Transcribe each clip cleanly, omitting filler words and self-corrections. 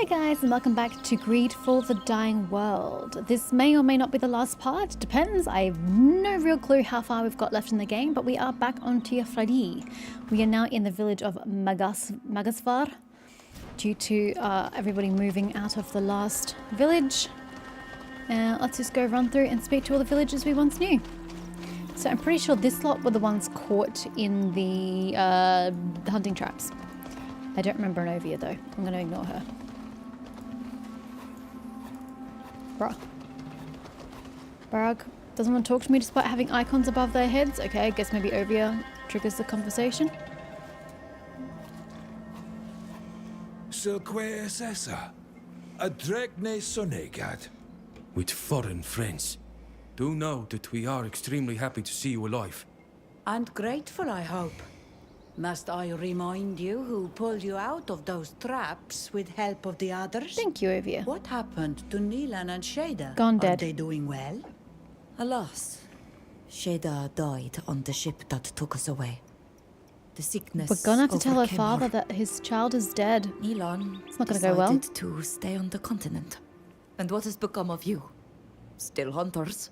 guys, and welcome back to GREEDFALL, the Dying World. This may or may not be the last part, depends. I have no real clue how far we've got left in the game, but we are back on Teer Fradee. We are now in the village of Magasvar, due to everybody moving out of the last village. Let's just go run through and speak to all the villagers we once knew. So I'm pretty sure this lot were the ones caught in the hunting traps. I don't remember Novia though. I'm going to ignore her. Bruh. Barag doesn't want to talk to me despite having icons above their heads. Okay, I guess maybe Ovia triggers the conversation. Silkwe Assessor, a Dregne Doneigad. With foreign friends. Do know that we are extremely happy to see you alive. And grateful, I hope. Must I remind you who pulled you out of those traps with help of the others? Thank you, Ovia. What happened to Nilan and Shada? Gone dead. Are they doing well? Alas, Shada died on the ship that took us away. The sickness. We're gonna have to tell her overcame father that his child is dead. Nilan It's not gonna go well. decided to stay on the continent. And what has become of you? Still hunters?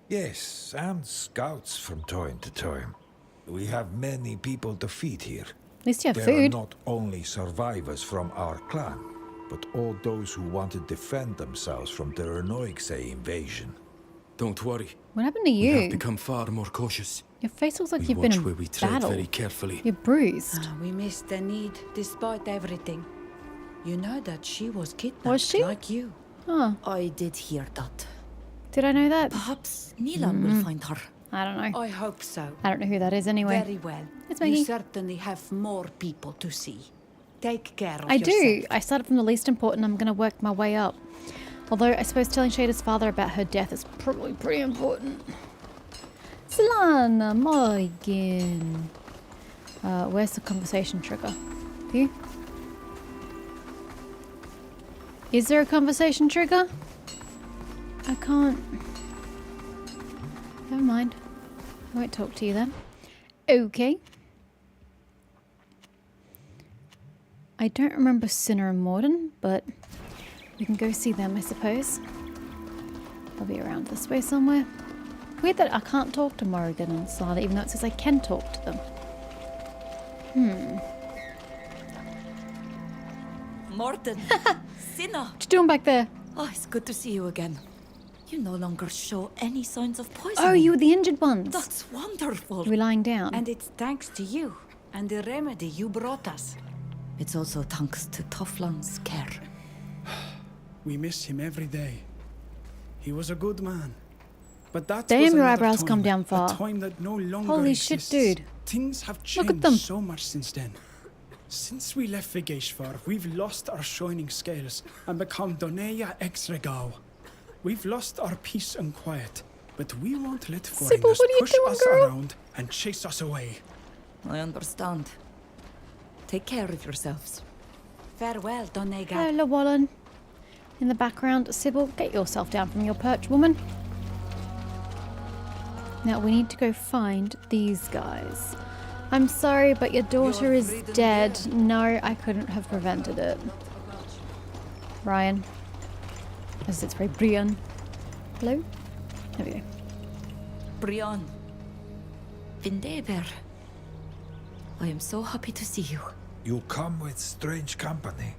Yes, and scouts from time to time. We have many people to feed here. At least you have There food. are not only survivors from our clan, but all those who want to defend themselves from the Gacene invasion. Don't worry. What happened to We have you? become far more cautious. Your face looks like We you've been watch in where we tread battle. very carefully. You're bruised. We missed the need despite everything. You know that she was kidnapped Was she? like you. Oh, I did hear that. did I know that? Perhaps Nilan will find her. I don't know. I hope so. I don't know who that is anyway. Very well. It's You Maggie. certainly have more people to see. Take care of I do. yourself. I started from the least important. I'm going to work my way up. Although I suppose telling Shada's father about her death is probably pretty important. Slana Morgan. Where's the conversation trigger? You? Is there a conversation trigger? I can't. Never mind. I won't talk to you then. Okay. I don't remember Sinner and Morden, but we can go see them, I suppose. They'll be around this way somewhere. Weird that I can't talk to Morrigan and Slada, even though it says I can talk to them. Morten! Sinna! What you doing back there? Oh, it's good to see you again. You no longer show any signs of poison. Oh, you were the injured ones. That's wonderful. You were lying down. And it's thanks to you and the remedy you brought us. It's also thanks to Tofflan's care. We miss him every day. He was a good man. But that Damn, was your another eyebrows time, come down a far. time that no longer Holy shit, exists. dude. Things have Look at changed them. so much since then. Since we left Vigeshvar, we've lost our shining scales and become Doneia Exregao. We've lost our peace and quiet, but we won't let Sybil, foreigners what are you push doing, us girl? around and chase us away. I understand. Take care of yourselves. Farewell, Doneigad. Hello, Wallen. In the background, Sybil, get yourself down from your perch, woman. Now, we need to go find these guys. I'm sorry, but your daughter is dead. No, I couldn't have prevented it. Ryan. As it's very Brian. Hello? There we go. Brian. Vindeber. I am so happy to see you. You come with strange company,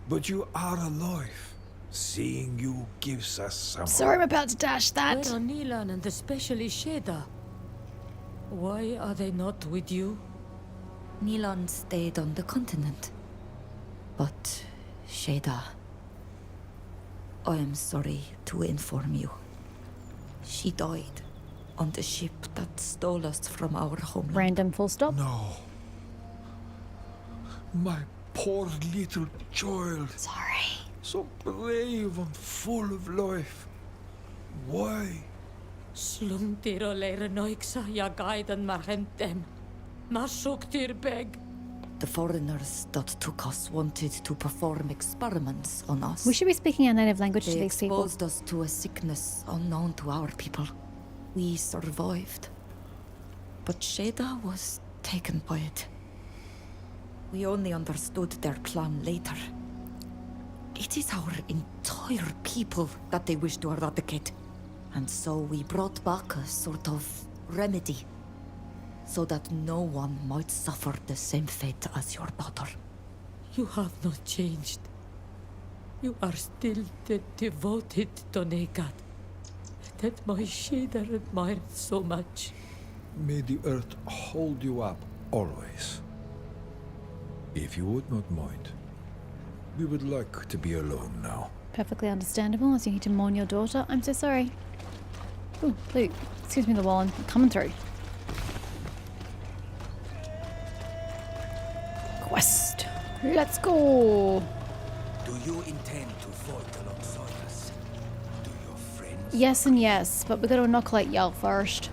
but you are alive. Seeing you gives us some Sorry, I'm about to dash Where that. are Nilan and especially Shada? Why are they not with you? Nilan stayed on the continent. But Shada, I am sorry to inform you. She died on the ship that stole us from our homeland. Random full stop. No. My poor little child. Sorry. So brave and full of life. Why? Slumtiro leire noixa ja gaidan margentem. Masuktir beg. The foreigners that took us wanted to perform experiments on us. We should be speaking our native language to They these people. exposed us to a sickness unknown to our people. We survived. But Shada was taken by it. We only understood their plan later. It is our entire people that they wish to eradicate. And so we brought back a sort of remedy, so that no one might suffer the same fate as your daughter. You have not changed. You are still the devoted doneigad that my shader admired so much. May the earth hold you up always. If you would not mind, we would like to be alone now. Perfectly understandable, as you need to mourn your daughter. I'm so sorry. Ooh, Luke. Excuse me, the Wallen. I'm coming through. Quest. Let's go. Do you intend to fight alongside us? Do your friends? Yes and yes, but we gotta inoculate y'all first.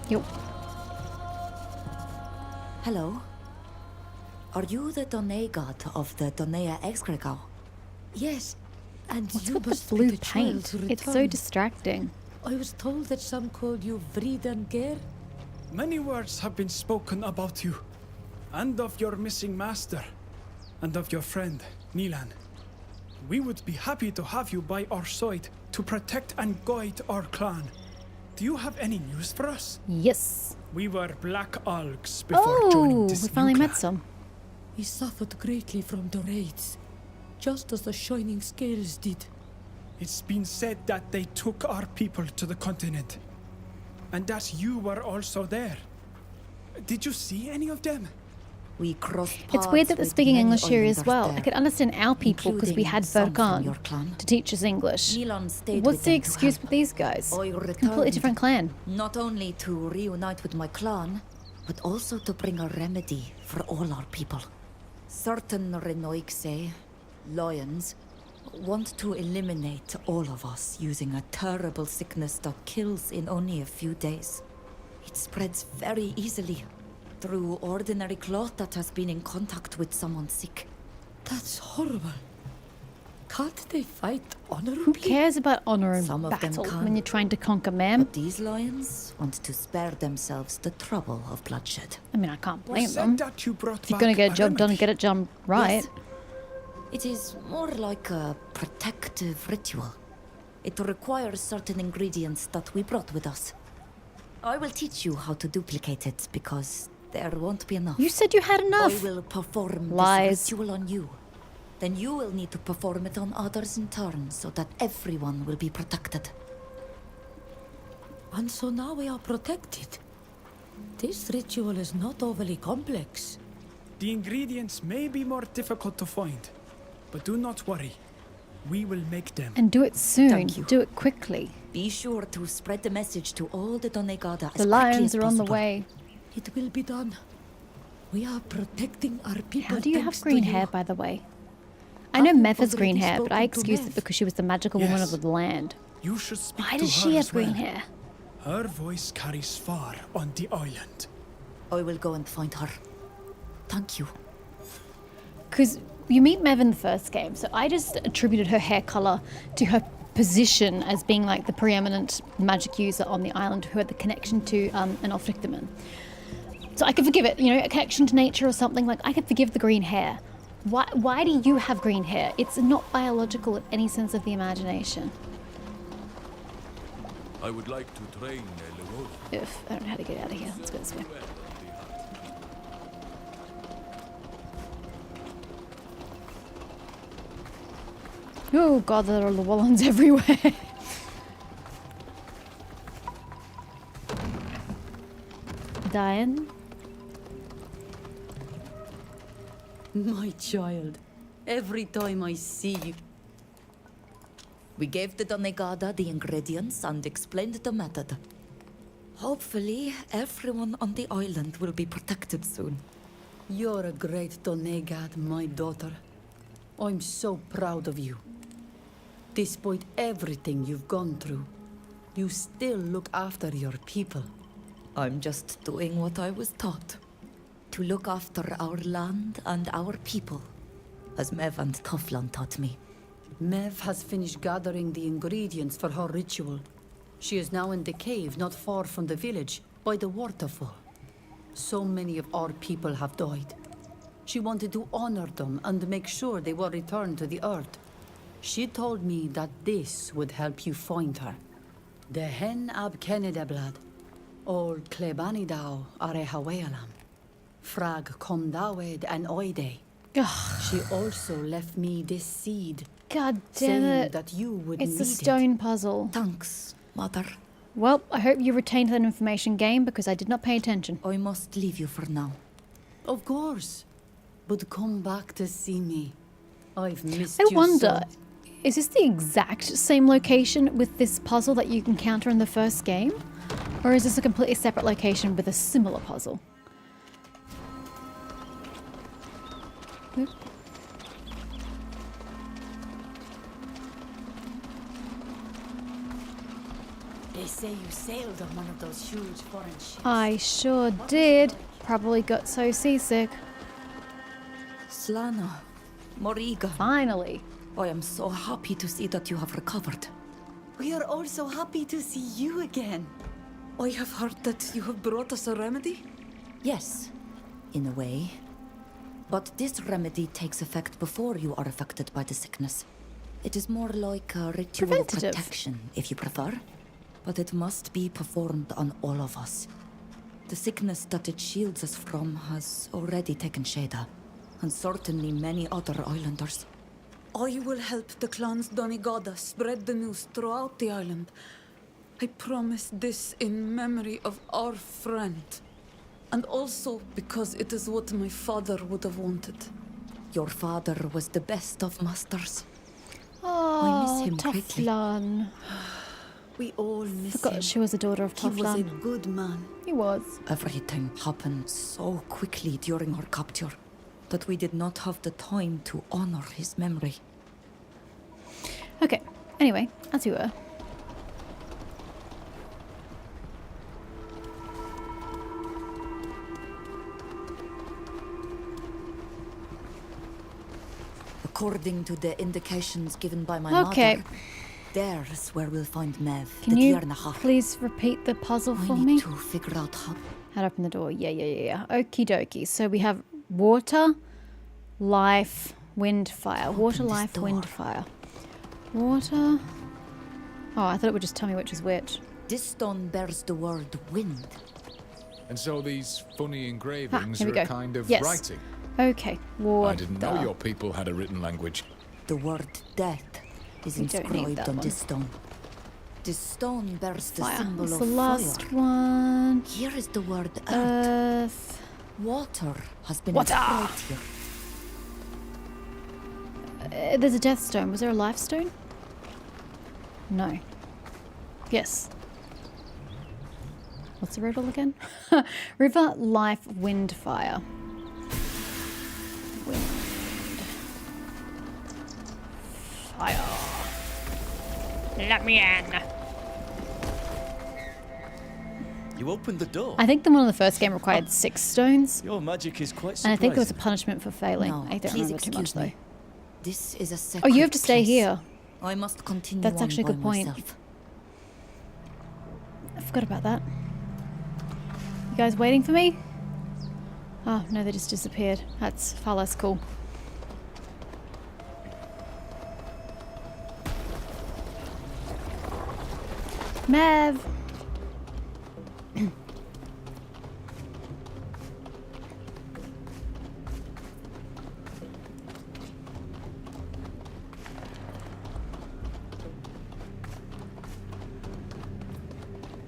Yo. Hello? Are you the doneigad of the Donea Exregao? Yes, and What's you with the must be blue the child paint? to It's so return. distracting. I was told that some called you Vreedanger. Many words have been spoken about you, and of your missing master, and of your friend, Nilan. We would be happy to have you by our side to protect and guide our clan. Do you have any news for us? Yes. We were Black Algs before joining Oh, this we new finally met clan. some. We suffered greatly from the raids, just as the Shining Scales did. It's been said that they took our people to the continent, and that you were also there. Did you see any of them? We crossed It's paths weird that they're with speaking many English here as islanders well. I there, could understand our people because we including had some from your Vergan clan. to teach us English. Nilan stayed What's with the them to excuse help. with these guys? I Completely returned, different clan. not only to reunite with my clan, but also to bring a remedy for all our people. Certain Renoigse, lions, want to eliminate all of us using a terrible sickness that kills in only a few days. It spreads very easily through ordinary cloth that has been in contact with someone sick. That's horrible. Can't they fight honorably? Who cares about honor and Some of them battle can. when you're trying to conquer man? But these lions want to spare themselves the trouble of bloodshed. I mean, I can't Was blame said them. that you brought If you're back gonna get a a job done, remedy. get it done right. Yes. It is more like a protective ritual. It requires certain ingredients that we brought with us. I will teach you how to duplicate it because there won't be enough. You said you had I enough. will perform Lies. this ritual on you. Then you will need to perform it on others in turn so that everyone will be protected. And so now we are protected. This ritual is not overly complex. The ingredients may be more difficult to find, but do not worry. We will make them. And do it soon. Thank you. Do it quickly. Be sure to spread the message to all the Doneigada as The quickly lions as are on the possible. way. It will be done. We are protecting our people. How do you have thanks to green you. hair, by the way? I know Have you Mev has green already hair, but I spoken to excused it Mev? because she was the magical woman Yes. of the land. You should speak Why to does her she as have green well. hair? Her voice carries far on the island. I will go and find her. Thank you. Because you meet Mev in the first game, so I just attributed her hair color to her position as being like the preeminent magic user on the island who had the connection to an Alfrictaman. So I could forgive it, you know, a connection to nature or something. Like, I could forgive the green hair. Why do you have green hair? It's not biological in any sense of the imagination. I would like to train Leroy. If I don't know how to get out of here. Let's go this way. Oh god, there are Llewellyns everywhere. Diane? My child, every time I see you, We gave the Doneigada the ingredients and explained the method. Hopefully, everyone on the island will be protected soon. you're a great doneigad, my daughter. I'm so proud of you. Despite everything you've gone through, you still look after your people. I'm just doing what I was taught. To look after our land and our people, as Mev and Toflan taught me. Mev has finished gathering the ingredients for her ritual. She is now in the cave not far from the village, by the waterfall. So many of our people have died. She wanted to honor them and make sure they were returned to the Earth. She told me that this would help you find her. The hen ab Kennedeblad, ol Klebanidao are Hawayalam. Frag Komdawed and Oide. Ugh, She also left me this seed, God damn saying it. that you would It's need a stone puzzle. Thanks, Mother. Well, I hope you retained that information, game, because I did not pay attention. I must leave you for now. it. Of course. But come back to see me. I've missed I you wonder, so. is this the exact same location with this puzzle that you encounter in the first game? Or is this a completely separate location with a similar puzzle? Oop. They say you sailed on one of those huge foreign ships. I sure did. Probably got so seasick. Slana, Moriga, Finally. I am so happy to see that you have recovered. We are all so happy to see you again. I have heard that you have brought us a remedy. Yes, in a way. But this remedy takes effect before you are affected by the sickness. It is more like a ritual Preventative. protection, if you prefer. But it must be performed on all of us. The sickness that it shields us from has already taken Sheda, and certainly many other islanders. I will help the clans Doneigad spread the news throughout the island. I promise this in memory of our friend. And also because it is what my father would have wanted. Your father was the best of masters. Oh, him greatly. Teflon. We all miss Forgot him. she was a daughter of He was a Teflon. good man. He was. Everything happened so quickly during our capture that we did not have the time to honor his memory. Okay, anyway, as you were. According to the indications given by my Okay. mother, there's where we'll find Mev, Can the you Teer Fradee. please repeat the puzzle I for need me? to figure out how. How to open the door. Yeah. Okie dokie. So we have water, life, wind, fire. Water, Open this life, door. wind, fire. Water. Oh, I thought it would just tell me which is which. This stone bears the word wind. And so these funny engravings here we are go. a kind of Yes. writing. Okay, water. I didn't know your people had a written language. The word death is We don't need inscribed that on one. this stone. This stone bears the Fire. symbol It's of the last fire. one. Here is the word earth. Earth. Water has been Water. inscribed here. There's a death stone. Was there a life stone? No. Yes. What's the riddle again? River, life, wind, fire. Wind. Fire. Let me in. You opened the door. I think the one in the first game required 6 stones. Your magic is quite And surprising. I think it was a punishment for failing. No, I don't please remember too much excuse though. me. This is a Oh, sacred you have to stay place. here. I must continue That's on actually a by good point. myself. I forgot about that. You guys waiting for me? Oh, no, they just disappeared. That's far less cool. Mev!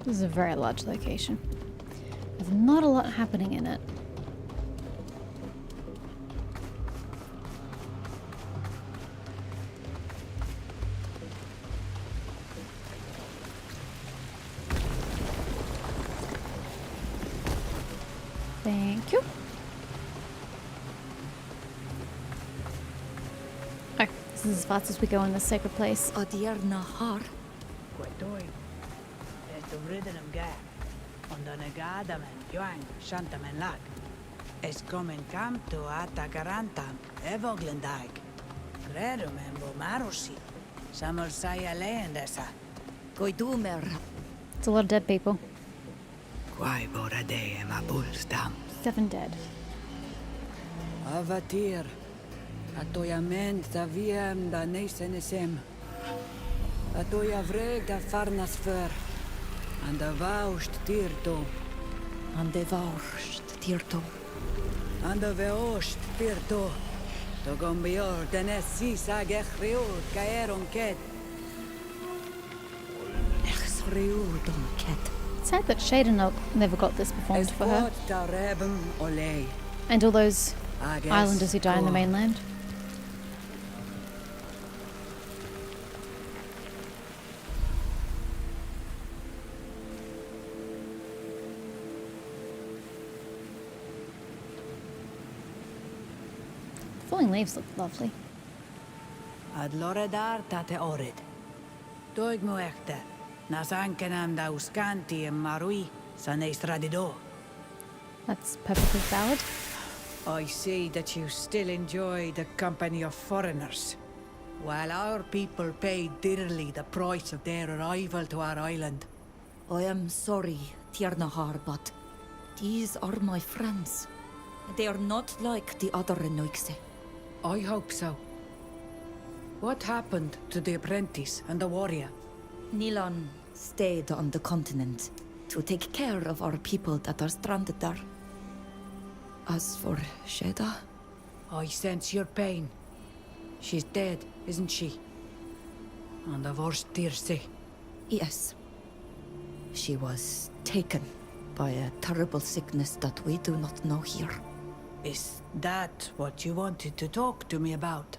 This is a very large location. There's not a lot happening in it. Thank you. Oh, this is as fast as we go in this sacred place. Adir Nahar. Quetoy. Esto ridden ga. On doneigad men joang shantamen lag. Es komen kam to atakarantam evoglendag. Gredum en bomarosi. Samol saya leendesa. Goidumer. It's a lot of dead people. Quai borade emabulstam. 7 dead. Avatir. Atoya ment da wiem da nesenesem. Atoya vreg da farnas för. And da vaust tirto. And de vaurst tirto. And da veost tirto. To gombior den sisa gechriut kaeron ket. Echsriud on ket. Sad that Sérène never got this performed for her. Da rebem olay. And all those Ages islanders who die in the go. mainland. Falling leaves look lovely. Ad loredar tate orid. Doig mo echte. Nas ankenam da uscanti en marui san estradido. That's perfectly valid. I see that you still enjoy the company of foreigners. While our people paid dearly the price of their arrival to our island. I am sorry, Teer Nahar, but these are my friends. They are not like the other Enoikse. I hope so. What happened to the apprentice and the warrior? Nilan stayed on the continent to take care of our people that are stranded there. As for Sheda, I sense your pain. She's dead, isn't she? And the worst Tirsi. yes, she was taken by a terrible sickness that we do not know here. Is that what you wanted to talk to me about?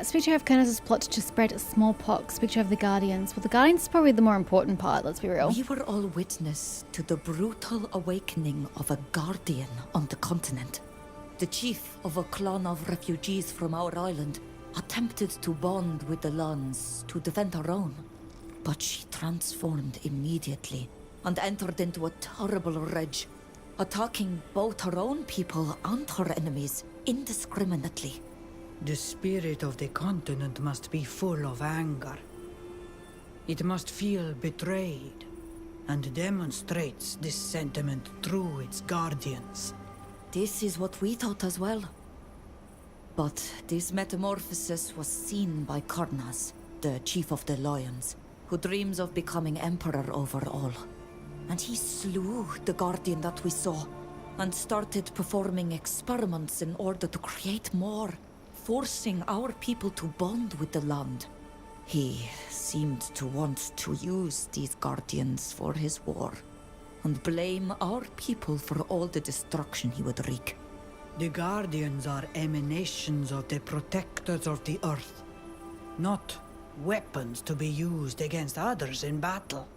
Speak to her of Canis' plot to spread smallpox. Speak to her of the Guardians. Well, the Guardians is probably the more important part, let's be real. We were all witness to the brutal awakening of a guardian on the continent. The chief of a clan of refugees from our island attempted to bond with the lands to defend her own. But she transformed immediately and entered into a terrible rage, attacking both her own people and her enemies indiscriminately. The spirit of the continent must be full of anger. It must feel betrayed, and demonstrates this sentiment through its guardians. This is what we thought as well. But this metamorphosis was seen by Karnas, the chief of the lions, who dreams of becoming emperor over all. And he slew the guardian that we saw, and started performing experiments in order to create more, forcing our people to bond with the land. He seemed to want to use these guardians for his war, and blame our people for all the destruction he would wreak. The guardians are emanations of the protectors of the earth, not weapons to be used against others in battle.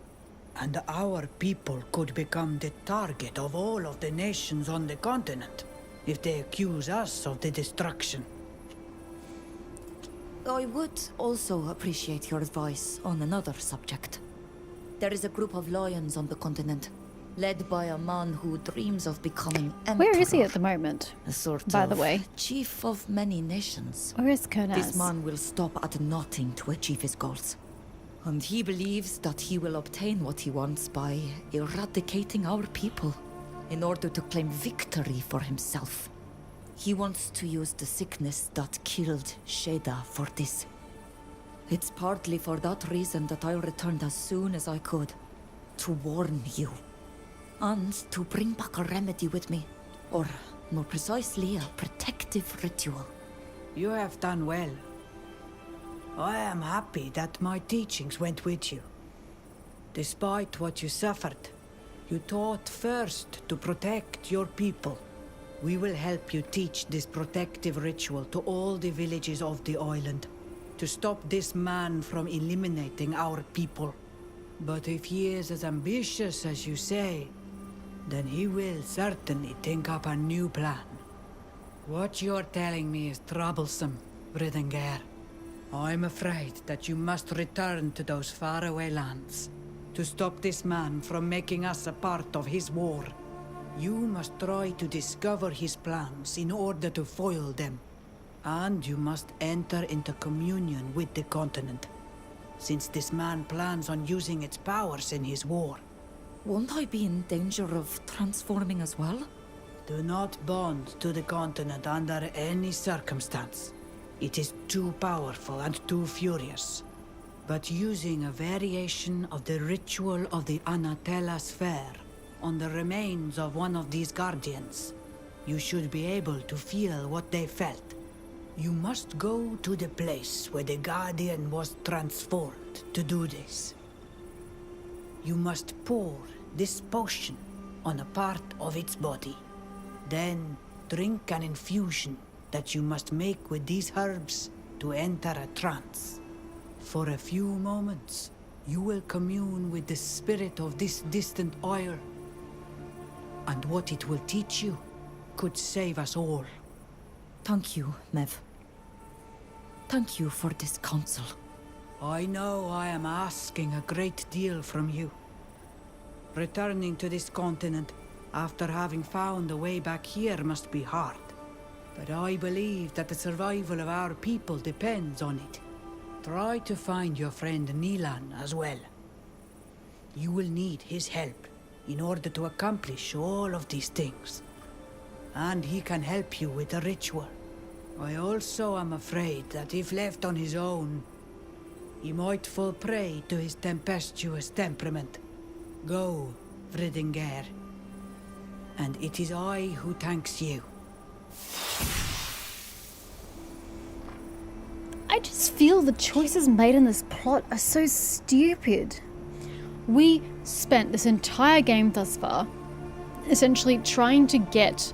And our people could become the target of all of the nations on the continent if they accuse us of the destruction. I would also appreciate your advice on another subject. There is a group of lions on the continent, led by a man who dreams of becoming emperor. Where is he at the moment? A sort by of the way? chief of many nations. Where is Canis? This man will stop at nothing to achieve his goals. And he believes that he will obtain what he wants by eradicating our people in order to claim victory for himself. He wants to use the sickness that killed Sheda for this. It's partly for that reason that I returned as soon as I could, to warn you. And to bring back a remedy with me, or more precisely, a protective ritual. You have done well. I am happy that my teachings went with you. Despite what you suffered, you taught first to protect your people. We will help you teach this protective ritual to all the villages of the island, to stop this man from eliminating our people. But if he is as ambitious as you say, then he will certainly think up a new plan. What you're telling me is troublesome, Bridengar. I'm afraid that you must return to those faraway lands to stop this man from making us a part of his war. You must try to discover his plans in order to foil them. And you must enter into communion with the continent, since this man plans on using its powers in his war. Won't I be in danger of transforming as well? Do not bond to the continent under any circumstance. It is too powerful and too furious. But using a variation of the ritual of the Anatella sphere on the remains of one of these guardians, you should be able to feel what they felt. You must go to the place where the guardian was transformed to do this. You must pour this potion on a part of its body. Then drink an infusion that you must make with these herbs to enter a trance. For a few moments, you will commune with the spirit of this distant oil. And what it will teach you could save us all. Thank you, Mev. Thank you for this counsel. I know I am asking a great deal from you. Returning to this continent after having found a way back here must be hard. But I believe that the survival of our people depends on it. Try to find your friend Nilan as well. You will need his help in order to accomplish all of these things. And he can help you with the ritual. I also am afraid that if left on his own, he might fall prey to his tempestuous temperament. Go, Vridinger. And it is I who thanks you. I just feel the choices made in this plot are so stupid. We spent this entire game thus far essentially trying to get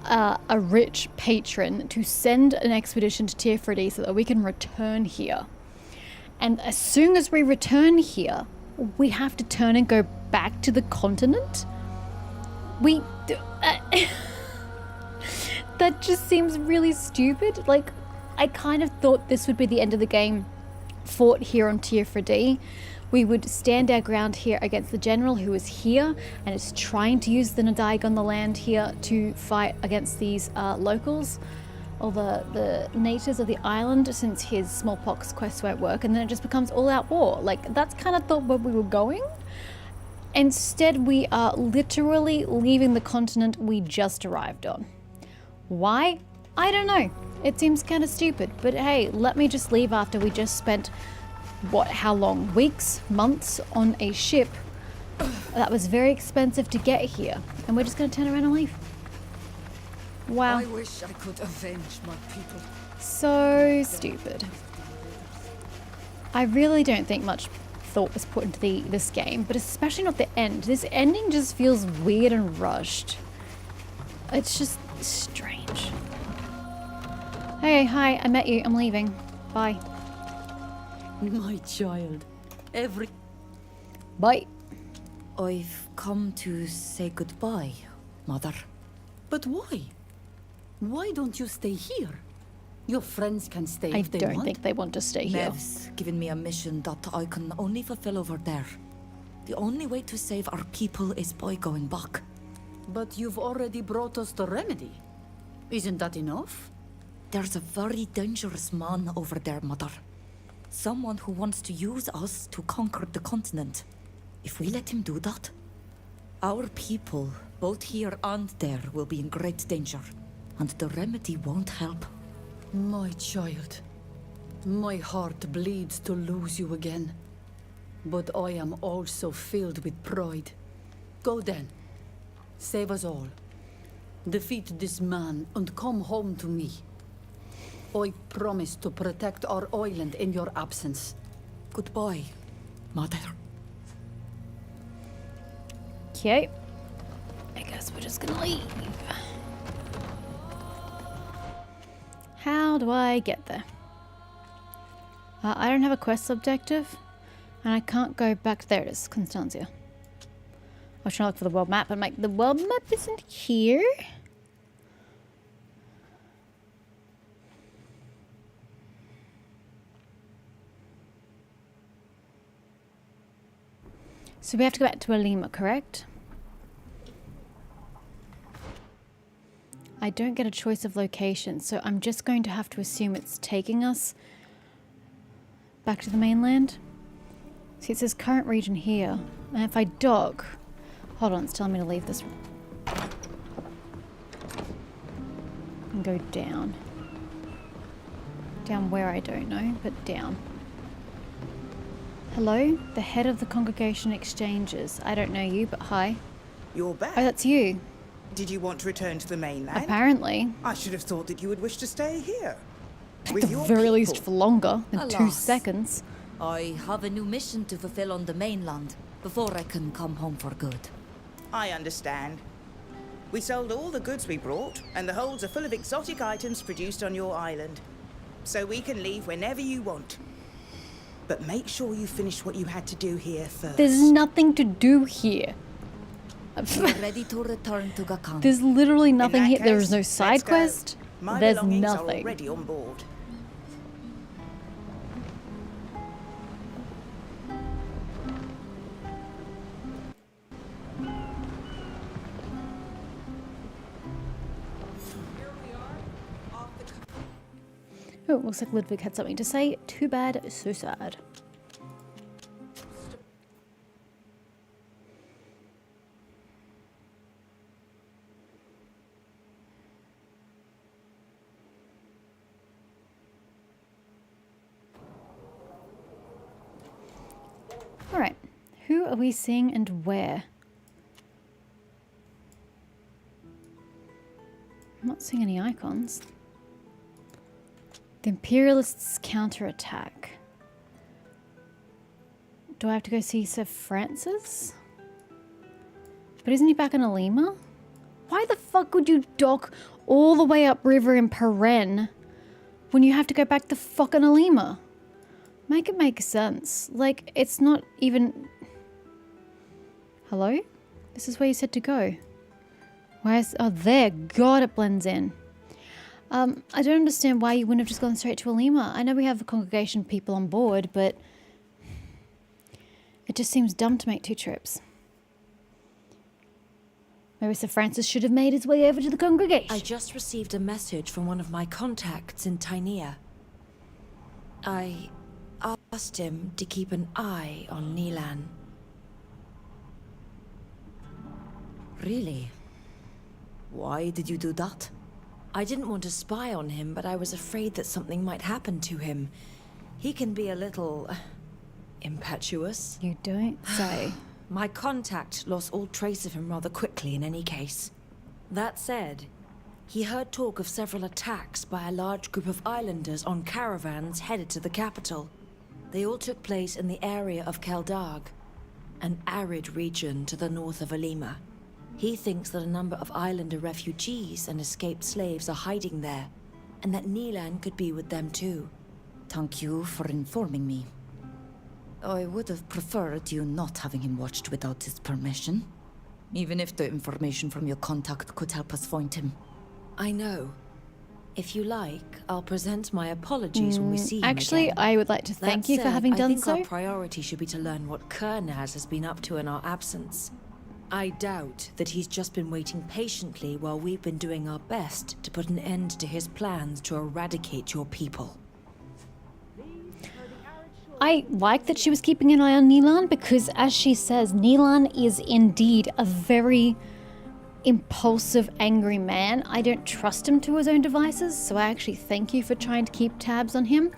a rich patron to send an expedition to Teer Fradee so that we can return here. And as soon as we return here, we have to turn and go back to the continent? That just seems really stupid. Like, I kind of thought this would be the end of the game fought here on Teer Fradee. We would stand our ground here against the general who is here and is trying to use the doneigad on the land here to fight against these locals or the natives of the island, since his smallpox quest won't work, and then it just becomes all-out war. Like, that's kind of thought where we were going. Instead, we are literally leaving the continent we just arrived on. Why? I don't know. It seems kind of stupid, but hey, let me just leave after we just spent, what, how long? Weeks? Months on a ship that was very expensive to get here, and we're just going to turn around and leave. Wow. I wish I could avenge my people. So stupid. I really don't think much thought was put into this game, but especially not the end. This ending just feels weird and rushed. It's just strange. Hey, hi, I met you. I'm leaving. Bye. My child, Bye. I've come to say goodbye, Mother. But why? Why don't you stay here? Your friends can stay I if they don't want. think they want to stay here. Mev's given me a mission that I can only fulfill over there. The only way to save our people is by going back. But you've already brought us the remedy. Isn't that enough? There's a very dangerous man over there, Mother. Someone who wants to use us to conquer the continent. If we let him do that, our people, both here and there, will be in great danger. And the remedy won't help. My child, my heart bleeds to lose you again. But I am also filled with pride. Go then. Save us all. Defeat this man and come home to me. I promise to protect our island in your absence. Goodbye, Mother. Okay. I guess we're just gonna leave. How do I get there? I don't have a quest objective, and I can't go back. There it is, Constancia. I was trying to look for the world map, but the world map isn't here. So we have to go back to Alima, correct? I don't get a choice of location, so I'm just going to have to assume it's taking us back to the mainland. See, it says current region here. And if I dock... Hold on, it's telling me to leave this. And go down. Down where I don't know, but down. Hello? The head of the congregation exchanges. I don't know you, but hi. You're back. Oh, that's you. Did you want to return to the mainland? Apparently. I should have thought that you would wish to stay here. At With the your very least people. for longer than 2 Alas. seconds. I have a new mission to fulfill on the mainland before I can come home for good. I understand. We sold all the goods we brought, and the holds are full of exotic items produced on your island. So we can leave whenever you want. But make sure you finish what you had to do here first. There's nothing to do here. We're ready to return to Gacene. There's literally In nothing that here. There case, is no let's side go. quest. My There's belongings are nothing. already on board. Oh, looks like Ludwig had something to say. Too bad, so sad. Alright, who are we seeing and where? I'm not seeing any icons. The Imperialists counterattack. Do I have to go see Sir Francis? But isn't he back in Alima? Why the fuck would you dock all the way upriver in Peren when you have to go back to fucking Alima? Make it make sense. Like, it's not even... Hello? This is where you said to go. Where's... Oh, there. God, it blends in. I don't understand why you wouldn't have just gone straight to Alima. I know we have a congregation of people on board, but... It just seems dumb to make 2 trips. Maybe Sir Francis should have made his way over to the congregation. I just received a message from one of my contacts in Tynea. I asked him to keep an eye on Nilan. Really? Why did you do that? I didn't want to spy on him, but I was afraid that something might happen to him. He can be a little... impetuous. You don't say. My contact lost all trace of him rather quickly in any case. That said, he heard talk of several attacks by a large group of islanders on caravans headed to the capital. They all took place in the area of Keldarg, an arid region to the north of Alima. He thinks that a number of islander refugees and escaped slaves are hiding there, and that Nilan could be with them too. Thank you for informing me. I would have preferred you not having him watched without his permission. Even if the information from your contact could help us find him. I know. If you like, I'll present my apologies when we see him Actually, again. I would like to thank you for having done I think so. our priority should be to learn what Kernaz has been up to in our absence. I doubt that he's just been waiting patiently while we've been doing our best to put an end to his plans to eradicate your people. I like that she was keeping an eye on Nilan because, as she says, Nilan is indeed a very impulsive, angry man. I don't trust him to his own devices, so I actually thank you for trying to keep tabs on him.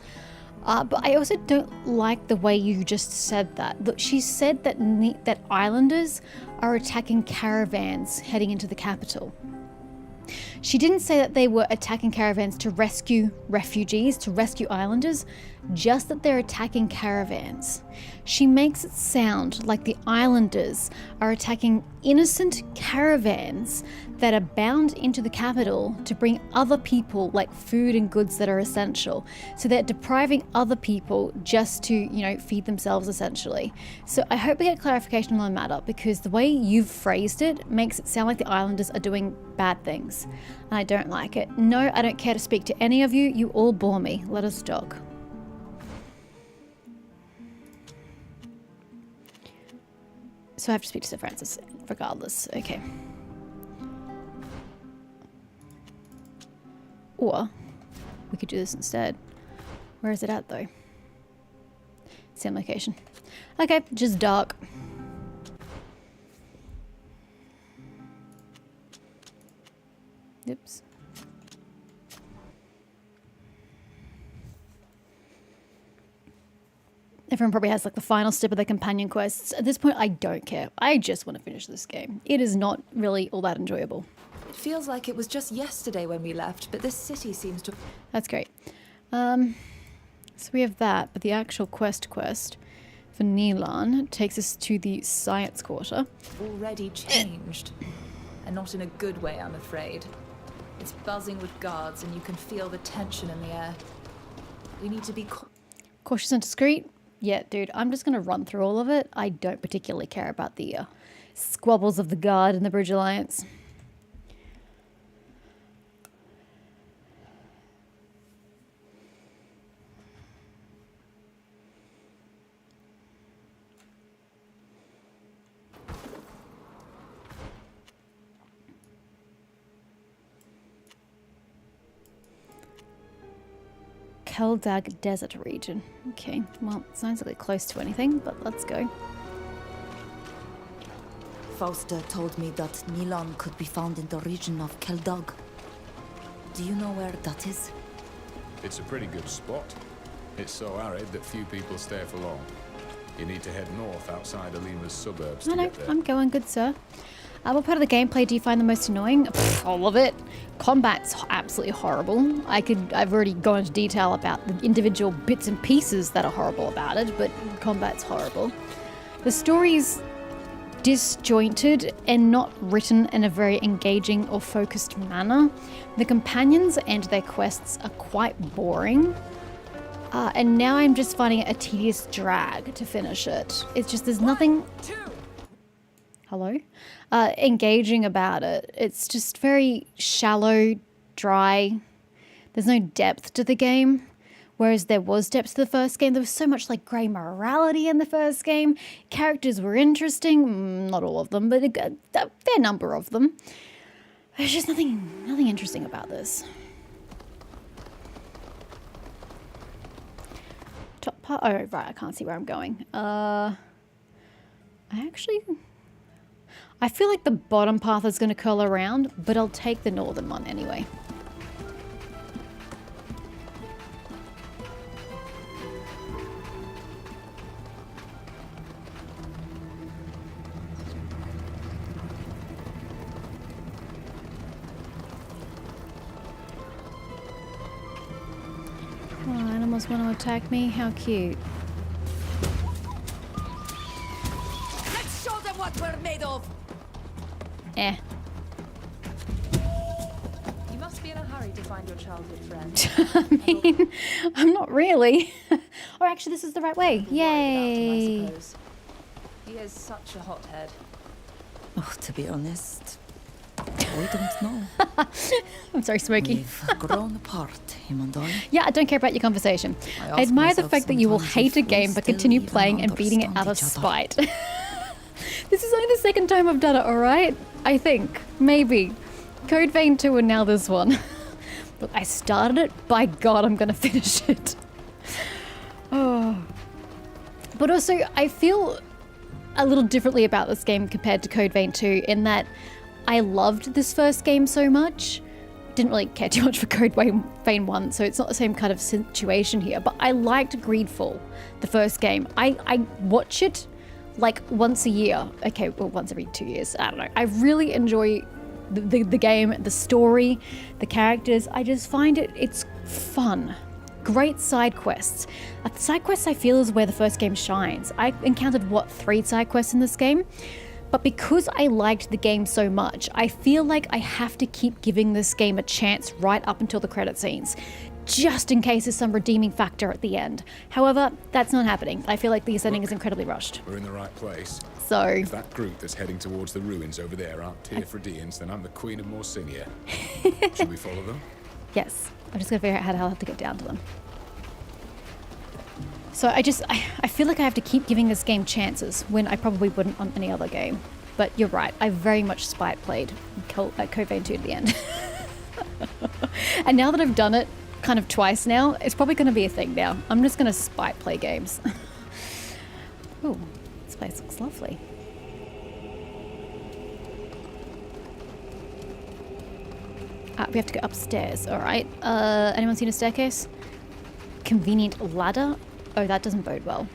But I also don't like the way you just said that. Look, she said that that islanders are attacking caravans heading into the capital. She didn't say that they were attacking caravans to rescue refugees, to rescue islanders, just that they're attacking caravans. She makes it sound like the islanders are attacking innocent caravans that are bound into the capital to bring other people like food and goods that are essential. So they're depriving other people just to, you know, feed themselves essentially. So I hope we get clarification on the matter because the way you've phrased it makes it sound like the islanders are doing bad things. And I don't like it. No, I don't care to speak to any of you. You all bore me. Let us talk. So I have to speak to Sir Francis regardless. Okay. Or we could do this instead. Where is it at though? Same location. Okay, just dark. Oops. Everyone probably has like the final step of their companion quests. At this point, I don't care. I just want to finish this game. It is not really all that enjoyable. It feels like it was just yesterday when we left, but this city seems to... That's great. So we have that, but the actual quest for Nilan takes us to the science quarter. already changed. And not in a good way, I'm afraid. It's buzzing with guards, and you can feel the tension in the air. We need to be Cautious and discreet. Yeah, dude, I'm just going to run through all of it. I don't particularly care about the squabbles of the guard and the Bridge Alliance. Keldag Desert region. Okay, well, sounds like close to anything, but let's go. Fausta told me that Nilan could be found in the region of Keldag. Do you know where that is? It's a pretty good spot. It's so arid that few people stay for long. You need to head north outside Alima's suburbs to No, get there. I'm going good, sir. What part of the gameplay do you find the most annoying? Pfft, all of it. Combat's absolutely horrible. I've already gone into detail about the individual bits and pieces that are horrible about it, but combat's horrible. The story's disjointed and not written in a very engaging or focused manner. The companions and their quests are quite boring. And now I'm just finding it a tedious drag to finish it. It's just, there's nothing... Hello? Engaging about it. It's just very shallow, dry. There's no depth to the game. Whereas there was depth to the first game. There was so much like grey morality in the first game. Characters were interesting. Not all of them, but a fair number of them. There's just nothing interesting about this. Top part. Oh, right. I can't see where I'm going. I feel like the bottom path is going to curl around, but I'll take the northern one anyway. Oh, animals want to attack me? How cute. Let's show them what we're made of! Eh. You must be in a hurry to find your childhood friend. I mean, I'm not really. Or actually, this is the right way. Yay! I suppose. He is such a hothead. Oh, to be honest, we don't know. I'm sorry, Smokey. We've grown apart, him and I. Yeah, I don't care about your conversation. I I admire the ask fact that you will myself hate a sometimes if game we but still continue even playing and beating it out of understand each spite. This is only the second time I've done it, alright? I think. Maybe. Code Vein 2 and now this one. Look, I started it. By God, I'm going to finish it. Oh. But also, I feel a little differently about this game compared to Code Vein 2 in that I loved this first game so much. Didn't really care too much for Code Vein 1, so it's not the same kind of situation here. But I liked GREEDFALL, the first game. I watch it like once a year. Okay, well, once every 2 years. I don't know. I really enjoy the game, the story, the characters. I just find it's fun. Great side quests. Side quests I feel is where the first game shines. I encountered, 3 side quests in this game? But because I liked the game so much, I feel like I have to keep giving this game a chance right up until the credit scenes, just in case there's some redeeming factor at the end. However, that's not happening. I feel like the ascending is incredibly rushed. We're in the right place. So... If that group that's heading towards the ruins over there aren't Teer Fradeans, then I'm the Queen of Morsinia. Should we follow them? Yes. I'm just gonna figure out how the hell I have to get down to them. So I feel like I have to keep giving this game chances when I probably wouldn't on any other game. But you're right, I very much spite played Code Vein 2 to the end. And now that I've done it kind of twice now, it's probably going to be a thing now. I'm just going to spite play games. Ooh, this place looks lovely. We have to go upstairs, alright. Anyone seen a staircase? Convenient ladder? Oh, that doesn't bode well.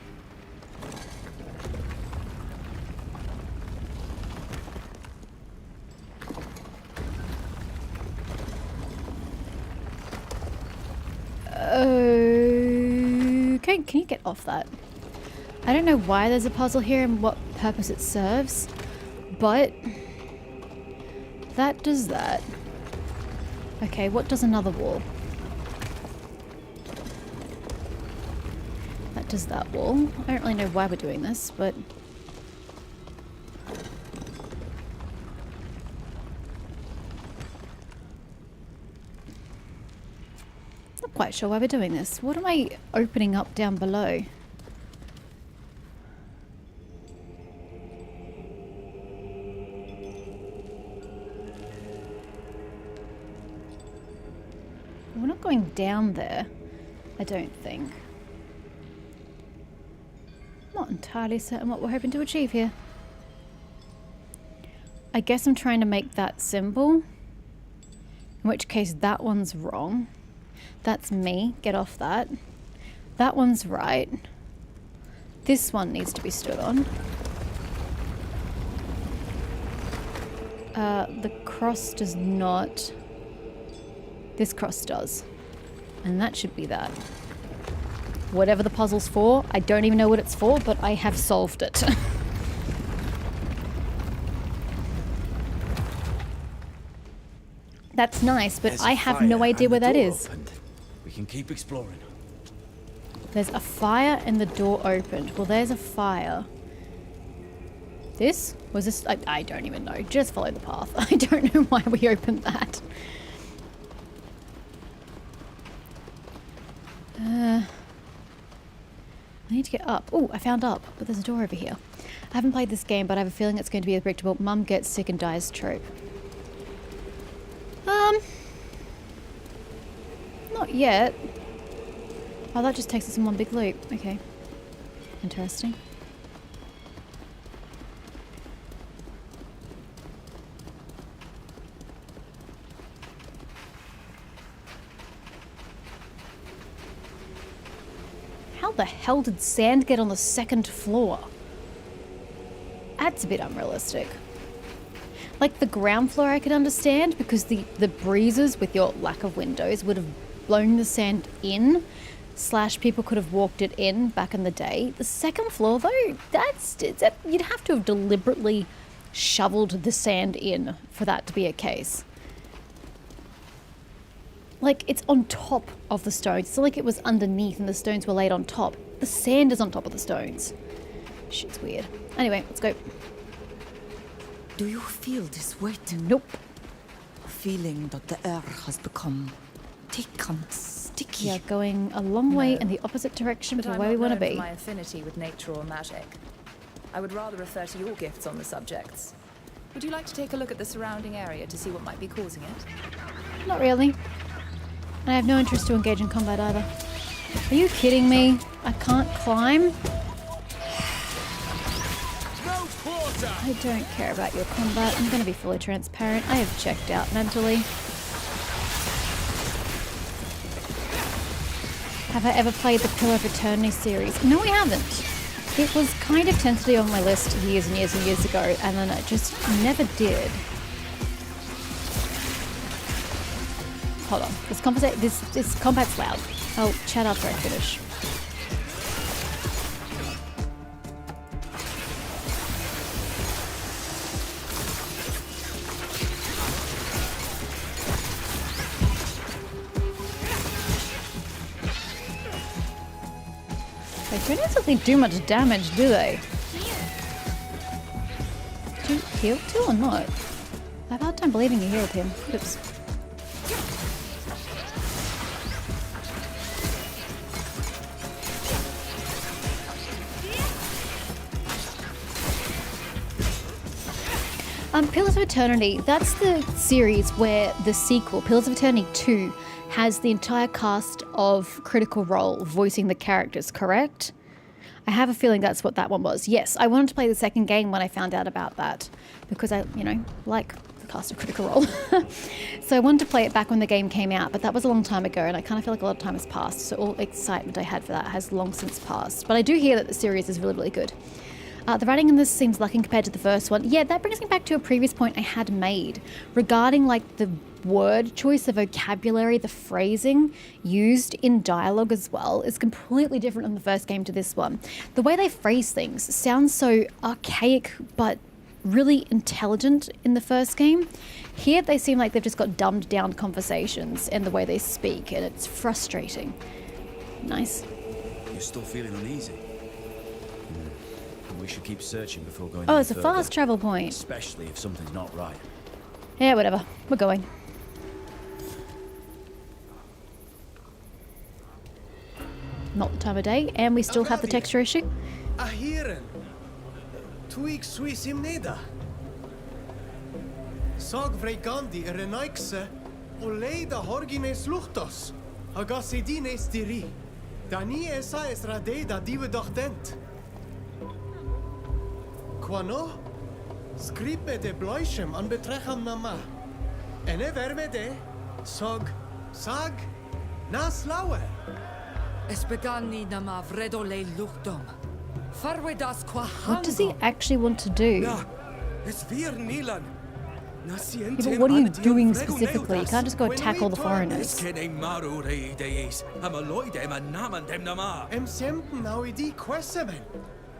Okay, can you get off that? I don't know why there's a puzzle here and what purpose it serves, but that does that. Okay, what does another wall? That does that wall. I don't really know why we're doing this, but... Not quite sure why we're doing this. What am I opening up down below? We're not going down there, I don't think. Not entirely certain what we're hoping to achieve here. I guess I'm trying to make that symbol. In which case that one's wrong. That's me. Get off that. That one's right. This one needs to be stood on. The cross does not. This cross does. And that should be that. Whatever the puzzle's for, I don't even know what it's for, but I have solved it. That's nice, but I have no idea where that is. We can keep exploring. There's a fire and the door opened. Well, there's a fire. This? Was this? I don't even know. Just follow the path. I don't know why we opened that. I need to get up. Oh, I found up, but there's a door over here. I haven't played this game, but I have a feeling it's going to be a predictable mum gets sick and dies trope. Not yet. Oh, that just takes us in one big loop. Okay. Interesting. How the hell did sand get on the second floor? That's a bit unrealistic. Like the ground floor I could understand because the breezes with your lack of windows would have blown the sand in, / people could have walked it in back in the day. The second floor though, you'd have to have deliberately shoveled the sand in for that to be a case. Like, it's on top of the stones. It's not like it was underneath and the stones were laid on top. The sand is on top of the stones. Shit's weird. Anyway, let's go. Do you feel this weight? Nope. A feeling that the air has become thick and sticky. Yeah, going a long way in the opposite direction But from I'm where we not want to known be. for my affinity with nature or magic. I would rather refer to your gifts on the subjects. Would you like to take a look at the surrounding area to see what might be causing it? Not really. And I have no interest to engage in combat either. Are you kidding me? I can't climb? I don't care about your combat. I'm going to be fully transparent. I have checked out mentally. Have I ever played the Pillar of Eternity series? No, I haven't. It was kind of tentatively on my list years and years and years ago, and then I just never did. Hold on. This combat's loud. I'll chat after I finish. They don't exactly do much damage, do they? Did you heal too or not? I have a hard time believing you healed him. Oops. Pillars of Eternity, that's the series where the sequel, Pillars of Eternity 2, has the entire cast of Critical Role voicing the characters, correct? I have a feeling that's what that one was. Yes, I wanted to play the second game when I found out about that because I, like the cast of Critical Role. So I wanted to play it back when the game came out, but that was a long time ago and I kind of feel like a lot of time has passed, so all excitement I had for that has long since passed. But I do hear that the series is really, really good. The writing in this seems lacking compared to the first one. Yeah, that brings me back to a previous point I had made regarding like the word choice, the vocabulary, the phrasing used in dialogue as well is completely different in the first game to this one. The way they phrase things sounds so archaic but really intelligent in the first game. Here they seem like they've just got dumbed down conversations and the way they speak, and it's frustrating. Nice. You're still feeling uneasy? We should keep searching before going Oh, any it's a further, fast travel point. especially if something's not right. Yeah, whatever. We're going. Not the time of day, and we still have the texture issue. Ahiren. Tuig Swiss im Neda. Sag Vregandi Renaikse, Oleida Horgines Luchtos, Agasidines Diri. Dani esa es Radeda dive dent. Quano? Scripe de Bloishem an Betrecham Nama. Ene vermede, Sag, Nas Laue. Espegani nama vredole luchtom. Farwedas qua What does he actually want to do? Es wir Nilan. Yeah, but what are you doing specifically? You can't just go attack all the foreigners. Em semten nauidi quesemen.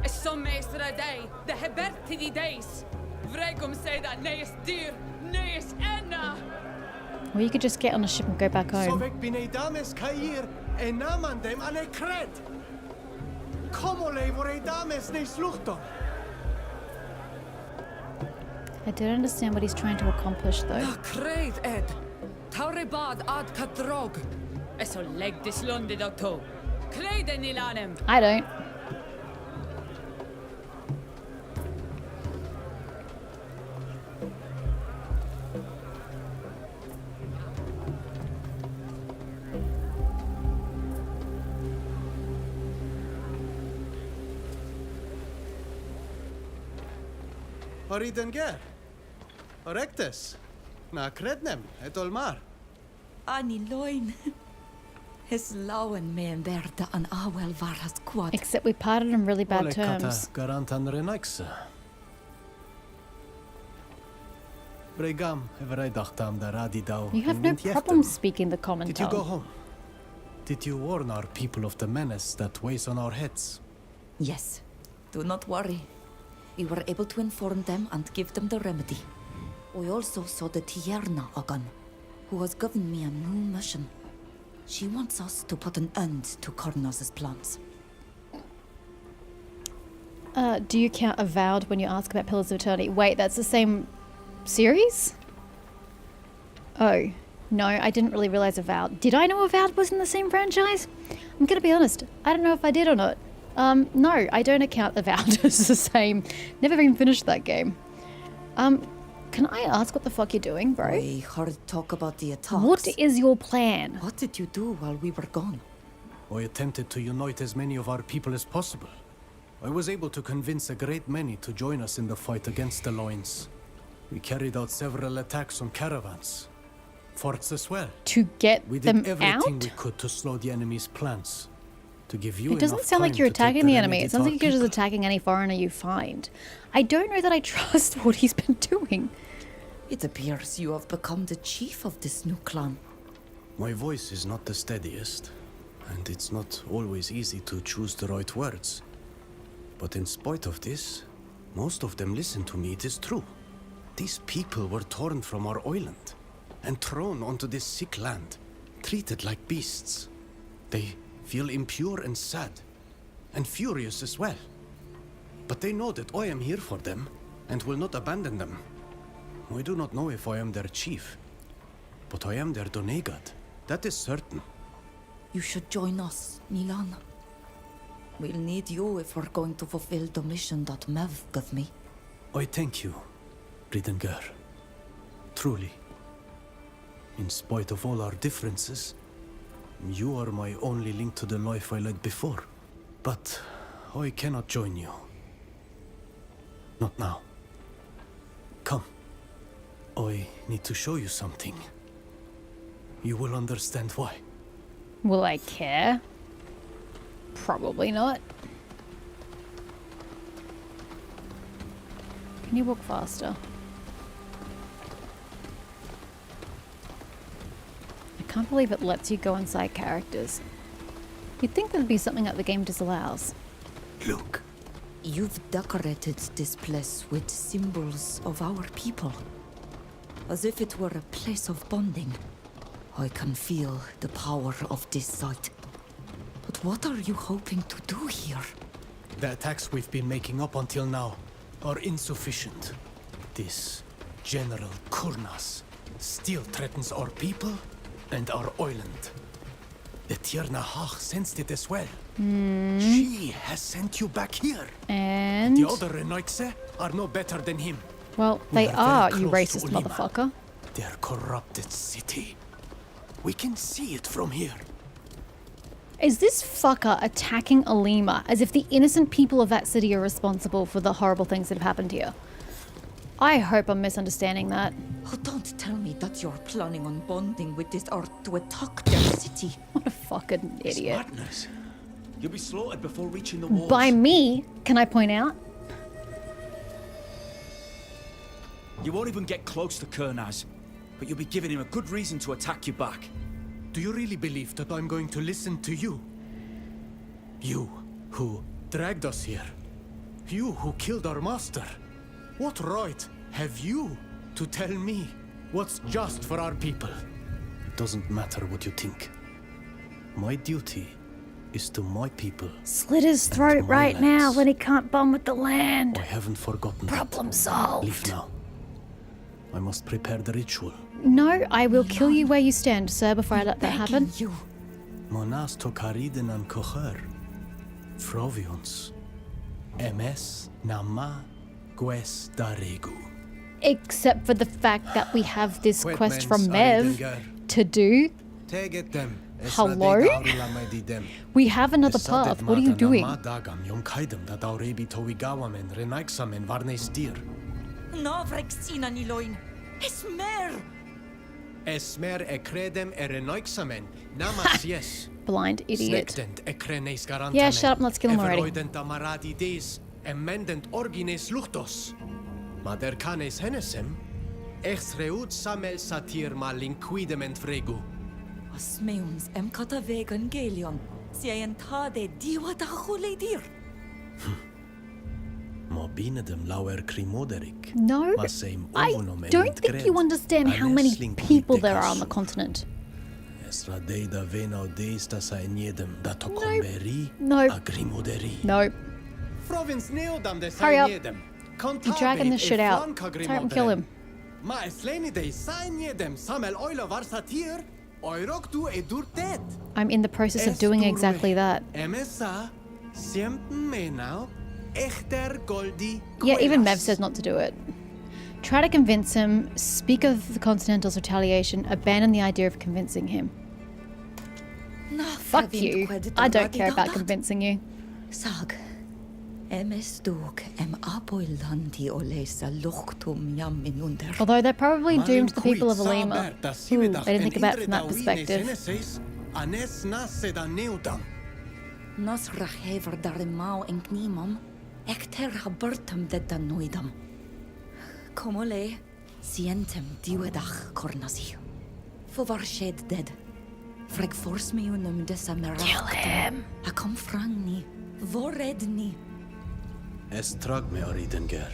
Som meester day, the heberti days. Vregum say that neis dear, neis enna. Or you could just get on a ship and go back home. Sovek bine dames kair, enamandem ane kred. Komole vore dames ne sluchton. I don't understand what he's trying to accomplish though. Kred ed. Taurebad ad kadrog. Eso leg dis lunde doctor. Klede nilanem. I don't. Horidenger. Orectus. Na krednem, et olmar. Ani loin. His lauen me en berda an awel varas quad. Except we parted on really bad terms. Garantan renaikse. Bregam, everydachtam da radidau. You have no problem speaking the common Did tongue. you go home? Did you warn our people of the menace that weighs on our heads? Yes. Do not worry. We were able to inform them and give them the remedy. We also saw the Tierna Ogan, who has given me a new mission. She wants us to put an end to Kornos' plans. Do you count Avowed when you ask about Pillars of Eternity? Wait, that's the same series? Oh, no, I didn't really realize Avowed. Did I know Avowed was in the same franchise? I'm gonna be honest, I don't know if I did or not. No, I don't account Avowed as the same. Never even finished that game. Can I ask what the fuck you're doing, bro? We heard talk about the attacks. What is your plan? What did you do while we were gone? I attempted to unite as many of our people as possible. I was able to convince a great many to join us in the fight against the Loins. We carried out several attacks on caravans. Forts as well. To get we them did everything out? we could to slow the enemy's plans. To give you It doesn't enough sound like time you're to take attacking the enemy. remedy It sounds to like our you're just people. attacking any foreigner you find. I don't know that I trust what he's been doing. It appears you have become the chief of this new clan. My voice is not the steadiest, and it's not always easy to choose the right words. But in spite of this, most of them listen to me, it is true. These people were torn from our island and thrown onto this sick land, treated like beasts. They feel impure and sad, and furious as well. But they know that I am here for them, and will not abandon them. I do not know if I am their chief, but I am their doneigad. That is certain. You should join us, Nilan. We'll need you if we're going to fulfill the mission that Mev gave me. I thank you, Ridengar. Truly. In spite of all our differences, you are my only link to the life I led before. But I cannot join you. Not now. Come. I need to show you something. You will understand why. Will I care? Probably not. Can you walk faster? I can't believe it lets you go inside characters. You'd think there'd be something that the game disallows. Look. You've decorated this place with symbols of our people. As if it were a place of bonding. I can feel the power of this site. But what are you hoping to do here? The attacks we've been making up until now are insufficient. This General Kurnas still threatens our people and our island. The Teer Fradee sensed it as well. She has sent you back here. And the other Renoixe are no better than him. well, they are, you racist motherfucker. Their corrupted city. We can see it from here. Is this fucker attacking Alima as if the innocent people of that city are responsible for the horrible things that have happened here? I hope I'm misunderstanding that. Oh, don't tell me that you're planning on bonding with this Earth to attack their city. What a fucking idiot. Madness. You'll be slaughtered before reaching the walls. By me, can I point out? You won't even get close to Kurnaz, but you'll be giving him a good reason to attack you back. Do you really believe that I'm going to listen to you? You, who dragged us here. You, who killed our master. What right have you to tell me what's just for our people? It doesn't matter what you think. My duty is to my people. Slit his throat right now when he can't bond with the land. I haven't forgotten. Problem solved. Leave now. I must prepare the ritual. No, I will kill you where you stand, sir, before I let that happen. Monas tokariden an kocher. Frovions. MS nama gues daregu. Except for the fact that we have this quest from Mev to do. Hello? We have another path. What are you doing? Navrexina niloin. Esmer. Esmer ekredem erenoixamen. Namas yes. Blind idiot. Snekdent ekrenes garantamen. Yeah, shut up and let's kill him already. Everoident amaradi des. Emendent orgines luchtos. Mader canes henesem. Exreut samel satir malinquidement fregu. Asmeuns emkata vegan gelion. Sien tade diwa da chuledir. No, I don't think you understand how many people there are on the continent. Nope. Hurry up. You're dragging this shit out. Hurry up and kill him. I'm in the process of doing exactly that. Yeah, even Mev says not to do it. Try to convince him, speak of the Continental's retaliation, abandon the idea of convincing him. Fuck you. I don't care about convincing you. Sag. Although they're probably doomed to the people of Alima. Ooh, I didn't think about it from that perspective. Nasrach hever darimau en knimam. Ekter habertum de danoidam. Komole, sientem diwedach kornasi. Fovar shed dead. Frek force me unum desamerach. Kill him. Akom frangni. Voredni. Estrag me aridenger.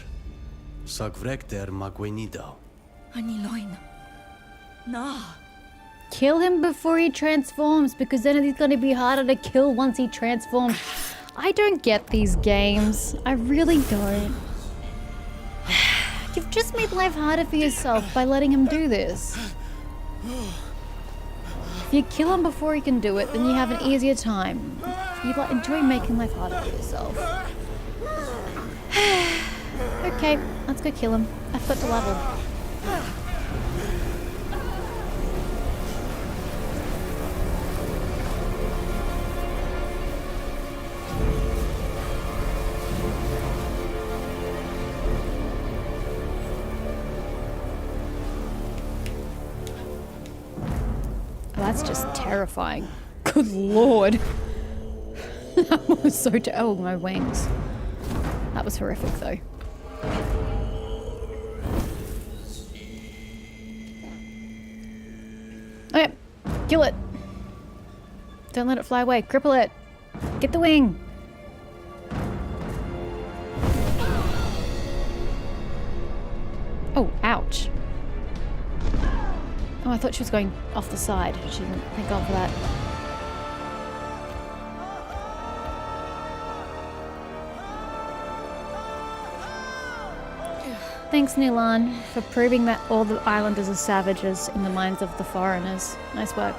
Sagvrek der magwenidau. Aniloin. Nah. Kill him before he transforms, because then he's going to be harder to kill once he transforms. I don't get these games. I really don't. You've just made life harder for yourself by letting him do this. If you kill him before he can do it, then you have an easier time. You enjoy making life harder for yourself. Okay, let's go kill him. I've got to level. That's just terrifying. Good lord. That was so oh, my wings. That was horrific though. Okay, kill it. Don't let it fly away. Cripple it. Get the wing. Oh, ouch. Oh, I thought she was going off the side. She didn't. Thank God for that. Thanks, Nilan, for proving that all the islanders are savages in the minds of the foreigners. Nice work.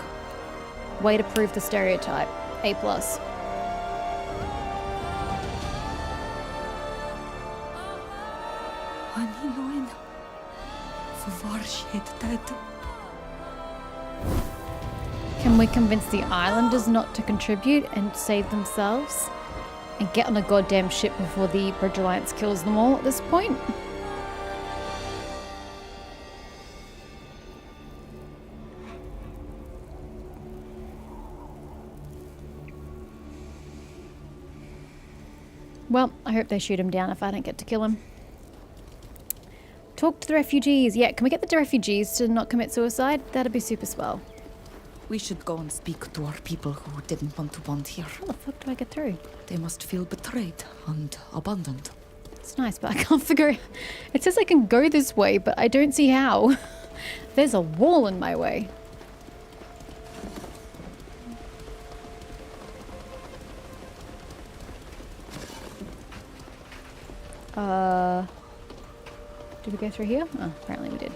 Way to prove the stereotype. A+. Can we convince the islanders not to contribute and save themselves? And get on a goddamn ship before the Bridge Alliance kills them all at this point? Well, I hope they shoot him down if I don't get to kill him. Talk to the refugees. Yeah, can we get the refugees to not commit suicide? That'd be super swell. We should go and speak to our people who didn't want to bond here. How the fuck do I get through? They must feel betrayed and abandoned. It's nice, but I can't figure it. It says I can go this way, but I don't see how. There's a wall in my way. Did we go through here? Oh, apparently we did.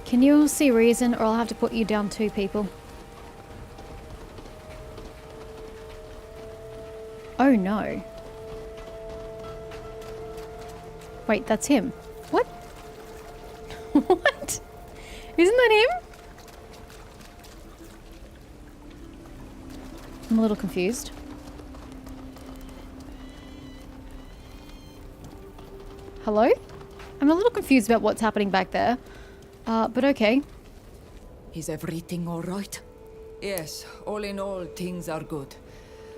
Can you all see reason, or I'll have to put you down too, people? Oh no. Wait, that's him. What? What? Isn't that him? I'm a little confused. Hello? I'm a little confused about what's happening back there. But okay. Is everything all right? Yes, all in all, things are good.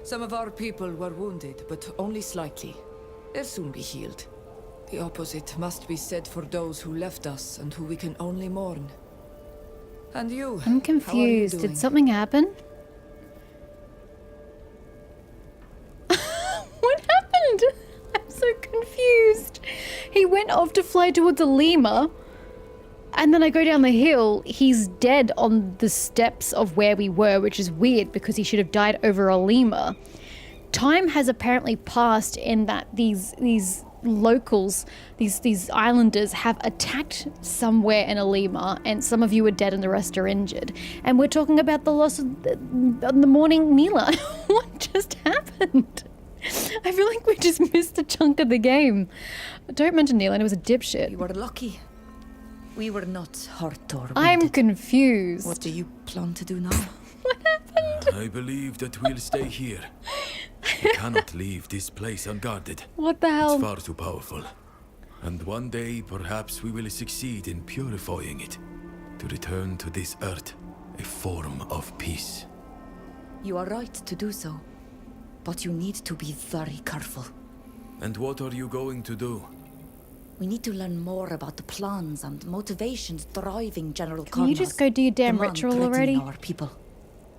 Some of our people were wounded, but only slightly. They'll soon be healed. The opposite must be said for those who left us and who we can only mourn. And you? I'm confused. Did something happen? What happened? I'm so confused. He went off to fly towards a lemur. And then I go down the hill, he's dead on the steps of where we were, which is weird because he should have died over a lemur. Time has apparently passed in that these locals, these islanders have attacked somewhere in a lemur, and some of you are dead and the rest are injured. And we're talking about the loss of the morning Mila. What just happened? I feel like we just missed a chunk of the game. Don't mention Neelan, it was a dipshit. You were lucky. We were not hurt or wounded. I'm confused. What do you plan to do now? What happened? I believe that we'll stay here. We cannot leave this place unguarded. What the hell? It's far too powerful. And one day, perhaps we will succeed in purifying it. To return to this earth, a form of peace. You are right to do so. But you need to be very careful. And what are you going to do? We need to learn more about the plans and motivations driving General Karnas. Can you just go do your damn ritual already? Our people.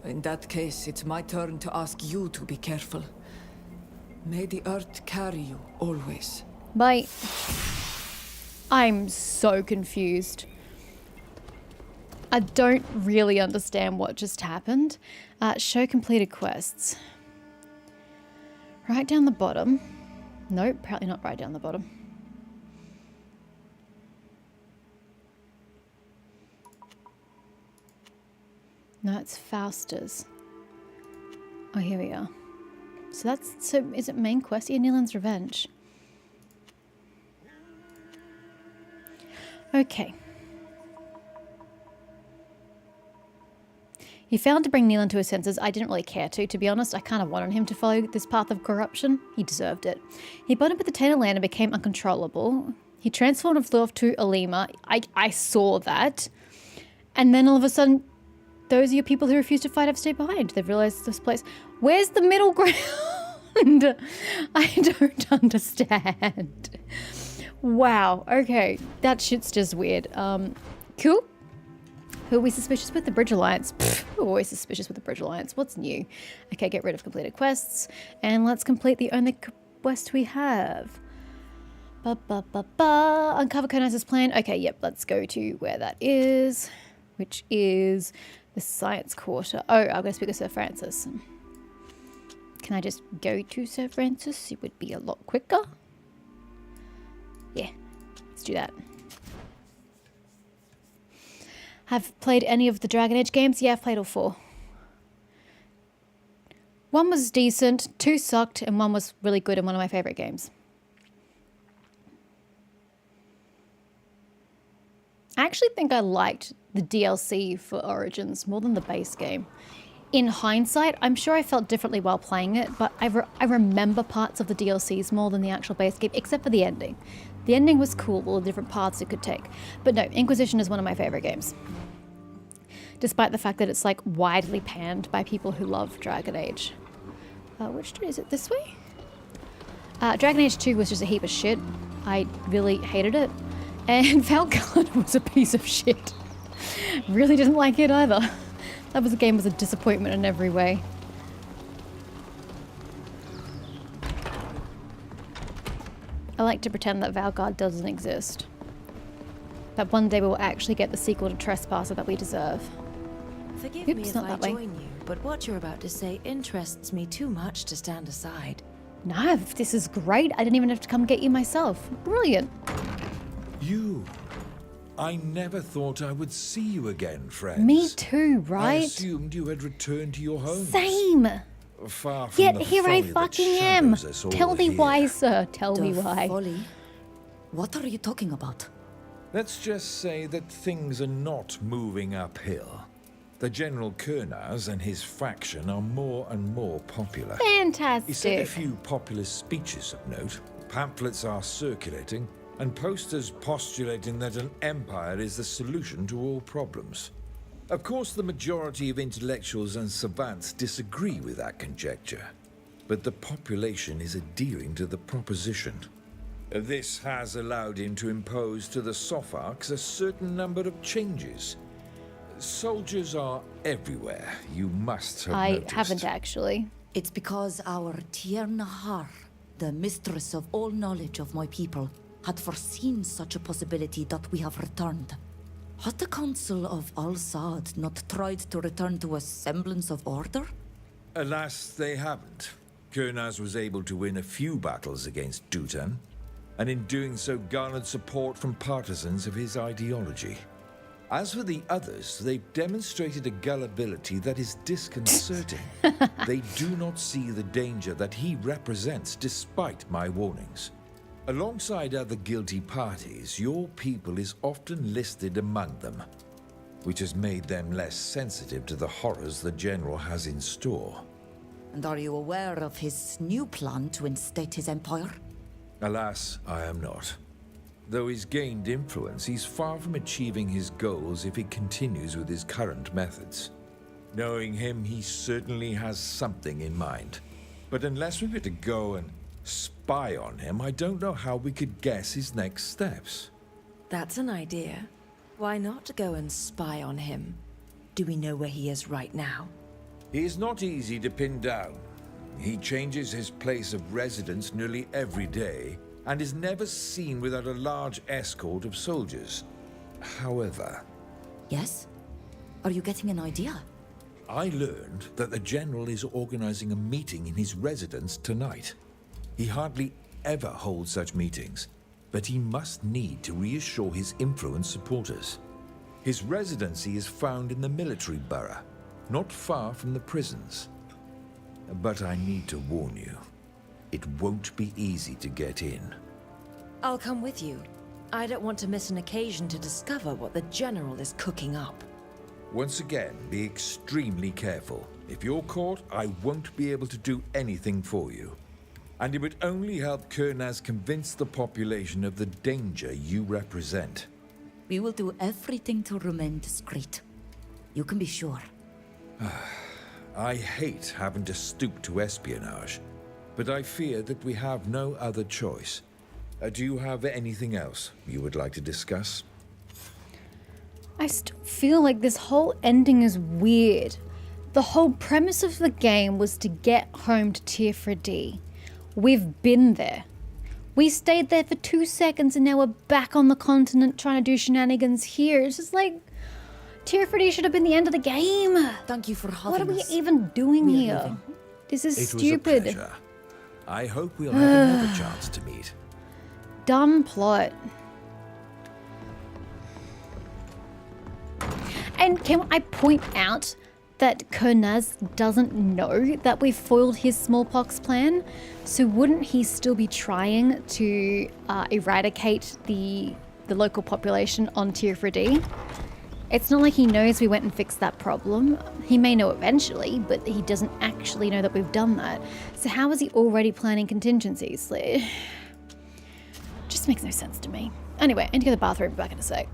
In that case, it's my turn to ask you to be careful. May the earth carry you, always. Bye. I'm so confused. I don't really understand what just happened. Show completed quests. Right down the bottom. Nope, apparently not right down the bottom. No, it's Faustus. Oh, here we are. So is it main quest? Yeah, Neelan's Revenge. Okay. He failed to bring Neelan to his senses. I didn't really care to be honest. I kind of wanted him to follow this path of corruption. He deserved it. He bonded with the Tainted Land and became uncontrollable. He transformed and flew off to Alima. I saw that. And then all of a sudden, those are your people who refuse to fight have stayed behind. They've realized this place. Where's the middle ground? I don't understand. Wow, okay. That shit's just weird. Cool. Who are we suspicious with? The Bridge Alliance. Pfft, we're always suspicious with the Bridge Alliance. What's new? Okay, get rid of completed quests. And let's complete the only quest we have. Uncover Konaz's plan. Okay, yep, let's go to where that is. Which is the Science Quarter. Oh, I'm going to speak to Sir Francis. Can I just go to Sir Francis? It would be a lot quicker. Yeah, let's do that. Have played any of the Dragon Age games? Yeah, I've played all 4. 1 was decent, 2 sucked, and 1 was really good and one of my favorite games. I actually think I liked the DLC for Origins more than the base game. In hindsight, I'm sure I felt differently while playing it, but I remember parts of the DLCs more than the actual base game, except for the ending. The ending was cool, all the different paths it could take. But no, Inquisition is one of my favorite games. Despite the fact that it's like widely panned by people who love Dragon Age. Which is it, this way? Dragon Age 2 was just a heap of shit. I really hated it. And Valgard was a piece of shit. Really didn't like it either. That was a game was a disappointment in every way. I like to pretend that Valgard doesn't exist. That one day we will actually get the sequel to Trespasser that we deserve. Forgive Oops, me if not I that way. join you, but what you're about to say interests me too much to stand aside. Nav, this is great. I didn't even have to come get you myself. Brilliant. You. I never thought I would see you again, friends. Me too, I right? assumed you had returned to your home. Same. Far from Yet the here I folly that fucking am. shadows us all Tell me here. why, sir. Tell me The why. folly? What are you talking about? Let's just say that things are not moving uphill. The General Kurnaz and his faction are more and more popular. He said a Fantastic. few populist speeches of note. Pamphlets are circulating, and posters postulating that an empire is the solution to all problems. Of course, the majority of intellectuals and savants disagree with that conjecture, but the population is adhering to the proposition. This has allowed him to impose to the Sopharks a certain number of changes. Soldiers are everywhere, you must have I noticed. haven't actually. It's because our Teer Nahar, the mistress of all knowledge of my people, had foreseen such a possibility that we have returned. Had the Council of Al-Saad not tried to return to a semblance of order? Alas, they haven't. Kurnaz was able to win a few battles against Dutan, and in doing so garnered support from partisans of his ideology. As for the others, they've demonstrated a gullibility that is disconcerting. They do not see the danger that he represents despite my warnings. Alongside other guilty parties, your people is often listed among them, which has made them less sensitive to the horrors the General has in store. And are you aware of his new plan to instate his empire? Alas, I am not. Though he's gained influence, he's far from achieving his goals if he continues with his current methods. Knowing him, he certainly has something in mind. But unless we were to go and spy on him, I don't know how we could guess his next steps. That's an idea. Why not go and spy on him? Do we know where he is right now? He is not easy to pin down. He changes his place of residence nearly every day, and is never seen without a large escort of soldiers. However... Yes? Are you getting an idea? I learned that the General is organizing a meeting in his residence tonight. He hardly ever holds such meetings, but he must need to reassure his influence supporters. His residency is found in the military borough, not far from the prisons. But I need to warn you. It won't be easy to get in. I'll come with you. I don't want to miss an occasion to discover what the General is cooking up. Once again, be extremely careful. If you're caught, I won't be able to do anything for you. And it would only help Kurnaz convince the population of the danger you represent. We will do everything to remain discreet. You can be sure. I hate having to stoop to espionage, but I fear that we have no other choice. Do you have anything else you would like to discuss? I still feel like this whole ending is weird. The whole premise of the game was to get home to Teer Fradee. We've been there. We stayed there for 2 seconds and now we're back on the continent trying to do shenanigans here. It's just like, Teer Fradee should have been the end of the game. Thank you for having What are we us. even doing We are here? leaving. This is It stupid. was a pleasure. I hope we'll have another chance to meet. Dumb plot. And can I point out that Kernaz doesn't know that we've foiled his smallpox plan? So wouldn't he still be trying to eradicate the local population on Teer Fradee? It's not like he knows we went and fixed that problem. He may know eventually, but he doesn't actually know that we've done that. So how is he already planning contingencies? Just makes no sense to me. Anyway, I need to go to the bathroom. Back in a sec.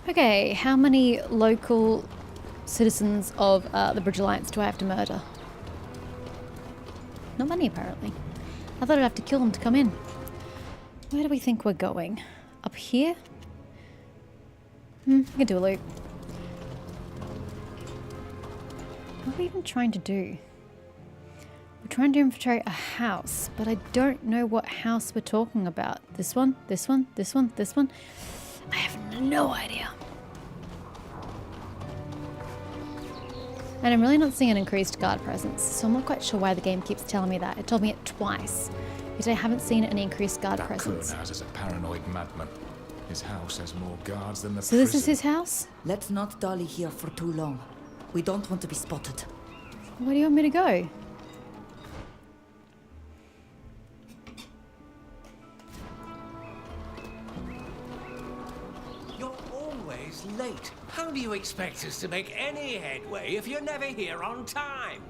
Okay, how many local citizens of the Bridge Alliance do I have to murder? Not many, apparently. I thought I'd have to kill them to come in. Where do we think we're going? Up here? I can do a loop. What are we even trying to do? We're trying to infiltrate a house, but I don't know what house we're talking about. This one? This one? This one? This one? I have no idea. And I'm really not seeing an increased guard presence, so I'm not quite sure why the game keeps telling me that. It told me it twice, yet I haven't seen an increased guard presence. Kurnaz is a paranoid madman. His house has more guards than the So this is his house? Let's not dally here for too long. We don't want to be spotted. Where do you want me to go? You're always late. How do you expect us to make any headway if you're never here on time?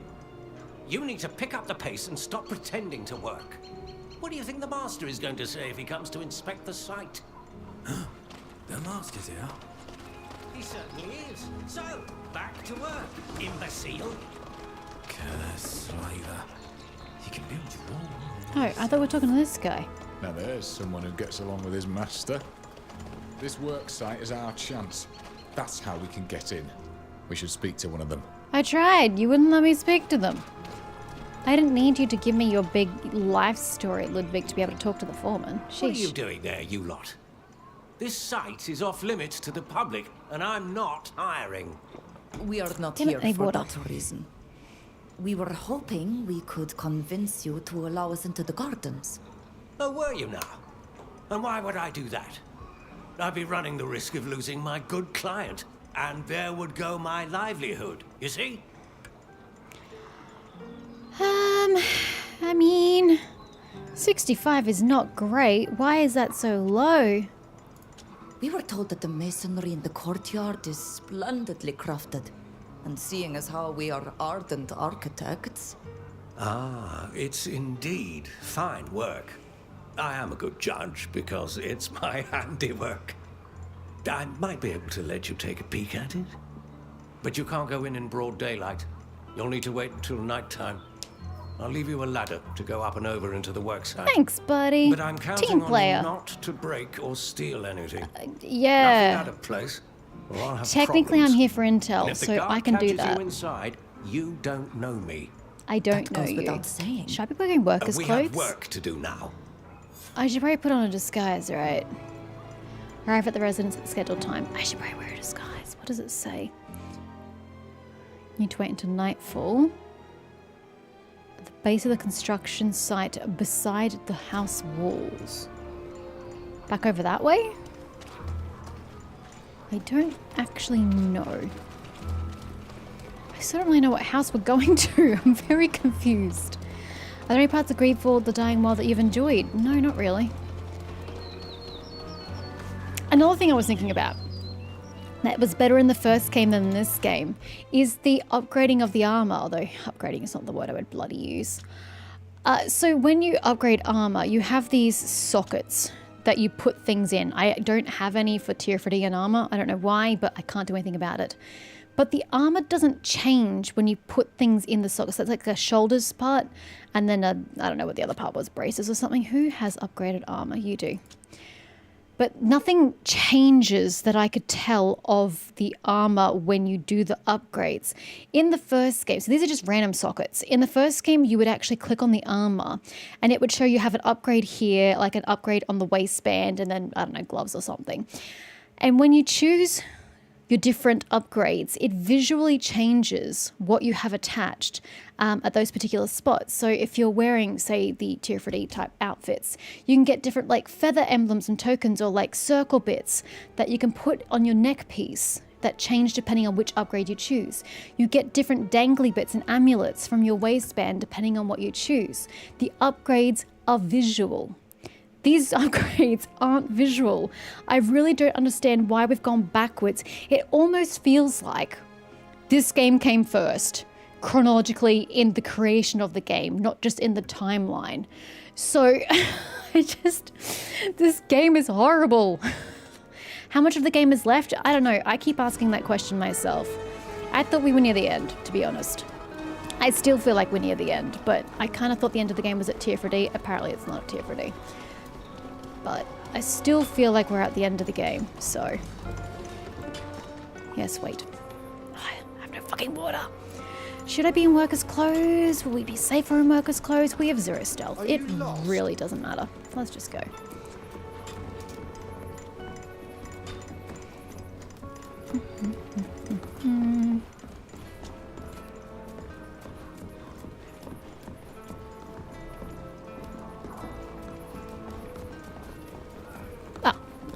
You need to pick up the pace and stop pretending to work. What do you think the Master is going to say if he comes to inspect the site? The Master's here. He certainly is. So, back to work, imbecile. Curse Rider. He can build you all. Oh, I thought we were talking to this guy. Now there's someone who gets along with his master. This work site is our chance. That's how we can get in. We should speak to one of them. I tried. You wouldn't let me speak to them. I didn't need you to give me your big life story, Ludwig, to be able to talk to the foreman. Sheesh. What are you doing there, you lot? This site is off limits to the public, and I'm not hiring. We are not Damn it, here I need for water. that reason. We were hoping we could convince you to allow us into the gardens. Oh, were you now? And why would I do that? I'd be running the risk of losing my good client, and there would go my livelihood, you see? I mean, 65 is not great. Why is that so low? We were told that the masonry in the courtyard is splendidly crafted. And seeing as how we are ardent architects... Ah, it's indeed fine work. I am a good judge because it's my handiwork. I might be able to let you take a peek at it. But you can't go in broad daylight. You'll need to wait until nighttime. I'll leave you a ladder to go up and over into the worksite. Thanks, buddy. But I'm counting Team on player. you not to break or steal anything. Yeah. Nothing out of place, or I'll have Technically, problems. I'm here for And intel, if the so guard I can do catches that. you inside, you don't know me. I don't That know goes you. without saying. Should I be wearing workers' We clothes? have work to do now. I should probably put on a disguise, right? Arrive at the residence at the scheduled time. I should probably wear a disguise. What does it say? Need to wait until nightfall. At the base of the construction site beside the house walls. Back over that way? I don't actually know. I still don't really know what house we're going to. I'm very confused. Are there any parts of Greedfall, the dying world, that you've enjoyed? No, not really. Another thing I was thinking about that was better in the first game than in this game is the upgrading of the armor, although upgrading is not the word I would bloody use. So when you upgrade armor, you have these sockets that you put things in. I don't have any for Teer Fradee and armor. I don't know why, but I can't do anything about it. But the armor doesn't change when you put things in the sockets. That's like a shoulders part, and then I don't know what the other part was, braces or something. Who has upgraded armor? You do. But nothing changes that I could tell of the armor when you do the upgrades. In the first game, so these are just random sockets. In the first game, you would actually click on the armor and it would show you have an upgrade here, like an upgrade on the waistband and then, I don't know, gloves or something. And when you choose your different upgrades, it visually changes what you have attached at those particular spots. So if you're wearing, say, the Teer Fradee type outfits, you can get different like feather emblems and tokens or like circle bits that you can put on your neck piece that change depending on which upgrade you choose. You get different dangly bits and amulets from your waistband depending on what you choose. The upgrades are visual. These upgrades aren't visual. I really don't understand why we've gone backwards. It almost feels like this game came first, chronologically in the creation of the game, not just in the timeline. So, this game is horrible. How much of the game is left? I don't know. I keep asking that question myself. I thought we were near the end, to be honest. I still feel like we're near the end, but I kind of thought the end of the game was at Teer Fradee. Apparently it's not at Teer Fradee. But I still feel like we're at the end of the game, so... Yes, wait. I have no fucking water. Should I be in workers' clothes? Will we be safer in workers' clothes? We have 0 stealth. It really doesn't matter. Let's just go.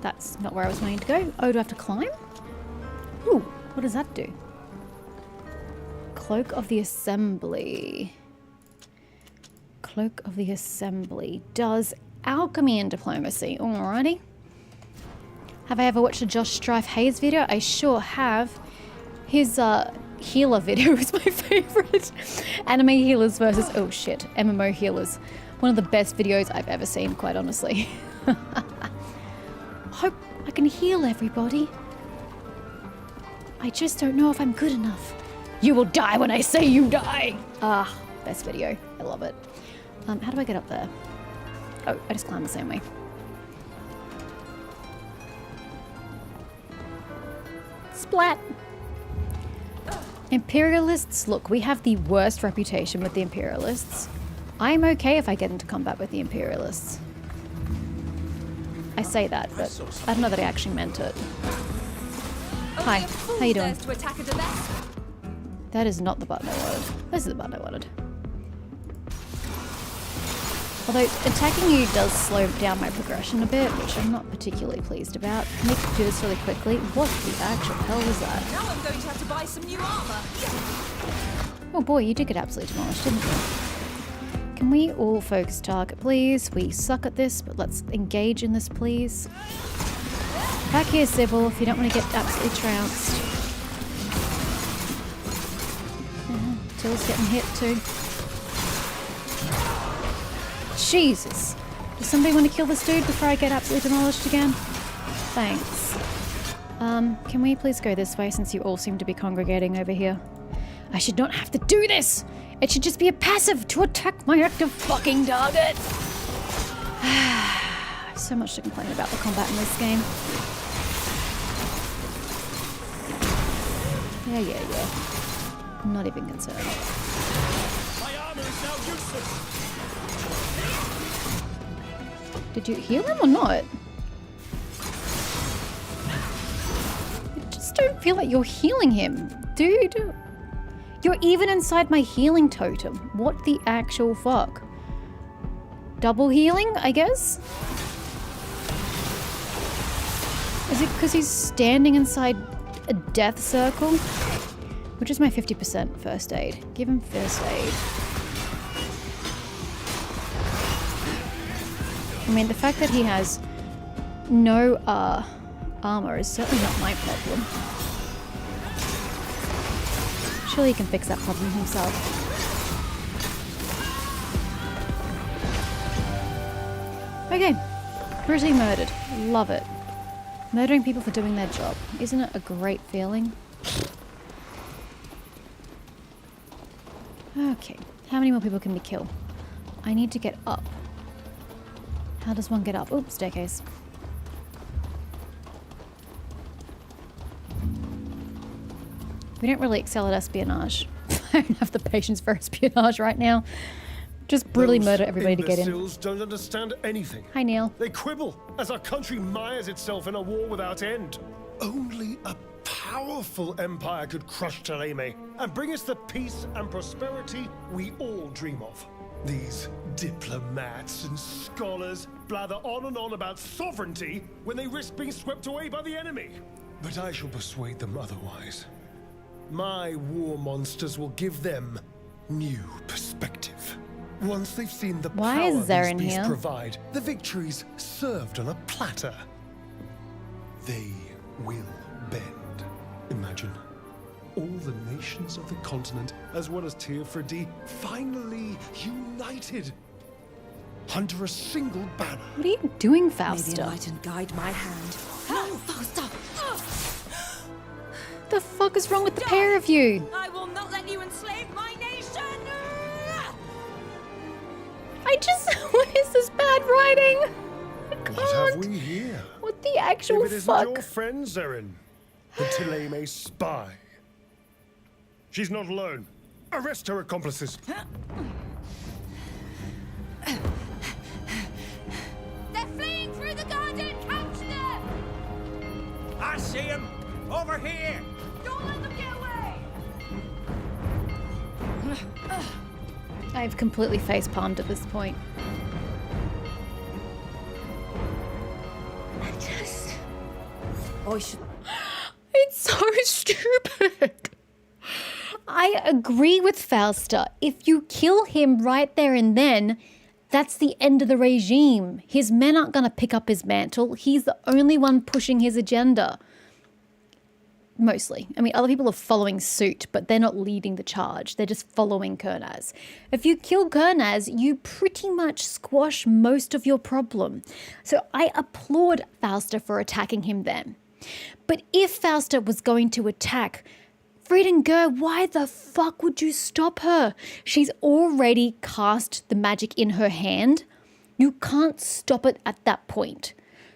That's not where I was wanting to go. Oh, do I have to climb? Ooh, what does that do? Cloak of the Assembly. Cloak of the Assembly. Does alchemy and diplomacy. Alrighty. Have I ever watched a Josh Strife Hayes video? I sure have. His healer video is my favorite. Anime healers versus, oh shit, MMO healers. One of the best videos I've ever seen, quite honestly. Hope I can heal everybody. I just don't know if I'm good enough. You will die when I say you die. Ah, best video. I love it. How do I get up there? Oh, I just climb the same way. Splat. Imperialists. Look, we have the worst reputation with the Imperialists. I'm okay if I get into combat with the Imperialists. I say that, but I don't know that I actually meant it. Hi, how you doing? That is not the button I wanted. This is the button I wanted. Although attacking you does slow down my progression a bit, which I'm not particularly pleased about. Can we do this really quickly? What the actual hell was that? Now I'm going to have to buy some new armor. Oh boy, you did get absolutely demolished, didn't you? Can we all focus target, please? We suck at this, but let's engage in this, please. Back here, Sybil, if you don't want to get absolutely trounced. Till's getting hit too. Jesus. Does somebody want to kill this dude before I get absolutely demolished again? Thanks. Can we please go this way since you all seem to be congregating over here? I should not have to do this! It should just be a passive to attack my active fucking target! So much to complain about the combat in this game. Yeah. I'm not even concerned. My armor is now useless. Did you heal him or not? I just don't feel like you're healing him, dude. You're even inside my healing totem. What the actual fuck? Double healing, I guess? Is it because he's standing inside a death circle? Which is my 50% first aid. Give him first aid. I mean, the fact that he has no armor is certainly not my problem. Surely he can fix that problem himself. Okay. Brutally murdered. Love it. Murdering people for doing their job. Isn't it a great feeling? Okay. How many more people can we kill? I need to get up. How does one get up? Oops, staircase. We don't really excel at espionage. I don't have the patience for espionage right now. Just brutally murder everybody to get in. Imbeciles don't understand anything. Hi, Neil. They quibble as our country mires itself in a war without end. Only a powerful empire could crush Thélème and bring us the peace and prosperity we all dream of. These diplomats and scholars blather on and on about sovereignty when they risk being swept away by the enemy. But I shall persuade them otherwise. My war monsters will give them new perspective. Once they've seen the Why power is Sérène these beasts here? provide, the victories served on a platter. They will bend. Imagine all the nations of the continent, as well as Teer Fradee, finally united under a single banner. What are you doing, May the Fausta? enlightened guide my hand. No, Fausta! The fuck is wrong with the pair of you? I will not let you enslave my nation! I just... What is this bad writing? I What can't. have we here? What the actual If it isn't fuck? your friend, Sérène, the Thélème spy. She's not alone. Arrest her accomplices. They're fleeing through the garden! Catch them! I see him! Over here! Don't let them get away! I've completely face-palmed at this point. I should... It's so stupid. I agree with Fausta. If you kill him right there and then, that's the end of the regime. His men aren't going to pick up his mantle. He's the only one pushing his agenda. Mostly. I mean, other people are following suit, but they're not leading the charge. They're just following Kurnaz. If you kill Kurnaz, you pretty much squash most of your problem. So I applaud Fausta for attacking him then. But if Fausta was going to attack Fradee, why the fuck would you stop her? She's already cast the magic in her hand. You can't stop it at that point.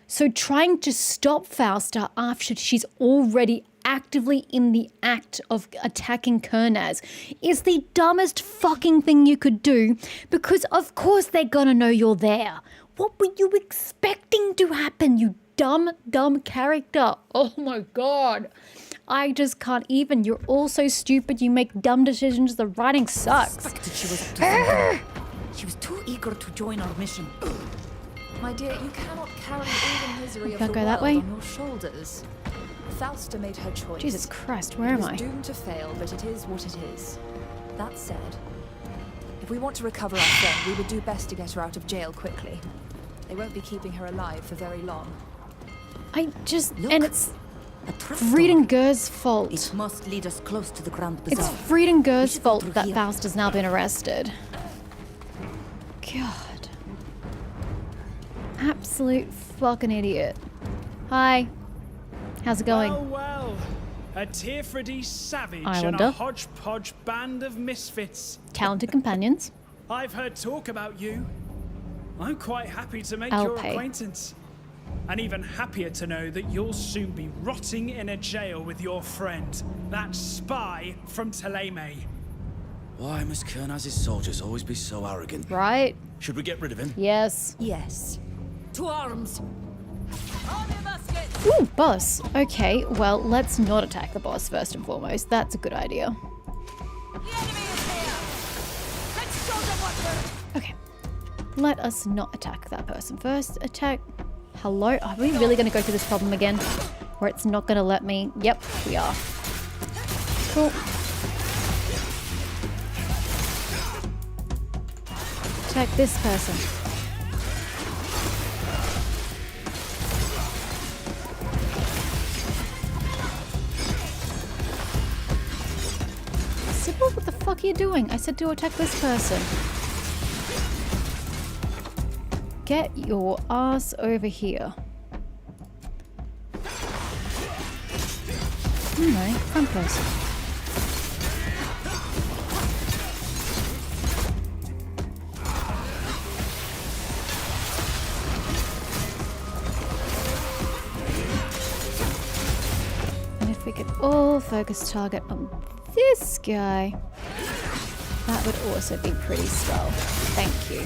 So trying to stop Fausta after she's already actively in the act of attacking Kurnaz is the dumbest fucking thing you could do, because of course they're gonna know you're there. What were you expecting to happen, you dumb character? Oh my god. I just can't even. You're all so stupid. You make dumb decisions. The writing sucks. Suspected she was up to something. She was too eager to join our mission. My dear, you cannot carry all the misery of Can't the go that world way? on your shoulders. Fausta made her choice. Jesus Christ, where am It I? was doomed to fail, but it is what it is. That said, if we want to recover our friend, we would do best to get her out of jail quickly. They won't be keeping her alive for very long. And it's Friedenger's fault. It must lead us close to the Grand It's Bazaar. Friedenger's fault that Faust has now been arrested. God. Absolute fucking idiot. Hi. How's it going? Well. A Teer Fradee savage Islander. and a hodgepodge band of misfits. Talented companions. I've heard talk about you. I'm quite happy to make I'll your pay. acquaintance. And even happier to know that you'll soon be rotting in a jail with your friend, that spy from Thélème. Why must Kernaz's soldiers always be so arrogant? Right? Should we get rid of him? Yes. Yes. To arms! Ooh, boss. Okay, well, let's not attack the boss first and foremost. That's a good idea. Okay. Let us not attack that person first. Attack... Hello? Are we really going to go through this problem again? Where it's not going to let me... Yep, we are. Cool. Attack this person. Sybil, what the fuck are you doing? I said to attack this person. Get your ass over here. No, front person. And if we could all focus target on this guy, that would also be pretty swell. Thank you.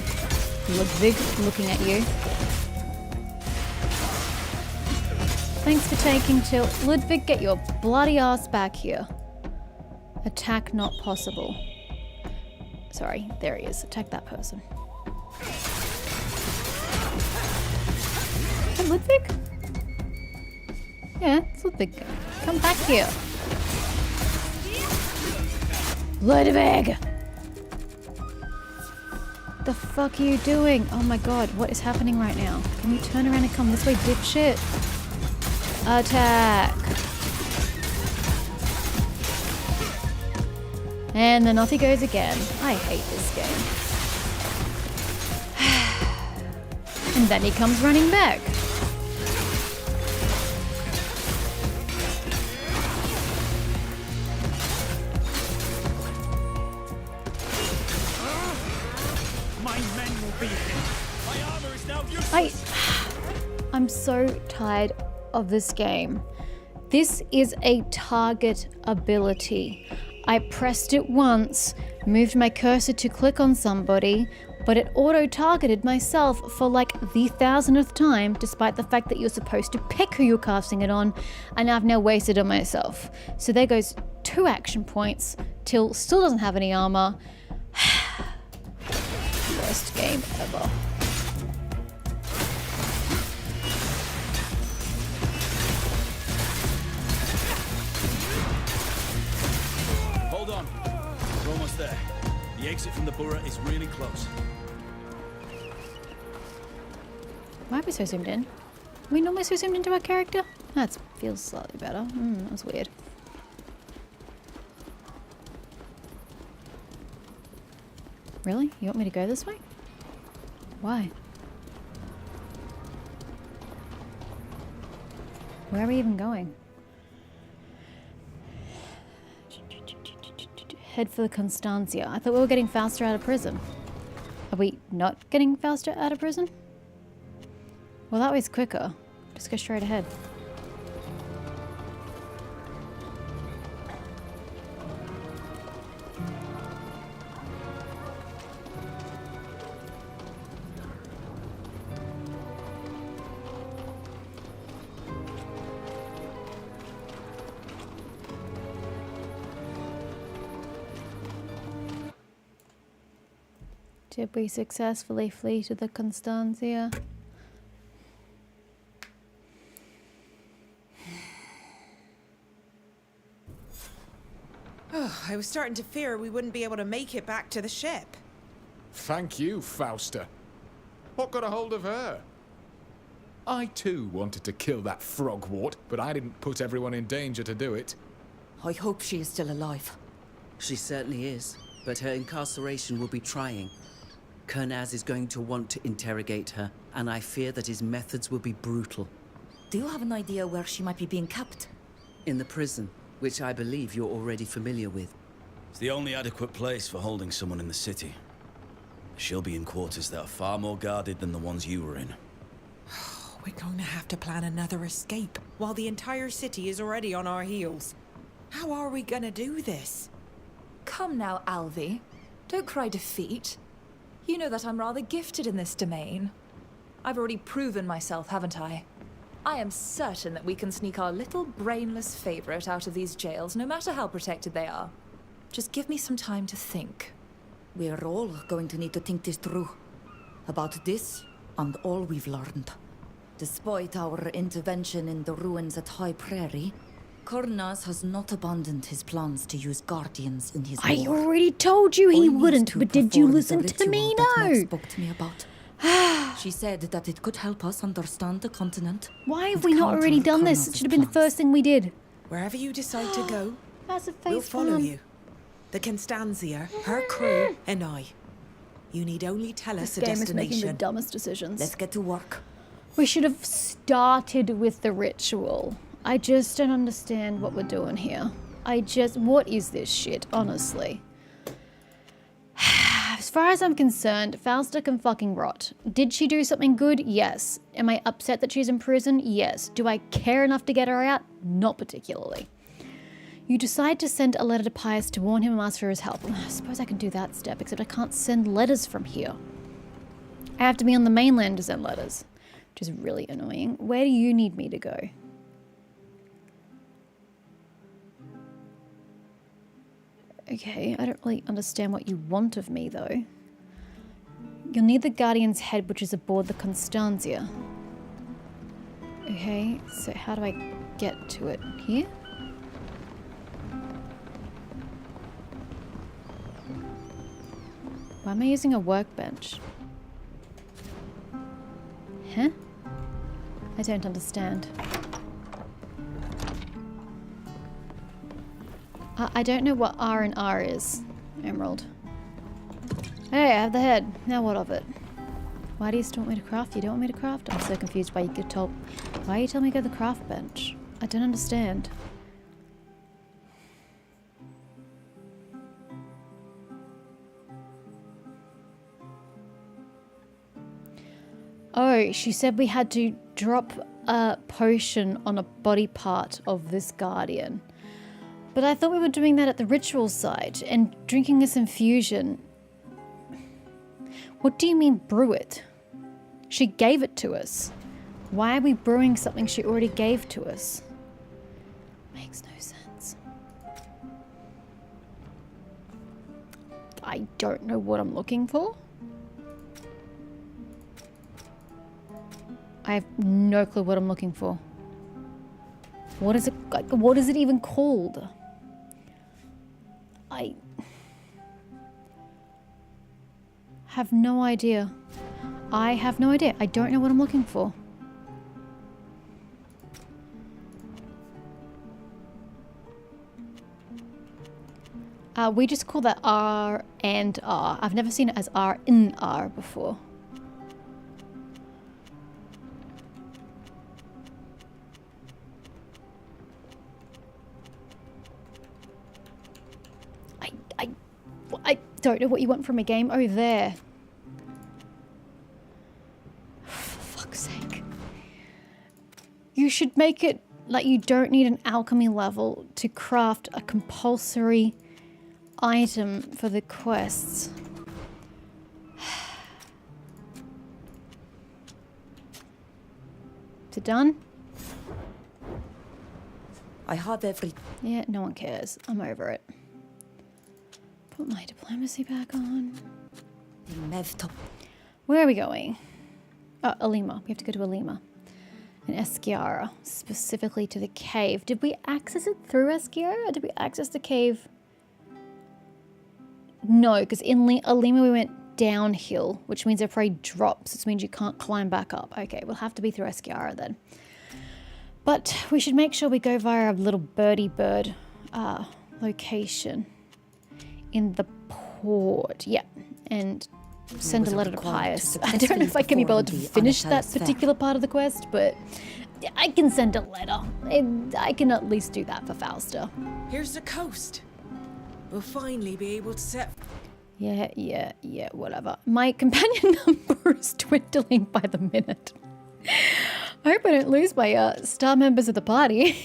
Ludwig, looking at you. Thanks for taking chill. Ludwig, get your bloody ass back here. Attack not possible. Sorry, there he is. Attack that person. Hey, Ludwig? Yeah, it's Ludwig. Come back here. Ludwig! The fuck are you doing? Oh my god, what is happening right now? Can you turn around and come this way, dipshit? Attack! And then off he goes again. I hate this game. And then he comes running back. I'm so tired of this game. This is a target ability. I pressed it once, moved my cursor to click on somebody, but it auto-targeted myself for like the 1000th time, despite the fact that you're supposed to pick who you're casting it on, and I've now wasted on myself. So there goes 2 action points. Till still doesn't have any armor. Worst game ever. Hold on. We're almost there. The exit from the borough is really close. Why are we so zoomed in? Are we normally so zoomed into our character? That feels slightly better. That was weird. Really? You want me to go this way? Why? Where are we even going? Head for the Constancia. I thought we were getting Fausta out of prison. Are we not getting Fausta out of prison? Well, that way's quicker. Just go straight ahead. Did we successfully flee to the Constancia? Oh, I was starting to fear we wouldn't be able to make it back to the ship. Thank you, Fausta. What got a hold of her? I too wanted to kill that frogwort, but I didn't put everyone in danger to do it. I hope she is still alive. She certainly is, but her incarceration will be trying. Kernaz is going to want to interrogate her, and I fear that his methods will be brutal. Do you have an idea where she might be being kept? In the prison, which I believe you're already familiar with. It's the only adequate place for holding someone in the city. She'll be in quarters that are far more guarded than the ones you were in. We're going to have to plan another escape, while the entire city is already on our heels. How are we gonna do this? Come now, Alvi. Don't cry defeat. You know that I'm rather gifted in this domain. I've already proven myself, haven't I? I am certain that we can sneak our little brainless favorite out of these jails, no matter how protected they are. Just give me some time to think. We're all going to need to think this through. About this and all we've learned. Despite our intervention in the ruins at High Prairie, Kernaz has not abandoned his plans to use guardians in his I war. already told you he All wouldn't, to but did you perform the listen to me? ritual that Meg No. spoke to me about. She said that it could help us understand the continent. Why have and we not already counter done this? It Kernaz's should have been the plans. first thing we did. Wherever you decide to go, That's a we'll face follow palm. you. The Constanzia, her crew, and I. You need only tell us This a game is making the destination. dumbest decisions. Let's get to work. We should have started with the ritual. I just don't understand what we're doing here. What is this shit, honestly? As far as I'm concerned, Fausta can fucking rot. Did she do something good? Yes. Am I upset that she's in prison? Yes. Do I care enough to get her out? Not particularly. You decide to send a letter to Pius to warn him and ask for his help. I suppose I can do that step, except I can't send letters from here. I have to be on the mainland to send letters, which is really annoying. Where do you need me to go? Okay, I don't really understand what you want of me, though. You'll need the Guardian's head, which is aboard the Constanzia. Okay, so how do I get to it? Here? Why am I using a workbench? Huh? I don't understand. I don't know what R and R is, Emerald. Hey, I have the head. Now what of it? Why do you still want me to craft? You don't want me to craft? I'm so confused why you get told. Why are you telling me to go to the craft bench? I don't understand. Oh, she said we had to drop a potion on a body part of this guardian. But I thought we were doing that at the ritual site and drinking this infusion. What do you mean brew it? She gave it to us. Why are we brewing something she already gave to us? Makes no sense. I don't know what I'm looking for. I have no clue what I'm looking for. What is it like? What is it even called? I have no idea. I have no idea. I don't know what I'm looking for. We just call that R and R. I've never seen it as R in R before. I don't know what you want from a game. Oh, there. For fuck's sake. You should make it like you don't need an alchemy level to craft a compulsory item for the quests. Is it done? I have every... Yeah, no one cares. I'm over it. Put my diplomacy back on. Where are we going? Oh, Alima. We have to go to Alima. And Eschiara, specifically to the cave. Did we access it through Eschiara? Or did we access the cave? No, because in Alima we went downhill, which means it probably drops, which means you can't climb back up. Okay, we'll have to be through Eskiara then. But we should make sure we go via a little birdie bird location in the port. Yeah, and send a letter to Pius. I don't know if I can be able to finish that particular part of the quest, but I can send a letter. I can at least do that for Fausta. Here's the coast. We'll finally be able to set... Yeah, whatever. My companion number is dwindling by the minute. I hope I don't lose my star members of the party.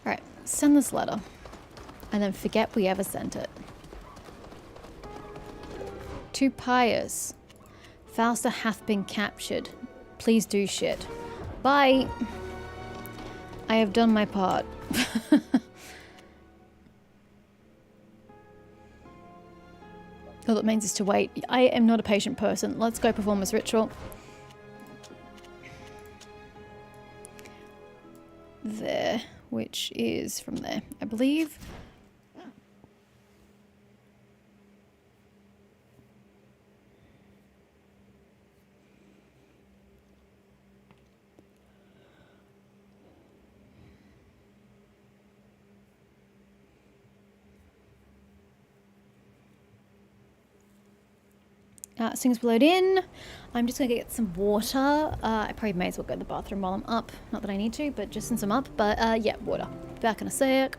Alright, send this letter. And then forget we ever sent it. To Pius. Fausta hath been captured. Please do shit. Bye. I have done my part. All that means is to wait. I am not a patient person. Let's go perform this ritual. There, which is from there, I believe. As soon as we load in, I'm just going to get some water. I probably may as well go to the bathroom while I'm up. Not that I need to, but just since I'm up. But yeah, water. Back in a sec.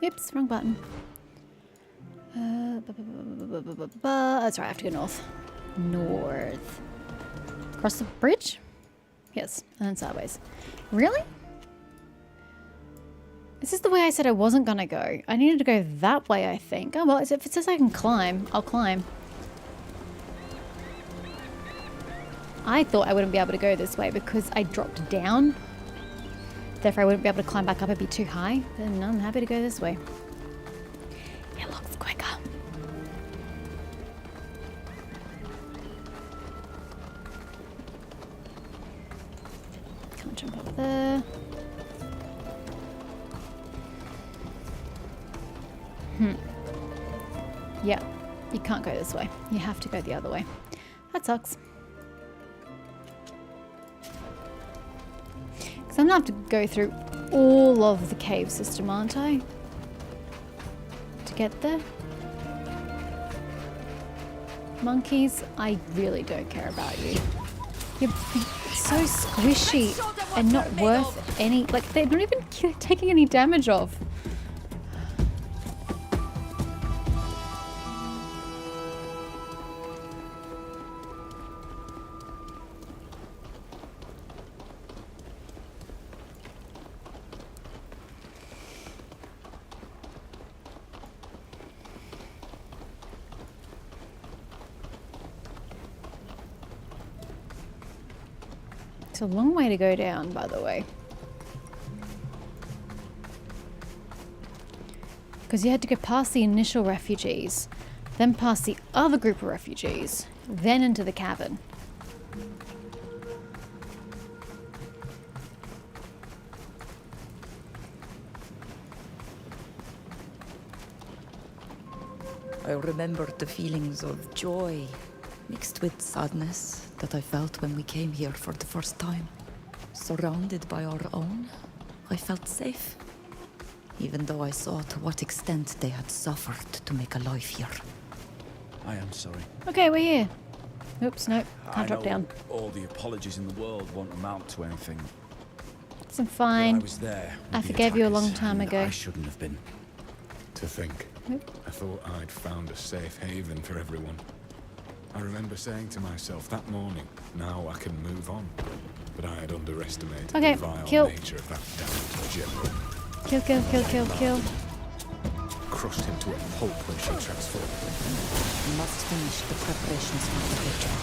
Oops, wrong button. That's right, I have to go north. North. Across the bridge? Yes, and then sideways. Really? This is the way I said I wasn't gonna go. I needed to go that way, I think. Oh well, if it says I can climb, I'll climb. I thought I wouldn't be able to go this way because I dropped down. Therefore, I wouldn't be able to climb back up, it'd be too high. Then I'm happy to go this way. It looks quicker. Can't jump up there. Yeah, you can't go this way. You have to go the other way. That sucks. Because I'm going to have to go through all of the cave system, aren't I? get there. Monkeys, I really don't care about you. You're so squishy and not worth any, like, they're not even taking any damage off. It's a long way to go down, by the way. Because you had to go past the initial refugees, then past the other group of refugees, then into the cavern. I remember the feelings of joy mixed with sadness that I felt when we came here for the first time. Surrounded by our own, I felt safe, even though I saw to what extent they had suffered to make a life here. I am sorry. Okay, we're here. Oops, no, can't drop know down. all the apologies in the world won't amount to anything. It's fine. I was there. I forgave you a long time ago. I shouldn't have been. To think. I thought I'd found a safe haven for everyone. I remember saying to myself that morning, now I can move on. But I had underestimated the vile nature of that damned general. Kill, kill, kill, kill, kill. Crushed him to a pulp when she transformed. We must finish the preparations for the ritual.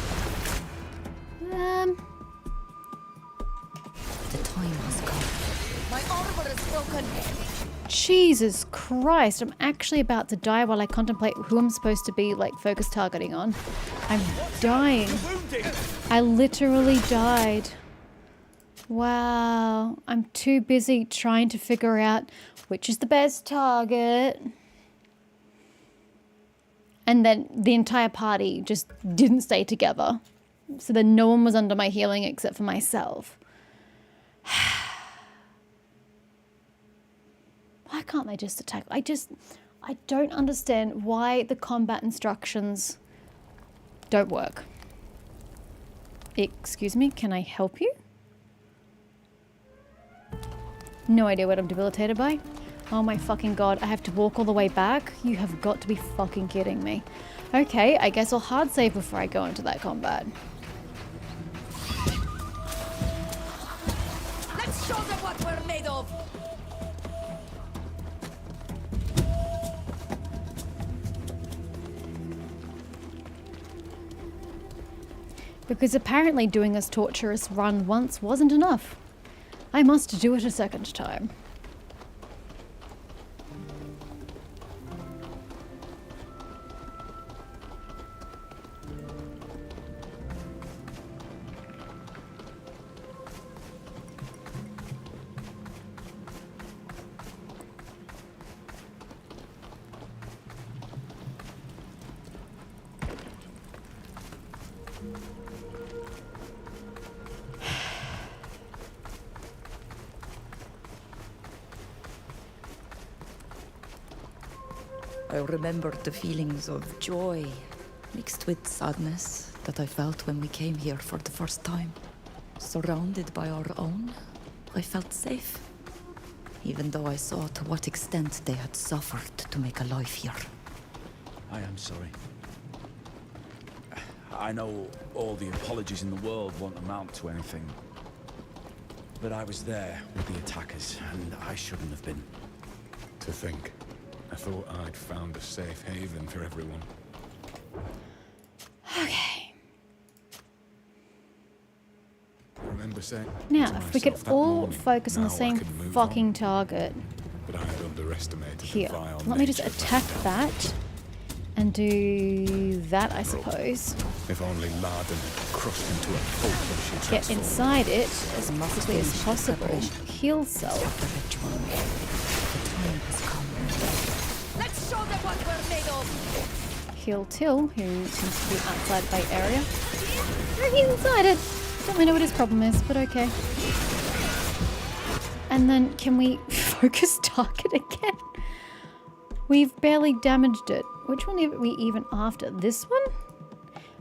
The time has come. My armor is broken. Jesus Christ, I'm actually about to die while I contemplate who I'm supposed to be, like, focus targeting on. I'm dying. I literally died. Wow. I'm too busy trying to figure out which is the best target. And then the entire party just didn't stay together. So then no one was under my healing except for myself. Why can't they just attack? I don't understand why the combat instructions don't work. Excuse me, can I help you? No idea what I'm debilitated by. Oh my fucking god, I have to walk all the way back? You have got to be fucking kidding me. Okay, I guess I'll hard save before I go into that combat. Let's show them what we're made of. Because apparently doing this torturous run once wasn't enough. I must do it a second time. I remember the feelings of joy mixed with sadness that I felt when we came here for the first time. Surrounded by our own, I felt safe, even though I saw to what extent they had suffered to make a life here. I am sorry. I know all the apologies in the world won't amount to anything. But I was there with the attackers, and I shouldn't have been. To think. I thought I'd found a safe haven for everyone. Okay. I remember saying Now, if we could all focus on the same fucking target. But I had underestimated Here. the vile Let me just nature of attack that. And do that, I suppose. If only Larden had crushed him to a pulp when she transformed. Get inside it as quickly as possible. Heal self. Let's show them what we're made of. Heal Till, who seems to be outside the area. Oh, he's inside it. Don't really know what his problem is, but okay. And then can we focus target again? We've barely damaged it. Which one are we even after? This one?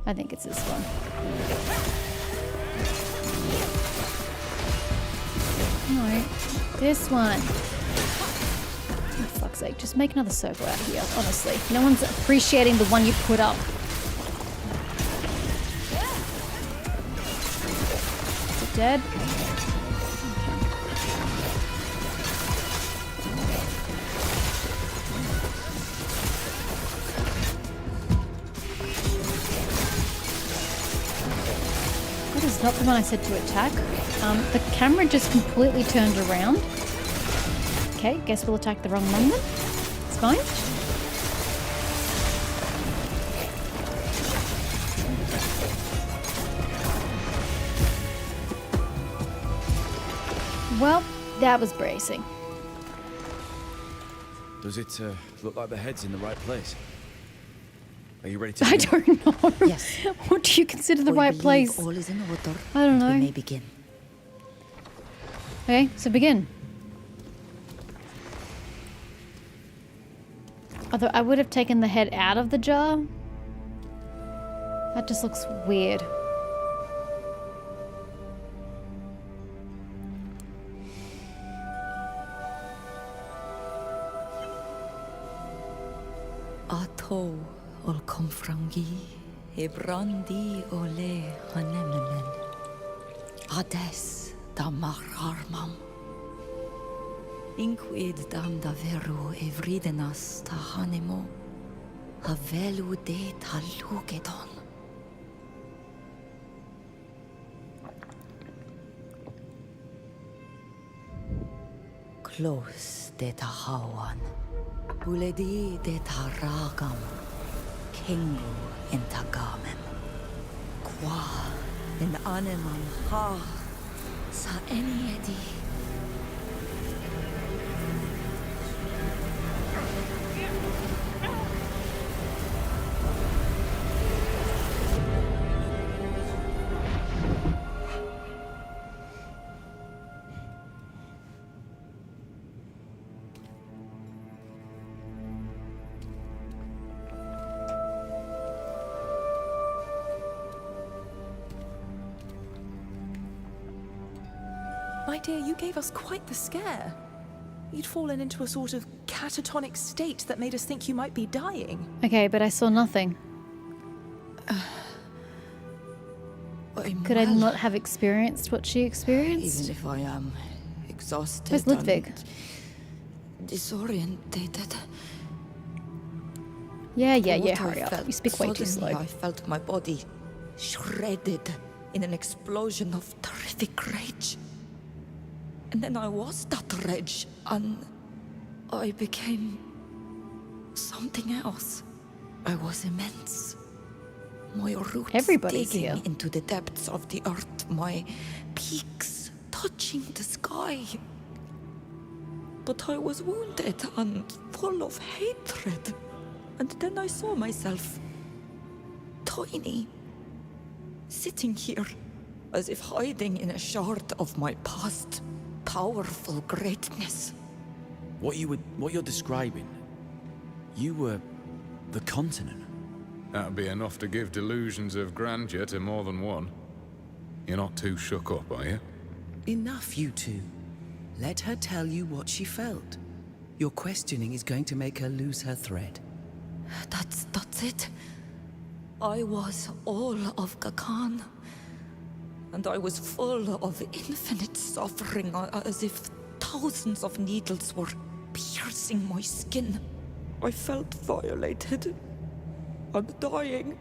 I think it's this one. No, this one. For fuck's sake, just make another circle out here, honestly. No one's appreciating the one you put up. Is it dead? That is not the one I said to attack. The camera just completely turned around. Okay, guess we'll attack the wrong one then. It's fine. Well, that was bracing. Does it look like the head's in the right place? Are you ready to I begin? don't know. Yes. What do you consider the I right believe place? all is in order. I don't know. We may begin. Okay, so begin. Although I would have taken the head out of the jar. That just looks weird. Ato ol komfrangi hebrandi ole hanememen. Ades da marharmam. Inquid dam da veru evridenas ta hanemo. Havelu de talugedon. Close de tahawan. Uledi de taragam. Kengu in tagamem. Qua in anemam ha. Sa eniedi. My dear, you gave us quite the scare. You'd fallen into a sort of catatonic state that made us think you might be dying. Okay, but I saw nothing. Could I not have experienced what she experienced? Even if I am exhausted. Where's Ludwig? And disorientated. Yeah, What hurry I up. felt, You speak way too slow. suddenly I felt my body shredded in an explosion of terrific rage. And then I was that rage, and I became something else. I was immense. My roots Everybody's digging here. into the depths of the earth, my peaks touching the sky. But I was wounded and full of hatred. And then I saw myself, tiny, sitting here, as if hiding in a shard of my past powerful greatness. What you're describing, you were the continent. That'd be enough to give delusions of grandeur to more than one. You're not too shook up, are you? Enough, you two. Let her tell you what she felt. Your questioning is going to make her lose her thread. That's it. I was all of Gacene. And I was full of infinite suffering, as if thousands of needles were piercing my skin. I felt violated and dying,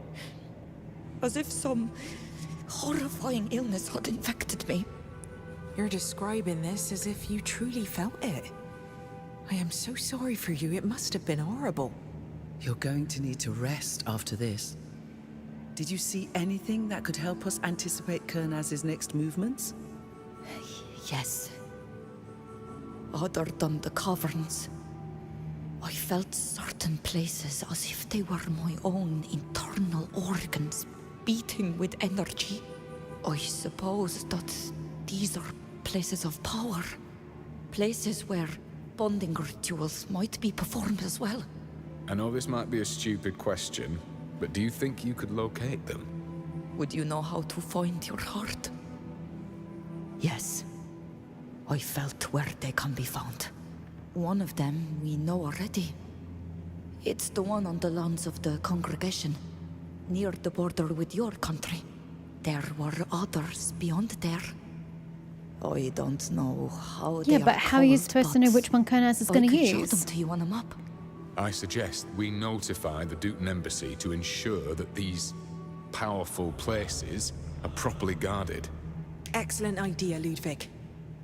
as if some horrifying illness had infected me. You're describing this as if you truly felt it. I am so sorry for you. It must have been horrible. You're going to need to rest after this. Did you see anything that could help us anticipate Kernaz's next movements? Yes. Other than the caverns, I felt certain places as if they were my own internal organs beating with energy. I suppose that these are places of power. Places where bonding rituals might be performed as well. I know this might be a stupid question, but do you think you could locate them? Would you know how to find your heart? Yes. I felt where they can be found. One of them we know already. It's the one on the lands of the congregation, near the border with your country. There were others beyond there. I don't know how they Yeah, but how are you called, supposed to know but which one Kurnas is going to I could show use? them to you on a map. I suggest we notify the Dutan Embassy to ensure that these powerful places are properly guarded. Excellent idea, Ludwig.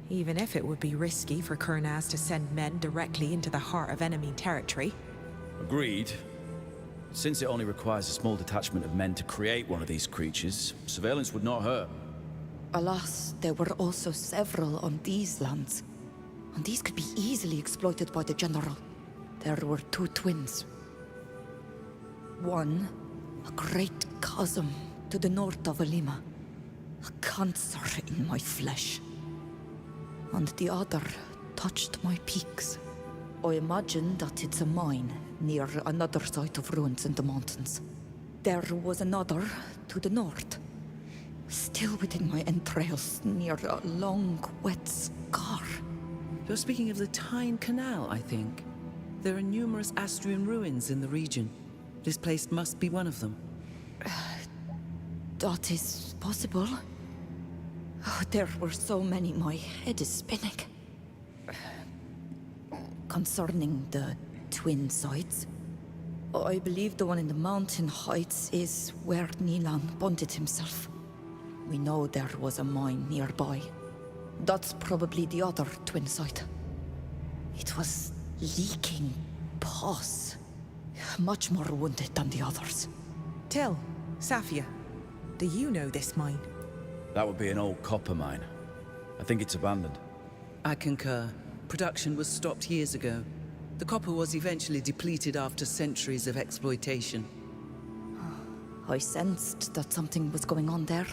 Even if it would be risky for Kurnaz to send men directly into the heart of enemy territory. Agreed. Since it only requires a small detachment of men to create one of these creatures, surveillance would not hurt. Alas, there were also several on these lands, and these could be easily exploited by the General. There were two twins. One, a great chasm to the north of Alima, a cancer in my flesh. And the other touched my peaks. I imagine that it's a mine near another site of ruins in the mountains. There was another to the north, still within my entrails, near a long, wet scar. You're speaking of the Tyne Canal, I think. There are numerous Astrian ruins in the region. This place must be one of them. That is possible. Oh, there were so many, my head is spinning. Concerning the twin sites, I believe the one in the mountain heights is where Nilan bonded himself. We know there was a mine nearby. That's probably the other twin site. It was leaking pus. Much more wounded than the others. Till, Safia, do you know this mine? That would be an old copper mine. I think it's abandoned. I concur. Production was stopped years ago. The copper was eventually depleted after centuries of exploitation. I sensed that something was going on there.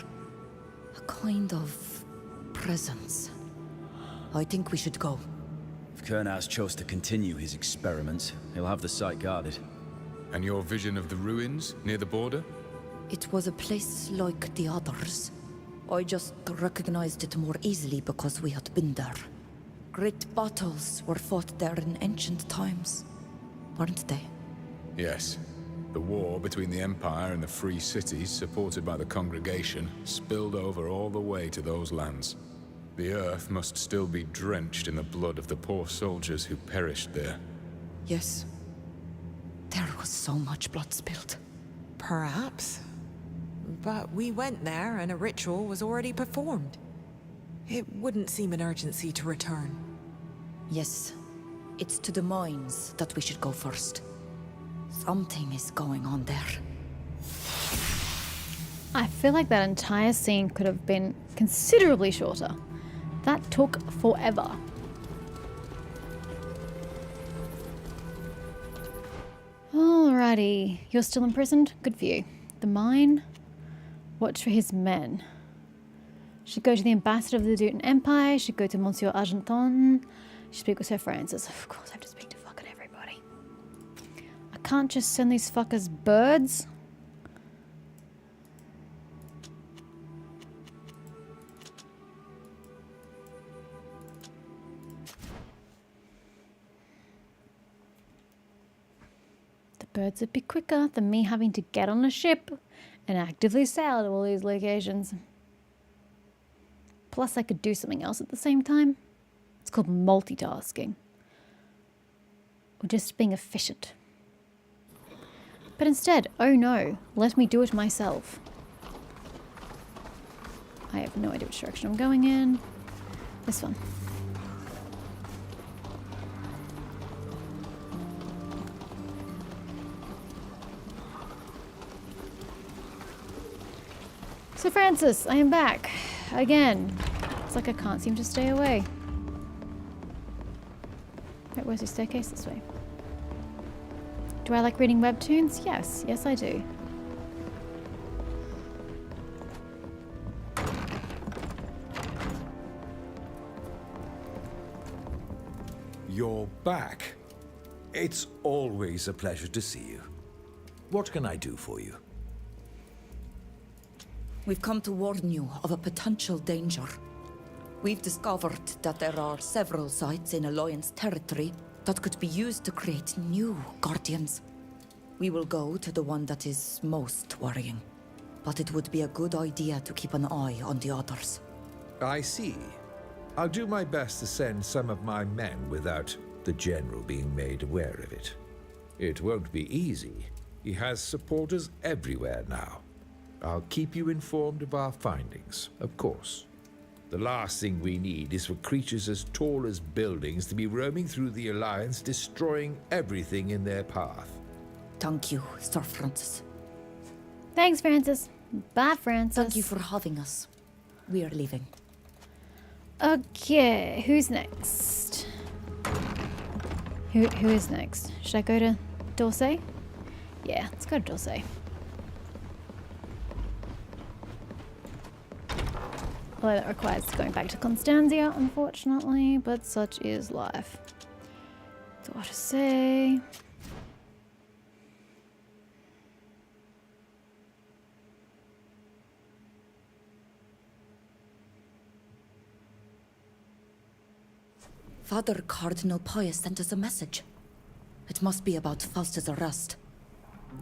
A kind of presence. I think we should go. If Kurnaz chose to continue his experiments, he'll have the site guarded. And your vision of the ruins near the border? It was a place like the others. I just recognized it more easily because we had been there. Great battles were fought there in ancient times, weren't they? Yes. The war between the Empire and the free cities, supported by the congregation, spilled over all the way to those lands. The earth must still be drenched in the blood of the poor soldiers who perished there. Yes. There was so much blood spilled. Perhaps. But we went there and a ritual was already performed. It wouldn't seem an urgency to return. Yes. It's to the mines that we should go first. Something is going on there. I feel like that entire scene could have been considerably shorter. That took forever. Alrighty. You're still imprisoned? Good for you. The mine. Watch for his men. Should go to the ambassador of the Dutan Empire. Should go to Monsieur Argenton. Should speak with Sir Francis. Of course, I have to speak to fucking everybody. I can't just send these fuckers birds. The birds would be quicker than me having to get on a ship and actively sail to all these locations. Plus, I could do something else at the same time. It's called multitasking. Or just being efficient. But instead, oh no, let me do it myself. I have no idea which direction I'm going in. This one. So Francis, I am back. Again. It's like I can't seem to stay away. Wait, where's the staircase? This way. Do I like reading webtoons? Yes. Yes, I do. You're back. It's always a pleasure to see you. What can I do for you? We've come to warn you of a potential danger. We've discovered that there are several sites in Alliance territory that could be used to create new Guardians. We will go to the one that is most worrying, but it would be a good idea to keep an eye on the others. I see. I'll do my best to send some of my men without the General being made aware of it. It won't be easy. He has supporters everywhere now. I'll keep you informed of our findings, of course. The last thing we need is for creatures as tall as buildings to be roaming through the Alliance, destroying everything in their path. Thank you, Sir Francis. Thanks, Francis. Bye, Francis. Thank you for having us. We are leaving. Okay, who's next? Who is next? Should I go to Dorsey? Yeah, let's go to Dorsey. Although that requires going back to Constantia, unfortunately, but such is life. Dorsey. Father Cardinal Pius sent us a message. It must be about Faustus' arrest.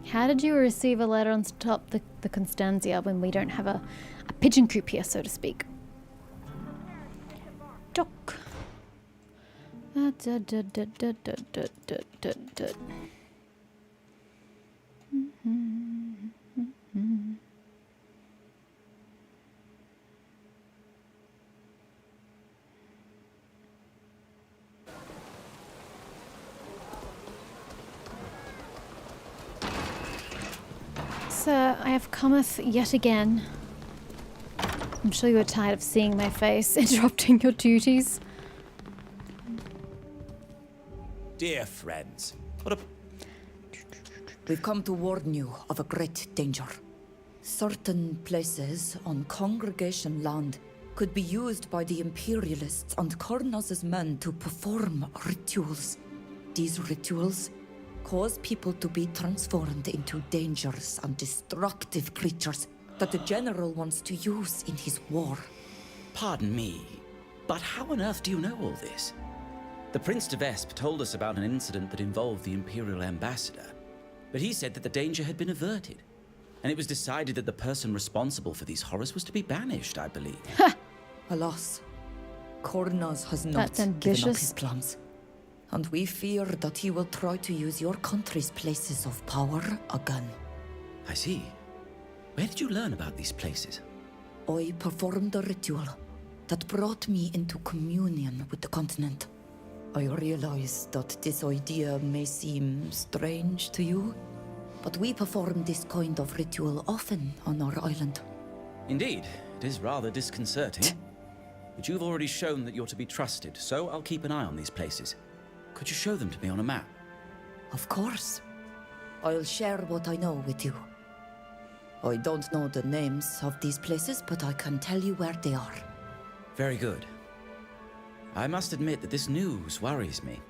How did you receive a letter on top the Constantia when we don't have a pigeon coop here, so to speak? Doc. Sir, I have cometh yet again. I'm sure you are tired of seeing my face, interrupting your duties. Dear friends, what a... We've come to warn you of a great danger. Certain places on congregation land could be used by the Imperialists and Kornaz's men to perform rituals. These rituals cause people to be transformed into dangerous and destructive creatures that the General wants to use in his war. Pardon me, but how on earth do you know all this? The Prince de Vespe told us about an incident that involved the Imperial Ambassador, but he said that the danger had been averted, and it was decided that the person responsible for these horrors was to be banished, I believe. Alas, Kornaz has not given up his plans. And we fear that he will try to use your country's places of power again. I see. Where did you learn about these places? I performed a ritual that brought me into communion with the continent. I realize that this idea may seem strange to you, but we perform this kind of ritual often on our island. Indeed, it is rather disconcerting. But you've already shown that you're to be trusted, so I'll keep an eye on these places. Could you show them to me on a map? Of course. I'll share what I know with you. I don't know the names of these places, but I can tell you where they are. Very good. I must admit that this news worries me.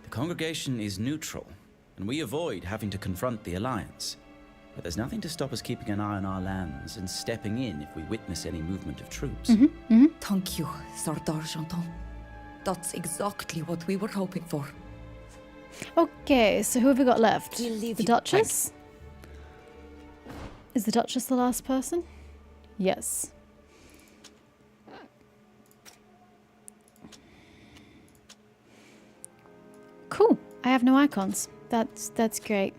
The congregation is neutral, and we avoid having to confront the Alliance. But there's nothing to stop us keeping an eye on our lands and stepping in if we witness any movement of troops. Thank you, Sir d'Argenton. That's exactly what we were hoping for. Okay, so who have we got left? We'll leave The you- Duchess? Is the Duchess the last person? Yes. Cool. I have no icons. That's great.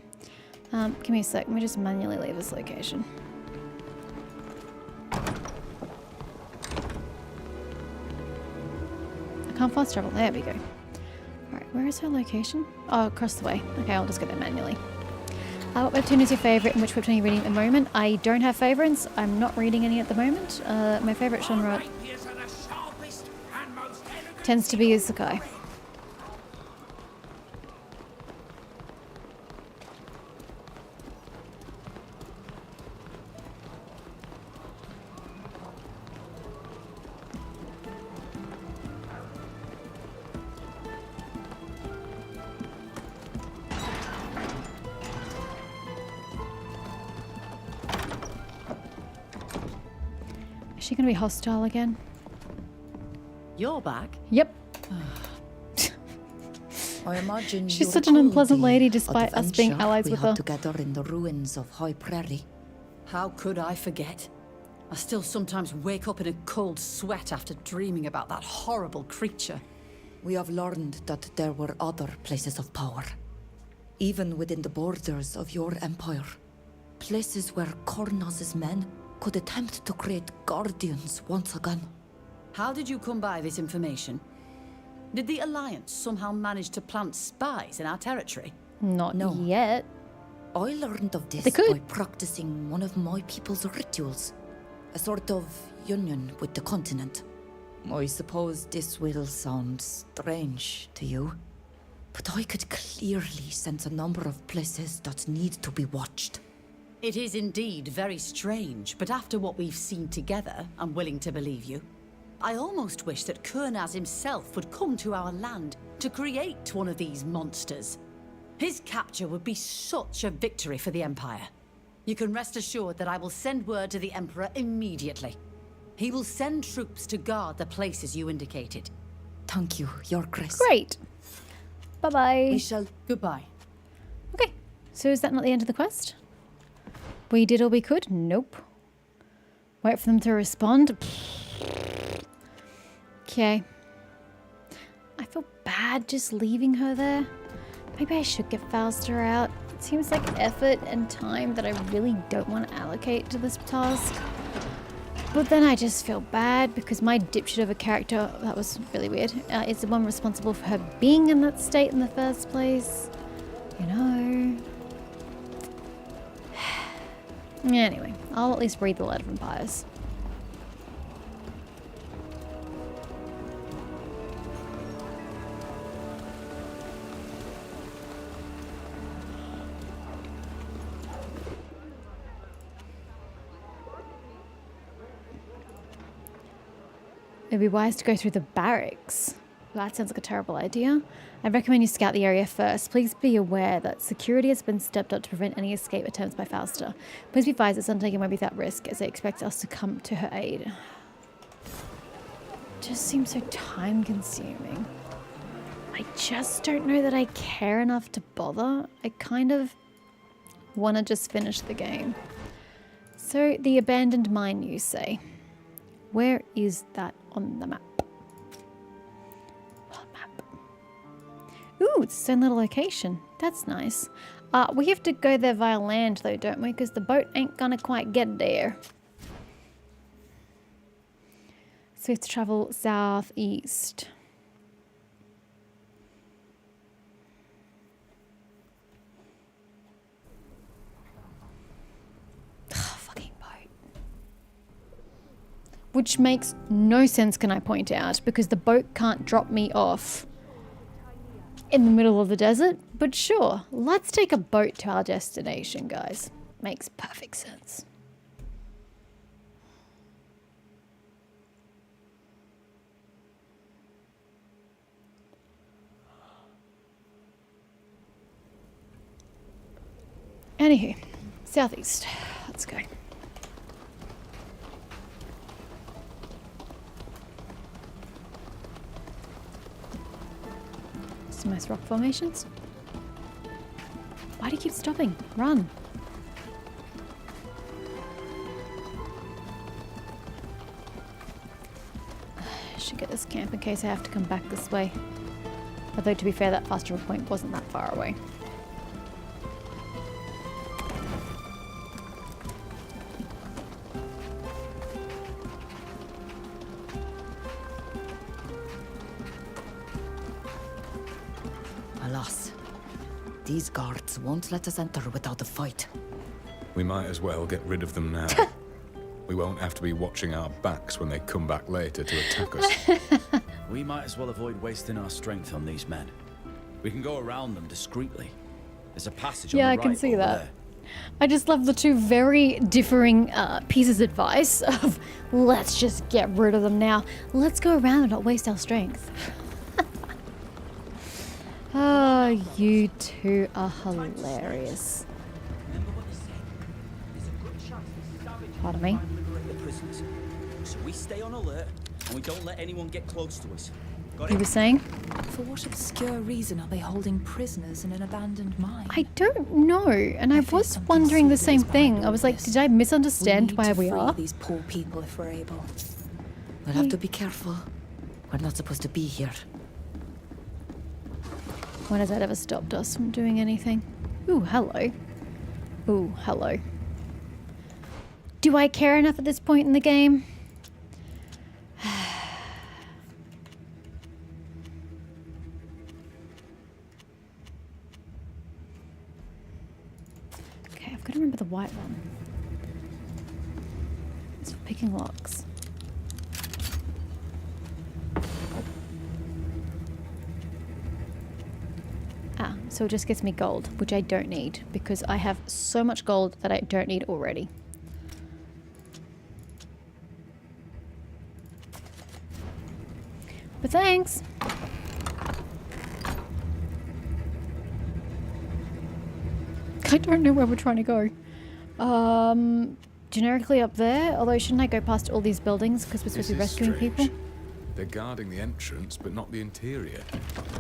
Give me a sec. Let me just manually leave this location. I can't fast travel. There we go. Alright, where is her location? Oh, across the way. Okay, I'll just get there manually. What webtoon is your favourite and which webtoon are you reading at the moment? I don't have favourites. I'm not reading any at the moment. My favourite genre tends to be isekai. she gonna be hostile again? You're back? Yep. I imagine She's you such an recall unpleasant the lady despite us being adventure allies we with had her. together in the ruins of High Prairie. How could I forget? I still sometimes wake up in a cold sweat after dreaming about that horrible creature. We have learned that there were other places of power, even within the borders of your empire. Places where Kornaz's men could attempt to create guardians once again. How did you come by this information? Did the Alliance somehow manage to plant spies in our territory? Not No. yet. I learned of this They could. by practicing one of my people's rituals. A sort of union with the continent. I suppose this will sound strange to you, but I could clearly sense a number of places that need to be watched. It is indeed very strange, but after what we've seen together, I'm willing to believe you. I almost wish that Kurnaz himself would come to our land to create one of these monsters. His capture would be such a victory for the Empire. You can rest assured that I will send word to the Emperor immediately. He will send troops to guard the places you indicated. Thank you, Your Grace. Great. Bye-bye. We shall... Goodbye. Okay, so is that not the end of the quest? We did all we could? Nope. Wait for them to respond? Okay. I feel bad just leaving her there. Maybe I should get Fausta out. It seems like effort and time that I really don't want to allocate to this task. But then I just feel bad because my dipshit of a character, that was really weird, is the one responsible for her being in that state in the first place. You know. Anyway, I'll at least read the letter from Pius. It'd be wise to go through the barracks. Well, that sounds like a terrible idea. I'd recommend you scout the area first. Please be aware that security has been stepped up to prevent any escape attempts by Fausta. Please be advised that undertaking might be without risk, as they expect us to come to her aid. Just seems so time-consuming. I just don't know that I care enough to bother. I kind of want to just finish the game. So, the abandoned mine, you say? Where is that on the map? What map? Ooh, it's its own little location. That's nice. We have to go there via land though, don't we? Because the boat ain't gonna quite get there. So we have to travel southeast. Which makes no sense, can I point out, because the boat can't drop me off in the middle of the desert. But sure, let's take a boat to our destination, guys. Makes perfect sense. Anywho, southeast. Let's go. Some nice rock formations. Why do you keep stopping? Run. I should get this camp in case I have to come back this way. Although to be fair, that fast travel point wasn't that far away. Alas, these guards won't let us enter without a fight. We might as well get rid of them now. We won't have to be watching our backs when they come back later to attack us. We might as well avoid wasting our strength on these men. We can go around them discreetly. There's a passage on the right. Yeah, I can see over that. there. I just love the two very differing pieces of advice of let's just get rid of them now. Let's go around and not waste our strength. Oh, you two are hilarious. Remember what they said. There's a good chance the savage Pardon me? will liberate the prisoners. So we stay on alert, and we don't let anyone get close to us. Got You it? were saying? For what obscure reason are they holding prisoners in an abandoned mine? I don't know, and I was wondering the same thing. I was like, did I misunderstand where we are? These poor people if we're able. We'll have to be careful. We're not supposed to be here. When has that ever stopped us from doing anything? Ooh, hello. Ooh, hello. Do I care enough at this point in the game? Okay, I've got to remember the white one. It's for picking locks. Ah, so it just gets me gold, which I don't need because I have so much gold that I don't need already. But thanks. I don't know where we're trying to go. Generically up there, although shouldn't I go past all these buildings because we're supposed to be rescuing people? They're guarding the entrance, but not the interior.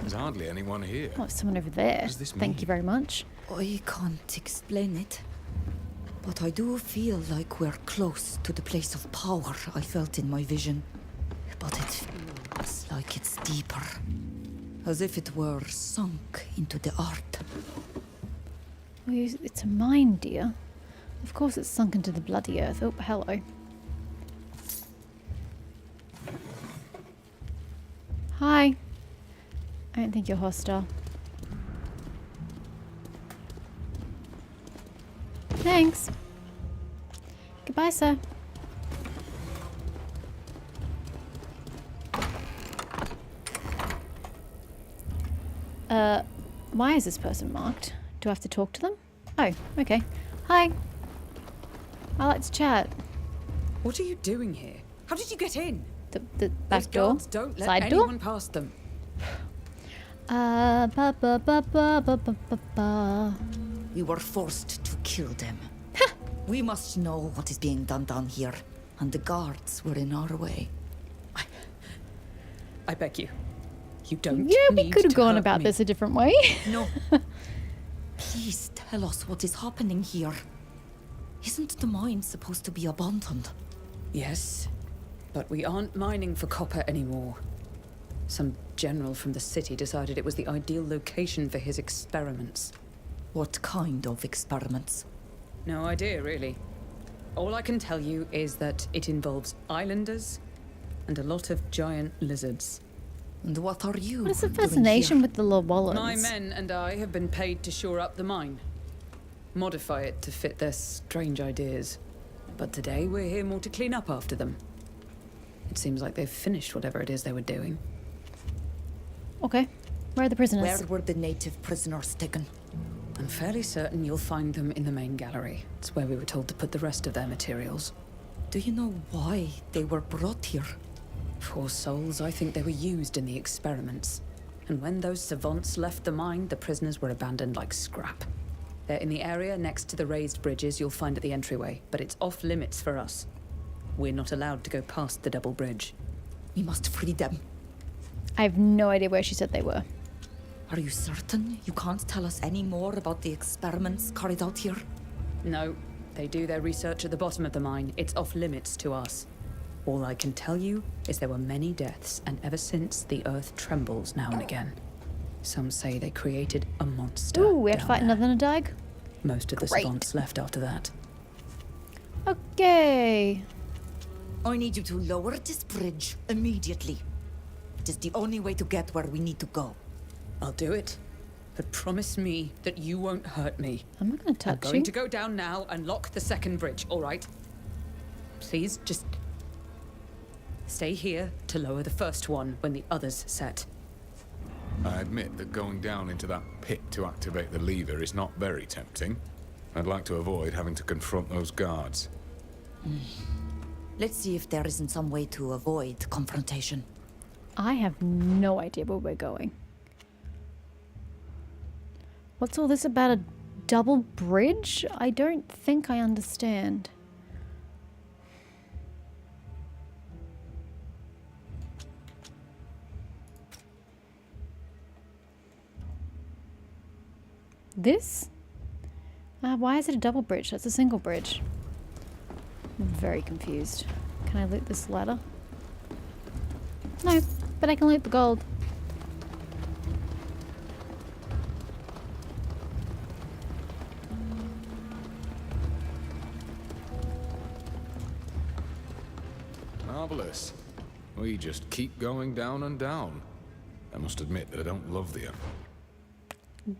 There's hardly anyone here. Oh, someone over there. What does this Thank mean? you very much. I can't explain it, but I do feel like we're close to the place of power I felt in my vision. But it feels like it's deeper, as if it were sunk into the art. Well, it's a mine, dear. Of course it's sunk into the bloody earth. Oh, hello. Hi. I don't think you're hostile. Thanks. Goodbye, sir. Why is this person marked? Do I have to talk to them? Oh, okay. Hi. I like to chat. What are you doing here? How did you get in? The back Those door? guards don't let Side anyone door? past them. Ba ba ba ba ba ba ba ba. We were forced to kill them. We must know what is being done down here, and the guards were in our way. I beg you. You don't Yeah, we need could have to gone hurt about me. this a different way. No. Please tell us what is happening here. Isn't the mine supposed to be abandoned? Yes, but we aren't mining for copper anymore. Some general from the city decided it was the ideal location for his experiments. What kind of experiments? No idea, really. All I can tell you is that it involves islanders and a lot of giant lizards. And what are you What is the fascination with the Lawallans? My men and I have been paid to shore up the mine. Modify it to fit their strange ideas. But today we're here more to clean up after them. It seems like they've finished whatever it is they were doing. Okay. Where are the prisoners? Where were the native prisoners taken? I'm fairly certain you'll find them in the main gallery. It's where we were told to put the rest of their materials. Do you know why they were brought here? Poor souls, I think they were used in the experiments. And when those savants left the mine, the prisoners were abandoned like scrap. They're in the area next to the raised bridges you'll find at the entryway, but it's off limits for us. We're not allowed to go past the double bridge. We must free them. I have no idea where she said they were. Are you certain you can't tell us any more about the experiments carried out here? No, they do their research at the bottom of the mine. It's off limits to us. All I can tell you is there were many deaths, and ever since, the earth trembles now and again. Some say they created a monster. Ooh, we have to down fight another Nadag? Most of the Great. savants left after that. Okay. I need you to lower this bridge immediately. It is the only way to get where we need to go. I'll do it. But promise me that you won't hurt me. I'm not going to I'm touch going you. to go down now and lock the second bridge, all right? Please, just stay here to lower the first one when the others set. I admit that going down into that pit to activate the lever is not very tempting. I'd like to avoid having to confront those guards. Let's see if there isn't some way to avoid confrontation. I have no idea where we're going. What's all this about a double bridge? I don't think I understand. This? Why is it a double bridge? That's a single bridge. I'm very confused. Can I loot this ladder? No, but I can loot the gold. Marvelous. We just keep going down and down. I must admit that I don't love the...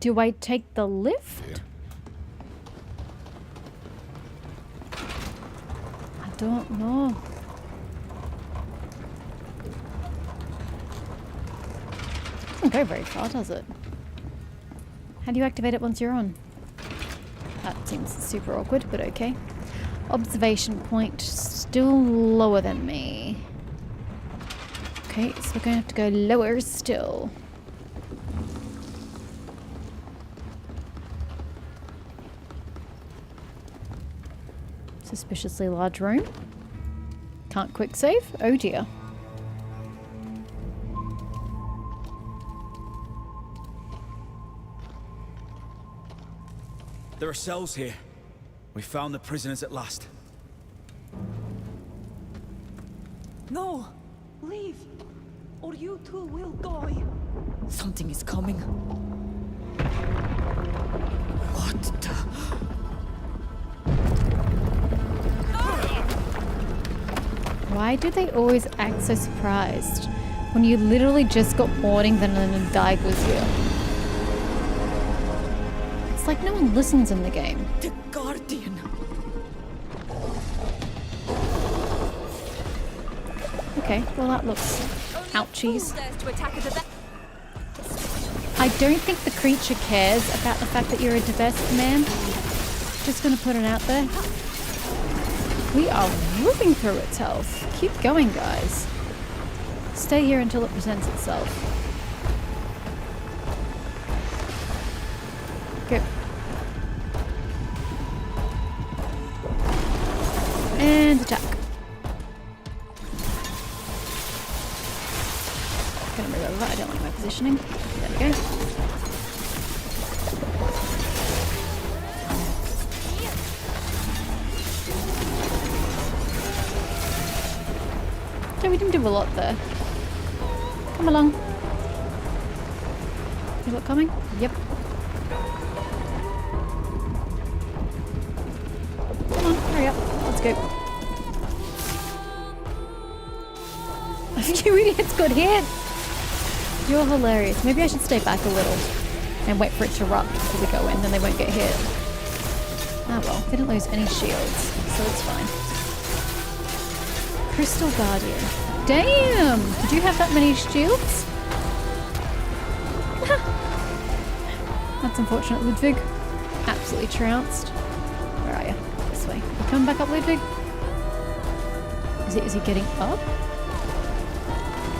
Do I take the lift? Yeah. I don't know. Doesn't go very far, does it? How do you activate it once you're on? That seems super awkward, but okay. Observation point still lower than me. Okay, so we're going to have to go lower still. Suspiciously large room. Can't quick save? Oh dear. There are cells here. We found the prisoners at last. No! Leave! Or you too will die. Something is coming. What the... Why do they always act so surprised when you literally just got warning that an undyed was here? It's like no one listens in the game. The Guardian. Okay, well that looks ouchies. I don't think the creature cares about the fact that you're a divest man. Just gonna put it out there. We are ripping through its health. Keep going, guys. Stay here until it presents itself. Go. And attack. Gonna move over. I don't like my positioning. There we go. So we didn't do a lot there. Come along. Is it coming? Yep. Come on, hurry up. Let's go. You idiots got hit! You're hilarious. Maybe I should stay back a little and wait for it to erupt before we go in, then they won't get hit. Ah well, didn't lose any shields, so it's fine. Crystal Guardian. Damn! Did you have that many shields? That's unfortunate, Ludwig. Absolutely trounced. Where are you? This way. You coming back up, Ludwig? Is he getting up?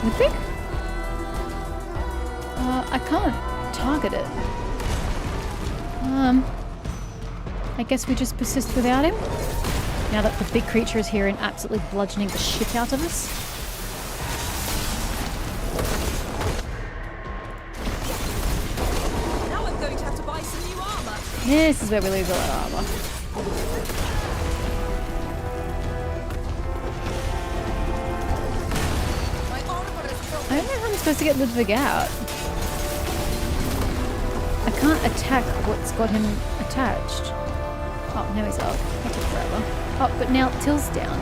Ludwig? I can't target it. I guess we just persist without him? Now that the big creature is here and absolutely bludgeoning the shit out of us. Now I'm going to have to buy some new armor. This is where we lose all our armor. I don't know how I'm supposed to get Ludwig out. I can't attack what's got him attached. Oh, now he's up. That took forever. Oh, but now Till's down.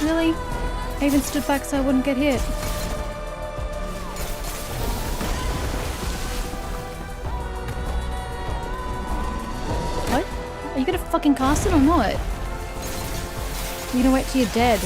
Really? I even stood back so I wouldn't get hit. What? Are you gonna fucking cast it or what? You're gonna wait till you're dead.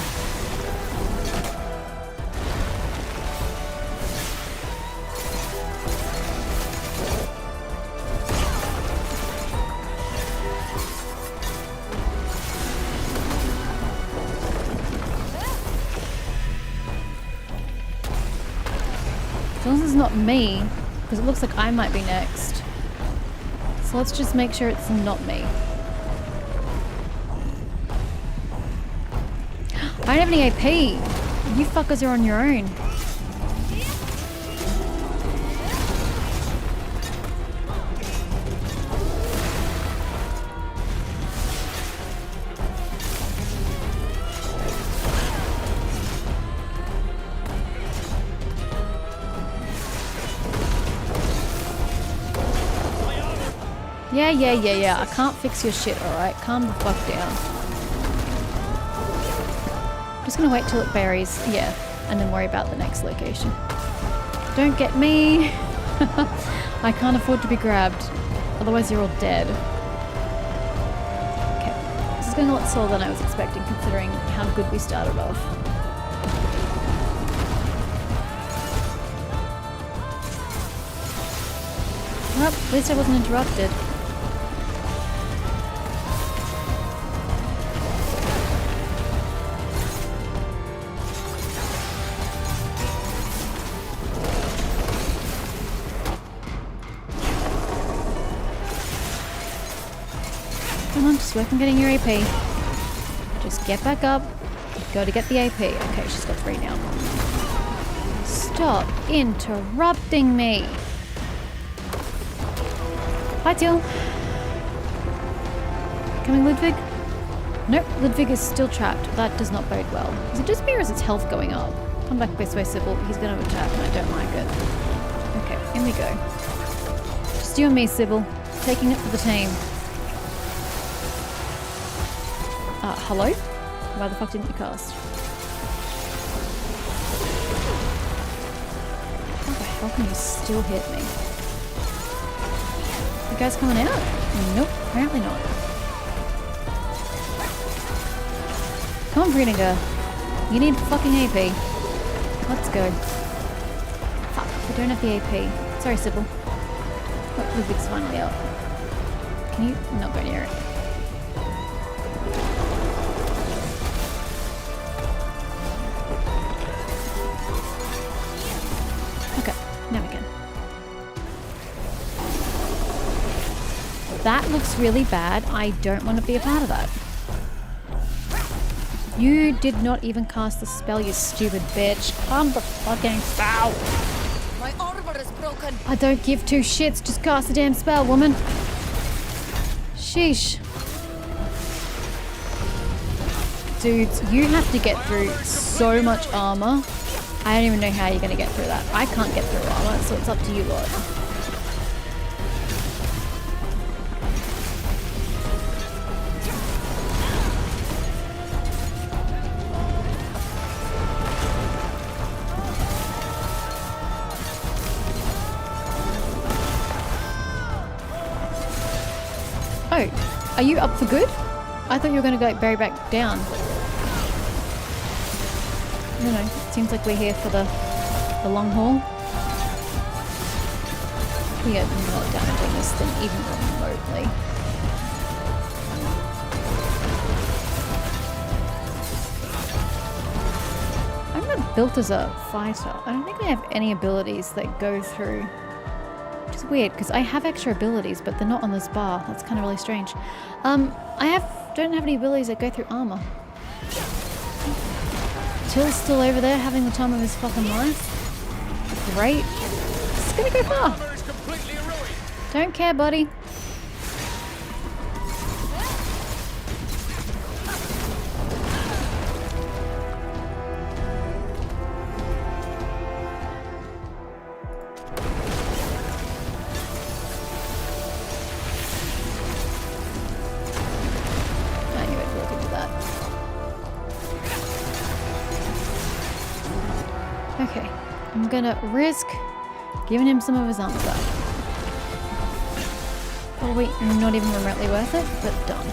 As long as it's not me, because it looks like I might be next. So let's just make sure it's not me. I don't have any AP. You fuckers are on your own. Yeah. I can't fix your shit, alright? Calm the fuck down. Just gonna wait till it buries, yeah, and then worry about the next location. Don't get me! I can't afford to be grabbed. Otherwise you're all dead. Okay, this is going a lot slower than I was expecting considering how good we started off. Well, at least I wasn't interrupted. Come on, just work on getting your AP. Just get back up. Go to get the AP. Okay, she's got 3 now. Stop interrupting me. Hi, Teal. Coming, Ludwig? Nope, Ludwig is still trapped. That does not bode well. Is it just me or is his health going up? Come back this way, Sybil. He's going to attack and I don't like it. Okay, in we go. Just you and me, Sybil. Taking it for the team. Hello? Why the fuck didn't you cast? How the hell can you still hit me? You guys coming out? Nope, apparently not. Come on, Greenager. You need fucking AP. Let's go. Fuck, we don't have the AP. Sorry, Sybil. Oh, Ludwig's finally out. Can you not go near it? That looks really bad. I don't want to be a part of that. You did not even cast the spell, you stupid bitch. Calm the fucking spell. My armor is broken. I don't give 2 shits. Just cast the damn spell, woman. Sheesh. Dudes, you have to get through so much armor. I don't even know how you're going to get through that. I can't get through armor, so it's up to you lot. Oh, are you up for good? I thought you were going to go bury back down. I don't know, it seems like we're here for the long haul. We are not damaging this thing even remotely. I'm not built as a fighter. I don't think I have any abilities that go through. Which is weird because I have extra abilities, but they're not on this bar. That's kind of really strange. Don't have any abilities that go through armor. Till's still over there having the time of his fucking life. Great. This is gonna go far. Don't care, buddy. Okay, I'm gonna risk giving him some of his armor back. Probably not even remotely worth it, but done.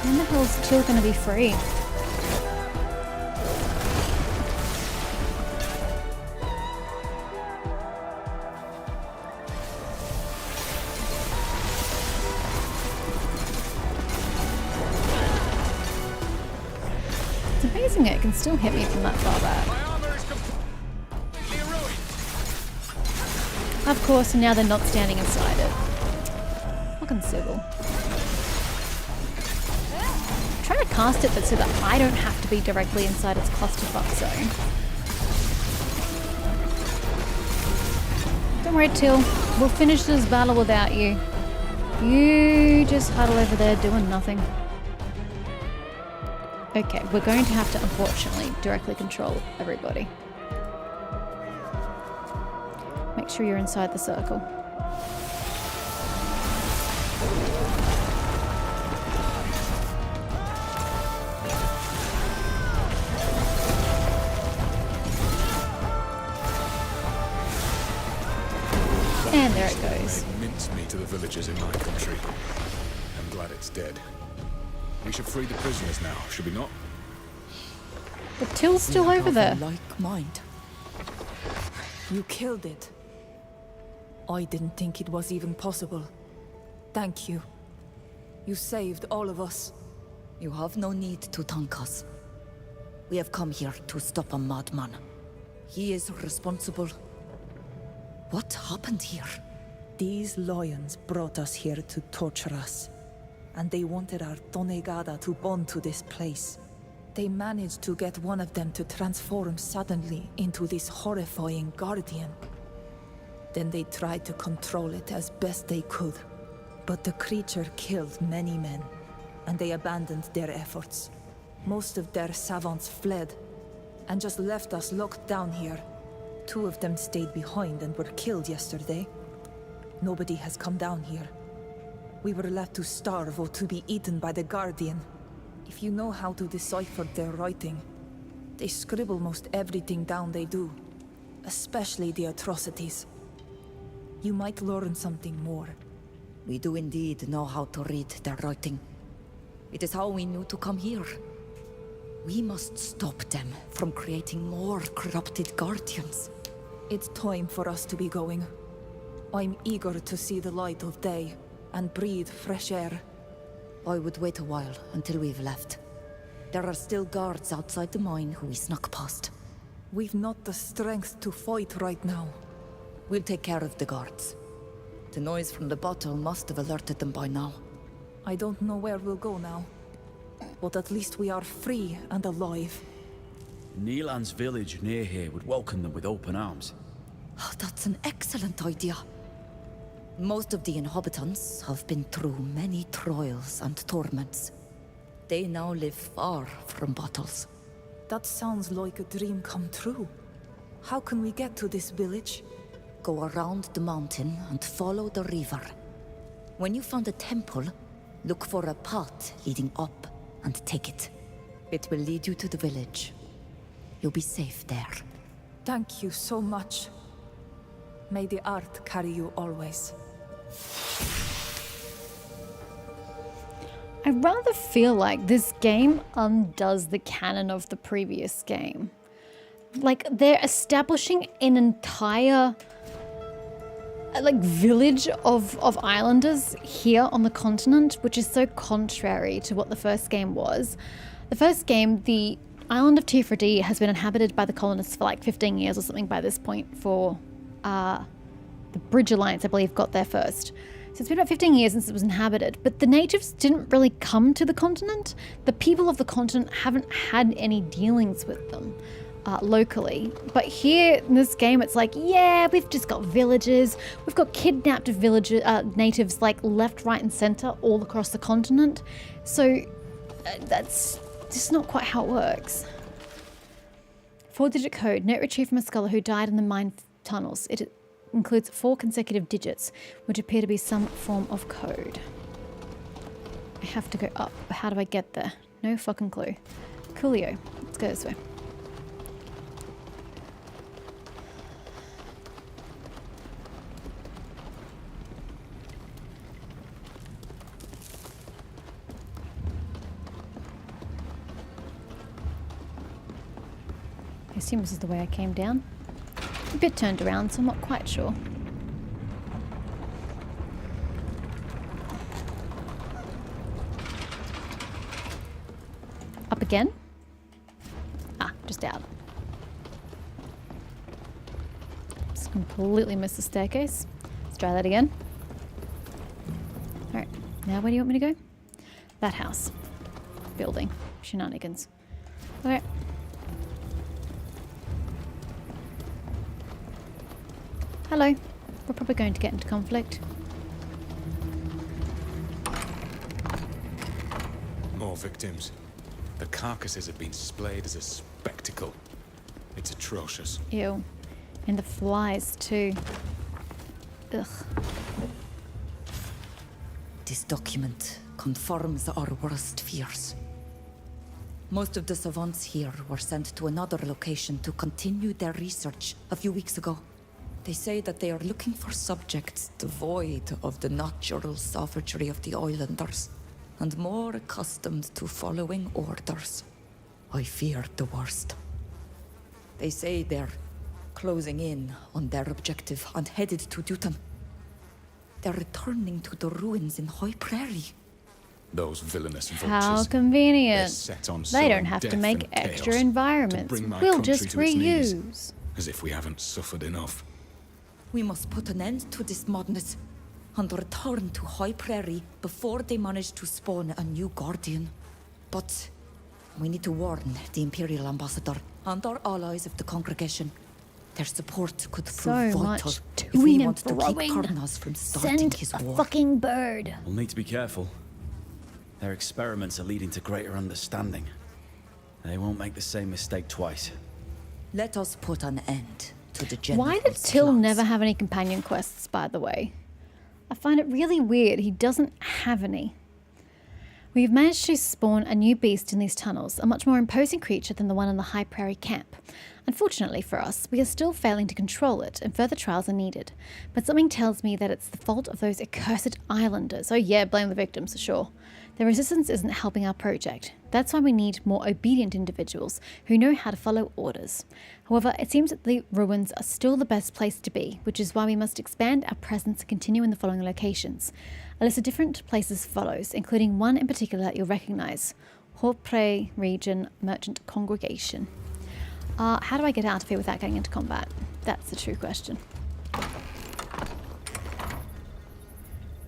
When the hell's Till gonna be free? Amazing it can still hit me from that far back. Of course, and now they're not standing inside it. Fucking civil. I'm trying to cast it, but so that I don't have to be directly inside its clusterfuck zone. Don't worry, Till. We'll finish this battle without you. You just huddle over there doing nothing. Okay, we're going to have to, unfortunately, directly control everybody. Make sure you're inside the circle. And there it goes. They mince me to the villagers in my country. I'm glad it's dead. We should free the prisoners now, should we not? But Till's still over there. Like mind. You killed it. I didn't think it was even possible. Thank you. You saved all of us. You have no need to thank us. We have come here to stop a madman. He is responsible. What happened here? These lions brought us here to torture us. And they wanted our doneigad to bond to this place. They managed to get one of them to transform suddenly into this horrifying guardian. Then they tried to control it as best they could. But the creature killed many men, and they abandoned their efforts. Most of their savants fled, and just left us locked down here. 2 of them stayed behind and were killed yesterday. Nobody has come down here. We were left to starve or to be eaten by the Guardian. If you know how to decipher their writing, they scribble most everything down they do, especially the atrocities. You might learn something more. We do indeed know how to read their writing. It is how we knew to come here. We must stop them from creating more corrupted guardians. It's time for us to be going. I'm eager to see the light of day and breathe fresh air. I would wait a while until we've left. There are still guards outside the mine who we snuck past. We've not the strength to fight right now. We'll take care of the guards. The noise from the bottle must have alerted them by now. I don't know where we'll go now. But at least we are free and alive. Neelan's village near here would welcome them with open arms. Oh, that's an excellent idea. Most of the inhabitants have been through many trials and torments. They now live far from battles. That sounds like a dream come true. How can we get to this village? Go around the mountain and follow the river. When you find a temple, look for a path leading up and take it. It will lead you to the village. You'll be safe there. Thank you so much. May the art carry you always. I rather feel like this game undoes the canon of the previous game. Like, they're establishing an entire village of islanders here on the continent, which is so contrary to what the first game was. The first game, the island of Teer Fradee has been inhabited by the colonists for like 15 years or something by this point, for the Bridge Alliance, I believe, got there first. So it's been about 15 years since it was inhabited, but the natives didn't really come to the continent. The people of the continent haven't had any dealings with them locally. But here in this game, it's like, yeah, we've just got villages. We've got kidnapped natives like left, right, and center all across the continent. So that's just not quite how it works. 4-digit code. Note retrieved from a scholar who died in the mine tunnels. It includes 4 consecutive digits, which appear to be some form of code. I have to go up, but how do I get there? No fucking clue. Coolio. Let's go this way. I assume this is the way I came down. A bit turned around, so I'm not quite sure. Up again? just out. Just completely missed the staircase. Let's try that again. Alright, now where do you want me to go? That house. Building. Shenanigans. Okay. Hello. We're probably going to get into conflict. More victims. The carcasses have been splayed as a spectacle. It's atrocious. Ew. And the flies too. Ugh. This document confirms our worst fears. Most of the savants here were sent to another location to continue their research a few weeks ago. They say that they are looking for subjects devoid of the natural savagery of the islanders and more accustomed to following orders. I fear the worst. They say they're closing in on their objective and headed to Dutan. They're returning to the ruins in High Prairie. Those villainous vultures. How convenient. Set on They don't sowing have to death make and extra chaos environments. to bring my We'll country just to its knees. reuse. As if we haven't suffered enough. We must put an end to this madness and return to High Prairie before they manage to spawn a new guardian. But we need to warn the Imperial Ambassador and our allies of the congregation. Their support could prove So vital much if we toing and want to keep throwing. Karnas from starting Send his a war. fucking bird. We'll need to be careful. Their experiments are leading to greater understanding. They won't make the same mistake twice. Let us put an end to the general Why did Till never have any companion quests, by the way? I find it really weird he doesn't have any. We've managed to spawn a new beast in these tunnels, a much more imposing creature than the one in the High Prairie camp. Unfortunately for us, we are still failing to control it, and further trials are needed. But something tells me that it's the fault of those accursed islanders. Oh yeah, blame the victims, sure. The resistance isn't helping our project. That's why we need more obedient individuals who know how to follow orders. However, it seems that the ruins are still the best place to be, which is why we must expand our presence and continue in the following locations. A list of different places follows, including one in particular that you'll recognise. Horprey Region Merchant Congregation. How do I get out of here without getting into combat? That's the true question.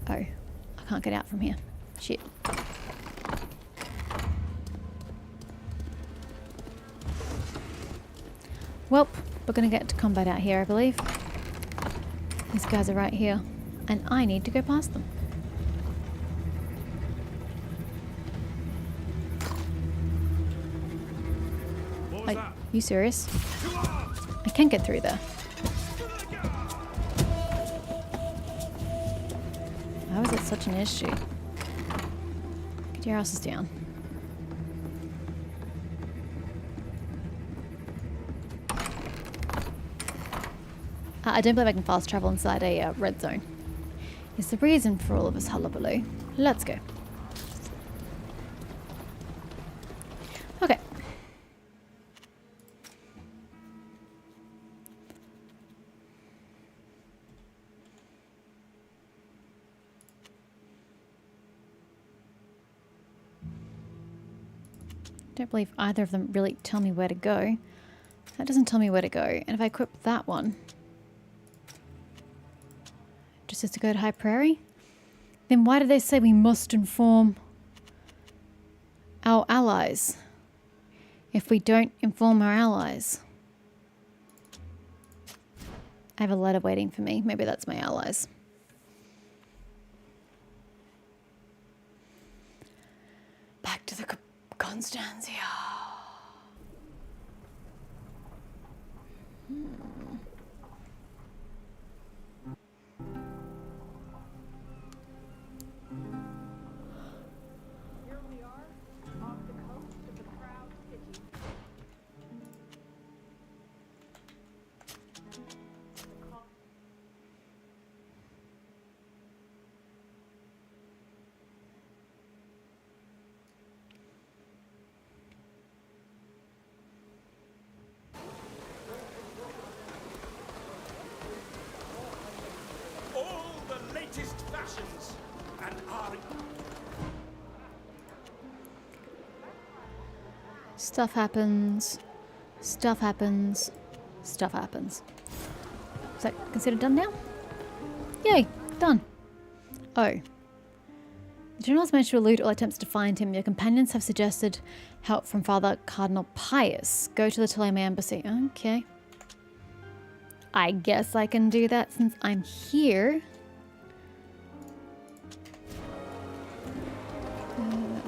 Oh, I can't get out from here. Shit. Well, we're gonna get to combat out here, I believe. These guys are right here, and I need to go past them. Like, you serious? I can't get through there. How is it such an issue? Get your asses down. I don't believe I can fast travel inside a red zone. Is the reason for all of this hullabaloo. Let's go. Okay. Don't believe either of them really tell me where to go. That doesn't tell me where to go. And if I equip that one, just as to go to High Prairie, then why do they say we must inform our allies if we don't inform our allies? I have a letter waiting for me. Maybe that's my allies. Back to the Constantia. Fashions and art. Stuff happens. Stuff happens. Stuff happens. Is that considered done now? Yay, done. Oh. The general's managed to elude all attempts to find him. Your companions have suggested help from Father Cardinal Pius. Go to the Ptolemy embassy. Okay. I guess I can do that since I'm here.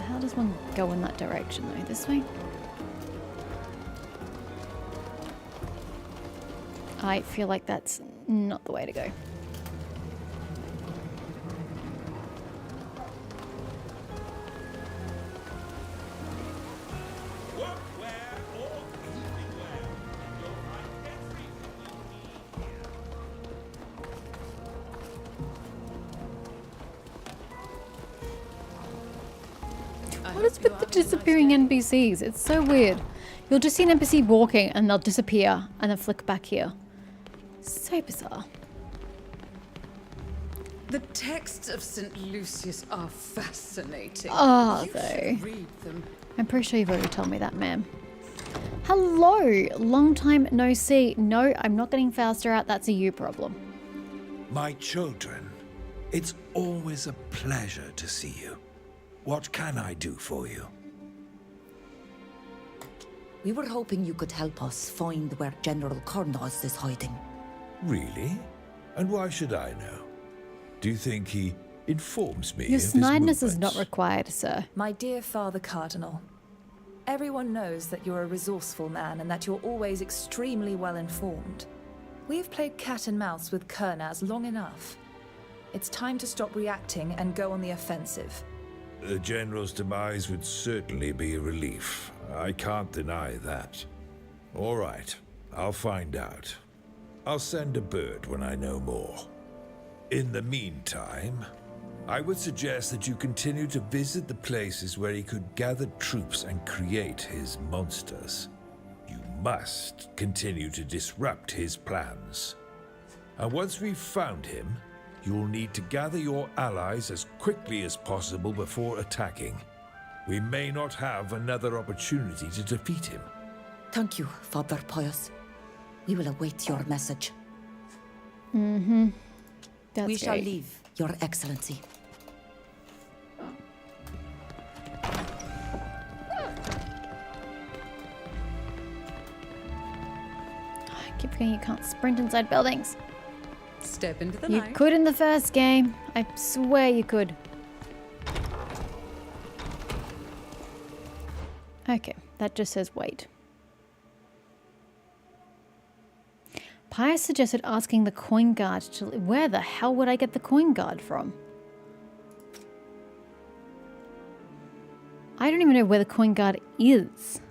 How does one go in that direction though? This way? I feel like that's not the way to go. What is with the disappearing NPCs? It's so weird. You'll just see an NPC walking and they'll disappear and then flick back here. So bizarre. The texts of St. Lucius are fascinating. Are You they? should read them. I'm pretty sure you've already told me that, ma'am. Hello! Long time no see. No, I'm not getting faster out. That's a you problem. My children, it's always a pleasure to see you. What can I do for you? We were hoping you could help us find where General Kornos is hiding. Really? And why should I know? Do you think he informs me Your of his snideness is movements? not required, sir. My dear Father Cardinal, everyone knows that you're a resourceful man and that you're always extremely well informed. We've played cat and mouse with Kurnaz long enough. It's time to stop reacting and go on the offensive. The General's demise would certainly be a relief. I can't deny that. All right, I'll find out. I'll send a bird when I know more. In the meantime, I would suggest that you continue to visit the places where he could gather troops and create his monsters. You must continue to disrupt his plans. And once we've found him, you will need to gather your allies as quickly as possible before attacking. We may not have another opportunity to defeat him. Thank you, Father Pius. We will await your message. Mm-hmm. That's we shall great. leave, Your Excellency. I keep forgetting you can't sprint inside buildings. Step into the You light. could in the first game. I swear you could. Okay, that just says wait. Pius suggested asking the coin guard to... Where the hell would I get the coin guard from? I don't even know where the coin guard is.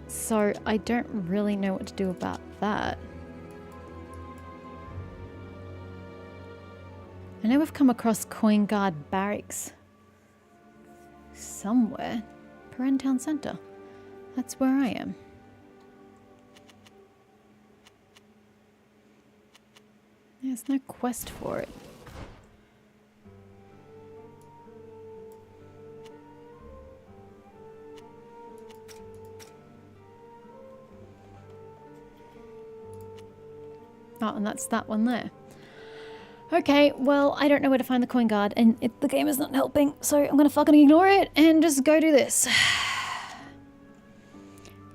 So I don't really know what to do about that. I know we've come across coin guard barracks somewhere. Peren Town Centre. That's where I am. There's no quest for it. Oh, and that's that one there. Okay, well, I don't know where to find the coin guard, and the game is not helping, so I'm gonna fucking ignore it and just go do this.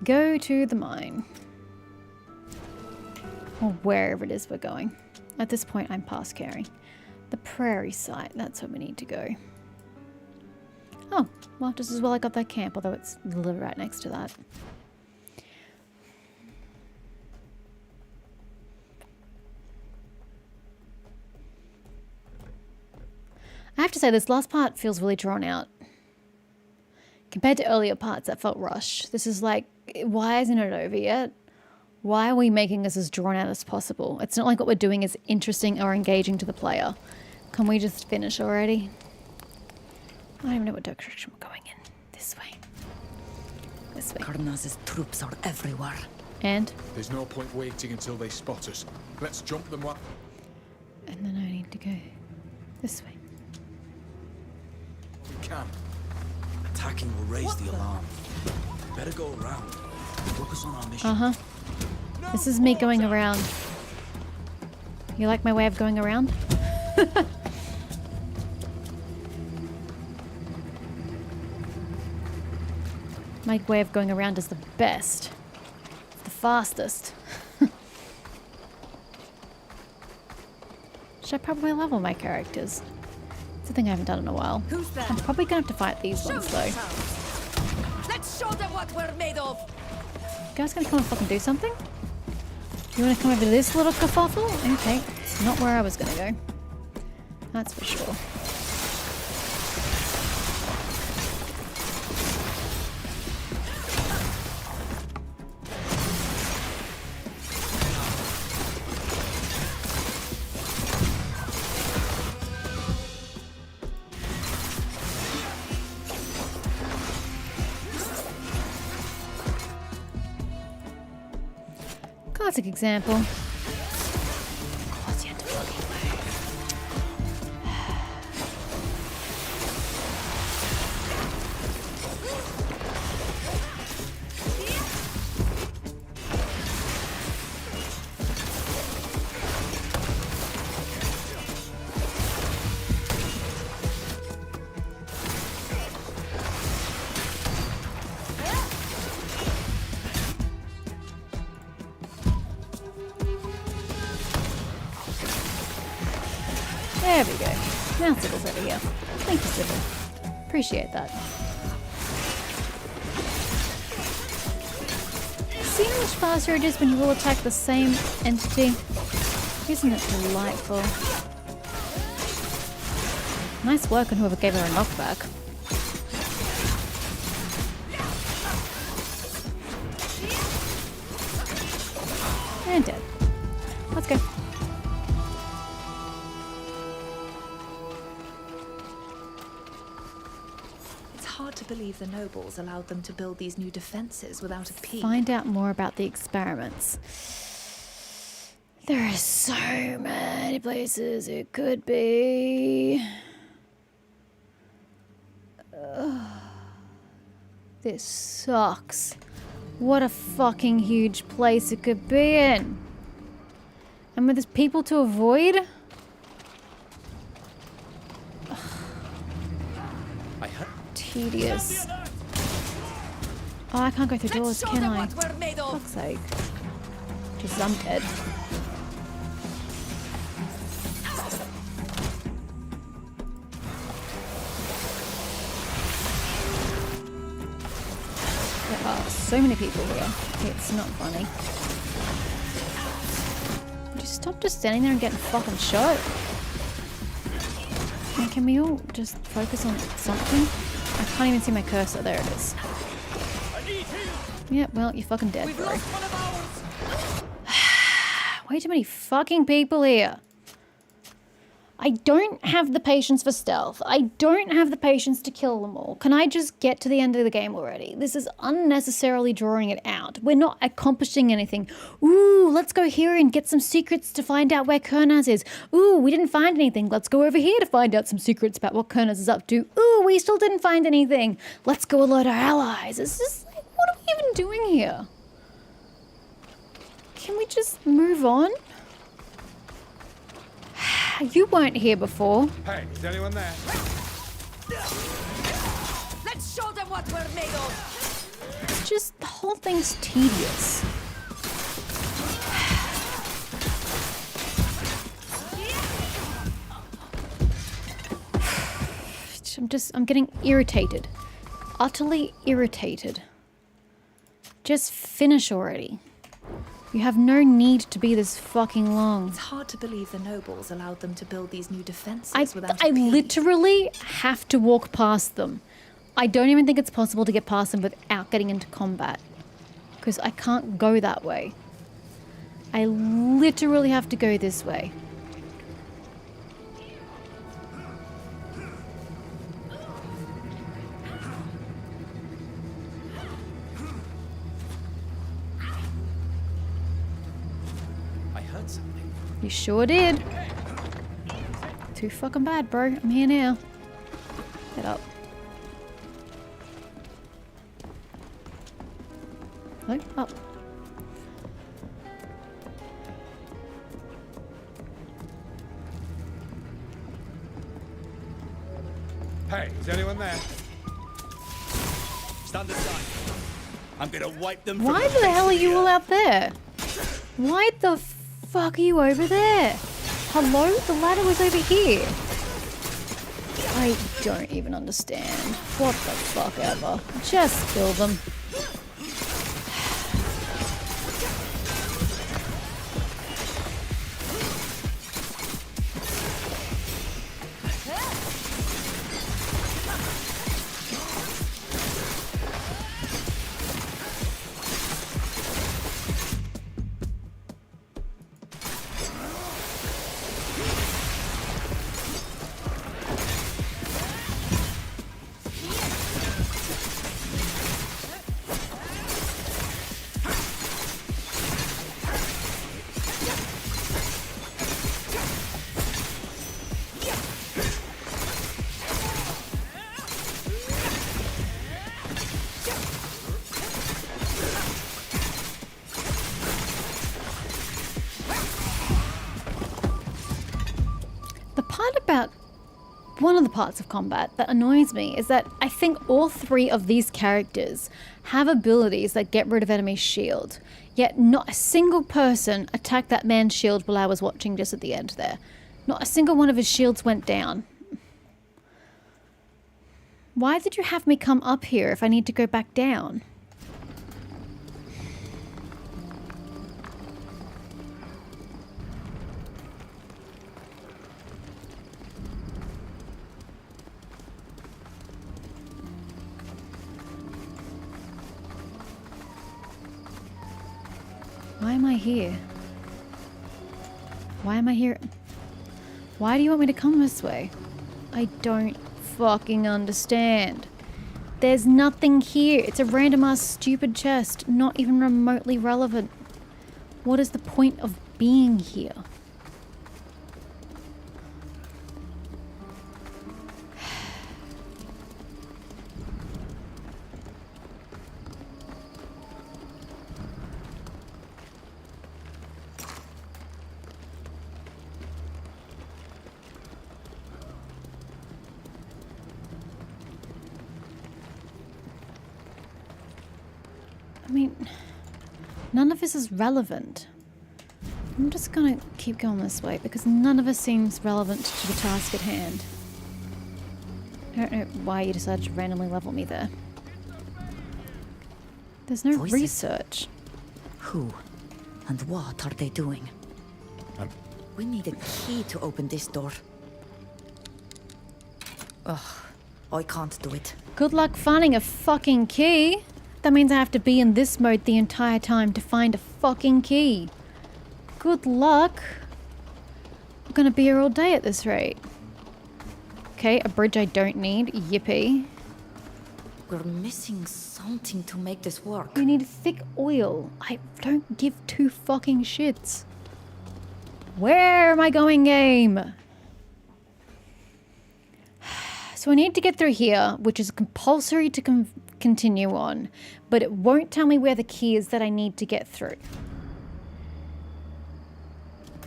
Go to the mine. Or wherever it is we're going. At this point, I'm past caring. The prairie site, that's where we need to go. Oh, well, just as well I got that camp, although it's literally right next to that. I have to say, this last part feels really drawn out. Compared to earlier parts that felt rushed. This is like, why isn't it over yet? Why are we making this as drawn out as possible? It's not like what we're doing is interesting or engaging to the player. Can we just finish already? I don't even know what direction we're going in. This way. This way. Kornaz's troops are everywhere. And? There's no point waiting until they spot us. Let's jump them while... And then I need to go this way. We can. Attacking will raise the alarm. Better go around. Focus on our mission. Uh-huh. This is me going around. You like my way of going around? My way of going around is the best. The fastest. Should I probably level my characters? It's a thing I haven't done in a while. Who's there? I'm probably gonna have to fight these ones though. Let's show them what we're made of. You guys gonna come and fucking do something? Do you wanna come over to this little kerfuffle? Okay, it's not where I was gonna go. That's for sure. Classic example. What's the end of fucking way? There we go. Now Sybil's over here. Thank you, Sybil. Appreciate that. See how much faster it is when you all attack the same entity? Isn't it delightful? Nice work on whoever gave her a knockback. And dead. Let's go. Hard to believe the nobles allowed them to build these new defenses without a peace. Find out more about the experiments. There are so many places it could be. This sucks. What a fucking huge place it could be in. And with there's people to avoid? Tedious. Oh, I can't go through doors, can I? Fuck's sake. Just I'm dead. There are so many people here. It's not funny. Would you stop just standing there and getting fucking shot? And can we all just focus on something? I can't even see my cursor. There it is. Yeah, well, you're fucking dead, bro. Way too many fucking people here. I don't have the patience for stealth. I don't have the patience to kill them all. Can I just get to the end of the game already? This is unnecessarily drawing it out. We're not accomplishing anything. Ooh, let's go here and get some secrets to find out where Kurnaz is. Ooh, we didn't find anything. Let's go over here to find out some secrets about what Kurnaz is up to. Ooh, we still didn't find anything. Let's go alert our allies. It's just like, what are we even doing here? Can we just move on? You weren't here before. Hey, is anyone there? Let's show them what we're made of. It's just the whole thing's tedious. I'm getting irritated. Utterly irritated. Just finish already. You have no need to be this fucking long. It's hard to believe the nobles allowed them to build these new defenses without I a peace. literally have to walk past them. I don't even think it's possible to get past them without getting into combat. Because I can't go that way. I literally have to go this way. You sure did. Too fucking bad, bro. I'm here now. Get up. Hello? Oh. Hey, is anyone there? Stand aside. I'm gonna wipe them. Why the hell are you all out there? Why the fuck are you over there? Hello? The ladder was over here. I don't even understand. What the fuck ever. Just kill them. One of the parts of combat that annoys me is that I think all three of these characters have abilities that get rid of enemy shield, yet not a single person attacked that man's shield while I was watching just at the end there. Not a single one of his shields went down. Why did you have me come up here if I need to go back down? Why am I here? Why am I here? Why do you want me to come this way? I don't fucking understand. There's nothing here. It's a random ass stupid chest, not even remotely relevant. What is the point of being here? I mean, none of this is relevant. I'm just gonna keep going this way because none of it seems relevant to the task at hand. I don't know why you decided to randomly level me there. There's no Voices. research. Who and what are they doing? We need a key to open this door. Ugh, I can't do it. Good luck finding a fucking key. That means I have to be in this mode the entire time to find a fucking key. Good luck. I'm gonna be here all day at this rate. Okay, a bridge I don't need. Yippee. We're missing something to make this work. We need thick oil. I don't give two fucking shits. Where am I going, game? So I need to get through here, which is compulsory to continue on, but it won't tell me where the key is that I need to get through.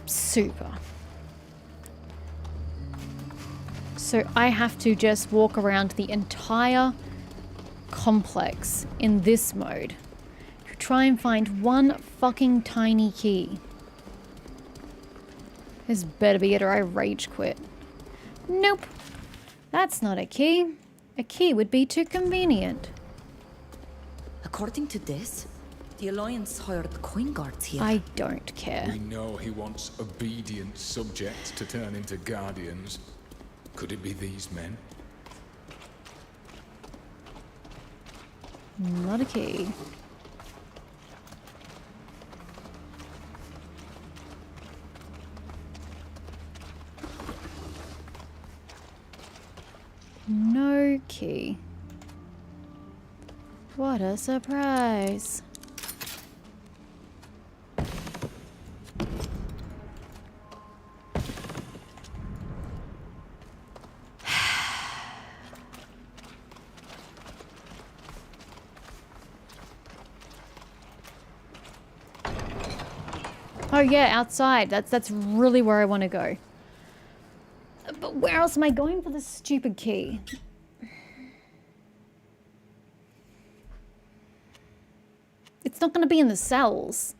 Super. So I have to just walk around the entire complex in this mode to try and find one fucking tiny key. This better be it or I rage quit. Nope. That's not a key. A key would be too convenient. According to this, the Alliance hired coin guards here. I don't care. We know he wants obedient subjects to turn into guardians. Could it be these men? Not a key. No key. What a surprise. Oh yeah, outside. That's really where I want to go. But where else am I going for this stupid key? It's not going to be in the cells.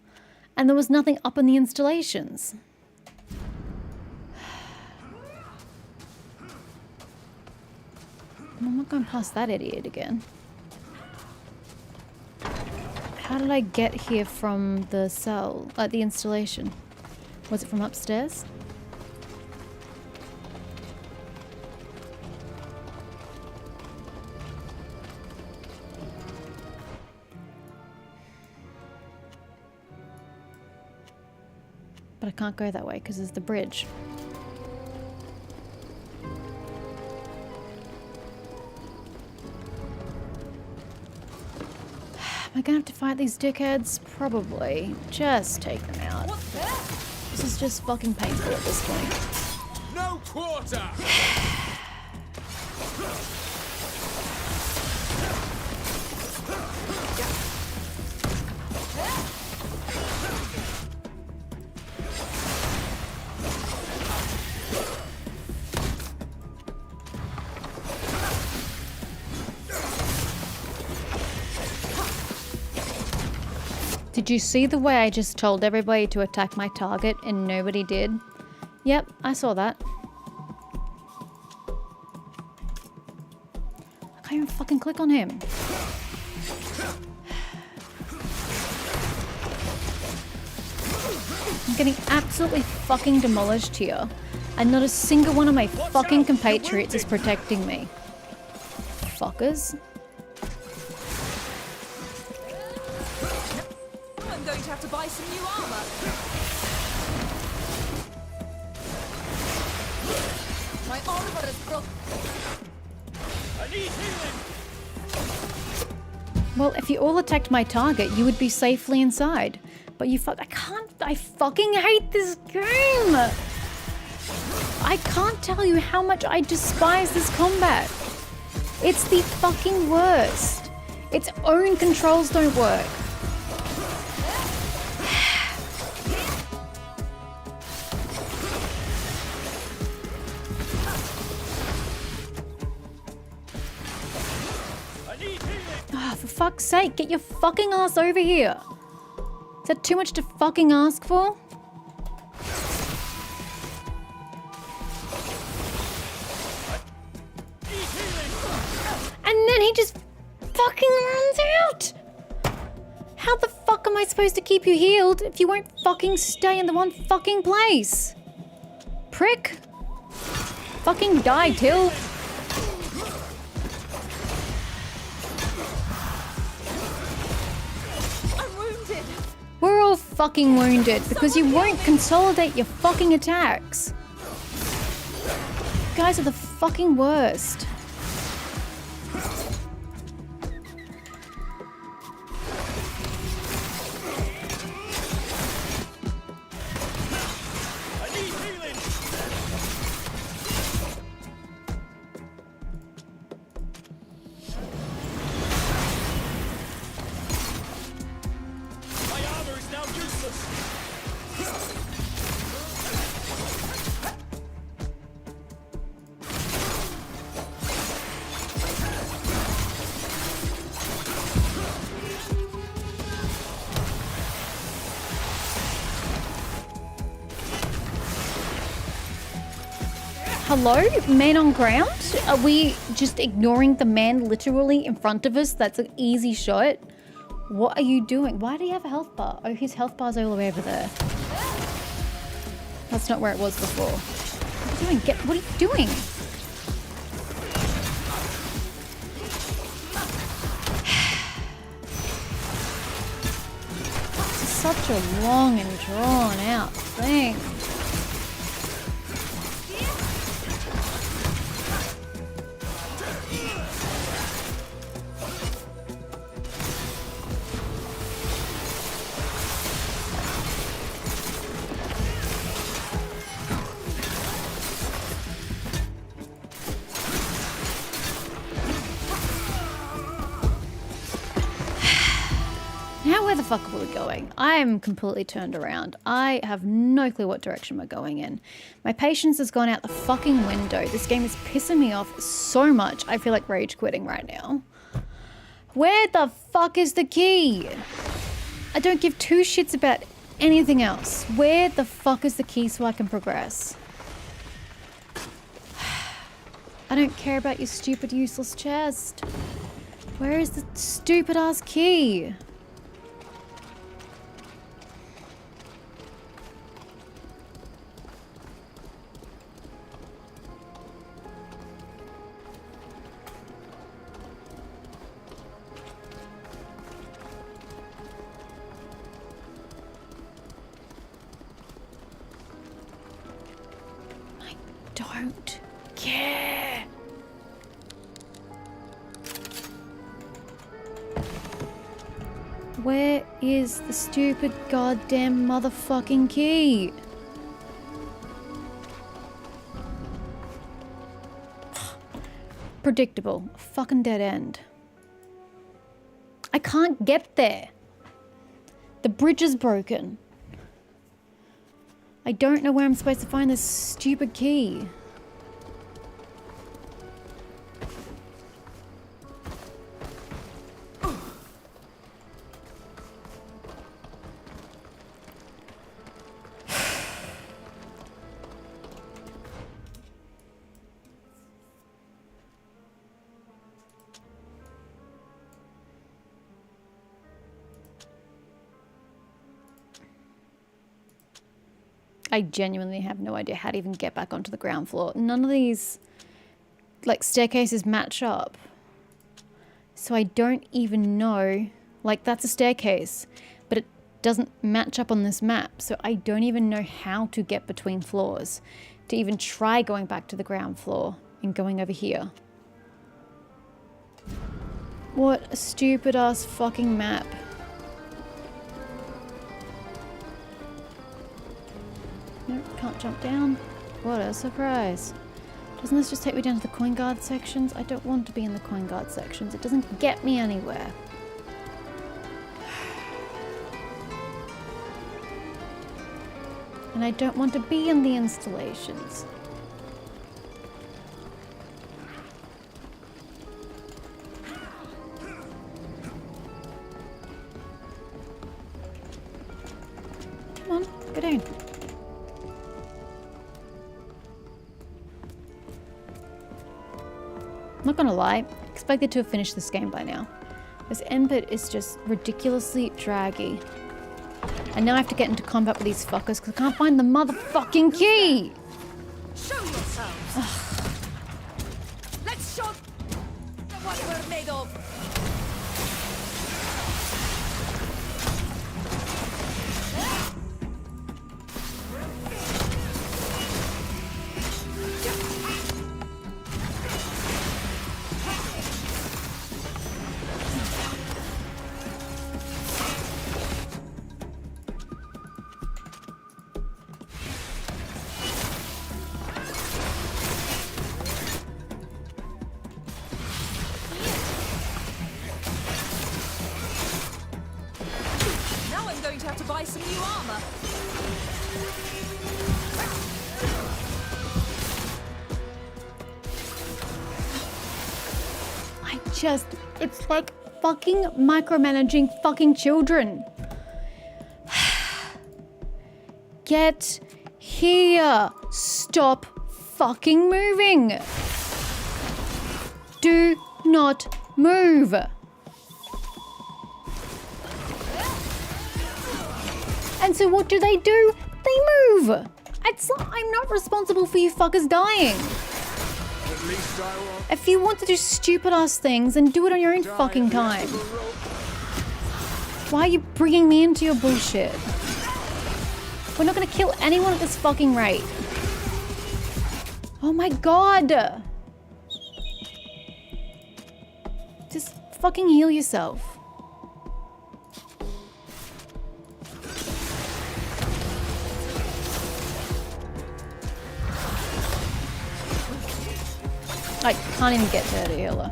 And there was nothing up in the installations. I'm not going past that idiot again. How did I get here from the cell, the installation? Was it from upstairs? But I can't go that way because there's the bridge. Am I gonna have to fight these dickheads? Probably. Just take them out. This is just fucking painful at this point. No quarter! Did you see the way I just told everybody to attack my target and nobody did? Yep, I saw that. I can't even fucking click on him. I'm getting absolutely fucking demolished here. And not a single one of my fucking compatriots is protecting me. Fuckers. I'm going to have to buy some new armor. My armor is broken. I need healing. Well, if you all attacked my target, you would be safely inside. But you I fucking hate this game! I can't tell you how much I despise this combat. It's the fucking worst. Its own controls don't work. Oh, for fuck's sake, get your fucking ass over here. Is that too much to fucking ask for? And then he just fucking runs out! How the fuck am I supposed to keep you healed if you won't fucking stay in the one fucking place? Prick! Fucking die, Till! We're all fucking wounded because you won't consolidate your fucking attacks. You guys are the fucking worst. Hello? Man on ground? Are we just ignoring the man literally in front of us? That's an easy shot. What are you doing? Why do you have a health bar? Oh, his health bar's all the way over there. That's not where it was before. What are you doing? What are you doing? This is such a long and drawn out thing. Now we're Where the fuck are we going? I am completely turned around. I have no clue what direction we're going in. My patience has gone out the fucking window. This game is pissing me off so much. I feel like rage quitting right now. Where the fuck is the key? I don't give two shits about anything else. Where the fuck is the key so I can progress? I don't care about your stupid useless chest. Where is the stupid ass key? Don't care. Where is the stupid goddamn motherfucking key? Predictable. A fucking dead end. I can't get there. The bridge is broken. I don't know where I'm supposed to find this stupid key. I genuinely have no idea how to even get back onto the ground floor. None of these, like, staircases match up. So I don't even know, like, that's a staircase, but it doesn't match up on this map. So I don't even know how to get between floors to even try going back to the ground floor and going over here. What a stupid ass fucking map. Nope, can't jump down. What a surprise. Doesn't this just take me down to the coin guard sections? I don't want to be in the coin guard sections. It doesn't get me anywhere. And I don't want to be in the installations. Come on, go down. Not gonna lie, expected to have finished this game by now. This end bit is just ridiculously draggy. And now I have to get into combat with these fuckers because I can't find the motherfucking key! Show yourselves! Let's show them what we're made of! It's like fucking micromanaging fucking children. Get here. Stop fucking moving. Do not move. And so what do? They move. I'm not responsible for you fuckers dying. If you want to do stupid ass things, then do it on your own fucking time. Why are you bringing me into your bullshit? We're not gonna kill anyone at this fucking rate. Oh my god! Just fucking heal yourself. I can't even get to her to heal her.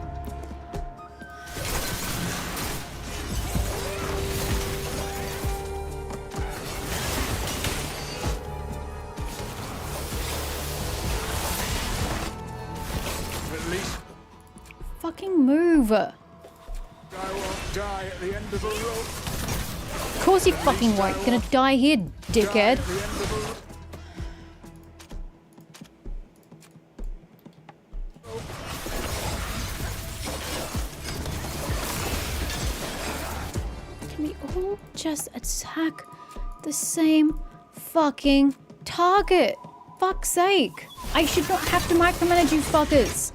move! I won't die at the end of a rope. Of course you fucking won't. You're gonna die here, dickhead. Can we all just attack the same fucking target? Fuck's sake. I should not have to micromanage you fuckers.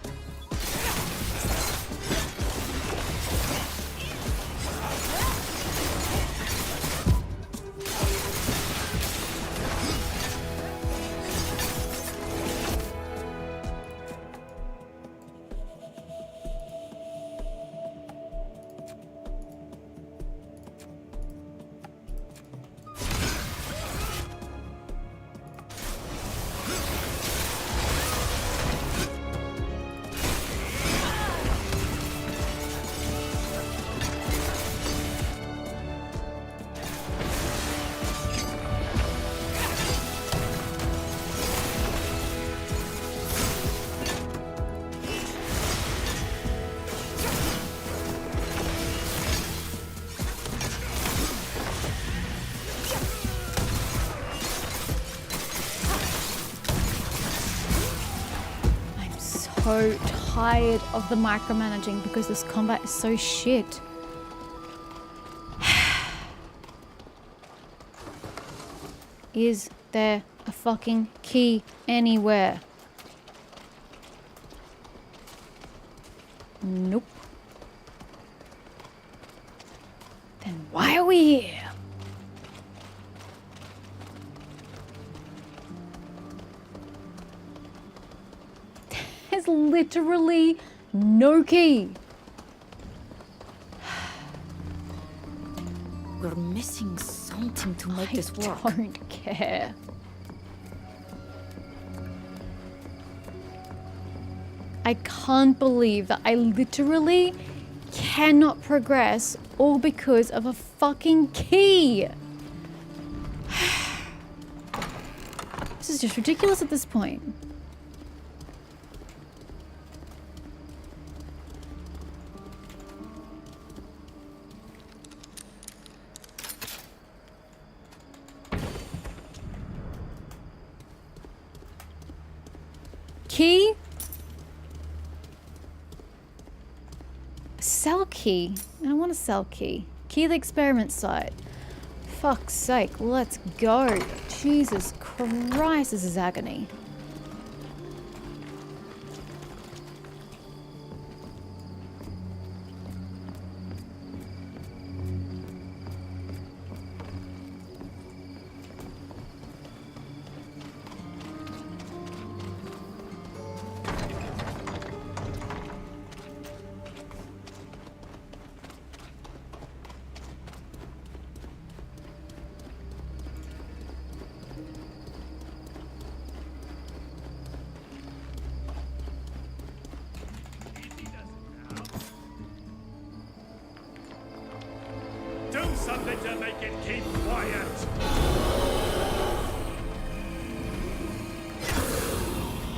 So tired of the micromanaging because this combat is so shit. Is there a fucking key anywhere? Nope. Then why are we here? There's literally no key. We're missing something to make this work. I don't care. I can't believe that I literally cannot progress all because of a fucking key. This is just ridiculous at this point. Key? A cell key? I don't want a cell key. Key of the experiment site. Fuck's sake, let's go. Jesus Christ, this is agony. Do something to make it keep quiet!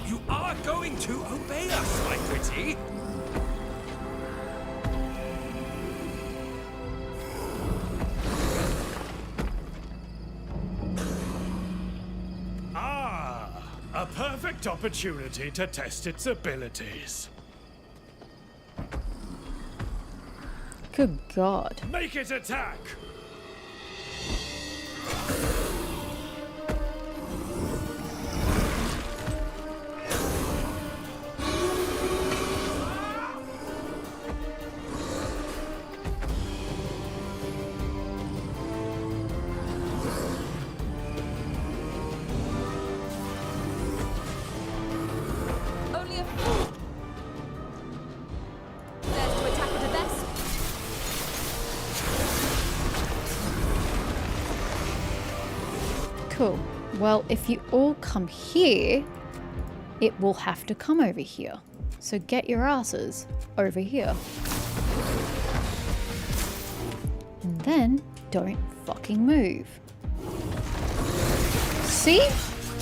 You are going to obey us, my pretty. Ah, a perfect opportunity to test its abilities. Good God. Make it attack! Only a fool dares to attack at a vest. Cool. Well, if you all come here, it will have to come over here. So get your asses over here. And then don't fucking move. See?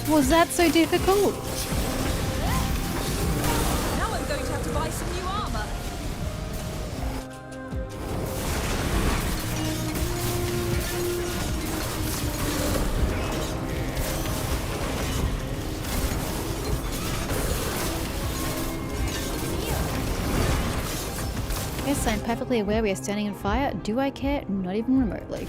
Was that so difficult? Now I'm going to have to buy some new armor. Yes, I'm perfectly aware we are standing on fire. Do I care? Not even remotely.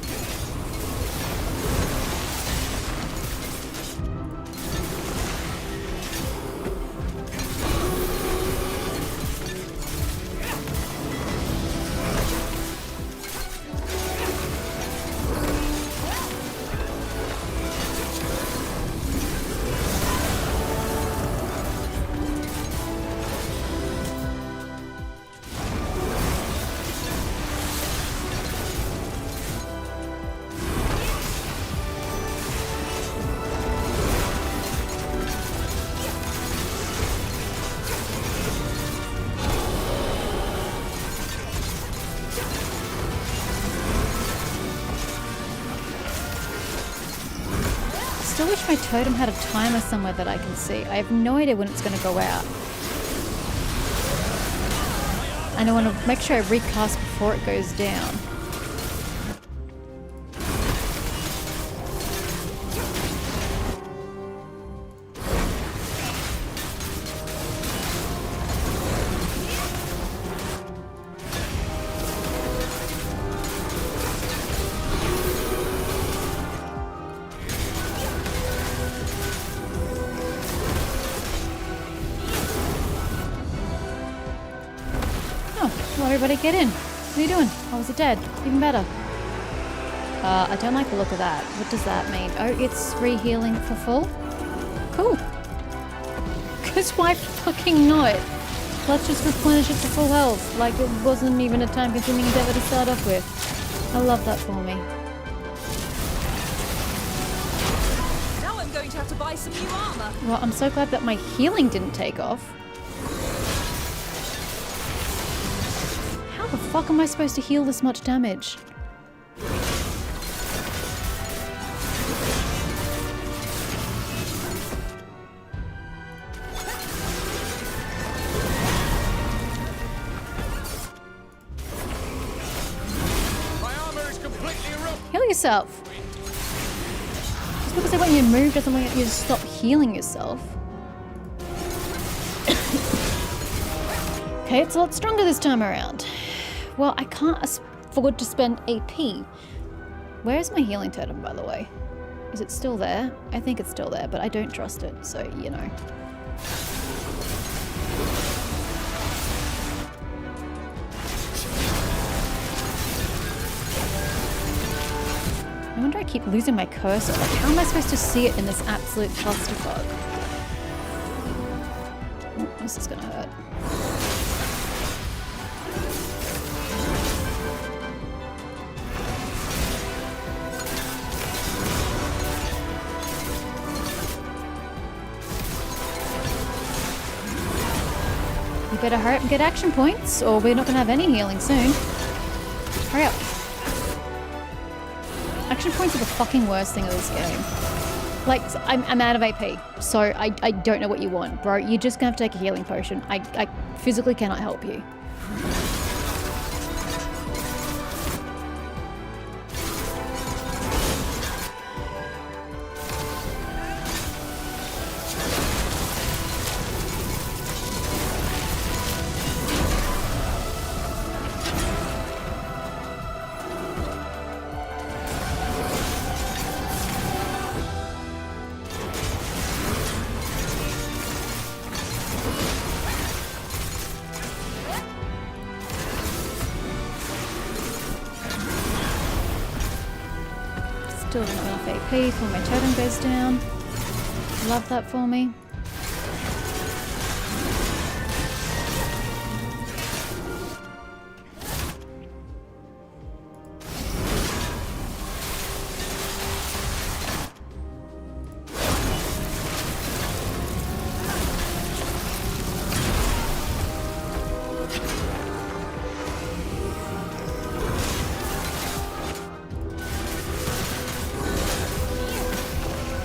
I wish my totem had a timer somewhere that I can see. I have no idea when it's going to go out. And I want to make sure I recast before it goes down. Everybody get in. What are you doing? Oh, is it dead? Even better. I don't like the look of that. What does that mean? Oh, it's re-healing for full? Cool. Because why fucking not? Let's just replenish it to full health. Like it wasn't even a time-consuming endeavor to start off with. I love that for me. Now I'm going to have to buy some new armor. Well, I'm so glad that my healing didn't take off. How the fuck am I supposed to heal this much damage? My armor is completely ruined. Heal yourself. Just because they want you to move doesn't mean you to stop healing yourself. Okay, it's a lot stronger this time around. Well, I can't afford to spend AP. Where's my healing totem, by the way? Is it still there? I think it's still there, but I don't trust it, so you know. No wonder I keep losing my cursor. Like, how am I supposed to see it in this absolute clusterfuck? Oh, this is gonna hurt. You better hurry up and get action points, or we're not gonna have any healing soon. Hurry up. Action points are the fucking worst thing of this game. Like, I'm out of AP, so I don't know what you want, bro. You're just gonna have to take a healing potion. I physically cannot help you. Still not enough AP before my totem goes down. Love that for me.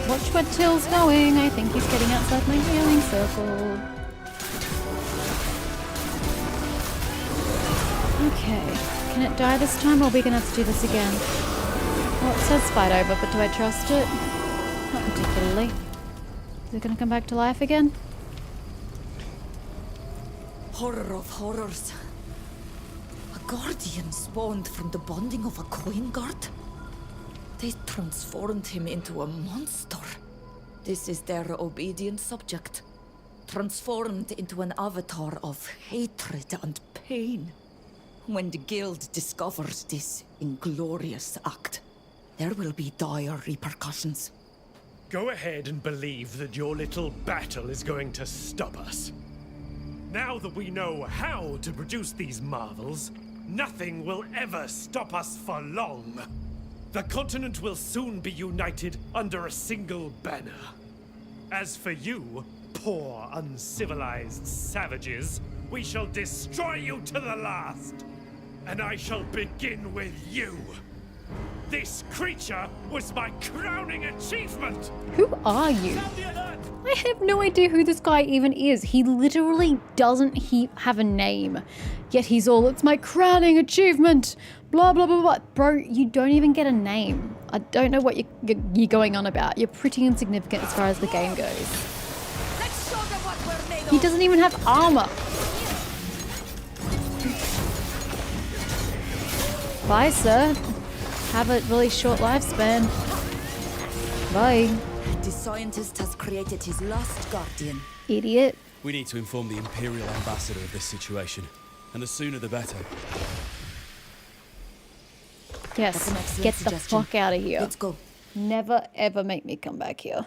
Watch where Till's going. I think he's getting outside my healing circle. Okay. Can it die this time, or are we gonna have to do this again? Well, it says fight over, but do I trust it? Not particularly. Is it gonna come back to life again? Horror of horrors. Guardian spawned from the bonding of a coin guard? They transformed him into a monster. This is their obedient subject, transformed into an avatar of hatred and pain. When the guild discovers this inglorious act, there will be dire repercussions. Go ahead and believe that your little battle is going to stop us. Now that we know how to produce these marvels, nothing will ever stop us for long. The continent will soon be united under a single banner. As for you, poor uncivilized savages, we shall destroy you to the last. And I shall begin with you. This creature was my crowning achievement! Who are you? I have no idea who this guy even is. He literally doesn't have a name. Yet he's all, it's my crowning achievement! Blah, blah, blah, blah. Bro, you don't even get a name. I don't know what you're going on about. You're pretty insignificant as far as the game goes. Let's show them what we're made of. He doesn't even have armor. Bye, sir. Have a really short lifespan. Bye. The scientist has created his last guardian. Idiot. We need to inform the Imperial ambassador of this situation, and the sooner the better. Yes, get the fuck out of here. Let's go. Never ever make me come back here.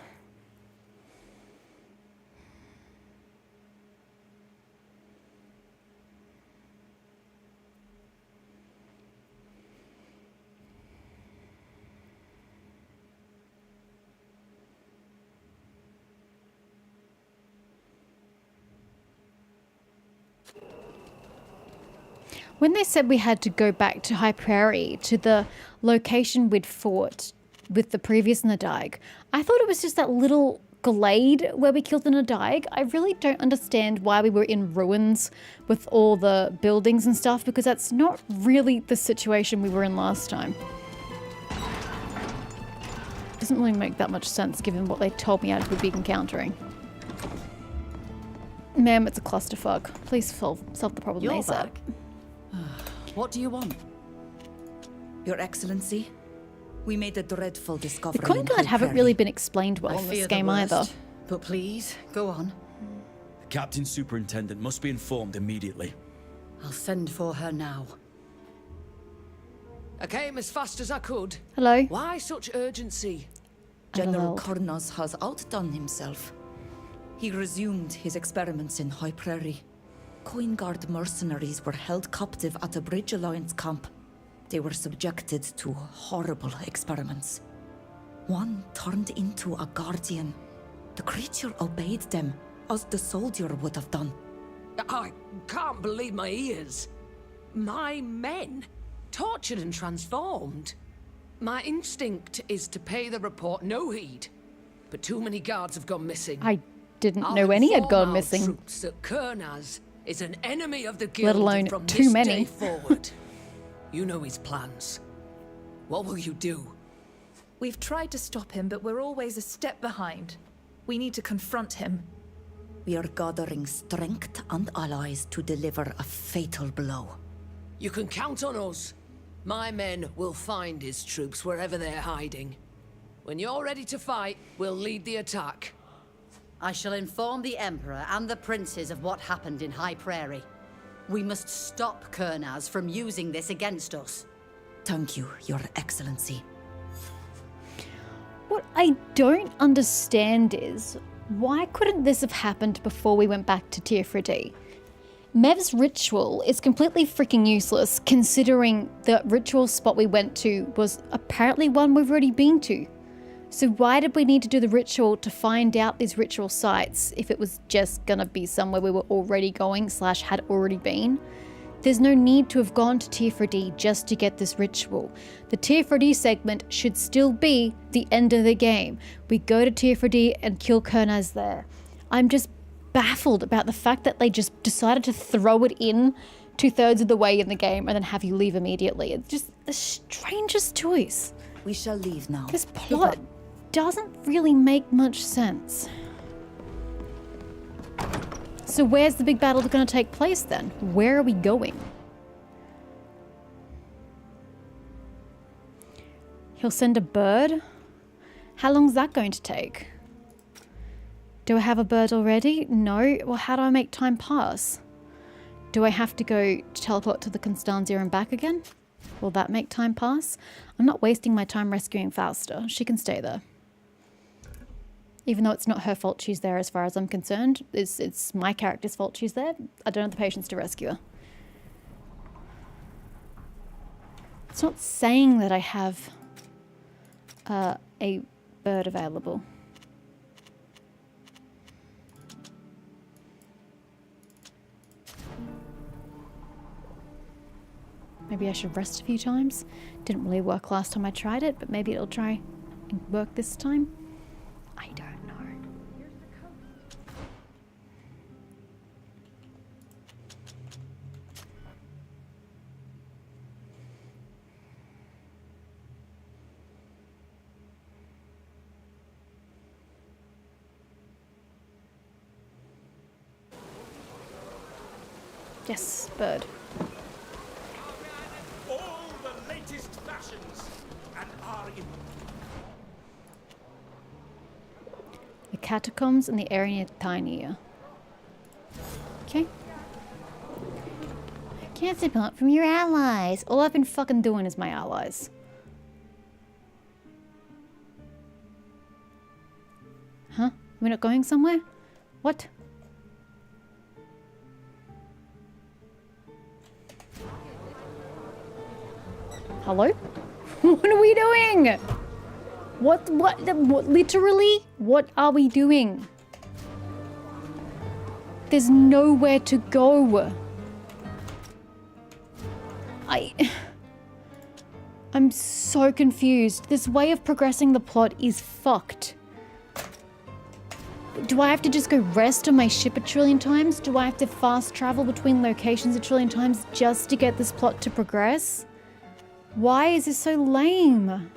When they said we had to go back to High Prairie, to the location we'd fought with the previous Nadaig, I thought it was just that little glade where we killed the Nadaig. I really don't understand why we were in ruins with all the buildings and stuff, because that's not really the situation we were in last time. Doesn't really make that much sense given what they told me I would be encountering. Ma'am, it's a clusterfuck. Please solve the problem You're ASAP. back. What do you want? Your Excellency, we made a dreadful discovery. The coin guard haven't really been explained well I in fear this the game either. worst, but please, go on. The Captain Superintendent must be informed immediately. I'll send for her now. I came as fast as I could. Hello. Why such urgency? General Kornaz has outdone himself. He resumed his experiments in High Prairie. Coin Guard mercenaries were held captive at a Bridge Alliance camp. They were subjected to horrible experiments. One turned into a guardian. The creature obeyed them, as the soldier would have done. I can't believe my ears. My men, tortured and transformed. My instinct is to pay the report no heed, but too many guards have gone missing. I didn't know any had gone I'll missing. inform our troops that Kurnaz is an enemy of the guild, Let alone from too this many. day forward. You know his plans. What will you do? We've tried to stop him, but we're always a step behind. We need to confront him. We are gathering strength and allies to deliver a fatal blow. You can count on us. My men will find his troops wherever they're hiding. When you're ready to fight, we'll lead the attack. I shall inform the Emperor and the princes of what happened in High Prairie. We must stop Kurnaz from using this against us. Thank you, Your Excellency. What I don't understand is, why couldn't this have happened before we went back to Teer Fradee? Mev's ritual is completely freaking useless, considering the ritual spot we went to was apparently one we've already been to. So why did we need to do the ritual to find out these ritual sites if it was just gonna be somewhere we were already going / had already been? There's no need to have gone to Teer Fradee just to get this ritual. The Teer Fradee segment should still be the end of the game. We go to Teer Fradee and kill Kurnaz there. I'm just baffled about the fact that they just decided to throw it in 2/3 of the way in the game and then have you leave immediately. It's just the strangest choice. We shall leave now. This plot doesn't really make much sense. So where's the big battle going to take place then? Where are we going? He'll send a bird? How long's that going to take? Do I have a bird already? No. Well, how do I make time pass? Do I have to go teleport to the Constantia and back again? Will that make time pass? I'm not wasting my time rescuing Fausta. She can stay there. Even though it's not her fault she's there as far as I'm concerned. It's my character's fault she's there. I don't have the patience to rescue her. It's not saying that I have a bird available. Maybe I should rest a few times. Didn't really work last time I tried it, but maybe it'll try and work this time. I don't know. Yes, bird. All the latest fashions and are in. The catacombs and the area tinier. Okay. Can't support from your allies. All I've been fucking doing is my allies. Huh? We're not going somewhere? What? Hello? What are we doing? What, literally? What are we doing? There's nowhere to go. I'm so confused. This way of progressing the plot is fucked. Do I have to just go rest on my ship a trillion times? Do I have to fast travel between locations a trillion times just to get this plot to progress? Why is this so lame?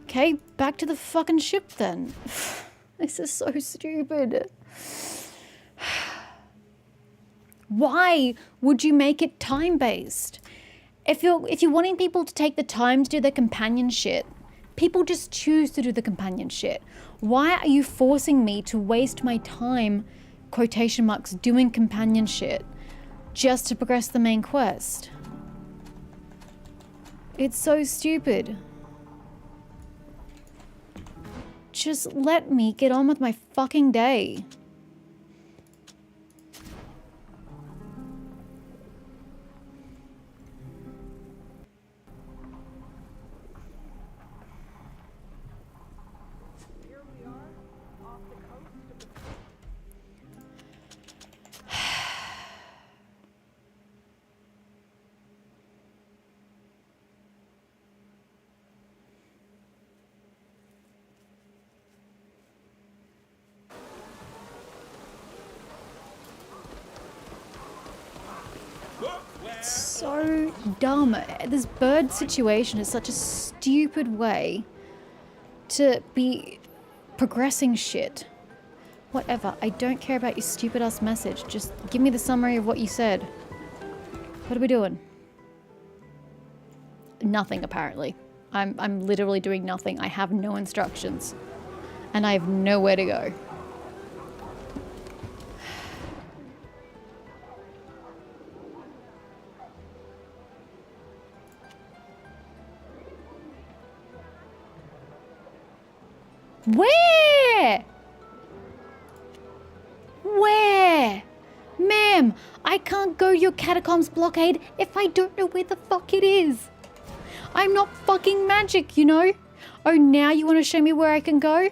Okay, back to the fucking ship then. This is so stupid. Why would you make it time-based? If you're wanting people to take the time to do their companion shit, people just choose to do the companion shit. Why are you forcing me to waste my time, quotation marks, doing companion shit just to progress the main quest? It's so stupid. Just let me get on with my fucking day. So dumb. This bird situation is such a stupid way to be progressing shit. Whatever. I don't care about your stupid ass message. Just give me the summary of what you said. What are we doing? Nothing, apparently. I'm literally doing nothing. I have no instructions. And I have nowhere to go. Where? Where? Ma'am, I can't go your catacombs blockade if I don't know where the fuck it is. I'm not fucking magic, you know? Oh, now you want to show me where I can go?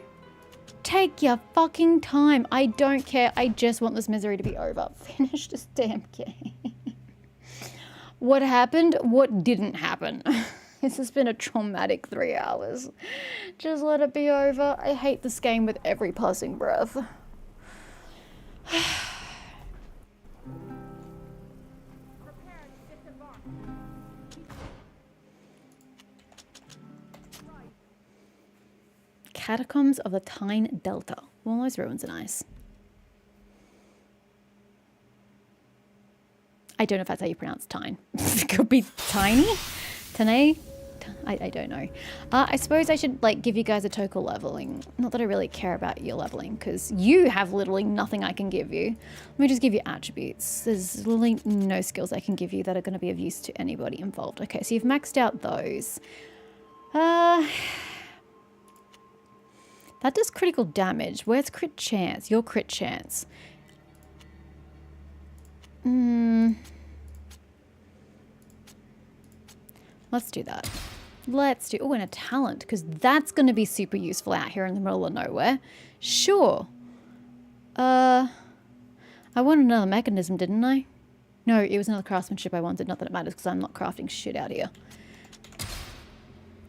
Take your fucking time. I don't care. I just want this misery to be over. Finish this damn game. What happened? What didn't happen? This has been a traumatic 3 hours. Just let it be over. I hate this game with every passing breath. Catacombs of the Tyne Delta. Well, those ruins are nice. I don't know if that's how you pronounce Tyne. It could be Tiny? Tane? I don't know. I suppose I should like give you guys a total leveling. Not that I really care about your leveling, because you have literally nothing I can give you. Let me just give you attributes. There's literally no skills I can give you that are going to be of use to anybody involved. Okay, so you've maxed out those. That does critical damage. Where's crit chance? Your crit chance. Let's do that. Let's do... Oh, and a talent, because that's going to be super useful out here in the middle of nowhere. Sure. I wanted another mechanism, didn't I? No, it was another craftsmanship I wanted. Not that it matters, because I'm not crafting shit out here.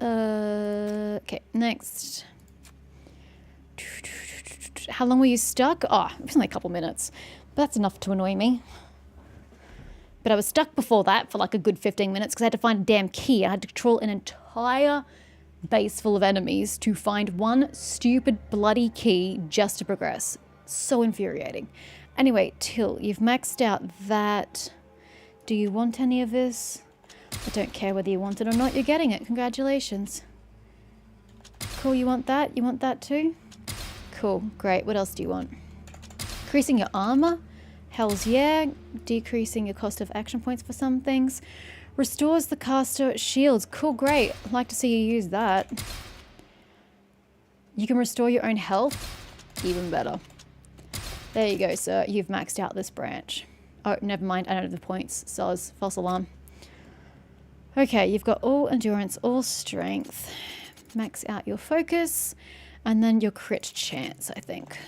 Okay, next. How long were you stuck? Oh, it was only a couple minutes. But that's enough to annoy me. But I was stuck before that for like a good 15 minutes because I had to find a damn key. I had to control an entire base full of enemies to find one stupid bloody key just to progress. So infuriating. Anyway, Till, you've maxed out that. Do you want any of this? I don't care whether you want it or not. You're getting it. Congratulations. Cool, you want that? You want that too? Cool, great. What else do you want? Increasing your armor? Hells yeah. Decreasing your cost of action points for some things. Restores the caster shields. Cool, great. I'd like to see you use that. You can restore your own health. Even better. There you go, sir. You've maxed out this branch. Oh, never mind. I don't have the points. Soz. False alarm. Okay, you've got all endurance, all strength. Max out your focus. And then your crit chance, I think.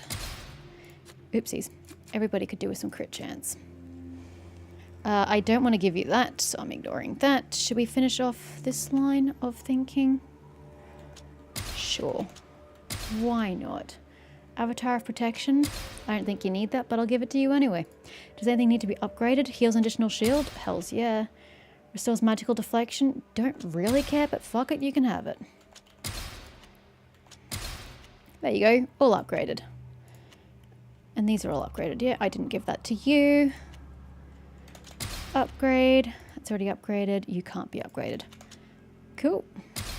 Oopsies. Everybody could do with some crit chance. I don't want to give you that, so I'm ignoring that. Should we finish off this line of thinking? Sure. Why not? Avatar of Protection. I don't think you need that, but I'll give it to you anyway. Does anything need to be upgraded? Heals an additional shield? Hells yeah. Restores magical deflection? Don't really care, but fuck it, you can have it. There you go. All upgraded. And these are all upgraded. Yeah, I didn't give that to you. Upgrade. It's already upgraded. You can't be upgraded. Cool.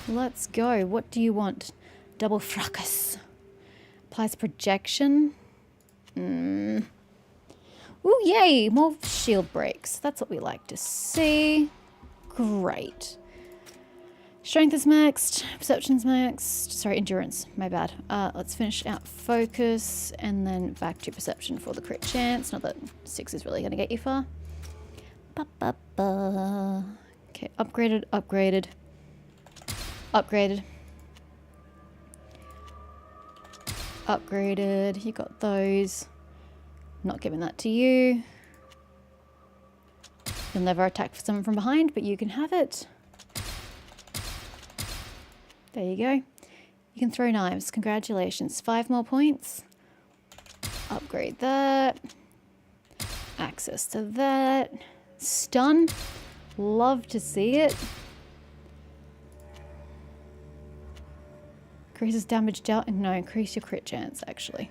Let's go. What do you want? Double fracas. Applies projection. Ooh, yay! More shield breaks. That's what we like to see. Great. Strength is maxed. Perception's maxed. Sorry, endurance. My bad. Let's finish out focus and then back to perception for the crit chance. Not that 6 is really going to get you far. Okay, upgraded, upgraded, upgraded. Upgraded. You got those. Not giving that to you. You'll never attack someone from behind, but you can have it. There you go. You can throw knives. Congratulations. 5 more points. Upgrade that. Access to that. Stun. Love to see it. Increases damage dealt. No, increase your crit chance, actually.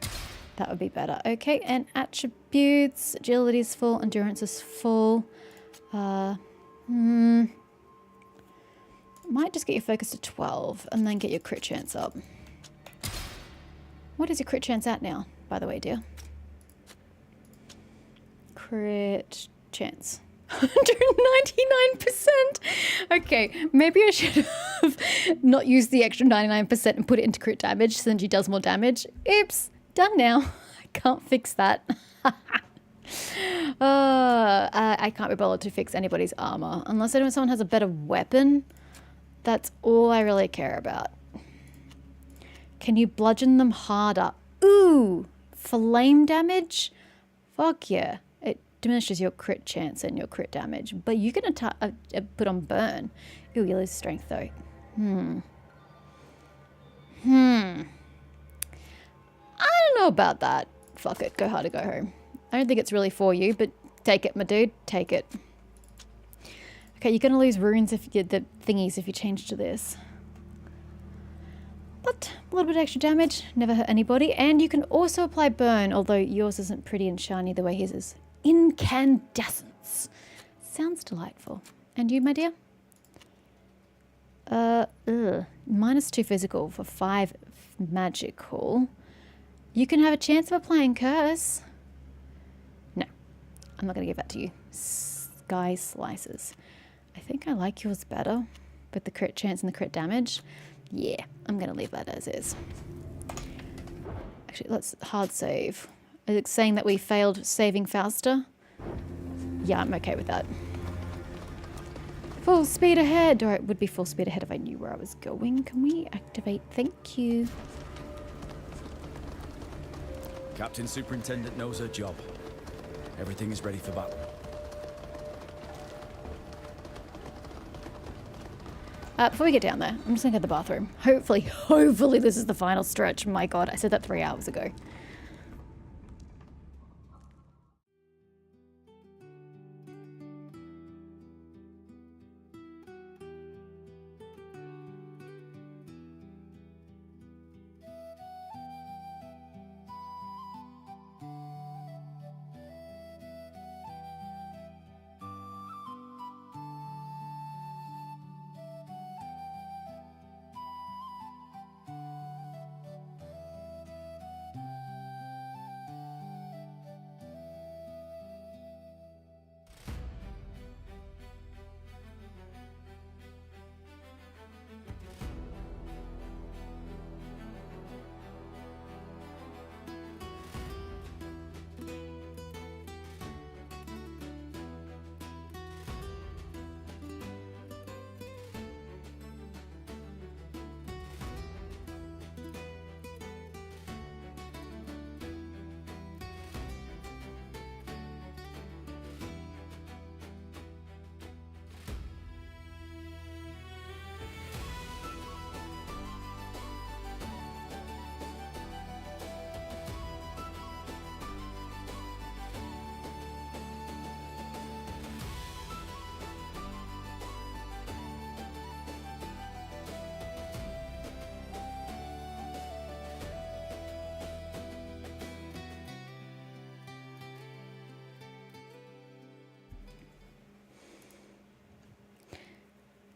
That would be better. Okay, and attributes. Agility is full. Endurance is full. Might just get your focus to 12 and then get your crit chance up. What is your crit chance at now, by the way, dear? Crit chance. 199%. Okay, maybe I should have not used the extra 99% and put it into crit damage so then she does more damage. Oops, done now. I can't fix that. I can't be bothered to fix anybody's armor unless someone has a better weapon. That's all I really care about. Can you bludgeon them harder? Ooh, flame damage? Fuck yeah. It diminishes your crit chance and your crit damage, but you can put on burn. Ooh, you lose strength though. I don't know about that. Fuck it, go hard or go home. I don't think it's really for you, but take it, my dude. Take it. Okay, you're going to lose runes if you the thingies if you change to this. But a little bit extra damage, never hurt anybody. And you can also apply burn, although yours isn't pretty and shiny the way his is. Incandescence. sounds delightful. And you, my dear? -2 physical for 5 magical. You can have a chance of applying curse. No, I'm not going to give that to you. Sky slices. I think I like yours better with the crit chance and the crit damage. Yeah, I'm going to leave that as is. Actually, let's hard save. Is it saying that we failed saving Fausta? Yeah, I'm okay with that. Full speed ahead, or it would be full speed ahead if I knew where I was going. Can we activate? Thank you. Captain Superintendent knows her job. Everything is ready for battle. Before we get down there, I'm just gonna go to the bathroom. Hopefully this is the final stretch. My God, I said that 3 hours ago.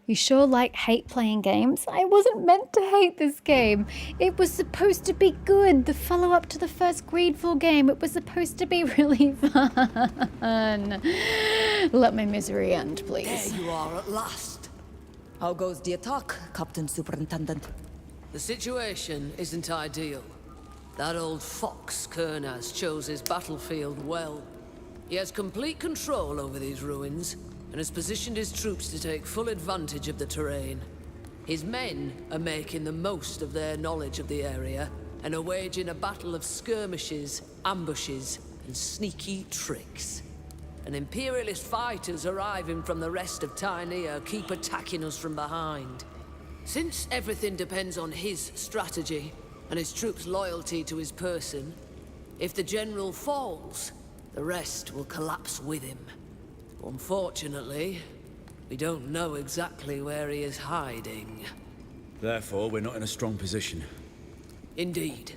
You sure hate playing games. I wasn't meant to hate this game. It was supposed to be good. The follow-up to the first GREEDFALL game. It was supposed to be really fun. Let my misery end, please. There you are at last. How goes the attack, Captain Superintendent? The situation isn't ideal. That old fox, Kernaz, chose his battlefield well. He has complete control over these ruins, and has positioned his troops to take full advantage of the terrain. His men are making the most of their knowledge of the area, and are waging a battle of skirmishes, ambushes, and sneaky tricks. And Imperialist fighters arriving from the rest of Tynea keep attacking us from behind. Since everything depends on his strategy, and his troops' loyalty to his person, if the general falls, the rest will collapse with him. Unfortunately, we don't know exactly where he is hiding. Therefore, we're not in a strong position. Indeed.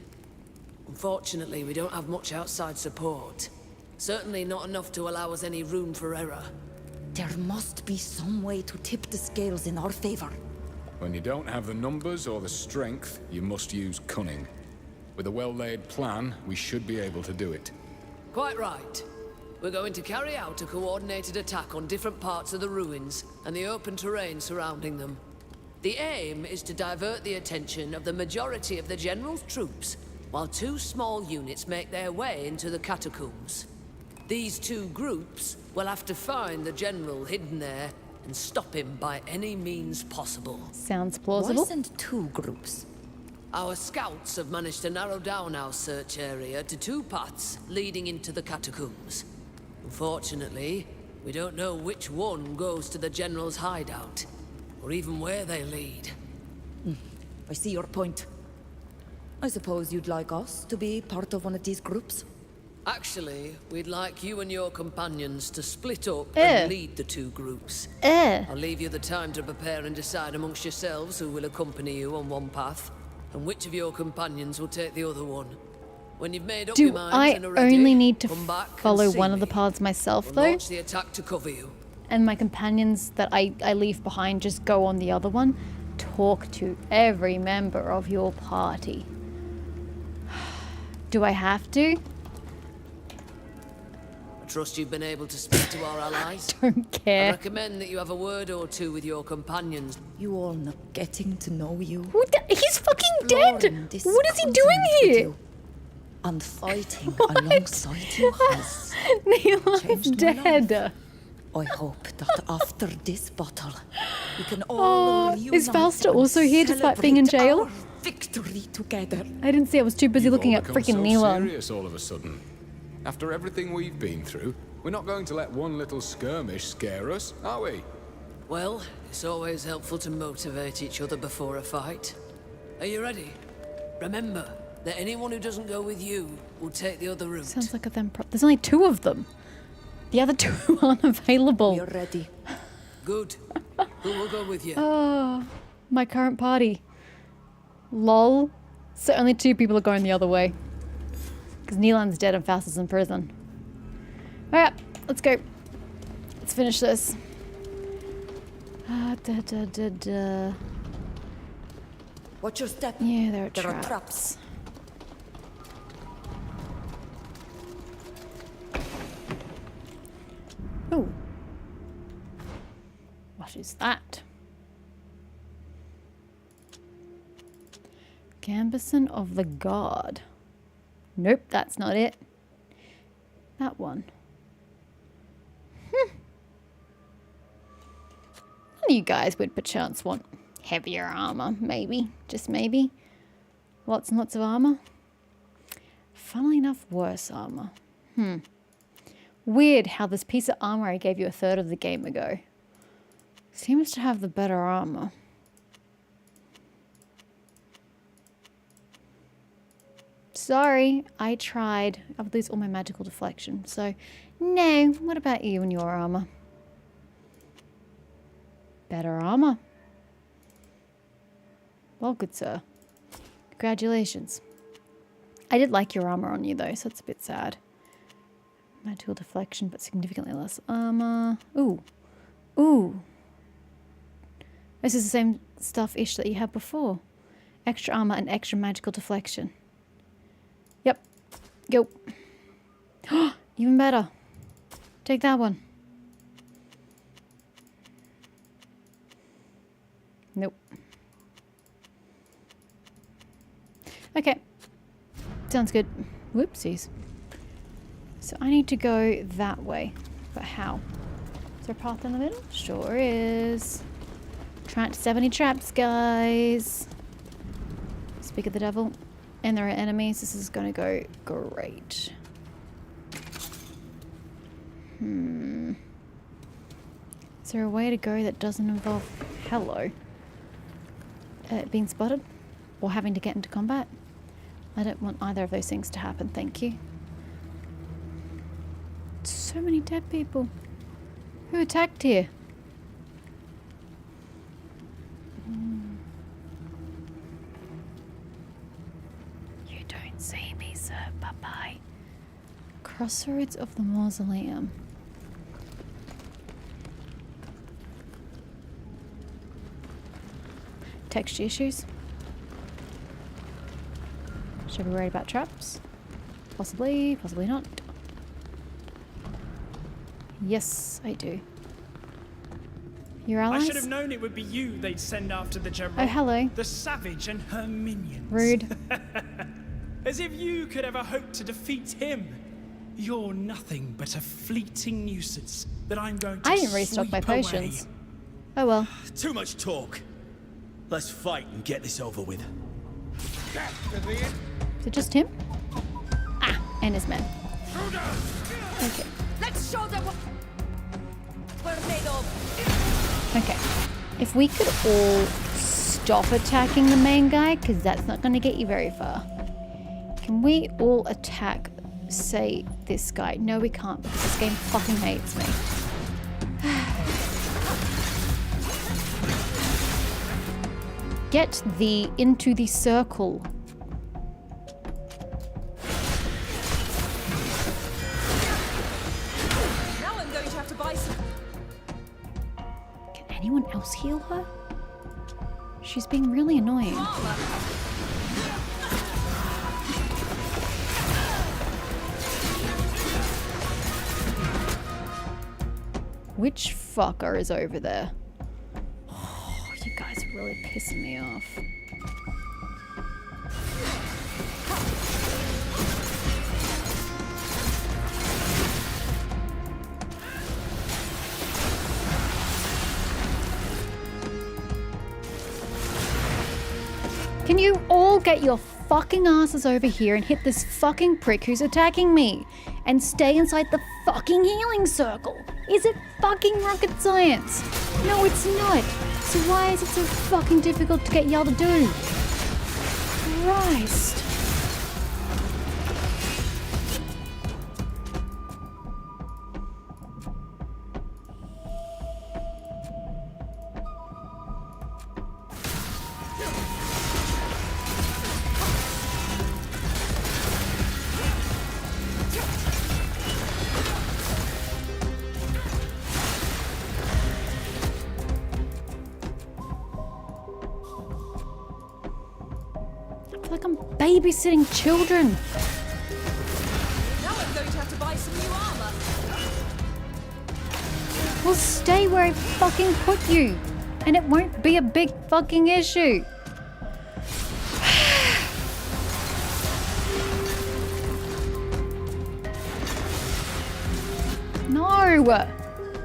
Unfortunately, we don't have much outside support. Certainly not enough to allow us any room for error. There must be some way to tip the scales in our favor. When you don't have the numbers or the strength, you must use cunning. With a well-laid plan, we should be able to do it. Quite right. We're going to carry out a coordinated attack on different parts of the ruins and the open terrain surrounding them. The aim is to divert the attention of the majority of the General's troops, while 2 small units make their way into the catacombs. These 2 groups will have to find the General hidden there and stop him by any means possible. Sounds plausible. Why send 2 groups? Our scouts have managed to narrow down our search area to 2 paths leading into the catacombs. Unfortunately, we don't know which one goes to the General's hideout, or even where they lead. I see your point. I suppose you'd like us to be part of one of these groups? Actually, we'd like you and your companions to split up and lead the 2 groups. I'll leave you the time to prepare and decide amongst yourselves who will accompany you on one path, and which of your companions will take the other one. When you've made up your minds and are ready, only need to come back follow and see one of the me. paths myself, We'll though? launch the attack to cover you. and my companions that I leave behind just go on the other one. Talk to every member of your party. Do I have to? I trust you've been able to speak to our allies. Don't care. I recommend that you have a word or two with your companions. You all not getting to know you. He's fucking dead! What is he doing here? And fighting alongside you has Neil's changed my life. dead. I hope that after this battle, we can all Is reunite Fausta and also here despite being in celebrate jail? our victory together. I didn't see. I was too busy looking at freaking so Neilon. serious all of a sudden. After everything we've been through, we're not going to let one little skirmish scare us, are we? Well, it's always helpful to motivate each other before a fight. Are you ready? Remember that anyone who doesn't go with you will take the other route. Sounds like a them. There's only 2 of them. The other 2 aren't available. You're ready. Good. Who will go with you? Oh, my current party. Lol. So only 2 people are going the other way. Because Neilon's dead and Fausta's in prison. Alright, let's go. Let's finish this. Watch your step. Yeah, there are There are traps. Oh. What is that? Gambison of the God. Nope, that's not it. That one. You guys would perchance want heavier armor, maybe. Just maybe. Lots and lots of armor. Funnily enough, worse armor. Weird how this piece of armor I gave you a third of the game ago seems to have the better armor. Sorry, I tried. I would lose all my magical deflection. So, no. What about you and your armor? Better armor. Well, good sir. Congratulations. I did like your armor on you though, so it's a bit sad. Magical deflection, but significantly less armor. Ooh. Ooh. This is the same stuff-ish that you had before. Extra armor and extra magical deflection. Yep. Go. Even better. Take that one. Nope. Okay. Sounds good. Whoopsies. So I need to go that way. But how? Is there a path in the middle? Sure is. Trying to set any traps, guys. Speak of the devil. And there are enemies. This is going to go great. Is there a way to go that doesn't involve... Hello. Being spotted? Or having to get into combat? I don't want either of those things to happen, thank you. So many dead people. Who attacked here? You don't see me, sir. Bye-bye. Crossroads of the Mausoleum. Texture issues. Should I be worried about traps? Possibly, possibly not. Yes, I do. Your allies? I should have known it would be you they'd send after the general. Oh, hello. The savage and her minions. Rude. As if you could ever hope to defeat him. You're nothing but a fleeting nuisance that I'm going to I didn't restock my sweep away. potions. Oh well. Too much talk. Let's fight and get this over with. Is it just him? Ah, and his men. Okay. Let's show them what we're made of. Okay. If we could all stop attacking the main guy, because that's not going to get you very far. Can we all attack, say, this guy? No, we can't, because this game fucking hates me. Get thee into the circle. Now I'm going to have to buy some. anyone else heal her? She's being really annoying. Which fucker is over there? Oh, you guys are really pissing me off. Can you all get your fucking asses over here and hit this fucking prick who's attacking me? And stay inside the fucking healing circle? Is it fucking rocket science? No, it's not. So why is it so fucking difficult to get y'all to do? Christ. Babysitting children. Now I'm going to have to buy some new armor. Well, stay where I fucking put you, and it won't be a big fucking issue. No!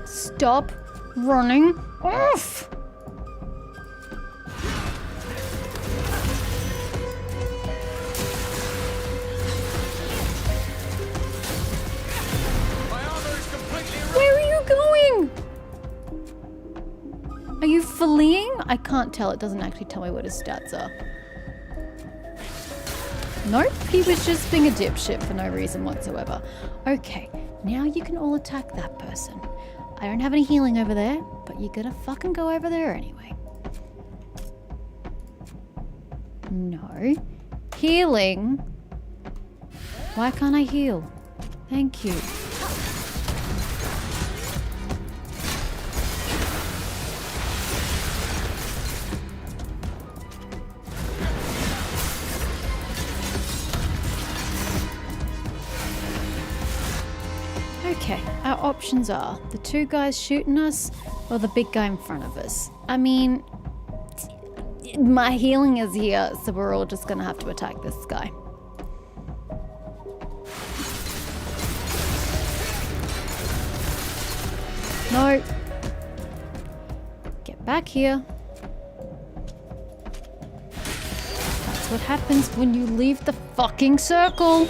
Stop running off! Where are you going? Are you fleeing? I can't tell. It doesn't actually tell me what his stats are. Nope, he was just being a dipshit for no reason whatsoever. Okay, now you can all attack that person. I don't have any healing over there, but you're gonna fucking go over there anyway. No. Healing? Why can't I heal? Thank you. Okay, our options are the two guys shooting us or the big guy in front of us. I mean, my healing is here, so we're all just gonna have to attack this guy. No. Get back here. That's what happens when you leave the fucking circle.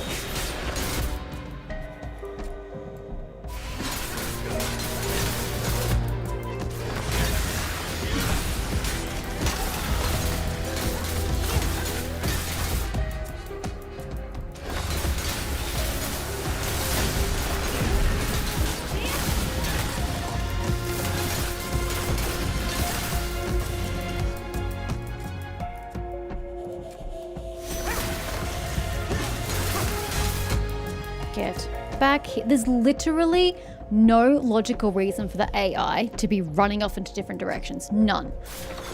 Get back here. There's literally no logical reason for the AI to be running off into different directions. None.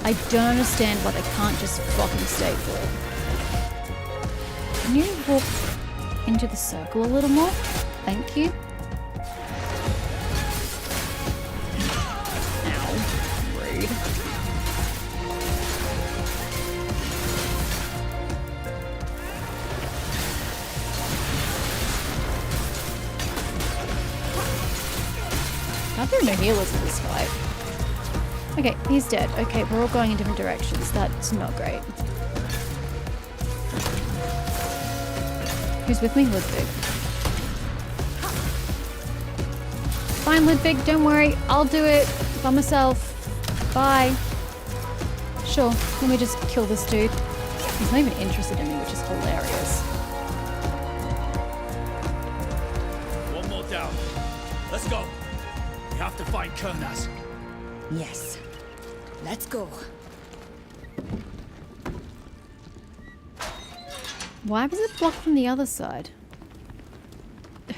I don't understand why they can't just fucking stay put. Can you walk into the circle a little more? Thank you. Ow. Rude. I threw no healers in this fight. Okay, he's dead. Okay, we're all going in different directions. That's not great. Who's with me? Ludwig. Fine, Ludwig, don't worry. I'll do it by myself. Bye. Sure, let me just kill this dude. He's not even interested in me, which is hilarious. One more down. Let's go. We have to find Kurnaz. Yes. Let's go. Why was it blocked from the other side?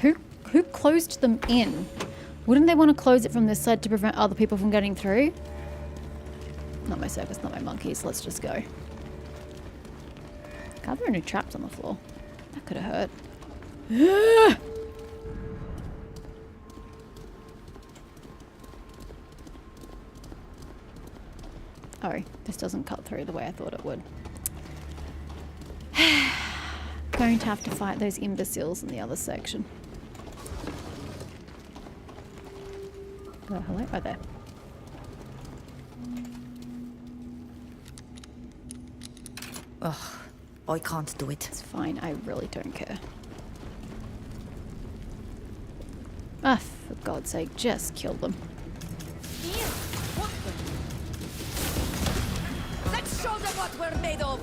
Who closed them in? Wouldn't they want to close it from this side to prevent other people from getting through? Not my circus, not my monkeys. Let's just go. God, there are no traps on the floor. That could have hurt. Oh, this doesn't cut through the way I thought it would. Going to have to fight those imbeciles in the other section. Oh, hello? Oh, there. Ugh, I can't do it. It's fine, I really don't care. Ah, for God's sake, just kill them. Let's show them what we're made of!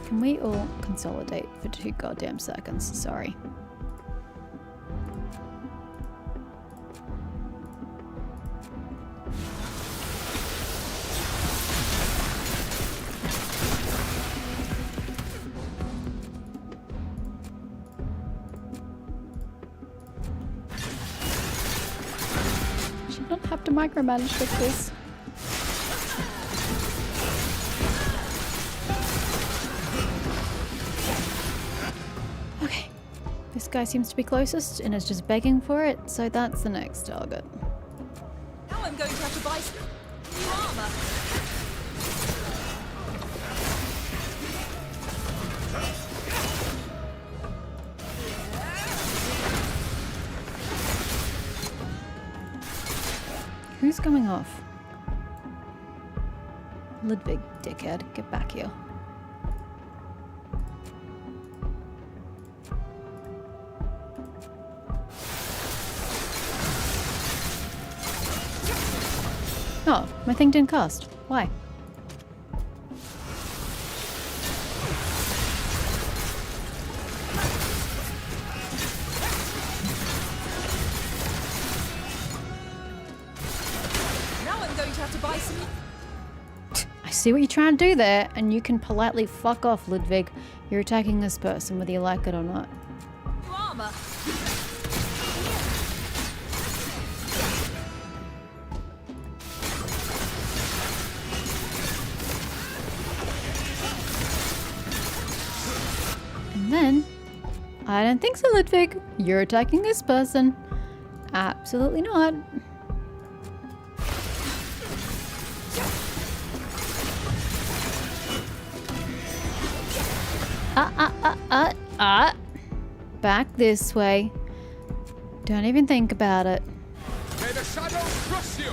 Can we all consolidate for 2 goddamn seconds? Sorry. Should not have to micromanage like this. This guy seems to be closest and is just begging for it, so that's the next target. Now I'm going to have to buy some new armor. Who's going off? Ludwig, dickhead, get back here. Oh, my thing didn't cast. Why? Now I'm going to have to buy some. I see what you're trying to do there, and you can politely fuck off, Ludwig. You're attacking this person, whether you like it or not. New armor. And then, I don't think so, Ludwig. You're attacking this person. Absolutely not. Back this way. Don't even think about it. May the shadows crush you!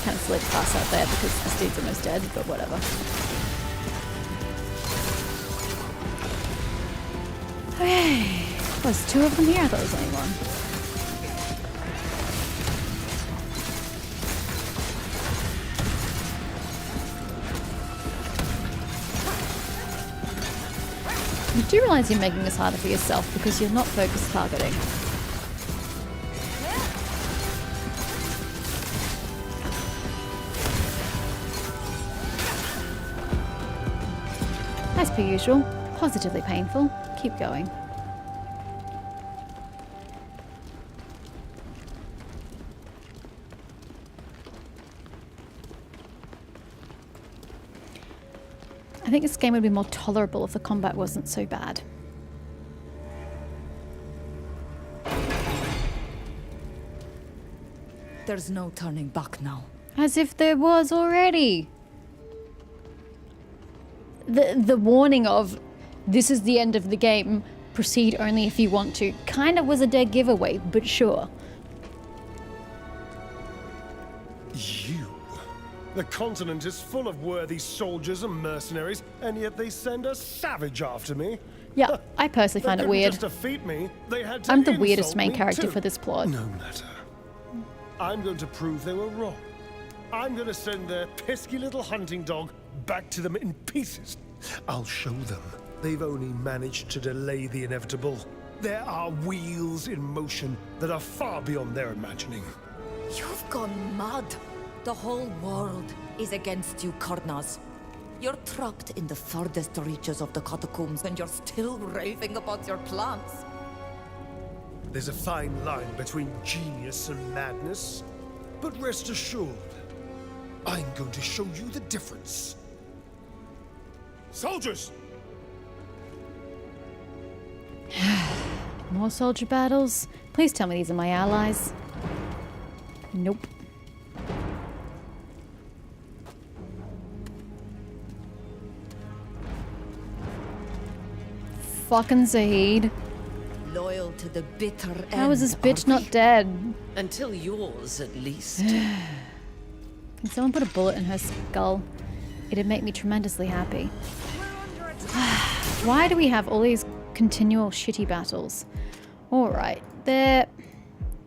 Kind of slid past that there because this dude's almost dead, but whatever. Okay. There's 2 of them here? I thought there was only 1. You do realize you're making this harder for yourself because you're not focused targeting. As per usual, positively painful. Keep going. I think this game would be more tolerable if the combat wasn't so bad. There's no turning back now. As if there was already. The warning of this is the end of the game, proceed only if you want to, kind of was a dead giveaway, but sure. You? The continent is full of worthy soldiers and mercenaries, and yet they send a savage after me? Yeah, I personally find it weird. Just defeat me. They had to I'm the weirdest insult main me character too. for this plot. No matter. I'm going to prove they were wrong. I'm going to send their pesky little hunting dog back to them in pieces. I'll show them they've only managed to delay the inevitable. There are wheels in motion that are far beyond their imagining. You've gone mad. The whole world is against you, Karnaz. You're trapped in the furthest reaches of the catacombs and you're still raving about your plans. There's a fine line between genius and madness. But rest assured, I'm going to show you the difference. Soldiers! More soldier battles? Please tell me these are my allies. Nope. Fucking Zahid. Loyal to the bitter end. How is this bitch not dead? Until yours, at least. Can someone put a bullet in her skull? It'd make me tremendously happy. Why do we have all these continual shitty battles? Alright. There.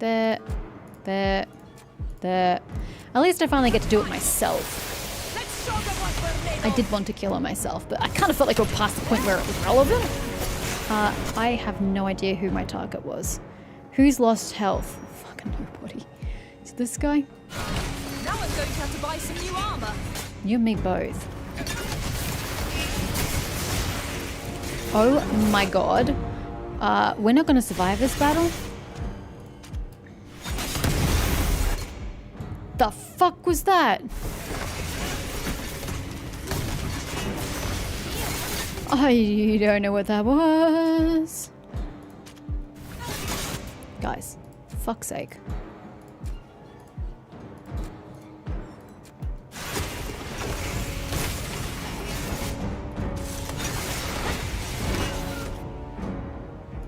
At least I finally get to do it myself. I did want to kill her myself, but I kind of felt like we were past the point where it was relevant. I have no idea who my target was. Who's lost health? Fucking nobody. Is it this guy? Now I'm going to have to buy some new armor. You and me both. Oh my god. We're not going to survive this battle? The fuck was that? I don't know what that was. Guys, for fuck's sake.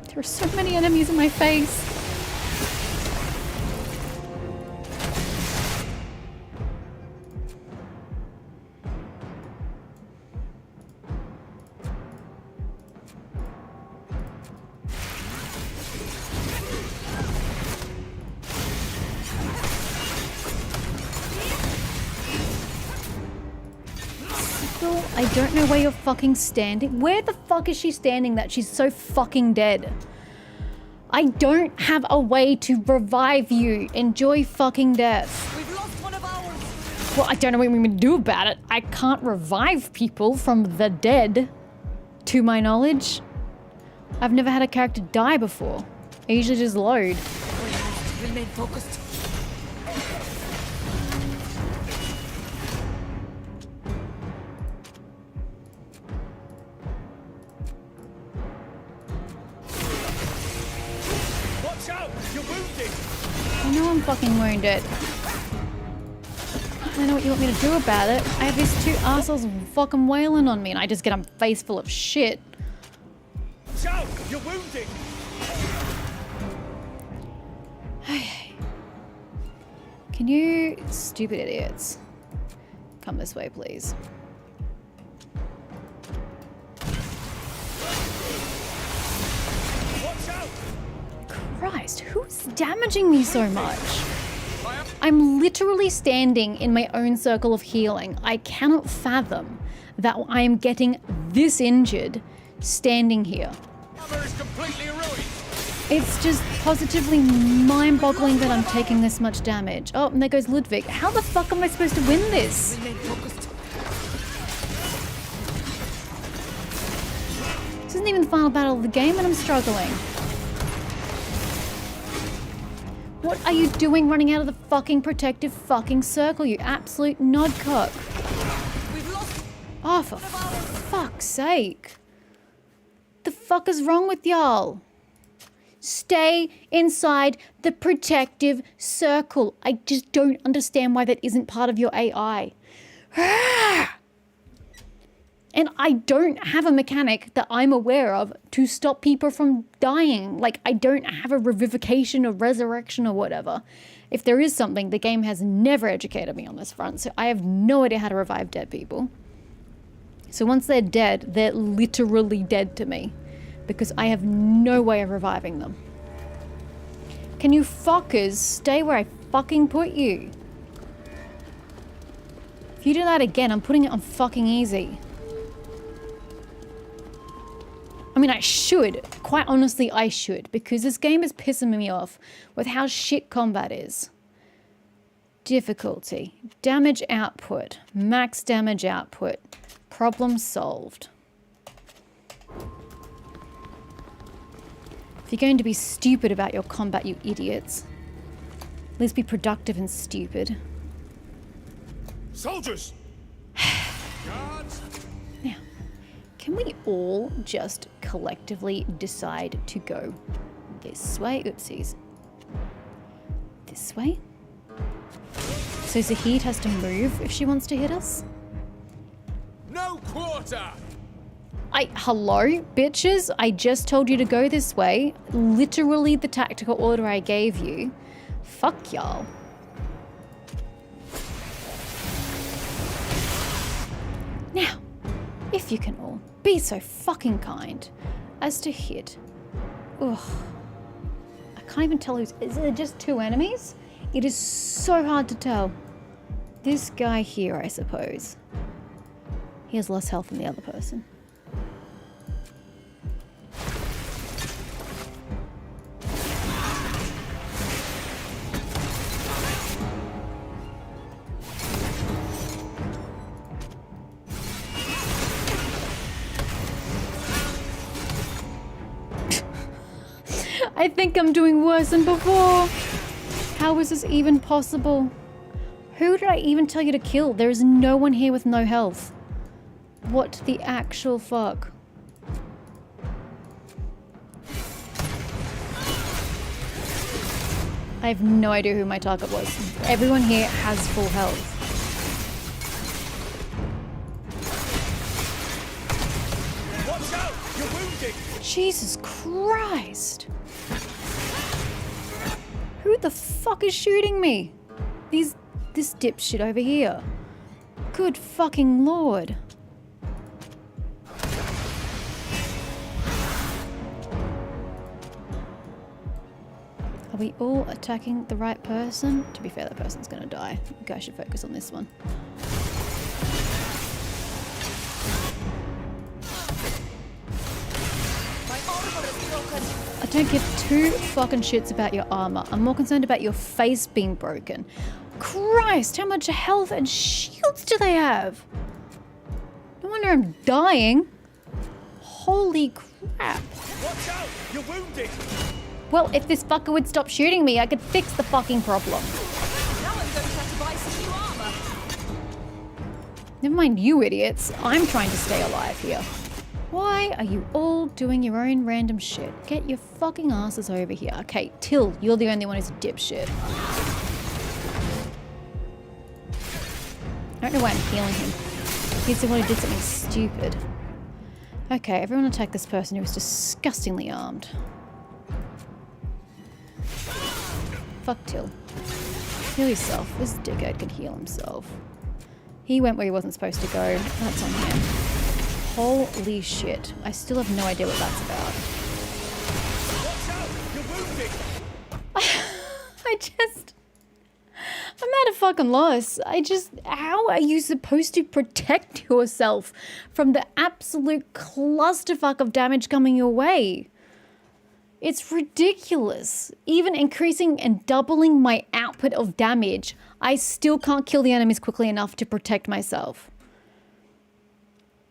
There are so many enemies in my face. I don't know where you're fucking standing. Where the fuck is she standing that she's so fucking dead? I don't have a way to revive you. Enjoy fucking death. We've lost one of ours. Well, I don't know what we're going to do about it. I can't revive people from the dead, to my knowledge. I've never had a character die before. I usually just load. Remain focused. I know I'm fucking wounded. I don't know what you want me to do about it. I have these two assholes fucking wailing on me and I just get a face full of shit. Watch out! You're wounded! Can you, stupid idiots, come this way, please? Christ, who's damaging me so much? I'm literally standing in my own circle of healing. I cannot fathom that I am getting this injured standing here. It's just positively mind-boggling that I'm taking this much damage. Oh, and there goes Ludwig. How the fuck am I supposed to win this? This isn't even the final battle of the game and I'm struggling. What are you doing running out of the fucking protective fucking circle, you absolute nodcock? Oh, for fuck's sake. The fuck is wrong with y'all? Stay inside the protective circle. I just don't understand why that isn't part of your AI. And I don't have a mechanic that I'm aware of to stop people from dying. Like, I don't have a revivification or resurrection or whatever. If there is something, the game has never educated me on this front, so I have no idea how to revive dead people. So once they're dead, they're literally dead to me, because I have no way of reviving them. Can you fuckers stay where I fucking put you? If you do that again, I'm putting it on fucking easy. I mean, I should. Quite honestly, I should. Because this game is pissing me off with how shit combat is. Difficulty. Damage output. Max damage output. Problem solved. If you're going to be stupid about your combat, you idiots, at least be productive and stupid. Soldiers! Guards! Now, can we all just collectively decide to go this way? Oopsies. This way? So Zahid has to move if she wants to hit us? No quarter! Hello, bitches? I just told you to go this way. Literally the tactical order I gave you. Fuck y'all. Now, if you can all be so fucking kind as to hit. Ugh. I can't even tell who's. Is it just two enemies? It is so hard to tell. This guy here, I suppose. He has less health than the other person. I think I'm doing worse than before. How is this even possible? Who did I even tell you to kill? There is no one here with no health. What the actual fuck? I have no idea who my target was. Everyone here has full health. Watch out! You're wounded! Jesus Christ! Who the fuck is shooting me? This dipshit over here. Good fucking lord. Are we all attacking the right person? To be fair, that person's gonna die. You guys should focus on this one. I don't give two fucking shits about your armor. I'm more concerned about your face being broken. Christ, how much health and shields do they have? No wonder I'm dying. Holy crap. Watch out! You're wounded! Well, if this fucker would stop shooting me, I could fix the fucking problem. Now I'm going to have to buy some new armor. Never mind you idiots. I'm trying to stay alive here. Why are you all doing your own random shit? Get your fucking asses over here. Okay, Till, you're the only one who's a dipshit. I don't know why I'm healing him. He's the one who did something stupid. Okay, everyone attack this person who is disgustingly armed. Fuck Till. Heal yourself. This dickhead can heal himself. He went where he wasn't supposed to go. That's on him. Holy shit. I still have no idea what that's about. I'm at a fucking loss. How are you supposed to protect yourself from the absolute clusterfuck of damage coming your way? It's ridiculous. Even increasing and doubling my output of damage, I still can't kill the enemies quickly enough to protect myself.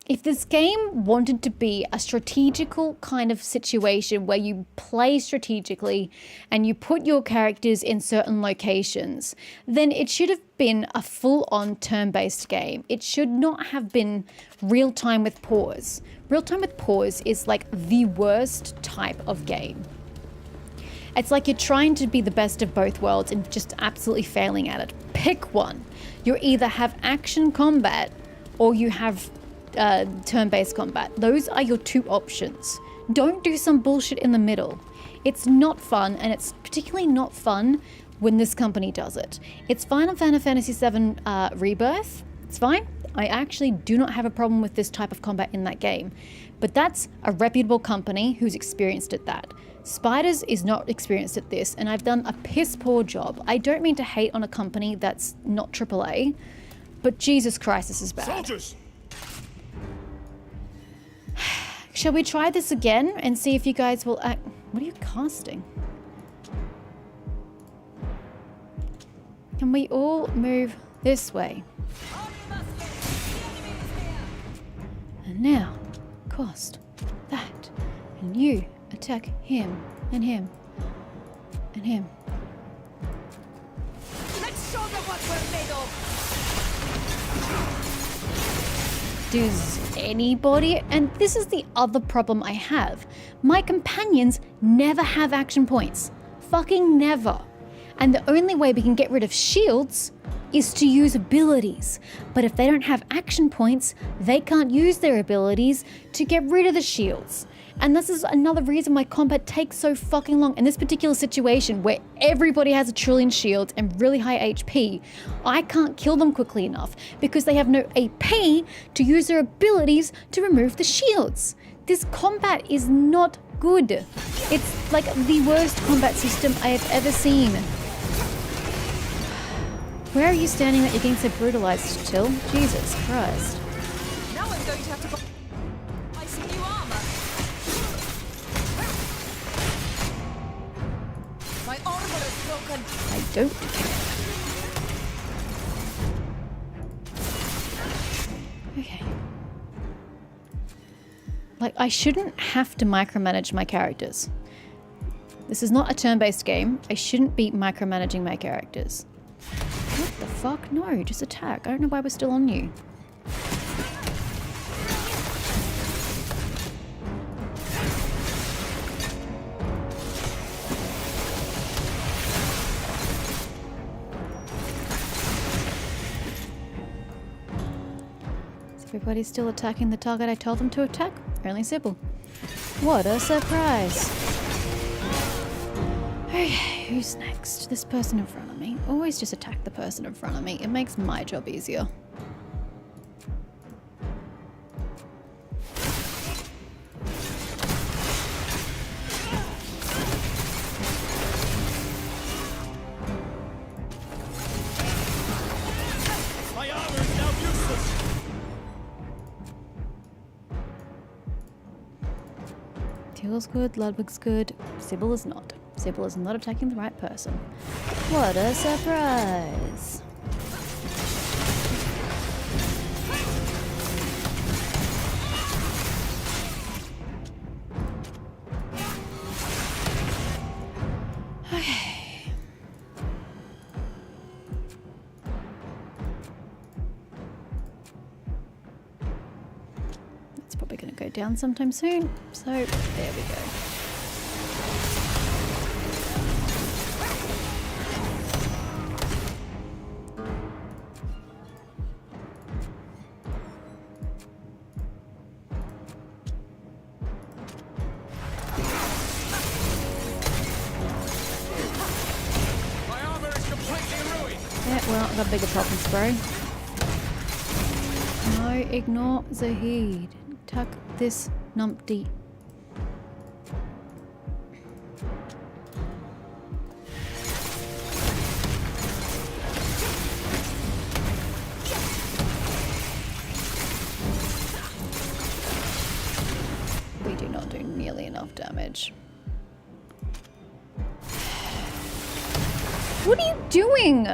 If this game wanted to be a strategical kind of situation where you play strategically and you put your characters in certain locations, then it should have been a full-on turn-based game. It should not have been real-time with pause. Real-time with pause is like the worst type of game. It's like you're trying to be the best of both worlds and just absolutely failing at it. Pick one. You either have action combat or you have turn-based combat. Those are your two options. Don't do some bullshit in the middle. It's not fun, and it's particularly not fun when this company does it. It's fine on Final Fantasy VII Rebirth. It's fine. I actually do not have a problem with this type of combat in that game. But that's a reputable company who's experienced at that. Spiders is not experienced at this, and I've done a piss poor job. I don't mean to hate on a company that's not AAA, but Jesus Christ, this is bad. Soldiers! Shall we try this again and see if you guys will act? What are you casting? Can we all move this way? And now, cost that. And you Attack him, and him, and him. Let's show them what we're made of! Does anybody? And this is the other problem I have. My companions never have action points. Fucking never. And the only way we can get rid of shields is to use abilities. But if they don't have action points, they can't use their abilities to get rid of the shields. And this is another reason why combat takes so fucking long. In this particular situation where everybody has a trillion shields and really high HP, I can't kill them quickly enough because they have no AP to use their abilities to remove the shields. This combat is not good. It's like the worst combat system I have ever seen. Where are you standing that you're getting so brutalized, Till? Jesus Christ. Now I'm going to have to buy some new armor. My armor is broken. I don't care. Okay. Like, I shouldn't have to micromanage my characters. This is not a turn-based game. I shouldn't be micromanaging my characters. What the fuck? No, just attack. I don't know why we're still on you. Is everybody still attacking the target I told them to attack? Only Sybil. What a surprise. Okay, who's next? This person in front of me. Always just attack the person in front of me. It makes my job easier. My armor is now useless. Teal's good, Ludwig's good. Sybil is not. Sybil is not attacking the right person. What a surprise! Okay. It's probably going to go down sometime soon. So, there we go. Yeah, well, I've got bigger problems, bro. No, ignore Zahid. Tuck this numpty. We do not do nearly enough damage. What are you doing?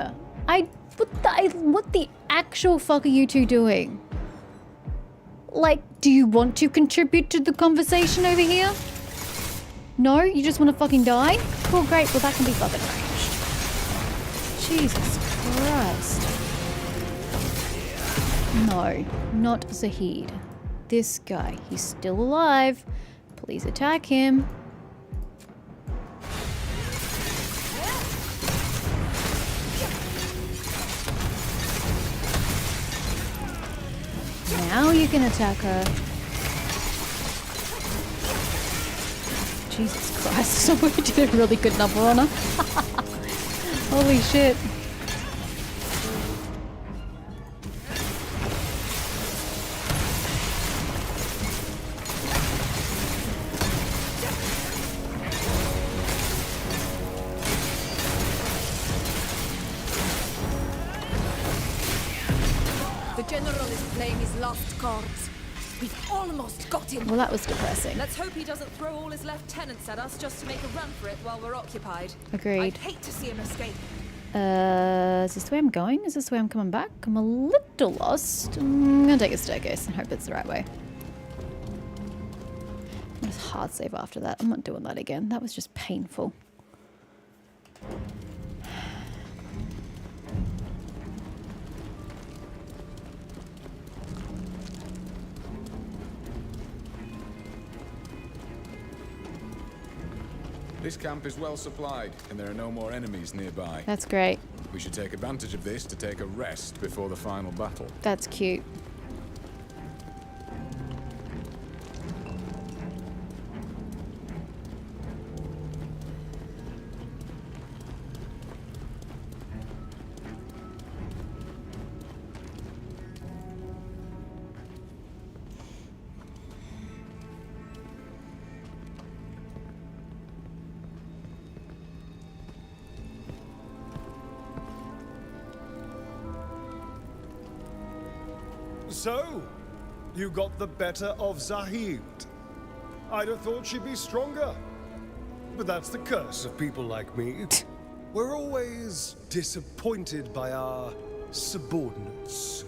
What the actual fuck are you two doing? Like, do you want to contribute to the conversation over here? No? You just want to fucking die? Cool, great. Well, that can be fucking arranged. Jesus Christ. No, not Zahid. This guy. He's still alive. Please attack him. Now you can attack her. Jesus Christ, somebody did a really good number on her. Holy shit. The General is playing his last cards. We've almost got him. Well, that was depressing. Let's hope he doesn't throw all his lieutenants at us just to make a run for it while we're occupied. Agreed. I'd hate to see him escape. Is this the way I'm going? Is this the way I'm coming back? I'm a little lost. I'm gonna take a staircase and hope it's the right way. Just hard save after that. I'm not doing that again. That was just painful. This camp is well supplied, and there are no more enemies nearby. That's great. We should take advantage of this to take a rest before the final battle. That's cute. So, you got the better of Zahid. I'd have thought she'd be stronger. But that's the curse of people like me. We're always disappointed by our subordinates.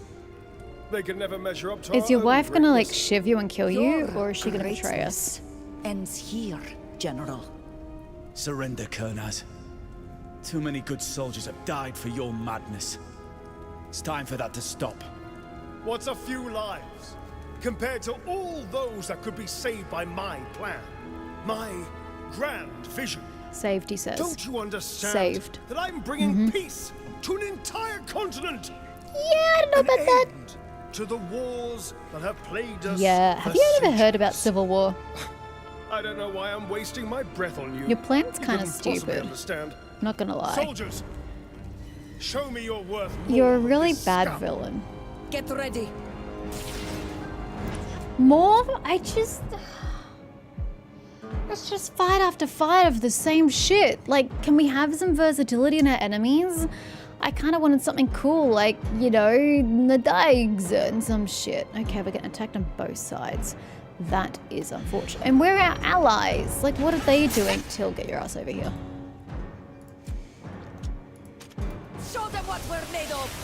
They can never measure up to Is our your own wife gonna like greatness. shiv you and kill you, Your or is she gonna betray us? greatness ends here, General. Surrender, Kurnaz. Too many good soldiers have died for your madness. It's time for that to stop. What's a few lives compared to all those that could be saved by my plan? My grand vision. Saved, he says. Don't you understand Saved. that I'm bringing peace to an entire continent? Yeah, I don't know about that. End to the wars that have plagued us. Yeah, for have you ever heard centuries. about civil war? I don't know why I'm wasting my breath on you. Your plan's You kind of couldn't possibly stupid. Understand. Not gonna lie. Soldiers, show me your worth. more You're a than really this bad scum. villain. Get ready. More? Let's just fight after fight of the same shit. Like, can we have some versatility in our enemies? I kind of wanted something cool, like, you know, the Daigs and some shit. Okay, we're getting attacked on both sides. That is unfortunate. And we're our allies. Like, what are they doing? Till, get your ass over here. Show them what we're made of.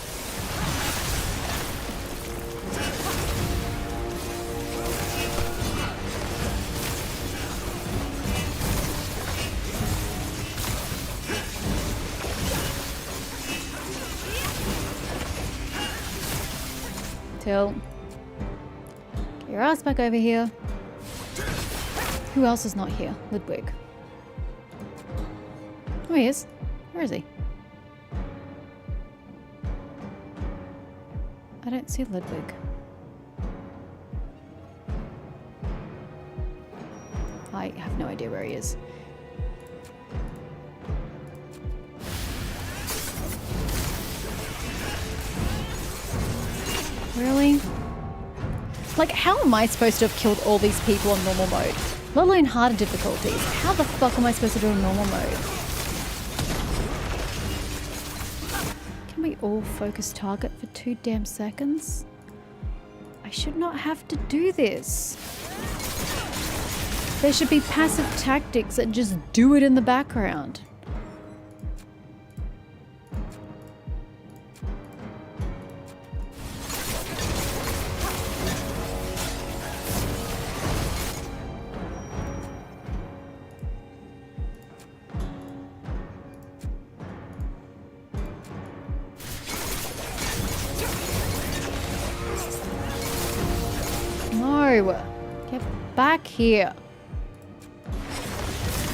Till, get your ass back over here. Who else is not here? Ludwig. Oh, he is. Where is he? I don't see Ludwig. I have no idea where he is. Really? Like, how am I supposed to have killed all these people on normal mode? Let alone harder difficulties. How the fuck am I supposed to do in normal mode? Can we all focus target for 2 damn seconds? I should not have to do this. There should be passive tactics that just do it in the background. No! Get back here.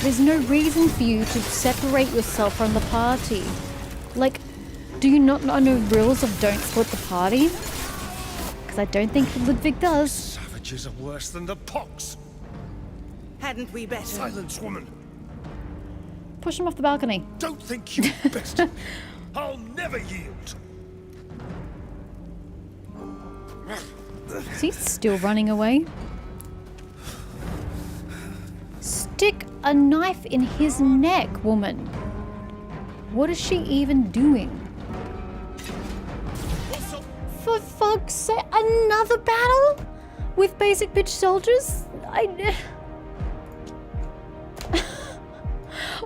There's no reason for you to separate yourself from the party. Like, do you not know the rules of don't split the party? Because I don't think Ludwig does. Savages are worse than the pox. Hadn't we better? Silence, woman. Push him off the balcony. Don't think you best. I'll never yield. Is he still running away? Stick a knife in his neck, woman. What is she even doing? For fuck's sake, another battle? With basic bitch soldiers?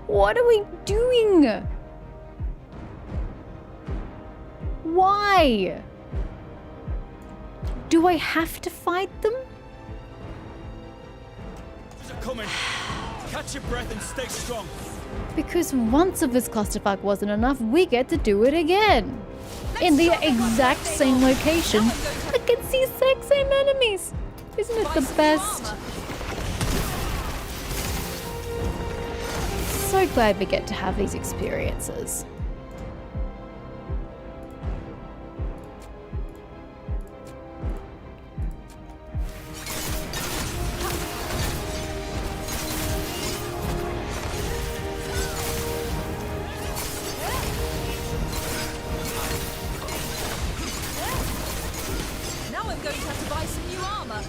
What are we doing? Why? Do I have to fight them? coming. Catch your breath and stay strong. Because once of this clusterfuck wasn't enough, we get to do it again. In the exact same location, against the exact same enemies. Isn't it the best? So glad we get to have these experiences. Now I'm going to have to buy some new armor.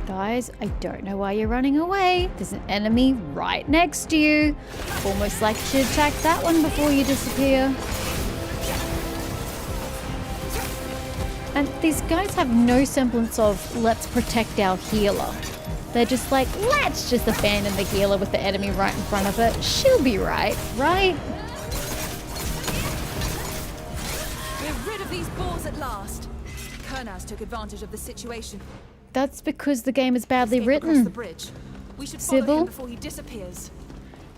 Guys, I don't know why you're running away. There's an enemy right next to you. Almost like you should attack that one before you disappear. And these guys have no semblance of, let's protect our healer. They're just like, let's just abandon the healer with the enemy right in front of it. She'll be right, right? We're rid of these boars at last. Kernaz took advantage of the situation. That's because the game is badly Escape across written. the bridge. We should follow Sybil? him before he disappears.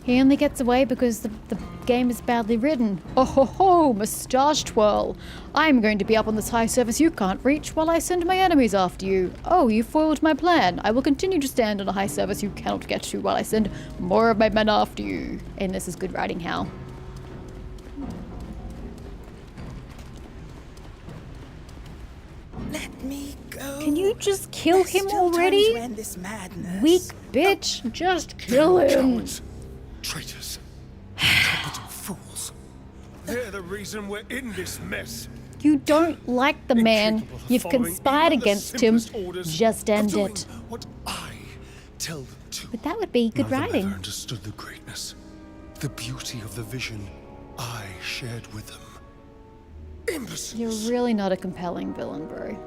He only gets away because the game is badly written. Oh ho ho, moustache twirl. I'm going to be up on this high surface you can't reach while I send my enemies after you. Oh, you foiled my plan. I will continue to stand on a high surface you cannot get to while I send more of my men after you. And this is good writing, Hal. Let me go. Can you just kill him Still time already? to end this madness. Weak bitch, just kill him. Cowards. Traitors. Incompetent fools. They're the reason we're in this mess. You don't like the man. Incapable of You've following conspired even the against him. simplest orders, Just of end doing it. what I tell them to. But that would be good None of them writing. ever understood the greatness, the beauty of the vision I shared with them. Imbeciles. You're really not a compelling villain, bro.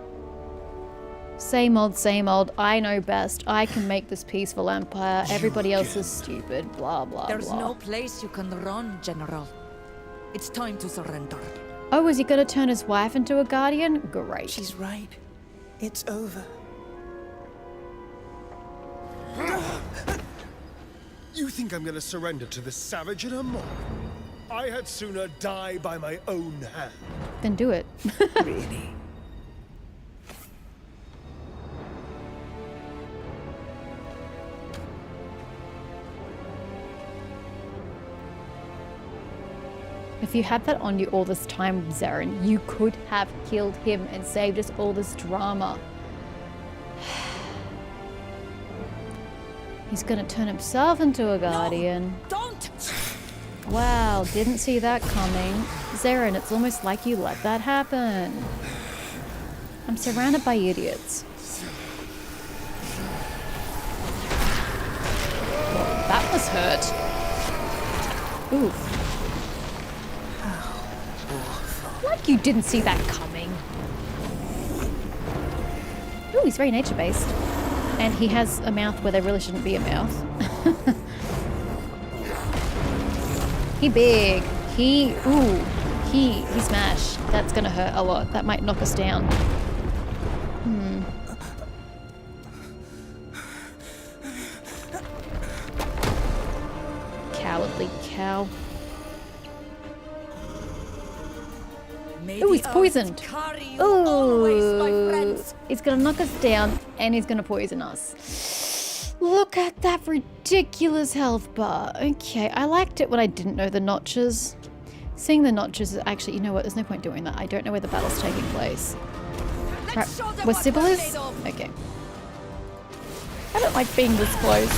Same old, I know best. I can make this peaceful empire. Everybody else is stupid. Blah, blah, There's blah. no place you can run, General. It's time to surrender. Oh, is he gonna turn his wife into a guardian? Great. She's right. It's over. You think I'm gonna surrender to this savage and her mob? I had sooner die by my own hand. Then do it. Really? If you had that on you all this time, Sérène, you could have killed him and saved us all this drama. He's gonna turn himself into a guardian. No, don't! Wow, didn't see that coming. Sérène, it's almost like you let that happen. I'm surrounded by idiots. Well, that was hurt. Oof. Like you didn't see that coming. Ooh, he's very nature-based. And he has a mouth where there really shouldn't be a mouth. He big. He smash. That's gonna hurt a lot. That might knock us down. Cowardly cow. Ooh, he's poisoned. Ooh, he's gonna knock us down and he's gonna poison us. Look at that ridiculous health bar. Okay, I liked it when I didn't know the notches. Seeing the notches is actually, you know what, there's no point doing that. I don't know where the battle's taking place. Right, where Sybil is? Okay. I don't like being this close.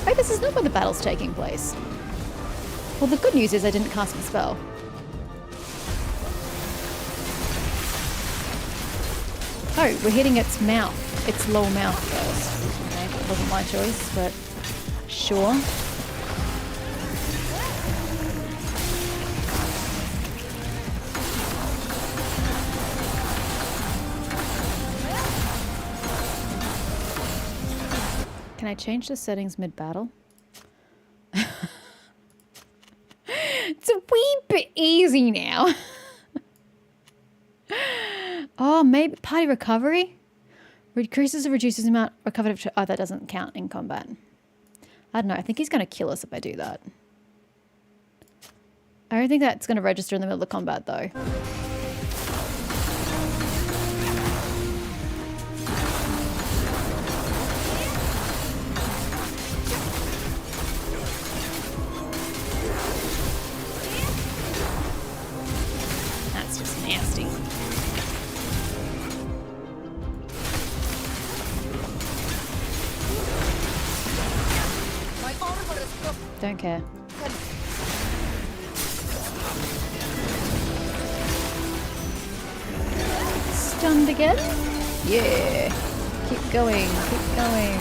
Oh, this is not where the battle's taking place. Well, the good news is I didn't cast my spell. Oh, we're hitting its mouth. Its lower mouth first. Okay, that wasn't my choice, but sure. Can I change the settings mid-battle? It's a wee bit easy now. Oh, maybe party recovery? Increases or reduces the amount recovered. Oh, that doesn't count in combat. I don't know. I think he's going to kill us if I do that. I don't think that's going to register in the middle of combat, though. That's just nasty. Don't care. Stunned again? Yeah. Keep going, keep going.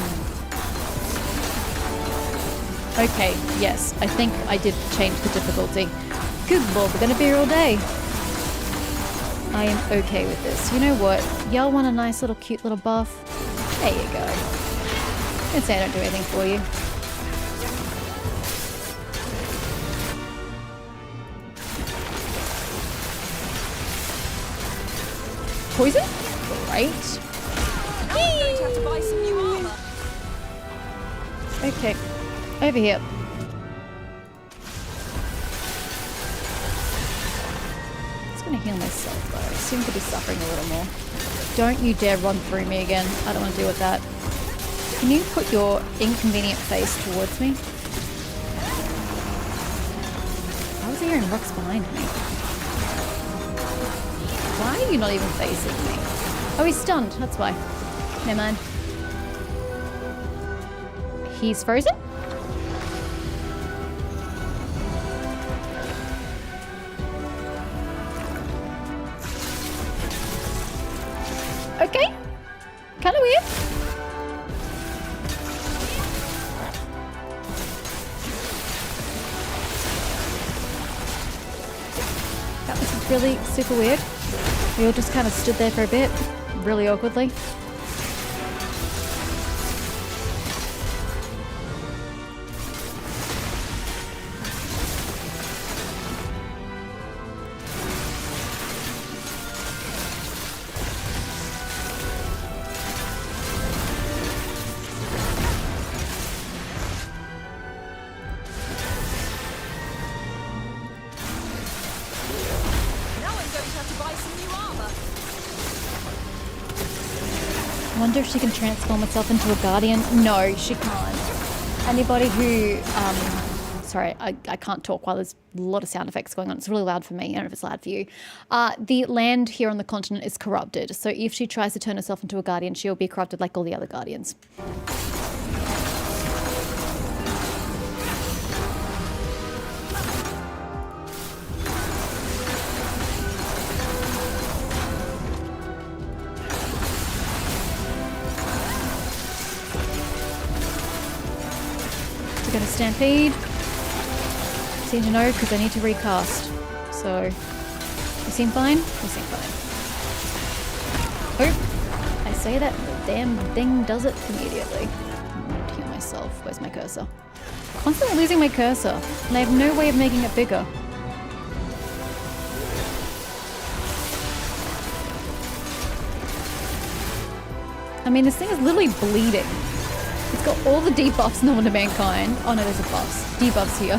Okay, yes, I think I did change the difficulty. Good lord, we're gonna be here all day. I am okay with this. You know what? Y'all want a nice little cute little buff? There you go. I can say I don't do anything for you. Poison? Great. Now I'm going to have to buy some new armor. Okay, over here. Just gonna heal myself though. I seem to be suffering a little more. Don't you dare run through me again. I don't want to deal with that. Can you put your inconvenient face towards me? I was hearing rocks behind me. Why are you not even facing me? Oh, he's stunned. That's why. Never mind. He's frozen? Okay. Kind of weird. That was really super weird. We all just kind of stood there for a bit, really awkwardly. I wonder if she can transform herself into a guardian. No, she can't. Anybody who, sorry, I can't talk while there's a lot of sound effects going on. It's really loud for me. I don't know if it's loud for you. The land here on the continent is corrupted. So if she tries to turn herself into a guardian, she'll be corrupted like all the other guardians. We're going to stampede. Seem to know because I need to recast. So, we seem fine? We seem fine. Oh, I say that the damn thing does it immediately. I'm going to heal myself. Where's my cursor? Constantly losing my cursor, and I have no way of making it bigger. I mean, this thing is literally bleeding. It's got all the debuffs known to mankind. Oh no, there's a buffs. Debuffs here.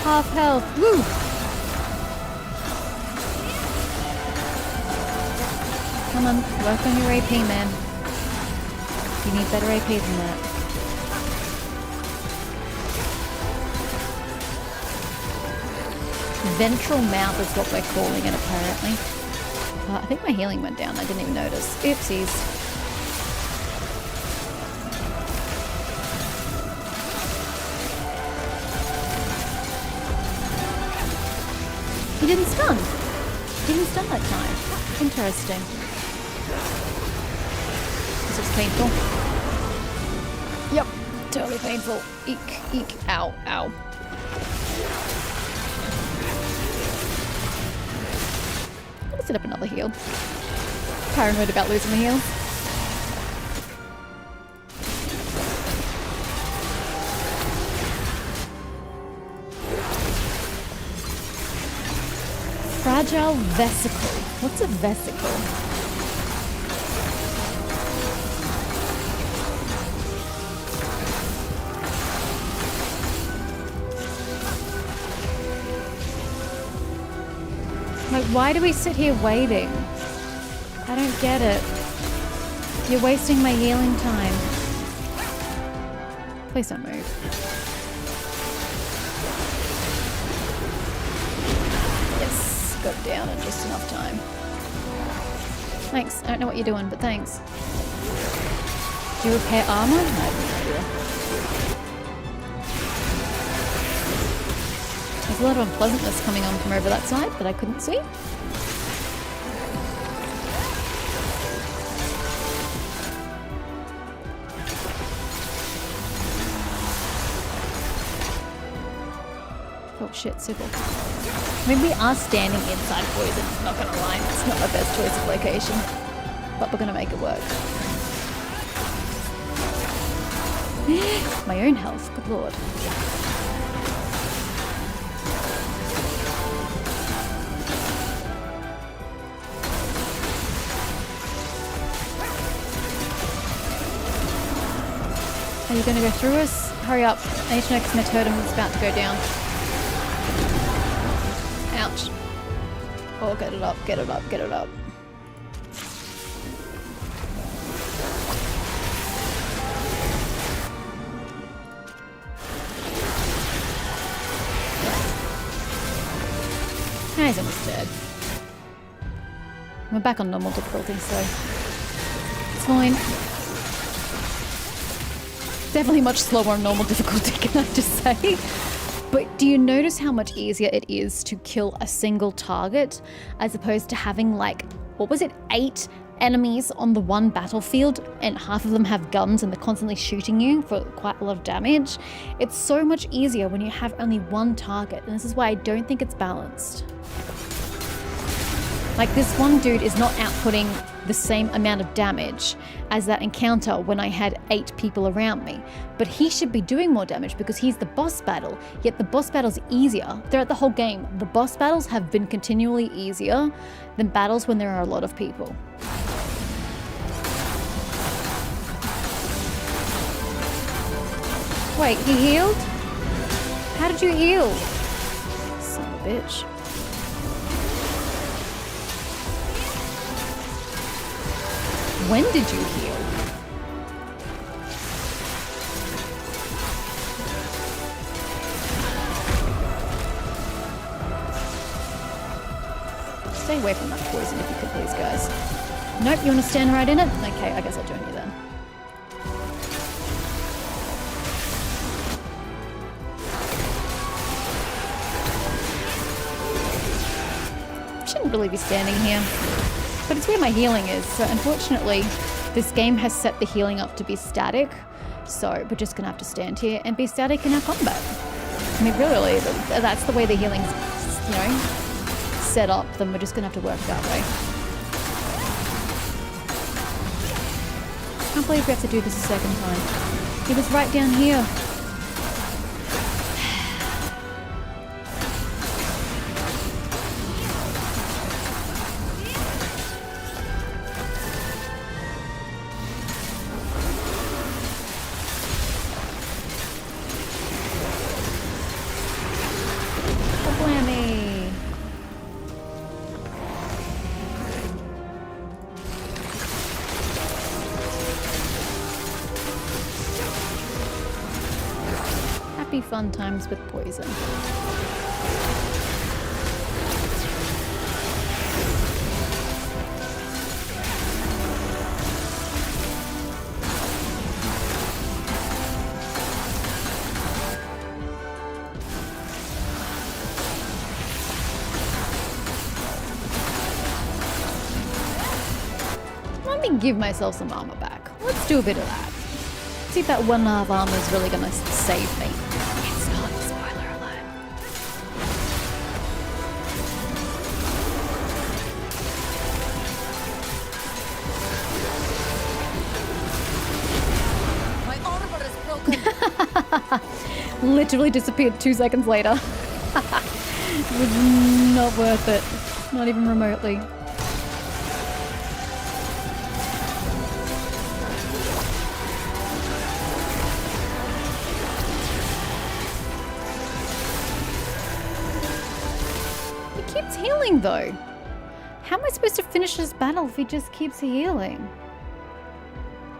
Half health. Woo! Come on, work on your AP, man. You need better AP than that. Ventral mouth is what we're calling it, apparently. I think my healing went down. I didn't even notice. Oopsies. He didn't stun. He didn't stun that time. Interesting. This is painful. Yep, totally painful. Eek, eek, ow, ow. Set up another heal. paranoid about losing my heals. Fragile vesicle. What's a vesicle? Like, why do we sit here waiting? I don't get it. You're wasting my healing time. Please don't move. Yes, got it down in just enough time. Thanks. I don't know what you're doing, but thanks. Do you repair armor? I have no idea. There's a lot of unpleasantness coming on from over that side that I couldn't see. Oh shit, Sybil. I mean, we are standing inside poison, not gonna lie. It's not my best choice of location. But we're gonna make it work. My own health, good lord. Are you gonna go through us? Hurry up. I need to know because my totem is about to go down. Ouch. Oh, get it up, get it up, get it up. Ah, he's almost dead. We're back on normal difficulty, so it's fine. Definitely much slower on normal difficulty, can I just say? But do you notice how much easier it is to kill a single target as opposed to having like, what was it, 8 enemies on the one battlefield and half of them have guns and they're constantly shooting you for quite a lot of damage? It's so much easier when you have only one target, and this is why I don't think it's balanced. Like, this one dude is not outputting the same amount of damage as that encounter when I had 8 people around me. But he should be doing more damage because he's the boss battle, yet the boss battle's easier. Throughout the whole game, the boss battles have been continually easier than battles when there are a lot of people. Wait, he healed? How did you heal? Son of a bitch. When did you heal? Stay away from that poison if you could please, guys. Nope, you want to stand right in it? Okay, I guess I'll join you then. Shouldn't really be standing here. But it's where my healing is, so unfortunately this game has set the healing up to be static, so we're just gonna have to stand here and be static in our combat. I mean, really, that's the way the healing's, you know, set up, then we're just gonna have to work that way. I can't believe we have to do this a second time. He was right down here. Fun times with poison. Let me give myself some armor back. Let's do a bit of that. See if that one half armor is really gonna save me. literally disappeared 2 seconds later. It was not worth it. Not even remotely. He keeps healing though. How am I supposed to finish this battle if he just keeps healing?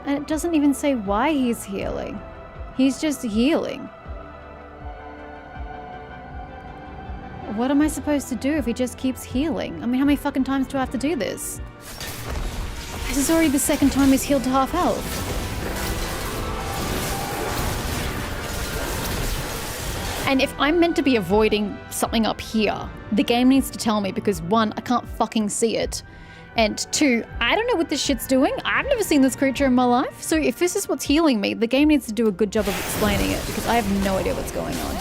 And it doesn't even say why he's healing. He's just healing. What am I supposed to do if he just keeps healing? I mean, how many fucking times do I have to do this? This is already the 2nd time he's healed to half health. And if I'm meant to be avoiding something up here, the game needs to tell me because 1, I can't fucking see it. And 2, I don't know what this shit's doing. I've never seen this creature in my life. So if this is what's healing me, the game needs to do a good job of explaining it because I have no idea what's going on.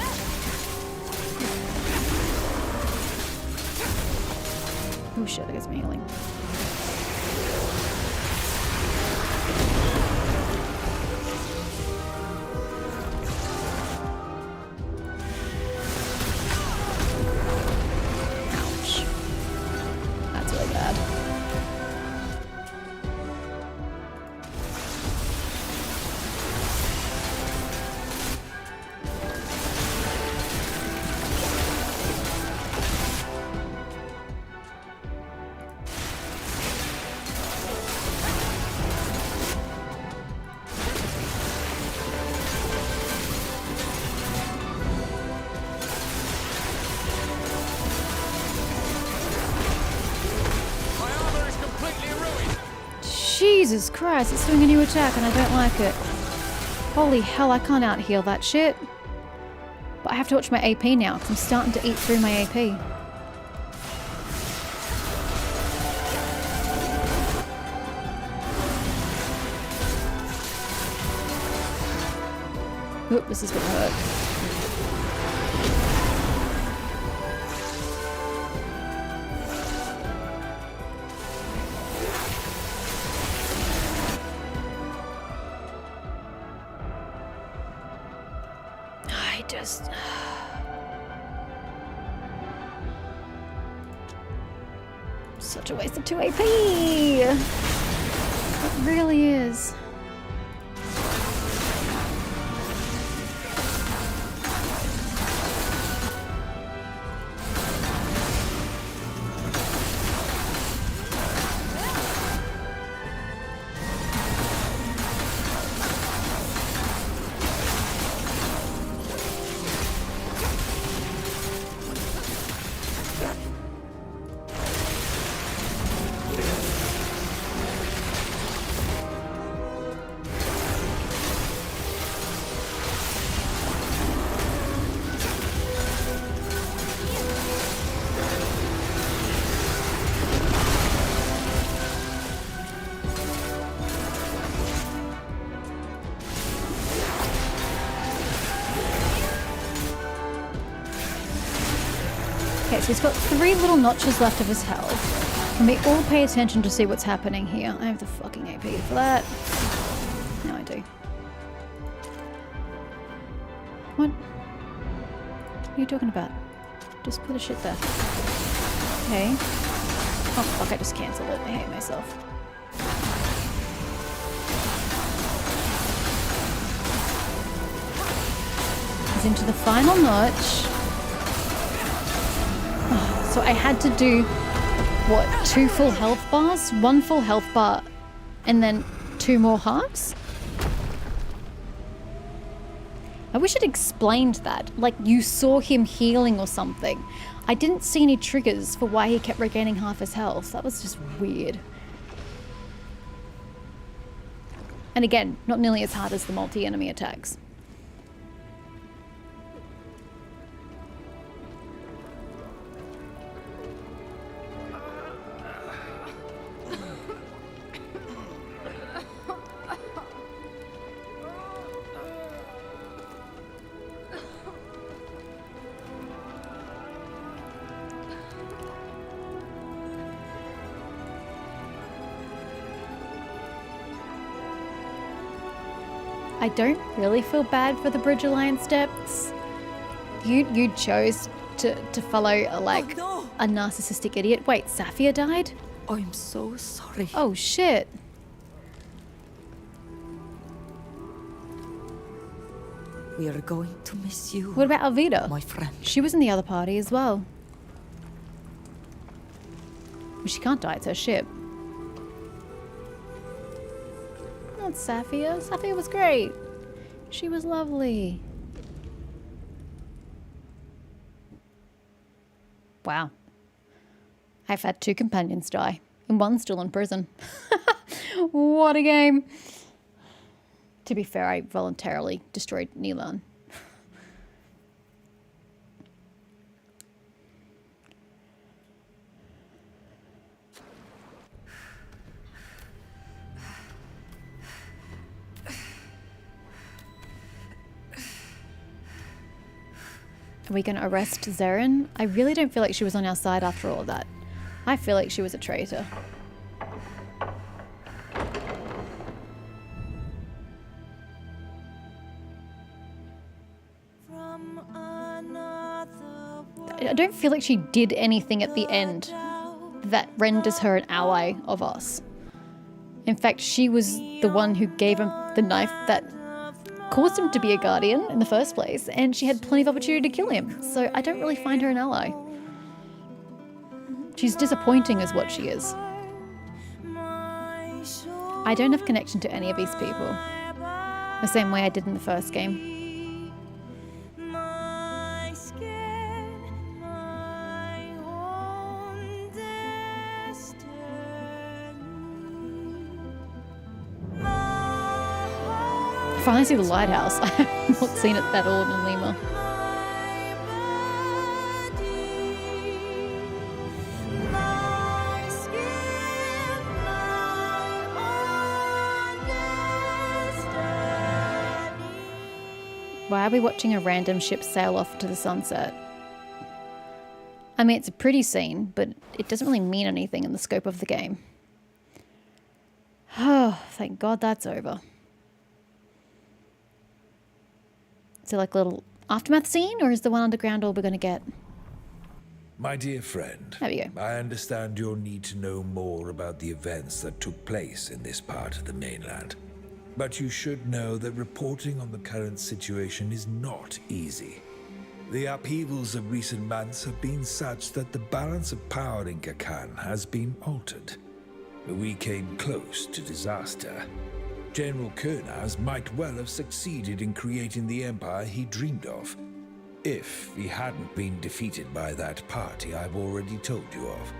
Oh shit, that gets me healing. Ouch. That's really bad. Jesus Christ, it's doing a new attack and I don't like it. Holy hell, I can't out-heal that shit. But I have to watch my AP now because I'm starting to eat through my AP. Oop, this is gonna hurt. Such a waste of 2 AP! It really is. Okay, so he's got 3 little notches left of his health. And we all pay attention to see what's happening here. I have the fucking AP for that. No, I do. What? What are you talking about? Just put a shit there. Okay. Oh fuck, I just cancelled it. I hate myself. He's into the final notch. So I had to do, what, 2 full health bars? 1 full health bar and then 2 more halves? I wish it explained that. Like you saw him healing or something. I didn't see any triggers for why he kept regaining half his health. That was just weird. And again, not nearly as hard as the multi-enemy attacks. I don't really feel bad for the Bridge Alliance depths. You chose to follow a narcissistic idiot. Wait, Saphir died? I'm so sorry. Oh shit. We are going to miss you. What about Alvida? My friend. She was in the other party as well. Well, she can't die, it's her ship. That's Saphir. Saphir was great. She was lovely. Wow. I've had 2 companions die, and one's still in prison. What a game. To be fair, I voluntarily destroyed Nilan. Are we going to arrest Sérène? I really don't feel like she was on our side after all of that. I feel like she was a traitor. I don't feel like she did anything at the end that renders her an ally of us. In fact, she was the one who gave him the knife that caused him to be a guardian in the first place, and she had plenty of opportunity to kill him. So I don't really find her an ally. She's disappointing is what she is. I don't have connection to any of these people. The same way I did in the first game. I finally see the lighthouse. I have not seen it at all in Lima. Why are we watching a random ship sail off to the sunset? I mean, it's a pretty scene, but it doesn't really mean anything in the scope of the game. Oh, thank God that's over. Is it like a little aftermath scene, or is the one underground all we're going to get? My dear friend, there we go. I understand your need to know more about the events that took place in this part of the mainland. But you should know that reporting on the current situation is not easy. The upheavals of recent months have been such that the balance of power in Gacene has been altered. We came close to disaster. General Kurnaz might well have succeeded in creating the empire he dreamed of, if he hadn't been defeated by that party I've already told you of,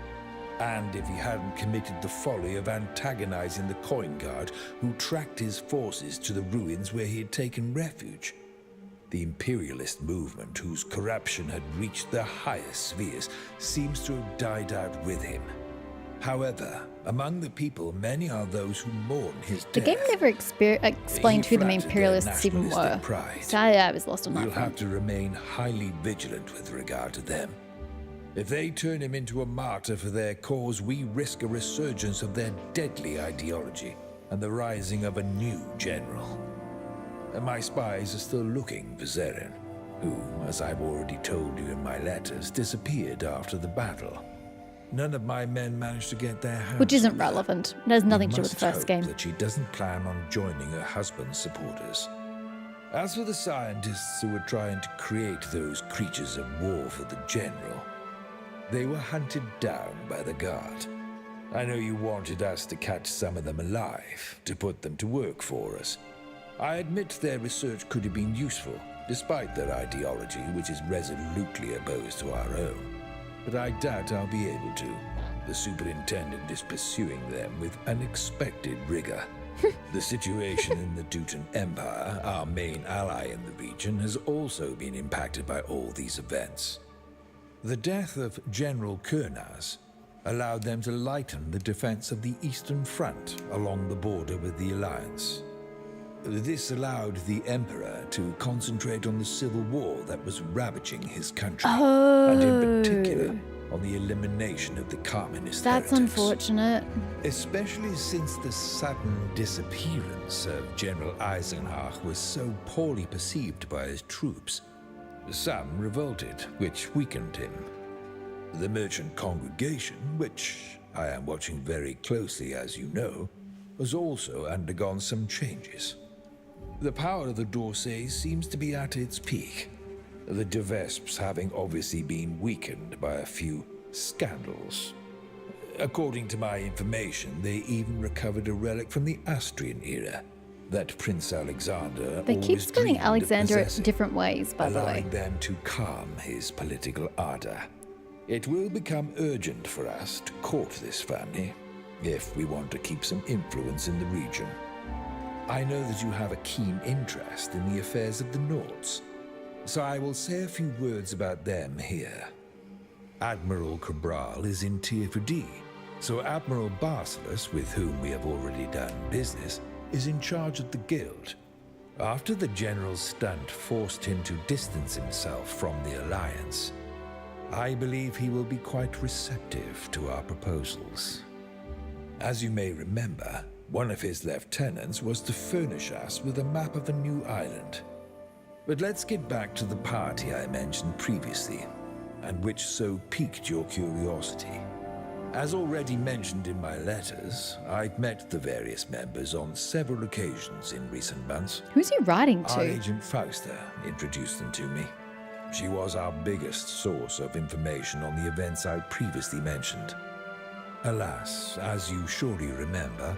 and if he hadn't committed the folly of antagonizing the coin guard who tracked his forces to the ruins where he had taken refuge. The Imperialist movement, whose corruption had reached the highest spheres, seems to have died out with him. However, among the people, many are those who mourn his death. The game never explained who the Imperialists even were. So I was lost on that. You'll have to remain highly vigilant with regard to them. If they turn him into a martyr for their cause, we risk a resurgence of their deadly ideology and the rising of a new general. And my spies are still looking for Sérène, who, as I've already told you in my letters, disappeared after the battle. None of my men managed to get their hands. Which isn't relevant. It has nothing to do with the first game. That she doesn't plan on joining her husband's supporters. As for the scientists who were trying to create those creatures of war for the general, they were hunted down by the guard. I know you wanted us to catch some of them alive, to put them to work for us. I admit their research could have been useful, despite their ideology, which is resolutely opposed to our own. But I doubt I'll be able to. The superintendent is pursuing them with unexpected rigor. The situation in the Dutan Empire, our main ally in the region, has also been impacted by all these events. The death of General Kurnaz allowed them to lighten the defense of the Eastern Front along the border with the Alliance. This allowed the Emperor to concentrate on the civil war that was ravaging his country, and in particular, on the elimination of the communist That's heretics. unfortunate. Especially since the sudden disappearance of General Eisenach was so poorly perceived by his troops. Some revolted, which weakened him. The merchant congregation, which I am watching very closely as you know, has also undergone some changes. The power of the Dorsets seems to be at its peak, the de Vesps having obviously been weakened by a few scandals. According to my information, they even recovered a relic from the Astrian era that Prince Alexander They keep always spelling dreamed of Alexander possessing, different ways, by the way. allowing them to calm his political ardor. It will become urgent for us to court this family if we want to keep some influence in the region. I know that you have a keen interest in the affairs of the Nords, so I will say a few words about them here. Admiral Cabral is in Teer Fradee, so Admiral Basileus, with whom we have already done business, is in charge of the guild. After the general's stunt forced him to distance himself from the Alliance, I believe he will be quite receptive to our proposals. As you may remember, one of his lieutenants was to furnish us with a map of a new island. But let's get back to the party I mentioned previously, and which so piqued your curiosity. As already mentioned in my letters, I've met the various members on several occasions in recent months. Who's he writing to? Our agent Fausta introduced them to me. She was our biggest source of information on the events I previously mentioned. Alas, as you surely remember,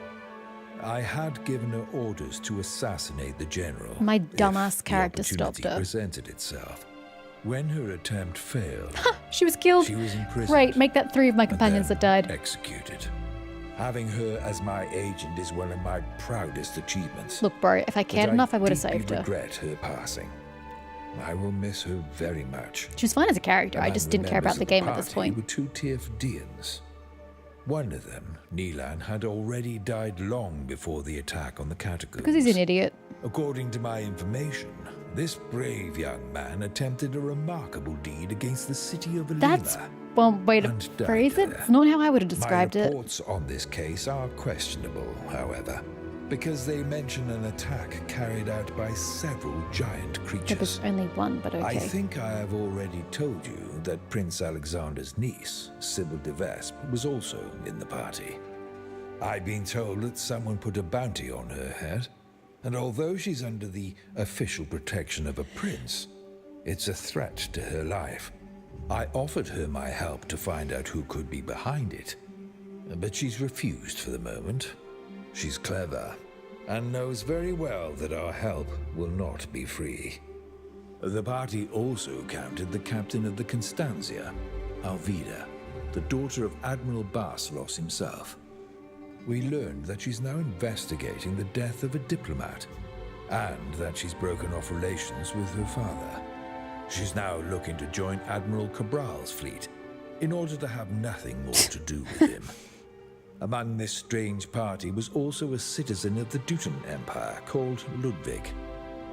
I had given her orders to assassinate the general. My dumbass character stopped her. Presented itself. When her attempt failed, She was killed. she was imprisoned. Great, make that 3 of my companions and that died. executed. Having her as my agent is one of my proudest achievements. Look, bro, if I cared But enough, I would have deeply saved her. regret her passing. I will miss her very much. She was fine as a character, I Among just the didn't care about members the of game at this party point. were 2 Teer Fradeans. One of them, Nilan, had already died long before the attack on the catacombs. Because he's an idiot. According to my information, this brave young man attempted a remarkable deed against the city of Alima. That's one way to and died phrase it. there. It's not how I would have described My it. reports on this case are questionable, however, because they mention an attack carried out by several giant There creatures. was only one, but okay. I think I have already told you that Prince Alexander's niece, Sybil de Vesp, was also in the party. I've been told that someone put a bounty on her head, and although she's under the official protection of a prince, it's a threat to her life. I offered her my help to find out who could be behind it, but she's refused for the moment. She's clever, and knows very well that our help will not be free. The party also counted the captain of the Constantia, Alvida, the daughter of Admiral Basileus himself. We learned that she's now investigating the death of a diplomat, and that she's broken off relations with her father. She's now looking to join Admiral Cabral's fleet, in order to have nothing more to do with him. Among this strange party was also a citizen of the Dutan Empire called Ludwig.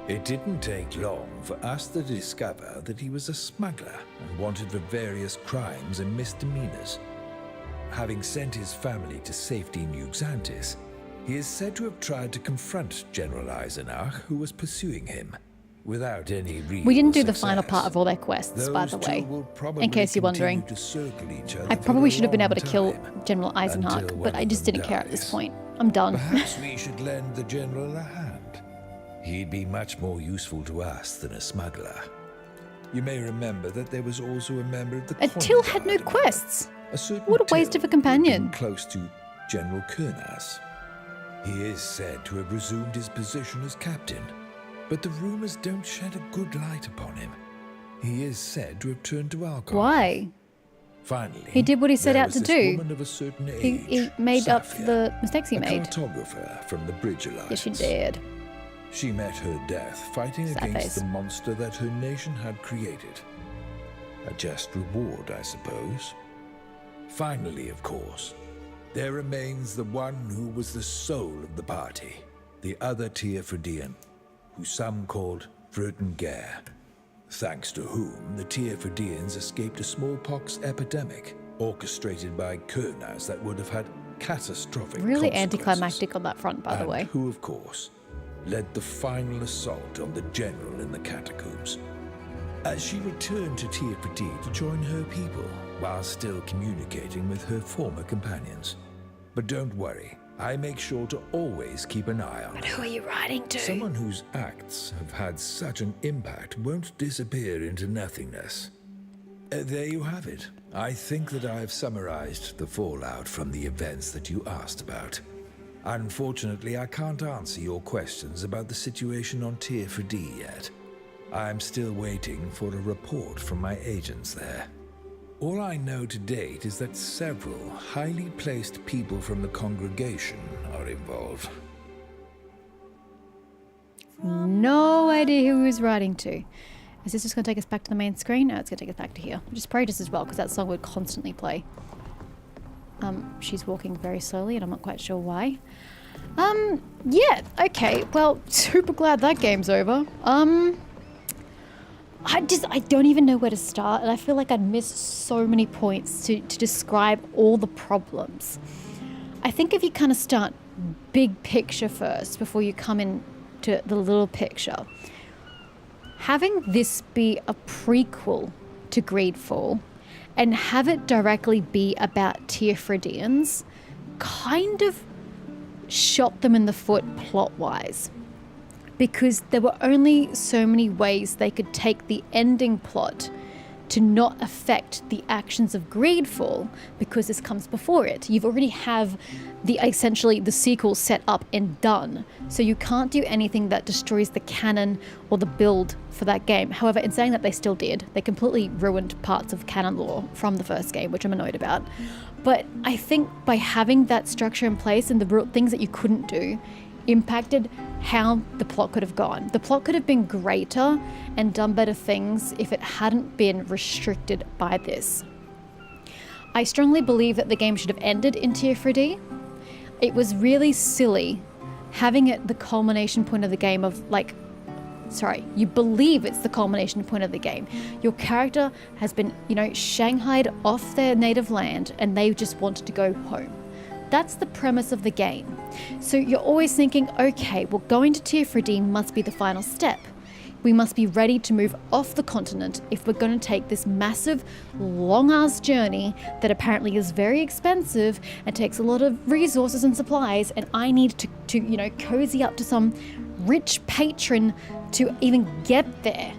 It didn't take long for us to discover that he was a smuggler and wanted for various crimes and misdemeanors. Having sent his family to safety in Uxantis, he is said to have tried to confront General Eisenach, who was pursuing him, without any real We didn't do the success. final part of all their quests, by the Those two way. will probably In case you're wondering. continue to circle each other I for probably a should have been long able to kill time, General Eisenach, until but one I of just them didn't care at this dies. point. I'm done. Perhaps we should lend the general a hand. He'd be much more useful to us than a smuggler. You may remember that there was also a member of the Till had no quests. A certain What a waste Till of a companion. close to General Kurnas. He is said to have resumed his position as captain, but the rumors don't shed a good light upon him. He is said to have turned to alcohol. Why? Finally, He did what he set there out was to this do. woman of a certain age, He made up for Safia, the mistakes he a made. cartographer from the Bridge Alliance. Yes, she did. She met her death fighting Sad against face. the monster that her nation had created. A just reward, I suppose. Finally, of course, there remains the one who was the soul of the party, the other Teer Fradean, who some called Frötengare. thanks to whom the Teer Fradeans escaped a smallpox epidemic orchestrated by Kurnaz that would have had catastrophic Really consequences. anticlimactic on that front, by the way. And who, of course, led the final assault on the general in the catacombs. As she returned to Teer Fradee to join her people, while still communicating with her former companions. But don't worry, I make sure to always keep an eye on her. And who are you writing to? Someone whose acts have had such an impact won't disappear into nothingness. There you have it. I think that I've summarized the fallout from the events that you asked about. Unfortunately, I can't answer your questions about the situation on Teer Fradee yet. I'm still waiting for a report from my agents there. All I know to date is that several highly placed people from the congregation are involved. No idea who he's writing to. Is this just going to take us back to the main screen? No, it's going to take us back to here. Which is probably just as well, because that song would constantly play. She's walking very slowly, and I'm not quite sure why. Yeah, okay. Well, super glad that game's over. I don't even know where to start, and I feel like I'd miss so many points to describe all the problems. I think if you kind of start big picture first before you come into the little picture, having this be a prequel to Greedfall and have it directly be about Teer Fradeans kind of shot them in the foot plot-wise. Because there were only so many ways they could take the ending plot to not affect the actions of Greedfall, because this comes before it. You've already have essentially the sequel set up and done, so you can't do anything that destroys the canon or the build for that game. However, in saying that, they still did. They completely ruined parts of canon lore from the first game, which I'm annoyed about. But I think by having that structure in place and the real things that you couldn't do impacted how the plot could have gone. The plot could have been greater and done better things if it hadn't been restricted by this. I strongly believe that the game should have ended in Teer Fradee. It was really silly having it the culmination point of the game of you believe it's the culmination point of the game. Your character has been, shanghaied off their native land and they just wanted to go home. That's the premise of the game. So you're always thinking, okay, well, going to Teer Fradee must be the final step. We must be ready to move off the continent if we're going to take this massive, long-ass journey that apparently is very expensive and takes a lot of resources and supplies, and I need to cozy up to some rich patron to even get there.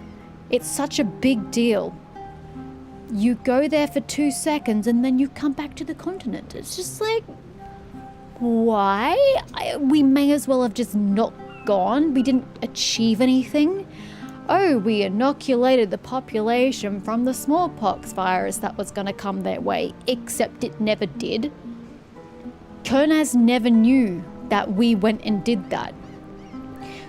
It's such a big deal. You go there for 2 seconds and then you come back to the continent. It's just like, why? We may as well have just not gone. We didn't achieve anything. Oh, we inoculated the population from the smallpox virus that was going to come their way, except it never did. Kurnaz never knew that we went and did that.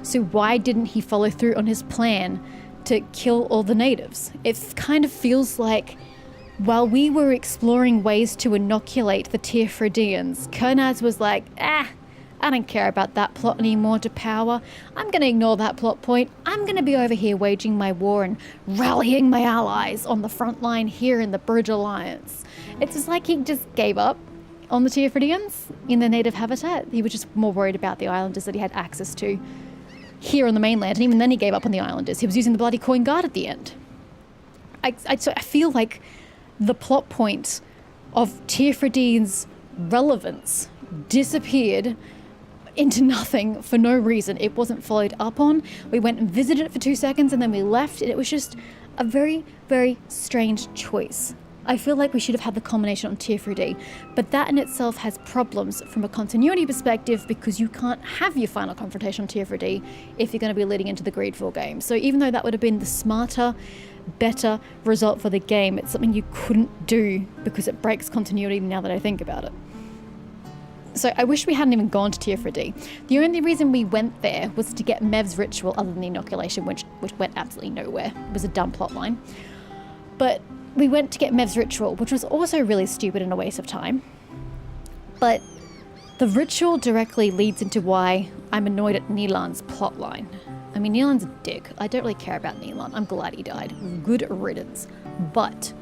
So why didn't he follow through on his plan to kill all the natives? It kind of feels like while we were exploring ways to inoculate the Teer Fradeans, Kurnaz was like, I don't care about that plot anymore to power. I'm going to ignore that plot point. I'm going to be over here waging my war and rallying my allies on the front line here in the Bridge Alliance. It's just like he just gave up on the Teer Fradeans in their native habitat. He was just more worried about the islanders that he had access to here on the mainland, and even then he gave up on the islanders. He was using the bloody coin guard at the end. I feel like the plot point of Teer Fradee's relevance disappeared into nothing for no reason. It wasn't followed up on. We went and visited it for 2 seconds and then we left, and it was just a very, very strange choice. I feel like we should have had the culmination on Teer Fradee, but that in itself has problems from a continuity perspective because you can't have your final confrontation on Teer Fradee if you're going to be leading into the Greedfall game. So even though that would have been the smarter, better result for the game, it's something you couldn't do because it breaks continuity now that I think about it. So I wish we hadn't even gone to Teer Fradee. The only reason we went there was to get Mev's ritual other than the inoculation, which went absolutely nowhere. It was a dumb plot line. But we went to get Mev's ritual, which was also really stupid and a waste of time. But the ritual directly leads into why I'm annoyed at Nilan's plotline. mean, Neelan's a dick. I don't really care about Neelan. I'm glad he died. Good riddance. But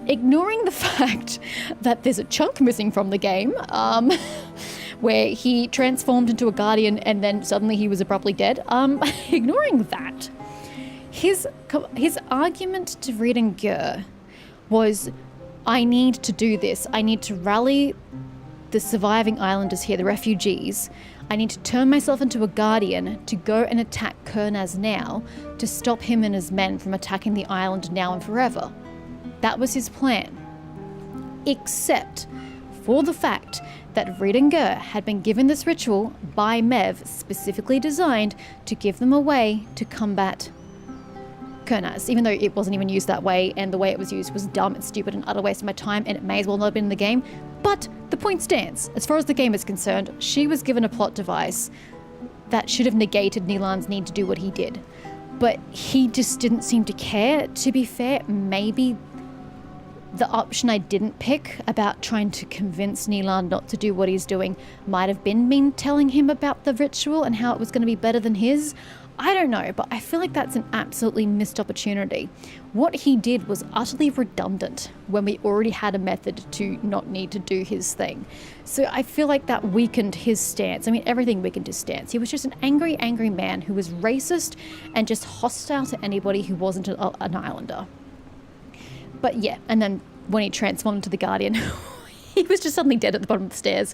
ignoring the fact that there's a chunk missing from the game, where he transformed into a guardian and then suddenly he was abruptly dead, ignoring that, his argument to Rhaegar was, I need to do this. I need to rally the surviving islanders here, the refugees. I need to turn myself into a guardian to go and attack Kurnaz now to stop him and his men from attacking the island now and forever. That was his plan. Except for the fact that Rhaegar had been given this ritual by Mev, specifically designed to give them a way to combat Kurnaz, even though it wasn't even used that way, and the way it was used was dumb and stupid and utter waste of my time, and it may as well not have been in the game. But the point stands. As far as the game is concerned, she was given a plot device that should have negated Neelan's need to do what he did. But he just didn't seem to care. To be fair, maybe the option I didn't pick about trying to convince Neelan not to do what he's doing might have been me telling him about the ritual and how it was going to be better than his. I don't know, but I feel like that's an absolutely missed opportunity. What he did was utterly redundant when we already had a method to not need to do his thing. So I feel like that weakened his stance. I mean, everything weakened his stance. He was just an angry, angry man who was racist and just hostile to anybody who wasn't an islander. But yeah, and then when he transformed into the Guardian, he was just suddenly dead at the bottom of the stairs.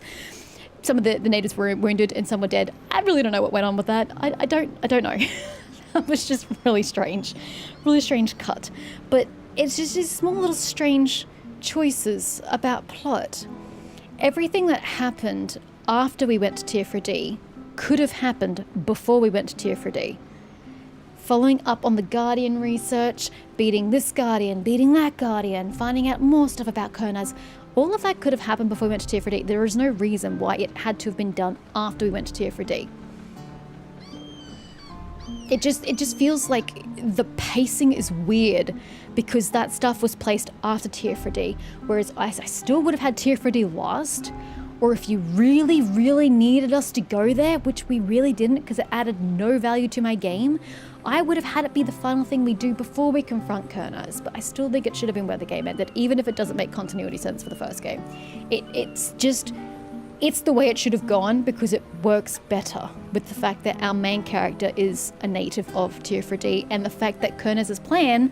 Some of the natives were wounded and some were dead. I really don't know what went on with that. I don't know. That was just really strange cut. But it's just these small little strange choices about plot. Everything that happened after we went to Teer Fradee could have happened before we went to Teer Fradee. Following up on the Guardian research, beating this Guardian, beating that Guardian, finding out more stuff about Kurnaz. All of that could have happened before we went to Teer Fradee. There is no reason why it had to have been done after we went to Teer Fradee. It just feels like the pacing is weird because that stuff was placed after Teer Fradee, whereas I still would have had Teer Fradee last. Or if you really, really needed us to go there, which we really didn't because it added no value to my game, I would have had it be the final thing we do before we confront Kurnaz. But I still think it should have been where the game ended, even if it doesn't make continuity sense for the first game. It's the way it should have gone because it works better with the fact that our main character is a native of Teer Fradee and the fact that Kurnaz's plan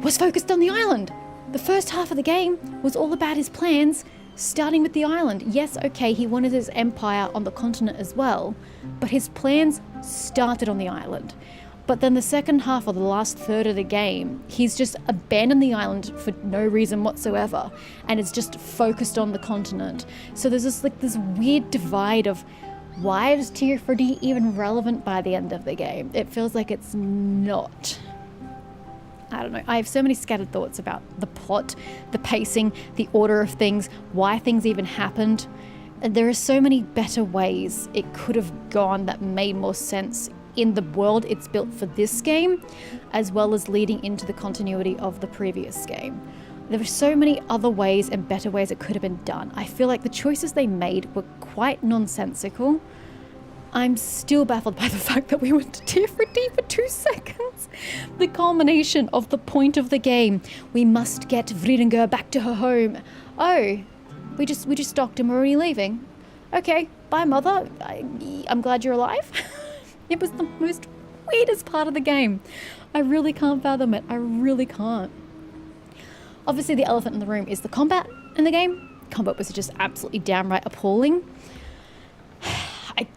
was focused on the island. The first half of the game was all about his plans, starting with the island. Yes, okay, he wanted his empire on the continent as well, but his plans started on the island. But then the second half or the last third of the game, he's just abandoned the island for no reason whatsoever, and is just focused on the continent. So there's this weird divide of why is Teer Fradee even relevant by the end of the game? It feels like it's not. I don't know. I have so many scattered thoughts about the plot, the pacing, the order of things, why things even happened. And there are so many better ways it could have gone that made more sense in the world it's built for this game, as well as leading into the continuity of the previous game. There were so many other ways and better ways it could have been done. I feel like the choices they made were quite nonsensical. I'm still baffled by the fact that we went to Teer Fradee for 2 seconds. The culmination of the point of the game. We must get Rhaegar back to her home. Oh, we just docked and we're already leaving. Okay, bye mother. I'm glad you're alive. It was the most weirdest part of the game. I really can't fathom it. I really can't. Obviously the elephant in the room is the combat in the game. Combat was just absolutely downright appalling.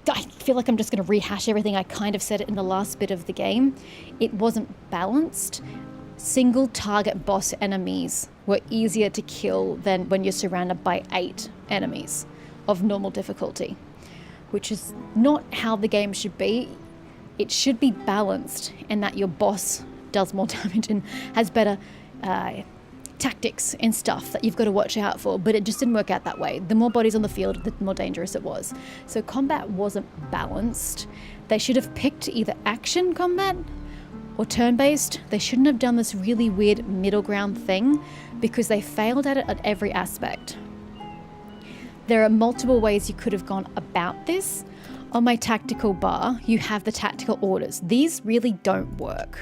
I feel like I'm just going to rehash everything. I kind of said it in the last bit of the game. It wasn't balanced. Single target boss enemies were easier to kill than when you're surrounded by 8 enemies of normal difficulty, which is not how the game should be. It should be balanced in that your boss does more damage and has better tactics and stuff that you've got to watch out for, but it just didn't work out that way. The more bodies on the field, the more dangerous it was. So combat wasn't balanced. They should have picked either action combat or turn-based. They shouldn't have done this really weird middle ground thing because they failed at it at every aspect. There are multiple ways you could have gone about this. on my tactical bar, you have the tactical orders. These really don't work.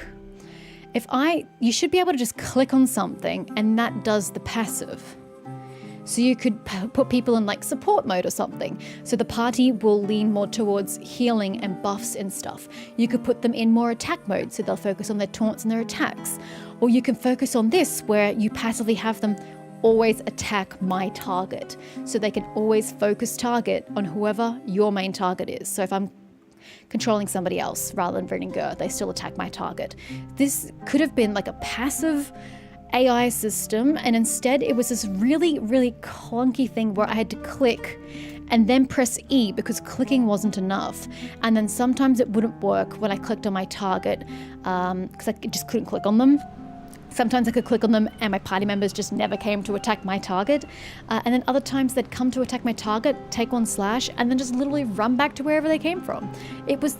You should be able to just click on something and that does the passive. So you could put people in like support mode or something. So the party will lean more towards healing and buffs and stuff. You could put them in more attack mode, so they'll focus on their taunts and their attacks. Or you can focus on this, where you passively have them always attack my target. So they can always focus target on whoever your main target is. So if I'm controlling somebody else rather than Vreniger, they still attack my target. This could have been like a passive AI system, and instead it was this really, really clunky thing where I had to click and then press E because clicking wasn't enough. And then sometimes it wouldn't work when I clicked on my target because I just couldn't click on them. Sometimes I could click on them and my party members just never came to attack my target. And then other times they'd come to attack my target, take 1 slash, and then just literally run back to wherever they came from. It was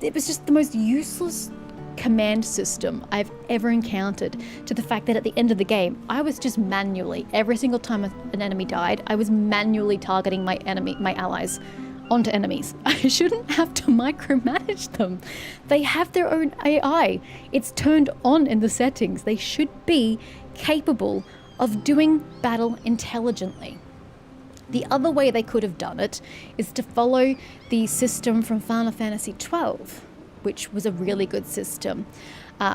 just the most useless command system I've ever encountered, to the fact that at the end of the game, I was just manually, every single time an enemy died, I was manually targeting my allies onto enemies. I shouldn't have to micromanage them. They have their own AI. It's turned on in the settings. They should be capable of doing battle intelligently. The other way they could have done it is to follow the system from Final Fantasy XII, which was a really good system,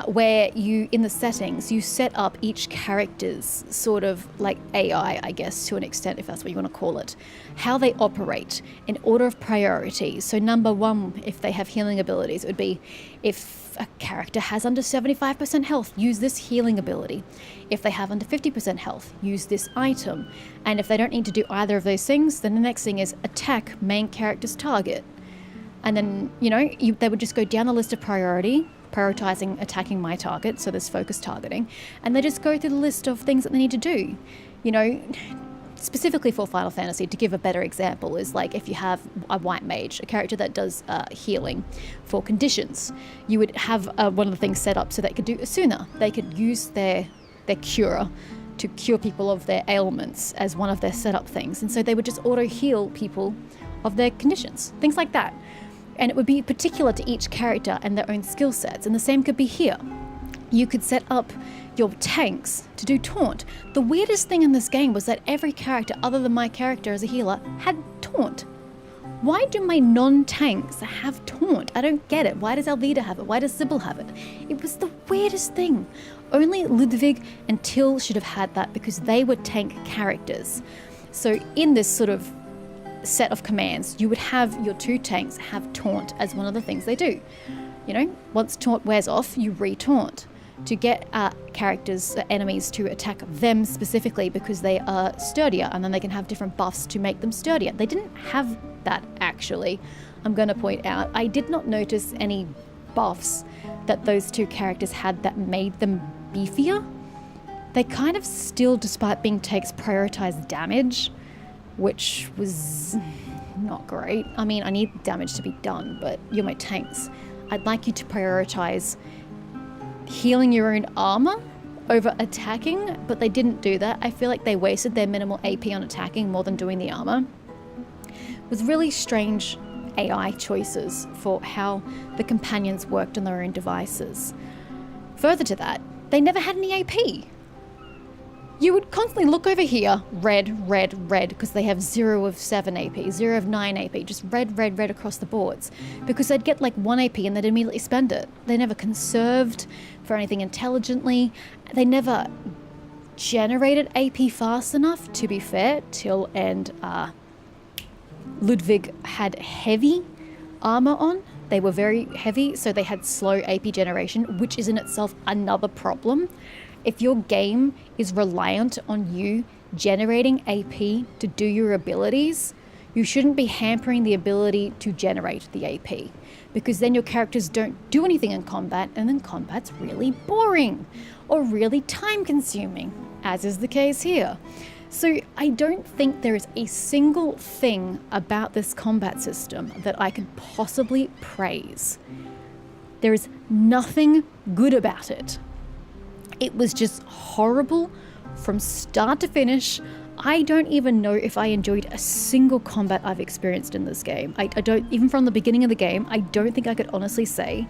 where you, in the settings, you set up each character's sort of like AI, I guess, to an extent, if that's what you want to call it, how they operate in order of priority. So number 1, if they have healing abilities, it would be if a character has under 75% health, use this healing ability. If they have under 50% health, use this item. And if they don't need to do either of those things, then the next thing is attack main character's target. And then, they would just go down the list of prioritizing attacking my target, so there's focus targeting, and they just go through the list of things that they need to do. Specifically for Final Fantasy, to give a better example, is like if you have a white mage, a character that does healing for conditions, you would have one of the things set up so they could do Asuna. They could use their cure to cure people of their ailments as one of their setup things, and so they would just auto heal people of their conditions, things like that. And it would be particular to each character and their own skill sets. And the same could be here. You could set up your tanks to do taunt. The weirdest thing in this game was that every character, other than my character as a healer, had taunt. Why do my non-tanks have taunt? I don't get it. Why does Alvida have it? Why does Sybil have it? It was the weirdest thing. Only Ludwig and Till should have had that because they were tank characters. So in this sort of set of commands, you would have your 2 tanks have taunt as one of the things they do. Once taunt wears off, you re-taunt to get enemies to attack them specifically because they are sturdier, and then they can have different buffs to make them sturdier. They didn't have that, actually. I'm going to point out, I did not notice any buffs that those 2 characters had that made them beefier. They kind of still, despite being tanks, prioritize damage, which was not great. I mean, I need damage to be done, but you're my tanks. I'd like you to prioritize healing your own armor over attacking, but they didn't do that. I feel like they wasted their minimal AP on attacking more than doing the armor. It was really strange AI choices for how the companions worked on their own devices. Further to that, they never had any AP. You would constantly look over here, red, red, red, because they have 0 of 7 AP, 0 of 9 AP, just red, red, red across the boards. Because they'd get like 1 AP and they'd immediately spend it. They never conserved for anything intelligently. They never generated AP fast enough, to be fair. Till and Ludwig had heavy armor on. They were very heavy, so they had slow AP generation, which is in itself another problem. If your game is reliant on you generating AP to do your abilities, you shouldn't be hampering the ability to generate the AP, because then your characters don't do anything in combat, and then combat's really boring or really time consuming, as is the case here. So I don't think there is a single thing about this combat system that I could possibly praise. There is nothing good about it. It was just horrible from start to finish. I don't even know if I enjoyed a single combat I've experienced in this game. I don't, even from the beginning of the game, I don't think I could honestly say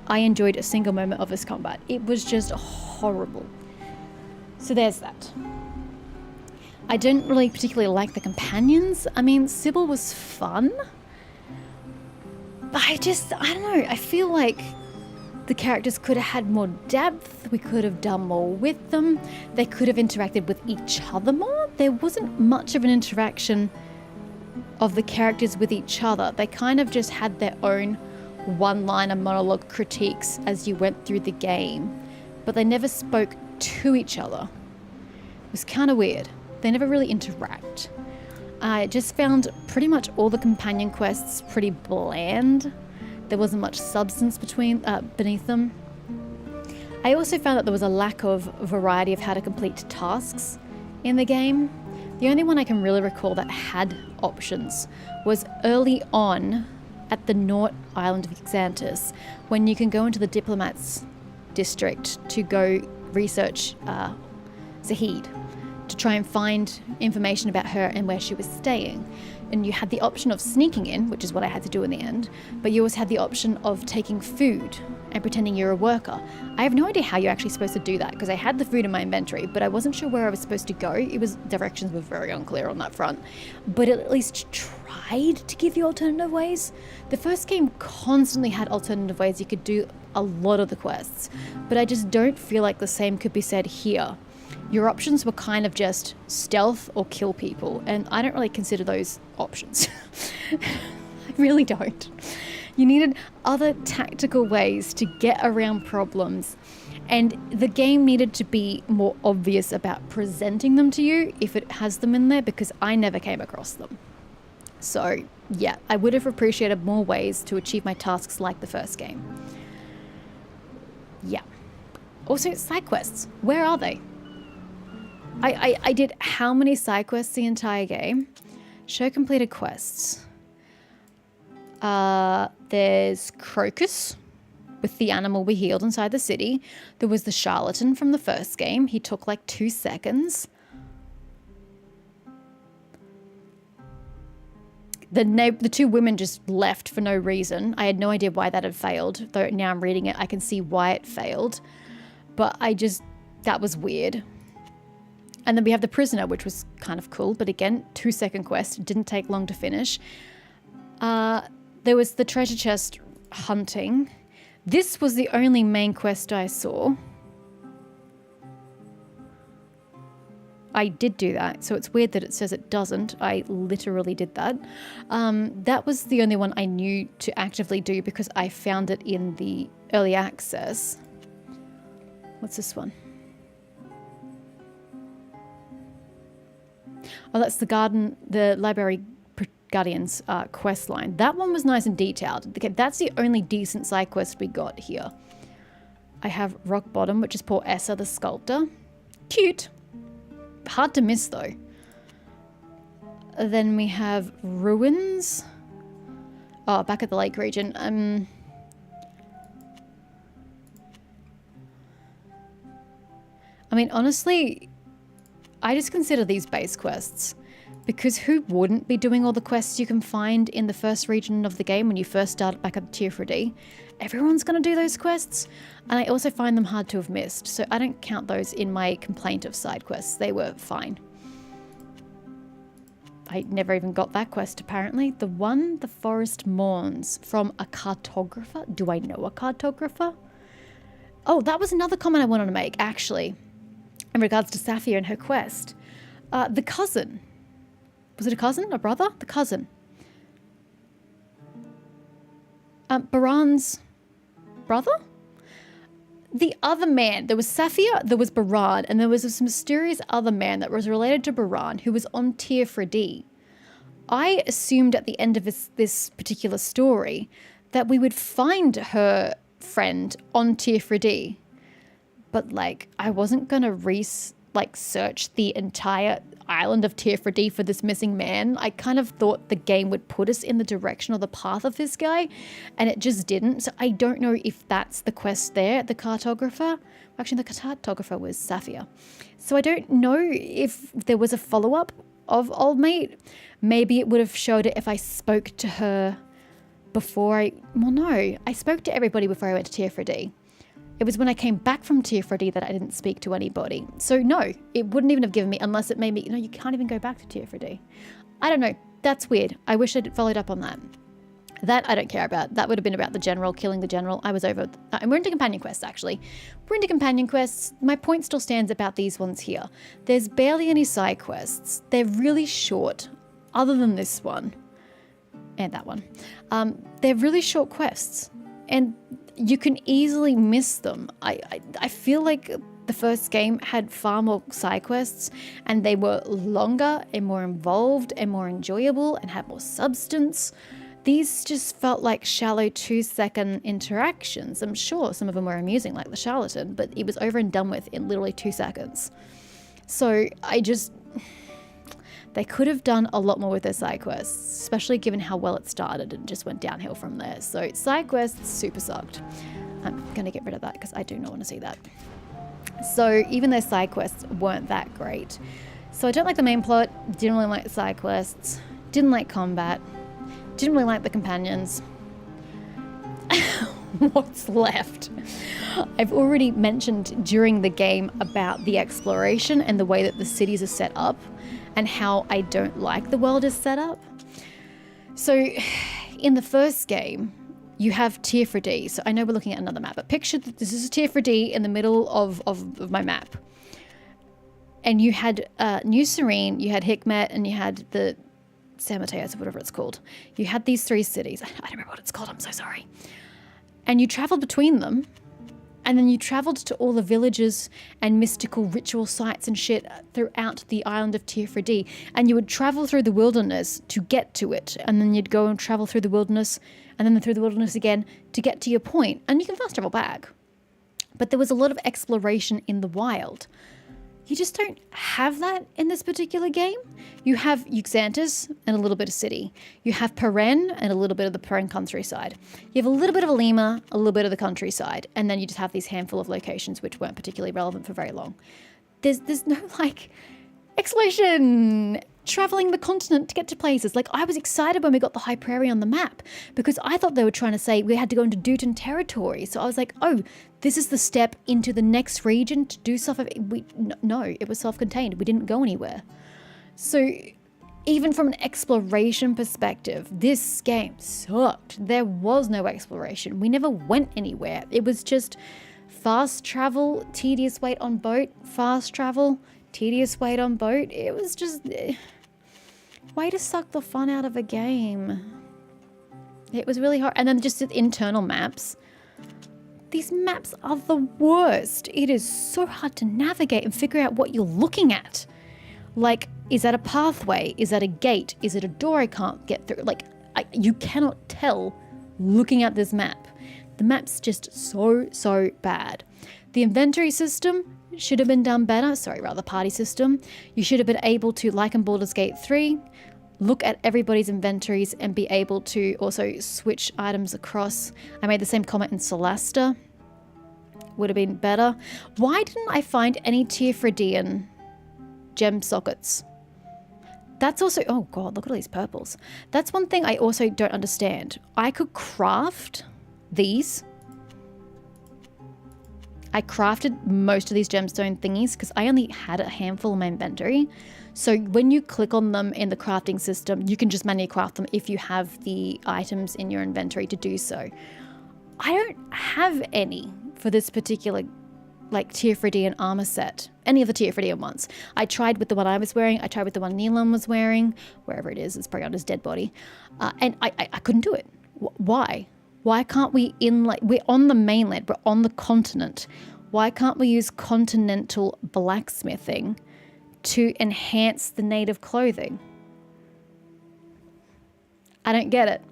I enjoyed a single moment of this combat. It was just horrible. So there's that. I didn't really particularly like the companions. I mean, Sybil was fun. But I don't know, I feel like the characters could have had more depth, we could have done more with them, they could have interacted with each other more. There wasn't much of an interaction of the characters with each other. They kind of just had their own one-liner monologue critiques as you went through the game, but they never spoke to each other. It was kind of weird. They never really interact. I just found pretty much all the companion quests pretty bland. There wasn't much substance beneath them. I also found that there was a lack of variety of how to complete tasks in the game. The only one I can really recall that had options was early on at the North Island of Xantus, when you can go into the diplomats district to go research Zahid, to try and find information about her and where she was staying. And you had the option of sneaking in, which is what I had to do in the end, but you also had the option of taking food and pretending you're a worker. I have no idea how you're actually supposed to do that, because I had the food in my inventory, but I wasn't sure where I was supposed to go. Directions were very unclear on that front, but it at least tried to give you alternative ways. The first game constantly had alternative ways you could do a lot of the quests, but I just don't feel like the same could be said here. Your options were kind of just stealth or kill people, and I don't really consider those options. I really don't. You needed other tactical ways to get around problems, and the game needed to be more obvious about presenting them to you if it has them in there, because I never came across them. So yeah, I would have appreciated more ways to achieve my tasks like the first game. Yeah. Also, side quests. Where are they? I did how many side quests the entire game? Show completed quests. There's Crocus with the animal we healed inside the city. There was the charlatan from the first game. He took like 2 seconds. The two women just left for no reason. I had no idea why that had failed, though now I'm reading it, I can see why it failed. But that was weird. And then we have the prisoner, which was kind of cool, but again, 2-second quest. It didn't take long to finish. There was the treasure chest hunting. This was the only main quest I saw. I did do that, so it's weird that it says it doesn't. I literally did that. That was the only one I knew to actively do because I found it in the early access. What's this one? Oh, that's the library guardian's quest line. That one was nice and detailed. Okay, that's the only decent side quest we got here. I have Rock Bottom, which is poor Essa the sculptor. Cute. Hard to miss though. Then we have Ruins. Oh, back at the lake region. I mean, honestly, I just consider these base quests, because who wouldn't be doing all the quests you can find in the first region of the game when you first start back at Teer Fradee? Everyone's going to do those quests, and I also find them hard to have missed, so I don't count those in my complaint of side quests. They were fine. I never even got that quest, apparently. The Forest Mourns, from a cartographer. Do I know a cartographer? Oh, that was another comment I wanted to make, actually, in regards to Saphir and her quest. The cousin. Was it a cousin? A brother? The cousin. Baran's brother? The other man. There was Saphir, there was Baran, and there was this mysterious other man that was related to Baran who was on Teer Fradee. I assumed at the end of this particular story that we would find her friend on Teer Fradee. But, like, I wasn't going to like search the entire island of Teer Fradee for this missing man. I kind of thought the game would put us in the direction or the path of this guy, and it just didn't. So I don't know if that's the quest there, the cartographer. Actually, the cartographer was Saphir. So I don't know if there was a follow-up of Old Mate. Maybe it would have showed it if I spoke to her before I spoke to everybody before I went to Teer Fradee. It was when I came back from Teer Fradee that I didn't speak to anybody. So no, it wouldn't even have given me, unless it made me, you can't even go back to Teer Fradee. I don't know. That's weird. I wish I'd followed up on that. That I don't care about. That would have been about the general, killing the general. I was over. And we're into companion quests, actually. We're into companion quests. My point still stands about these ones here. There's barely any side quests. They're really short, other than this one. And that one. They're really short quests. And you can easily miss them. I feel like the first game had far more side quests, and they were longer and more involved and more enjoyable and had more substance. These just felt like shallow 2-second interactions. I'm sure some of them were amusing, like the charlatan, but it was over and done with in literally 2 seconds. So they could have done a lot more with their side quests, especially given how well it started and just went downhill from there. So side quests super sucked. I'm going to get rid of that because I do not want to see that. So even their side quests weren't that great. So I don't like the main plot, didn't really like the side quests, didn't like combat, didn't really like the companions. What's left? I've already mentioned during the game about the exploration and the way that the cities are set up and how I don't like the world is set up. So in the first game, you have Teer Fradee. So I know we're looking at another map, but picture that this is Teer Fradee in the middle of my map. And you had New Sérène, you had Hikmet, and you had the San Mateos, or whatever it's called. You had these 3 cities. I don't remember what it's called, I'm so sorry. And you traveled between them, and then you traveled to all the villages and mystical ritual sites and shit throughout the island of Teer Fradee. And you would travel through the wilderness to get to it, and then you'd go and travel through the wilderness, and then through the wilderness again to get to your point. And you can fast travel back. But there was a lot of exploration in the wild. You just don't have that in this particular game. You have Euxantis and a little bit of city. You have Peren and a little bit of the Peren countryside. You have a little bit of Alima, a little bit of the countryside, and then you just have these handful of locations which weren't particularly relevant for very long. There's no exploration, traveling the continent to get to places. Like, I was excited when we got the High Prairie on the map because I thought they were trying to say we had to go into Dutan territory. So I was like, oh, this is the step into the next region to do stuff. No, it was self-contained. We didn't go anywhere. So even from an exploration perspective, this game sucked. There was no exploration. We never went anywhere. It was just fast travel, tedious wait on boat, fast travel, tedious wait on boat. It was just way to suck the fun out of a game. It was really hard. And then just the internal maps. These maps are the worst. It is so hard to navigate and figure out what you're looking at. Like, is that a pathway? Is that a gate? Is it a door I can't get through? Like, you cannot tell looking at this map. The map's just so bad. The inventory system should have been done better. Sorry, rather party system. You should have been able to, like in Baldur's Gate 3, look at everybody's inventories and be able to also switch items across. I made the same comment in Solasta. Would have been better. Why didn't I find any Teer Fradean gem sockets? That's also, oh god, look at all these purples. That's one thing I also don't understand. I could craft these. I crafted most of these gemstone thingies because I only had a handful in my inventory. So when you click on them in the crafting system, you can just manually craft them if you have the items in your inventory to do so. I don't have any for this particular Teer Fradean armor set. Any of the Teer Fradean ones. I tried with the one I was wearing. I tried with the one Neelan was wearing. Wherever it is, it's probably on his dead body. And I couldn't do it. Why? Why can't we we're on the mainland, we're on the continent. Why can't we use continental blacksmithing to enhance the native clothing? I don't get it.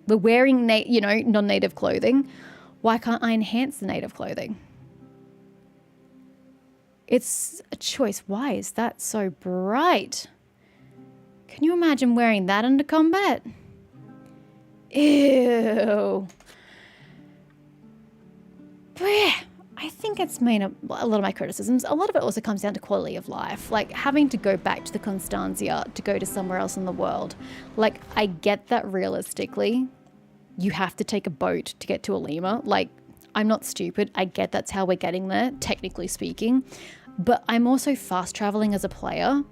We're wearing, non-native clothing. Why can't I enhance the native clothing? It's a choice. Why is that so bright? Can you imagine wearing that into combat? Ew. But yeah, I think it's made a lot of my criticisms. A lot of it also comes down to quality of life. Like having to go back to the Constantia to go to somewhere else in the world. Like I get that realistically, you have to take a boat to get to Alima. Like I'm not stupid. I get that's how we're getting there, technically speaking. But I'm also fast traveling as a player.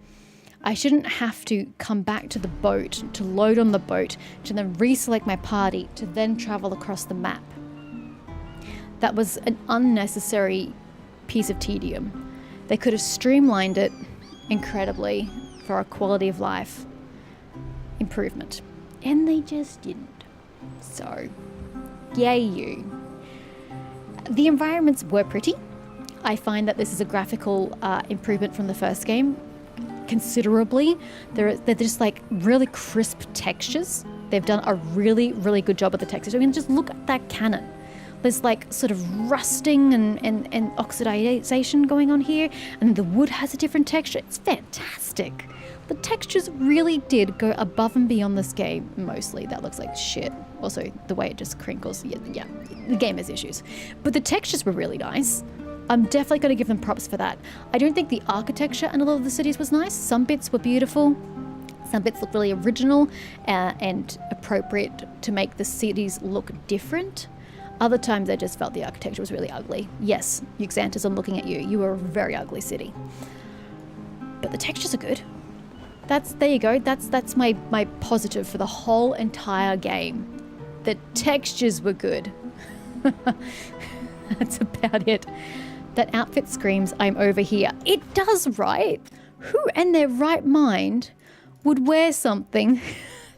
I shouldn't have to come back to the boat, to load on the boat, to then reselect my party, to then travel across the map. That was an unnecessary piece of tedium. They could have streamlined it incredibly for a quality of life improvement. And they just didn't. So, yay you. The environments were pretty. I find that this is a graphical improvement from the first game considerably. They're just like really crisp textures. They've done a really, really good job with the textures. I mean, just look at that cannon. There's like sort of rusting and oxidization going on here, and the wood has a different texture. It's fantastic. The textures really did go above and beyond this game. Mostly that looks like shit. Also, the way it just crinkles. Yeah, the game has issues. But the textures were really nice. I'm definitely going to give them props for that. I don't think the architecture in a lot of the cities was nice. Some bits were beautiful. Some bits look really original and appropriate to make the cities look different. Other times I just felt the architecture was really ugly. Yes, Xanthus, I'm looking at you. You are a very ugly city. But the textures are good. There you go. That's my positive for the whole entire game. The textures were good. That's about it. That outfit screams, I'm over here. It does, right? Who in their right mind would wear something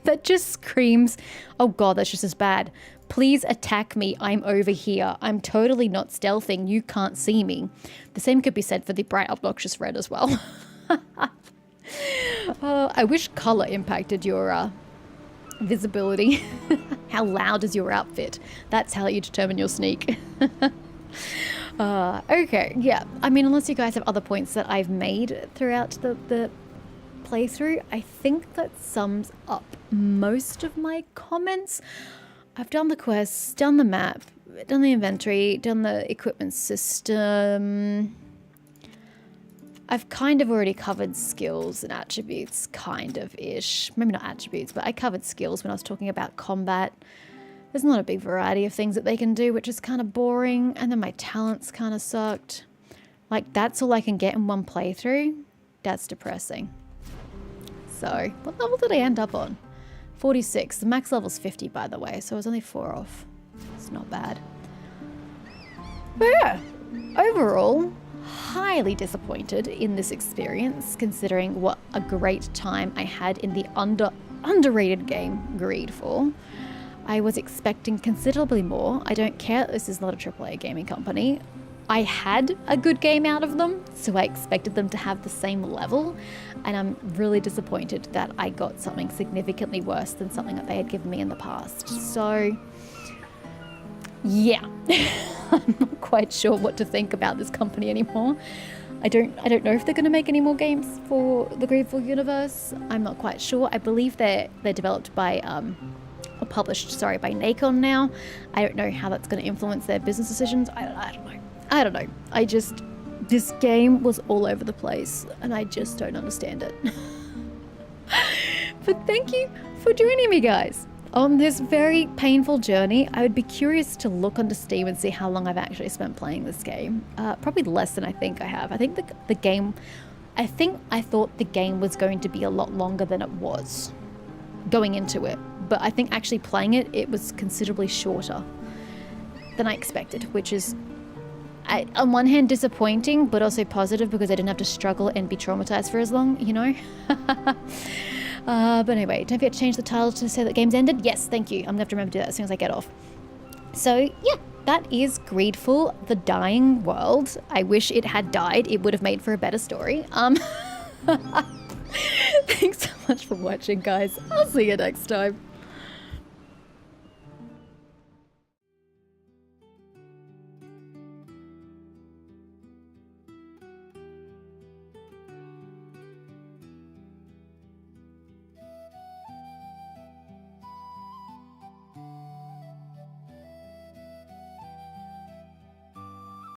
that just screams, oh God, that's just as bad. Please attack me. I'm over here. I'm totally not stealthing. You can't see me. The same could be said for the bright, obnoxious red as well. I wish color impacted your visibility. How loud is your outfit? That's how you determine your sneak. Okay, yeah. I mean, unless you guys have other points that I've made throughout the playthrough, I think that sums up most of my comments. I've done the quests, done the map, done the inventory, done the equipment system. I've kind of already covered skills and attributes, kind of-ish. Maybe not attributes, but I covered skills when I was talking about combat. There's not a big variety of things that they can do, which is kind of boring. And then my talents kind of sucked. Like, that's all I can get in one playthrough. That's depressing. So, what level did I end up on? 46. The max level's 50, by the way, so I was only 4 off. It's not bad. But yeah, overall, highly disappointed in this experience, considering what a great time I had in the underrated game, GREEDFALL. I was expecting considerably more. I don't care, this is not a AAA gaming company. I had a good game out of them, so I expected them to have the same level, and I'm really disappointed that I got something significantly worse than something that they had given me in the past. So, yeah, I'm not quite sure what to think about this company anymore. I don't know if they're going to make any more games for the GREEDFALL universe. I'm not quite sure. I believe they're developed by or published, by Nacon now. I don't know how that's going to influence their business decisions. I don't know. This game was all over the place and I just don't understand it. But thank you for joining me, guys, on this very painful journey. I would be curious to look onto Steam and see how long I've actually spent playing this game. Probably less than I think I have. I think I thought the game was going to be a lot longer than it was going into it. But I think actually playing it, it was considerably shorter than I expected, which is on one hand disappointing, but also positive because I didn't have to struggle and be traumatized for as long, you know? But anyway, don't forget to change the title to say that game's ended. Yes, thank you. I'm gonna have to remember to do that as soon as I get off. So yeah, that is GREEDFALL, The Dying World. I wish it had died. It would have made for a better story. Thanks so much for watching, guys. I'll see you next time.